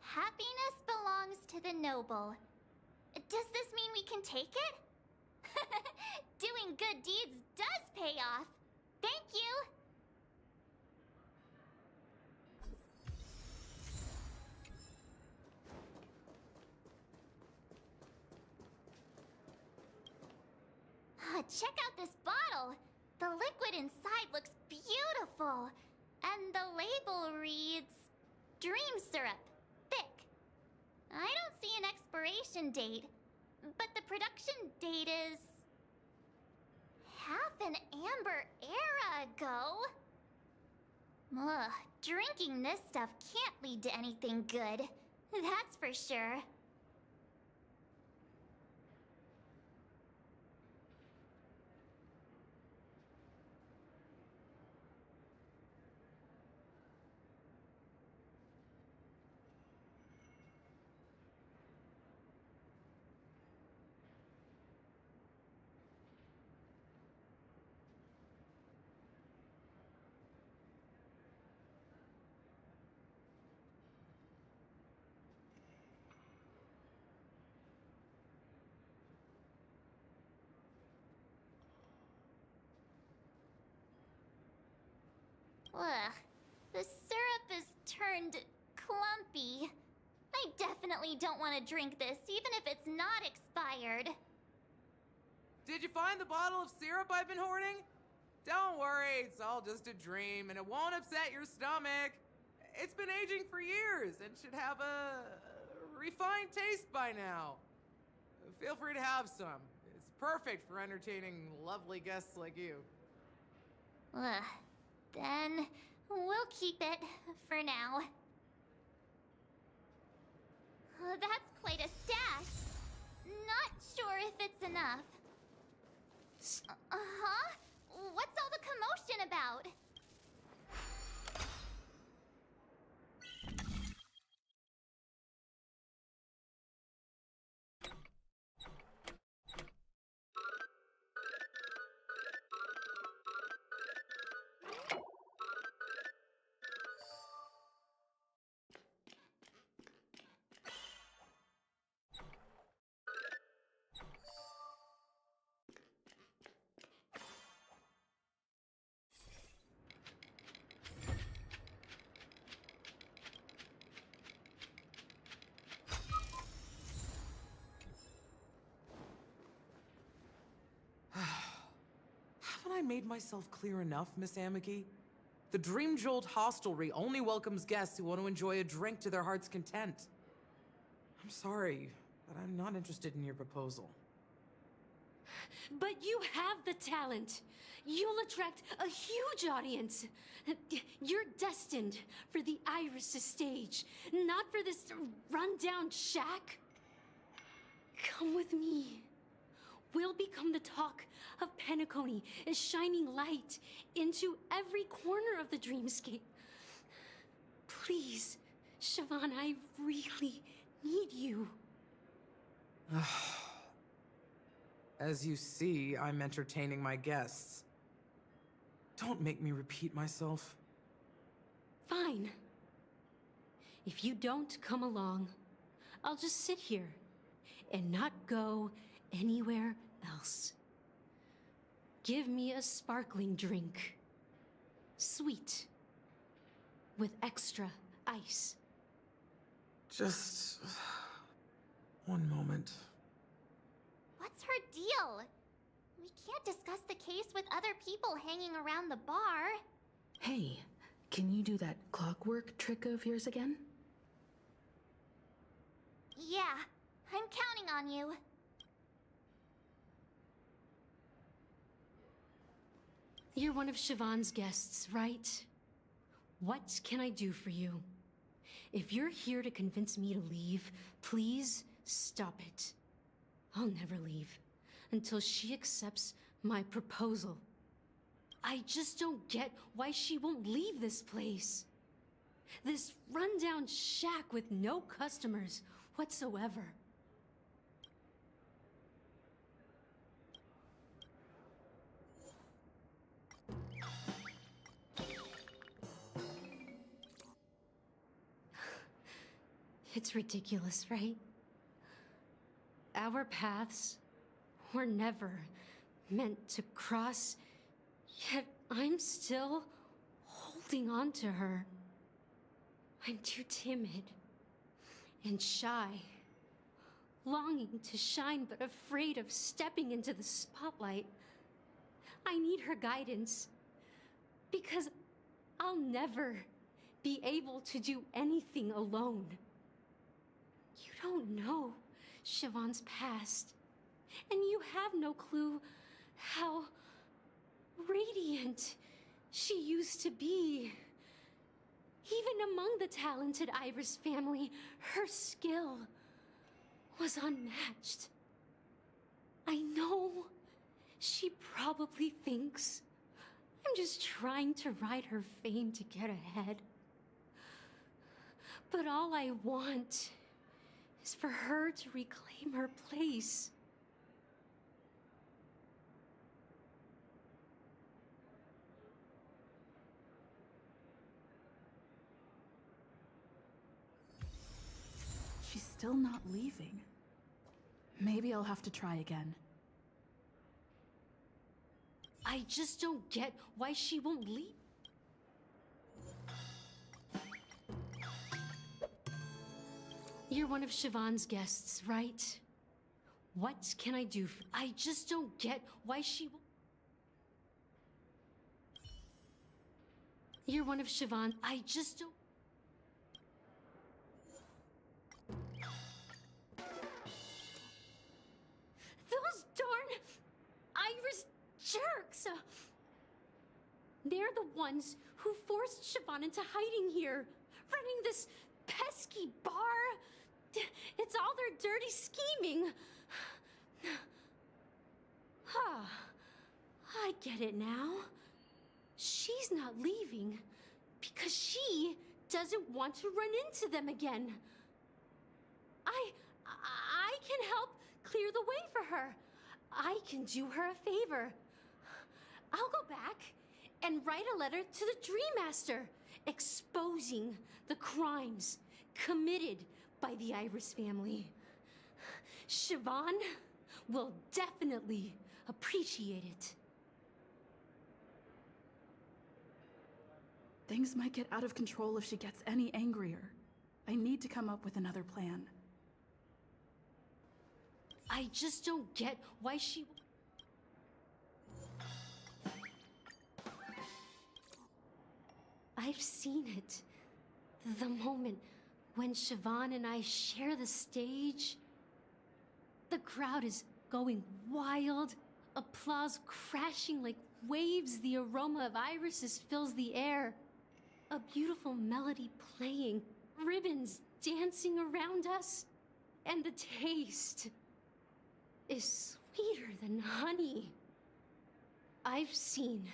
[SPEAKER 1] Happiness belongs to the noble. Does this mean we can take it? Doing good deeds does pay off. Thank you. Check out this bottle. The liquid inside looks beautiful. And the label reads, Dream Syrup, thick. I don't see an expiration date, but the production date is half an amber era ago. Ugh, drinking this stuff can't lead to anything good. That's for sure. Ugh, the syrup is turned clumpy. I definitely don't want to drink this, even if it's not expired.
[SPEAKER 6] Did you find the bottle of syrup I've been hoarding? Don't worry, it's all just a dream and it won't upset your stomach. It's been aging for years and should have a refined taste by now. Feel free to have some. It's perfect for entertaining lovely guests like you.
[SPEAKER 1] Ugh. Then we'll keep it for now. That's quite a stash. Not sure if it's enough. Uh-huh? What's all the commotion about?
[SPEAKER 6] Haven't I made myself clear enough, Miss Amiki? The Dream Jolt hostelry only welcomes guests who want to enjoy a drink to their heart's content. I'm sorry, but I'm not interested in your proposal.
[SPEAKER 15] But you have the talent. You'll attract a huge audience. You're destined for the Iris' stage, not for this rundown shack. Come with me. We'll become the talk of Penacony, shining light into every corner of the dreamscape. Please, Siobhan, I really need you.
[SPEAKER 6] As you see, I'm entertaining my guests. Don't make me repeat myself.
[SPEAKER 15] Fine. If you don't come along, I'll just sit here and not go anywhere else. Give me a sparkling drink. Sweet. With extra ice.
[SPEAKER 6] Just one moment.
[SPEAKER 1] What's her deal? We can't discuss the case with other people hanging around the bar.
[SPEAKER 13] Hey, can you do that clockwork trick of yours again?
[SPEAKER 1] Yeah, I'm counting on you.
[SPEAKER 15] You're one of Siobhan's guests, right? What can I do for you? If you're here to convince me to leave, please stop it. I'll never leave until she accepts my proposal. I just don't get why she won't leave this place. This rundown shack with no customers whatsoever. It's ridiculous, right? Our paths were never meant to cross, yet I'm still holding on to her. I'm too timid and shy, longing to shine but afraid of stepping into the spotlight. I need her guidance, because I'll never be able to do anything alone. You don't know Siobhan's past, and you have no clue how radiant she used to be. Even among the talented Iris family, her skill was unmatched. I know she probably thinks I'm just trying to ride her fame to get ahead. But all I want is for her to reclaim her place.
[SPEAKER 3] She's still not leaving. Maybe I'll have to try again.
[SPEAKER 15] I just don't get why she won't leave. You're one of Siobhan's guests, right? What can I do for— I just don't get why she won't— You're one of Siobhan— I just don't— Those darn Iris jerks! They're the ones who forced Siobhan into hiding here, running this pesky bar. It's all their dirty scheming. I get it now. She's not leaving because she doesn't want to run into them again. I can help clear the way for her. I can do her a favor. I'll go back and write a letter to the Dream Master exposing the crimes committed by the Iris family. Siobhan will definitely appreciate it.
[SPEAKER 3] Things might get out of control if she gets any angrier. I need to come up with another plan.
[SPEAKER 15] I just don't get why she— I've seen it. The moment when Siobhan and I share the stage. The crowd is going wild. Applause crashing like waves. The aroma of irises fills the air. A beautiful melody playing. Ribbons dancing around us. And the taste is sweeter than honey. I've seen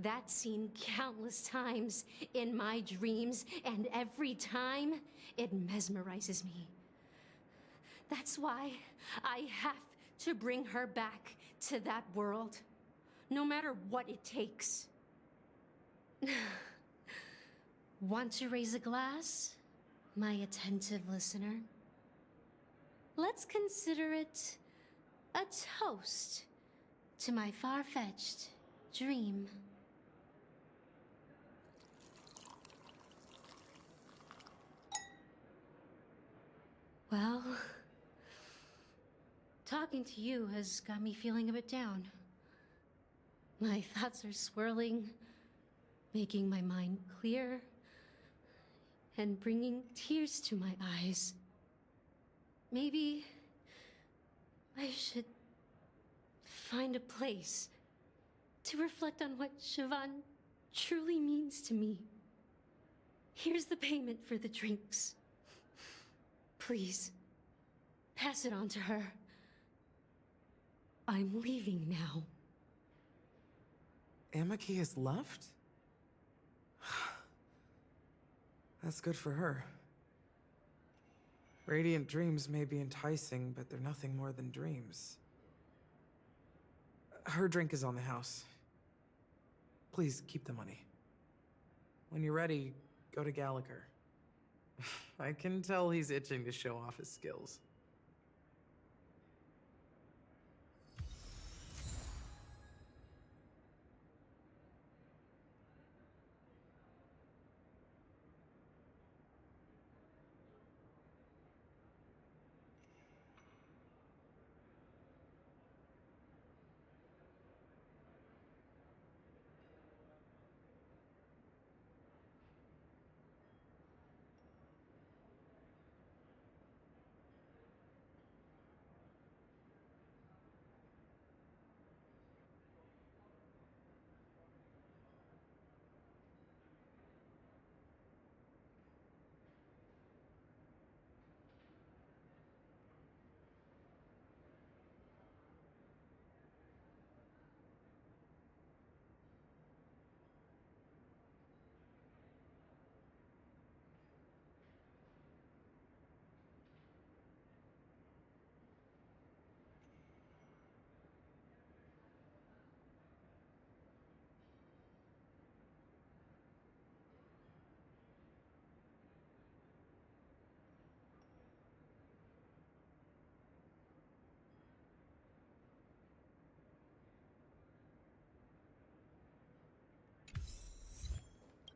[SPEAKER 15] that scene countless times in my dreams, and every time it mesmerizes me. That's why I have to bring her back to that world, no matter what it takes. Want to raise a glass, my attentive listener? Let's consider it a toast to my far-fetched dream. Well, talking to you has got me feeling a bit down. My thoughts are swirling, making my mind clear, and bringing tears to my eyes. Maybe I should find a place to reflect on what Siobhan truly means to me. Here's the payment for the drinks. Please, pass it on to her. I'm leaving now.
[SPEAKER 6] Amaki has left? That's good for her. Radiant dreams may be enticing, but they're nothing more than dreams. Her drink is on the house. Please keep the money. When you're ready, go to Gallagher. I can tell he's itching to show off his skills.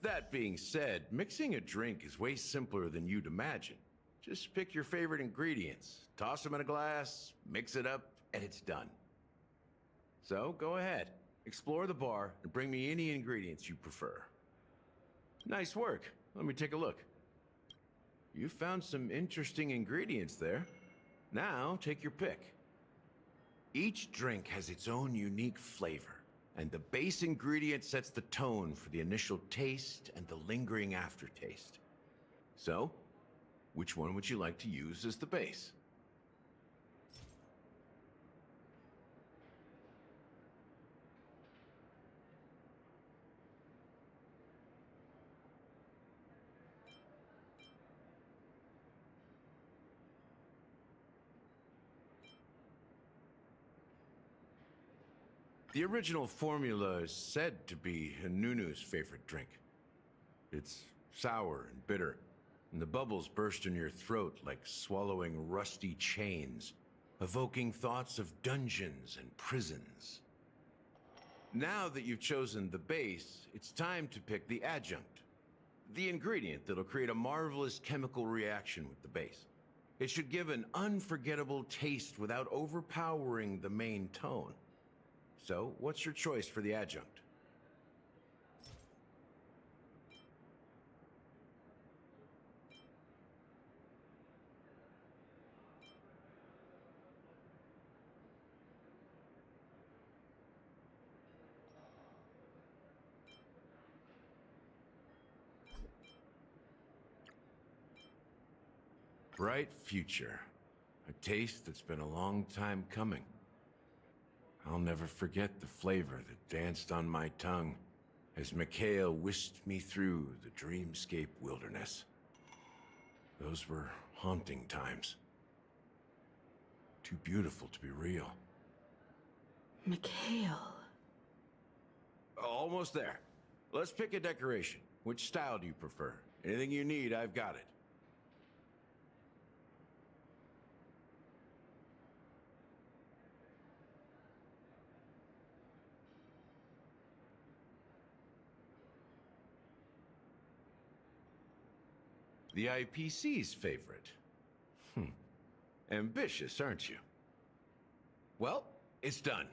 [SPEAKER 16] That being said, mixing a drink is way simpler than you'd imagine. Just pick your favorite ingredients, toss them in a glass, mix it up, and it's done. So go ahead, explore the bar, and bring me any ingredients you prefer. Nice work. Let me take a look. You found some interesting ingredients there. Now, take your pick. Each drink has its own unique flavor, and the base ingredient sets the tone for the initial taste and the lingering aftertaste. So, which one would you like to use as the base? The original formula is said to be Nunu's favorite drink. It's sour and bitter, and the bubbles burst in your throat like swallowing rusty chains, evoking thoughts of dungeons and prisons. Now that you've chosen the base, it's time to pick the adjunct, the ingredient that'll create a marvelous chemical reaction with the base. It should give an unforgettable taste without overpowering the main tone. So, what's your choice for the adjunct? Bright future. A taste that's been a long time coming. I'll never forget the flavor that danced on my tongue as Mikhail whisked me through the dreamscape wilderness. Those were haunting times. Too beautiful to be real.
[SPEAKER 13] Mikhail.
[SPEAKER 16] Almost there. Let's pick a decoration. Which style do you prefer? Anything you need, I've got it. The IPC's favorite. Ambitious, aren't you? Well, it's done.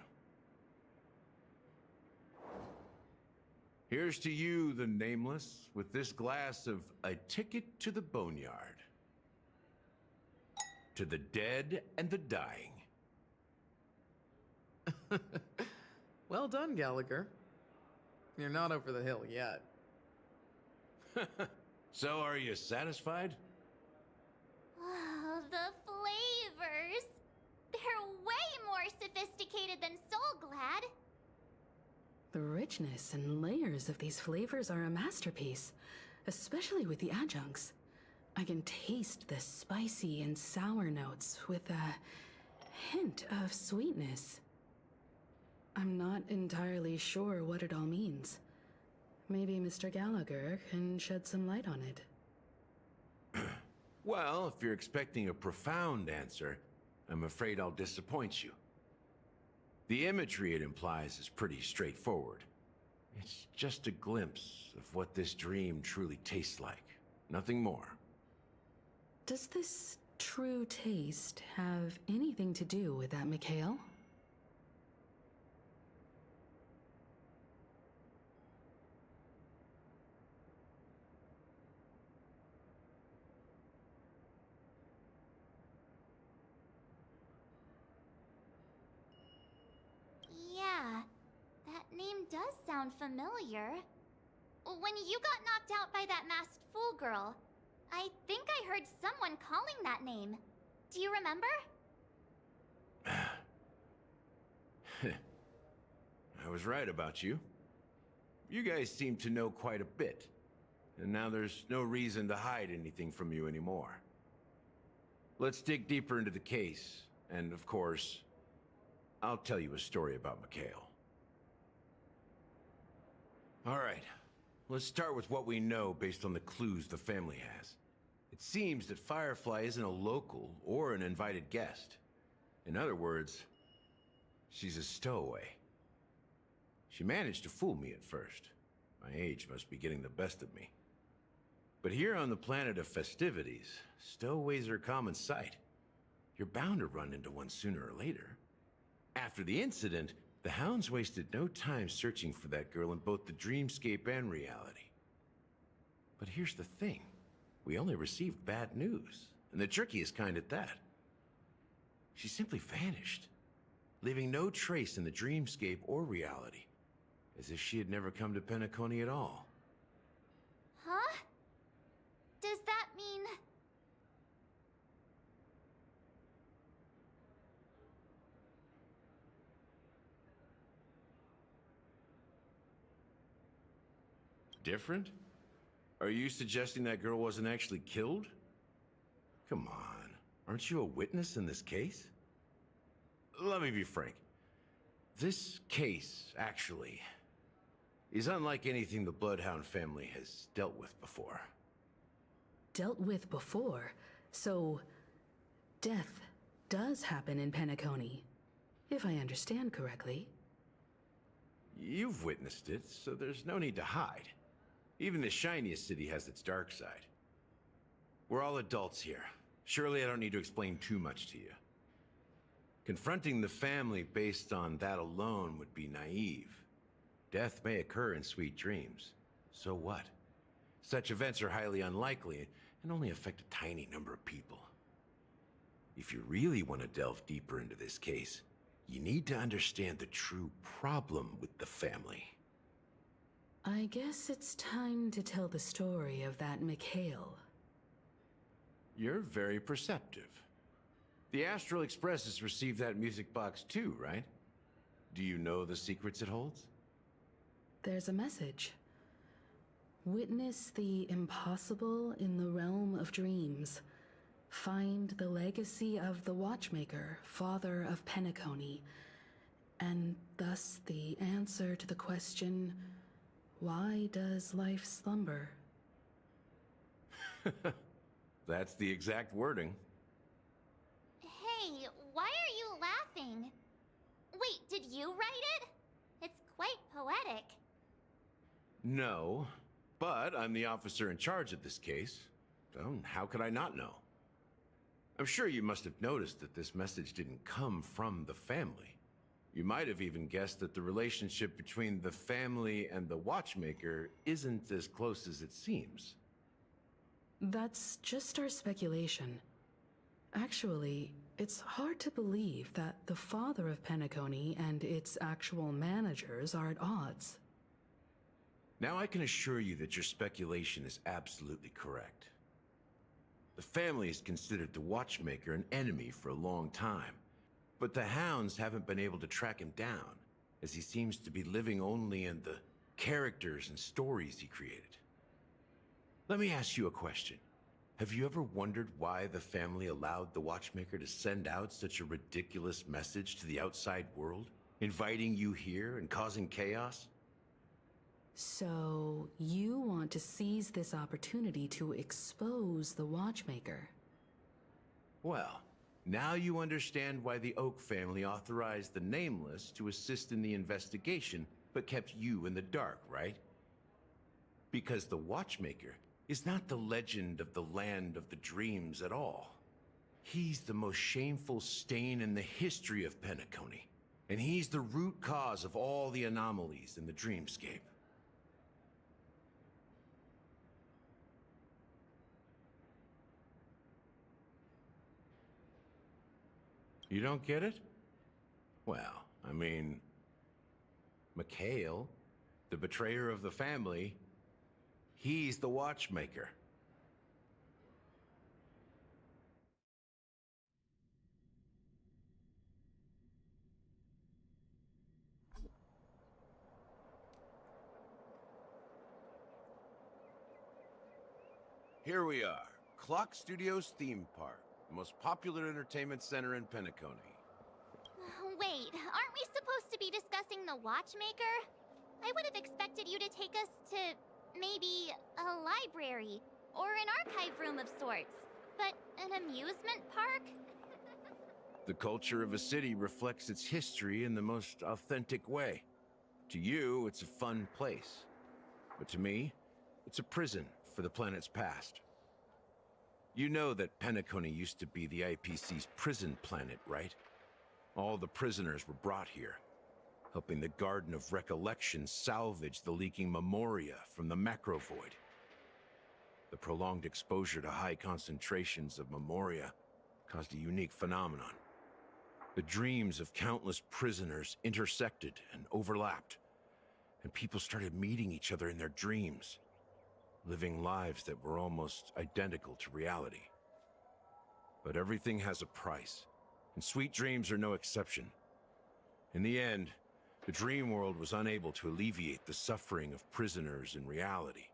[SPEAKER 16] Here's to you, the nameless, with this glass of a ticket to the boneyard. To the dead and the dying.
[SPEAKER 6] Well done, Gallagher. You're not over the hill yet.
[SPEAKER 16] So, are you satisfied?
[SPEAKER 1] Oh, the flavors! They're way more sophisticated than Soulglad.
[SPEAKER 13] The richness and layers of these flavors are a masterpiece, especially with the adjuncts. I can taste the spicy and sour notes with a hint of sweetness. I'm not entirely sure what it all means. Maybe Mr. Gallagher can shed some light on it.
[SPEAKER 16] Well, if you're expecting a profound answer, I'm afraid I'll disappoint you. The imagery it implies is pretty straightforward. It's just a glimpse of what this dream truly tastes like. Nothing more.
[SPEAKER 13] Does this true taste have anything to do with that, Mikhail?
[SPEAKER 1] Yeah, that name does sound familiar. When you got knocked out by that masked fool girl, I think I heard someone calling that name. Do you remember?
[SPEAKER 16] I was right about you. You guys seem to know quite a bit, and now there's no reason to hide anything from you anymore. Let's dig deeper into the case, and of course, I'll tell you a story about Mikhail. All right, let's start with what we know based on the clues the family has. It seems that Firefly isn't a local or an invited guest. In other words, she's a stowaway. She managed to fool me at first. My age must be getting the best of me. But here on the planet of festivities, stowaways are a common sight. You're bound to run into one sooner or later. After the incident, the hounds wasted no time searching for that girl in both the dreamscape and reality. But here's the thing. We only received bad news, and the trickiest kind at that. She simply vanished, leaving no trace in the dreamscape or reality, as if she had never come to Penacony at all.
[SPEAKER 1] Huh? Does that mean...
[SPEAKER 16] Different? Are you suggesting that girl wasn't actually killed? Come on, aren't you a witness in this case? Let me be frank. This case, actually, is unlike anything the Bloodhound family has dealt with before.
[SPEAKER 13] Dealt with before? So, death does happen in Penacony, if I understand correctly.
[SPEAKER 16] You've witnessed it, so there's no need to hide. Even the shiniest city has its dark side. We're all adults here. Surely I don't need to explain too much to you. Confronting the family based on that alone would be naive. Death may occur in sweet dreams. So what? Such events are highly unlikely and only affect a tiny number of people. If you really want to delve deeper into this case, you need to understand the true problem with the family.
[SPEAKER 13] I guess it's time to tell the story of that Mikhail.
[SPEAKER 16] You're very perceptive. The Astral Express has received that music box too, right? Do you know the secrets it holds?
[SPEAKER 13] There's a message. Witness the impossible in the realm of dreams. Find the legacy of the Watchmaker, father of Penacony, and thus the answer to the question, why does life slumber?
[SPEAKER 16] That's the exact wording.
[SPEAKER 1] Hey, why are you laughing? Wait, did you write it? It's quite poetic.
[SPEAKER 16] No, but I'm the officer in charge of this case, so how could I not know? I'm sure you must have noticed that this message didn't come from the family. You might have even guessed that the relationship between the family and the Watchmaker isn't as close as it seems.
[SPEAKER 13] That's just our speculation. Actually, it's hard to believe that the father of Penacony and its actual managers are at odds.
[SPEAKER 16] Now I can assure you that your speculation is absolutely correct. The family has considered the Watchmaker an enemy for a long time, but the hounds haven't been able to track him down, as he seems to be living only in the characters and stories he created. Let me ask you a question. Have you ever wondered why the family allowed the Watchmaker to send out such a ridiculous message to the outside world, inviting you here and causing chaos?
[SPEAKER 13] So, you want to seize this opportunity to expose the Watchmaker?
[SPEAKER 16] Well, now you understand why the Oak family authorized the Nameless to assist in the investigation, but kept you in the dark, right? Because the Watchmaker is not the legend of the Land of the Dreams at all. He's the most shameful stain in the history of Penacony, and he's the root cause of all the anomalies in the dreamscape. You don't get it? Well, I mean, Mikhail, the betrayer of the family, he's the Watchmaker. Here we are, Clock Studios theme park, the most popular entertainment center in Penacony.
[SPEAKER 1] Wait, aren't we supposed to be discussing the Watchmaker? I would have expected you to take us to maybe a library or an archive room of sorts. But an amusement park?
[SPEAKER 16] The culture of a city reflects its history in the most authentic way. To you, it's a fun place. But to me, it's a prison for the planet's past. You know that Penacony used to be the IPC's prison planet, right? All the prisoners were brought here, helping the Garden of Recollection salvage the leaking memoria from the macrovoid. The prolonged exposure to high concentrations of memoria caused a unique phenomenon. The dreams of countless prisoners intersected and overlapped, and people started meeting each other in their dreams, living lives that were almost identical to reality. But everything has a price, and sweet dreams are no exception. In the end, the dream world was unable to alleviate the suffering of prisoners in reality.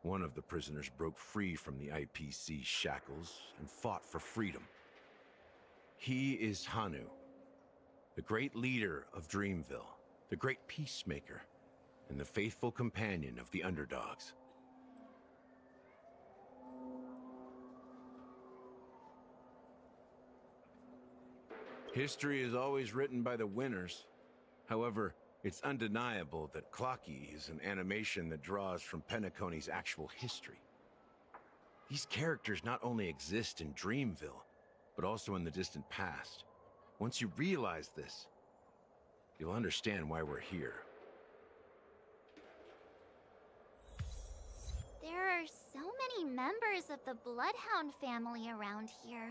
[SPEAKER 16] One of the prisoners broke free from the IPC shackles and fought for freedom. He is Hanu, the great leader of Dreamville, the great peacemaker, and the faithful companion of the underdogs. History is always written by the winners. However, it's undeniable that Clocky is an animation that draws from Penacony's actual history. These characters not only exist in Dreamville, but also in the distant past. Once you realize this, you'll understand why we're here.
[SPEAKER 1] There are so many members of the Bloodhound family around here.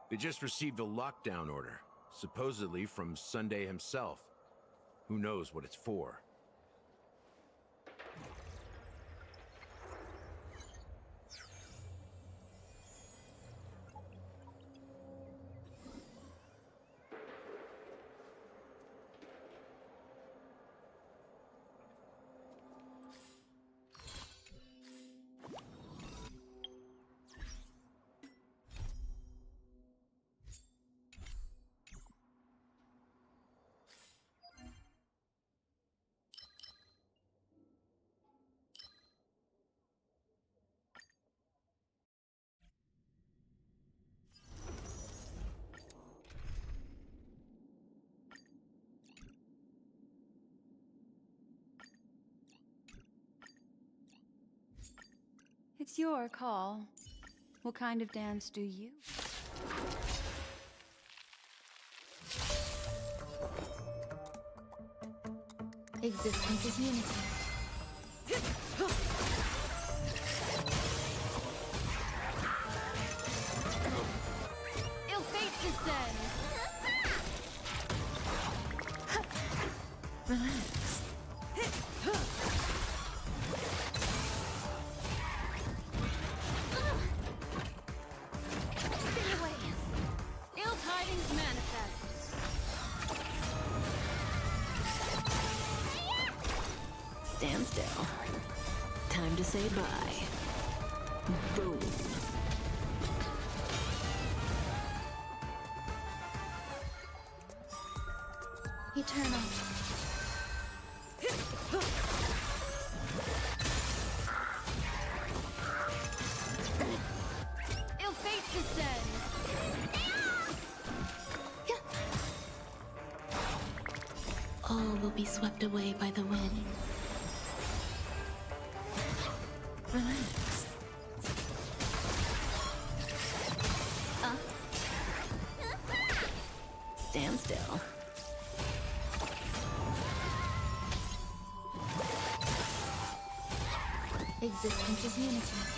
[SPEAKER 16] They just received a lockdown order, supposedly from Sunday himself. Who knows what it's for?
[SPEAKER 17] It's your call. What kind of dance do you? Existence is unity.
[SPEAKER 15] Ill fate descends!
[SPEAKER 17] Relax.
[SPEAKER 15] Stay away! Ill tidings manifest!
[SPEAKER 13] Stand still. Time to say bye. Boom.
[SPEAKER 17] Eternal.
[SPEAKER 15] Ill fate descends!
[SPEAKER 12] All will be swept away by the wind. Relax. Stand still. Existence is unity.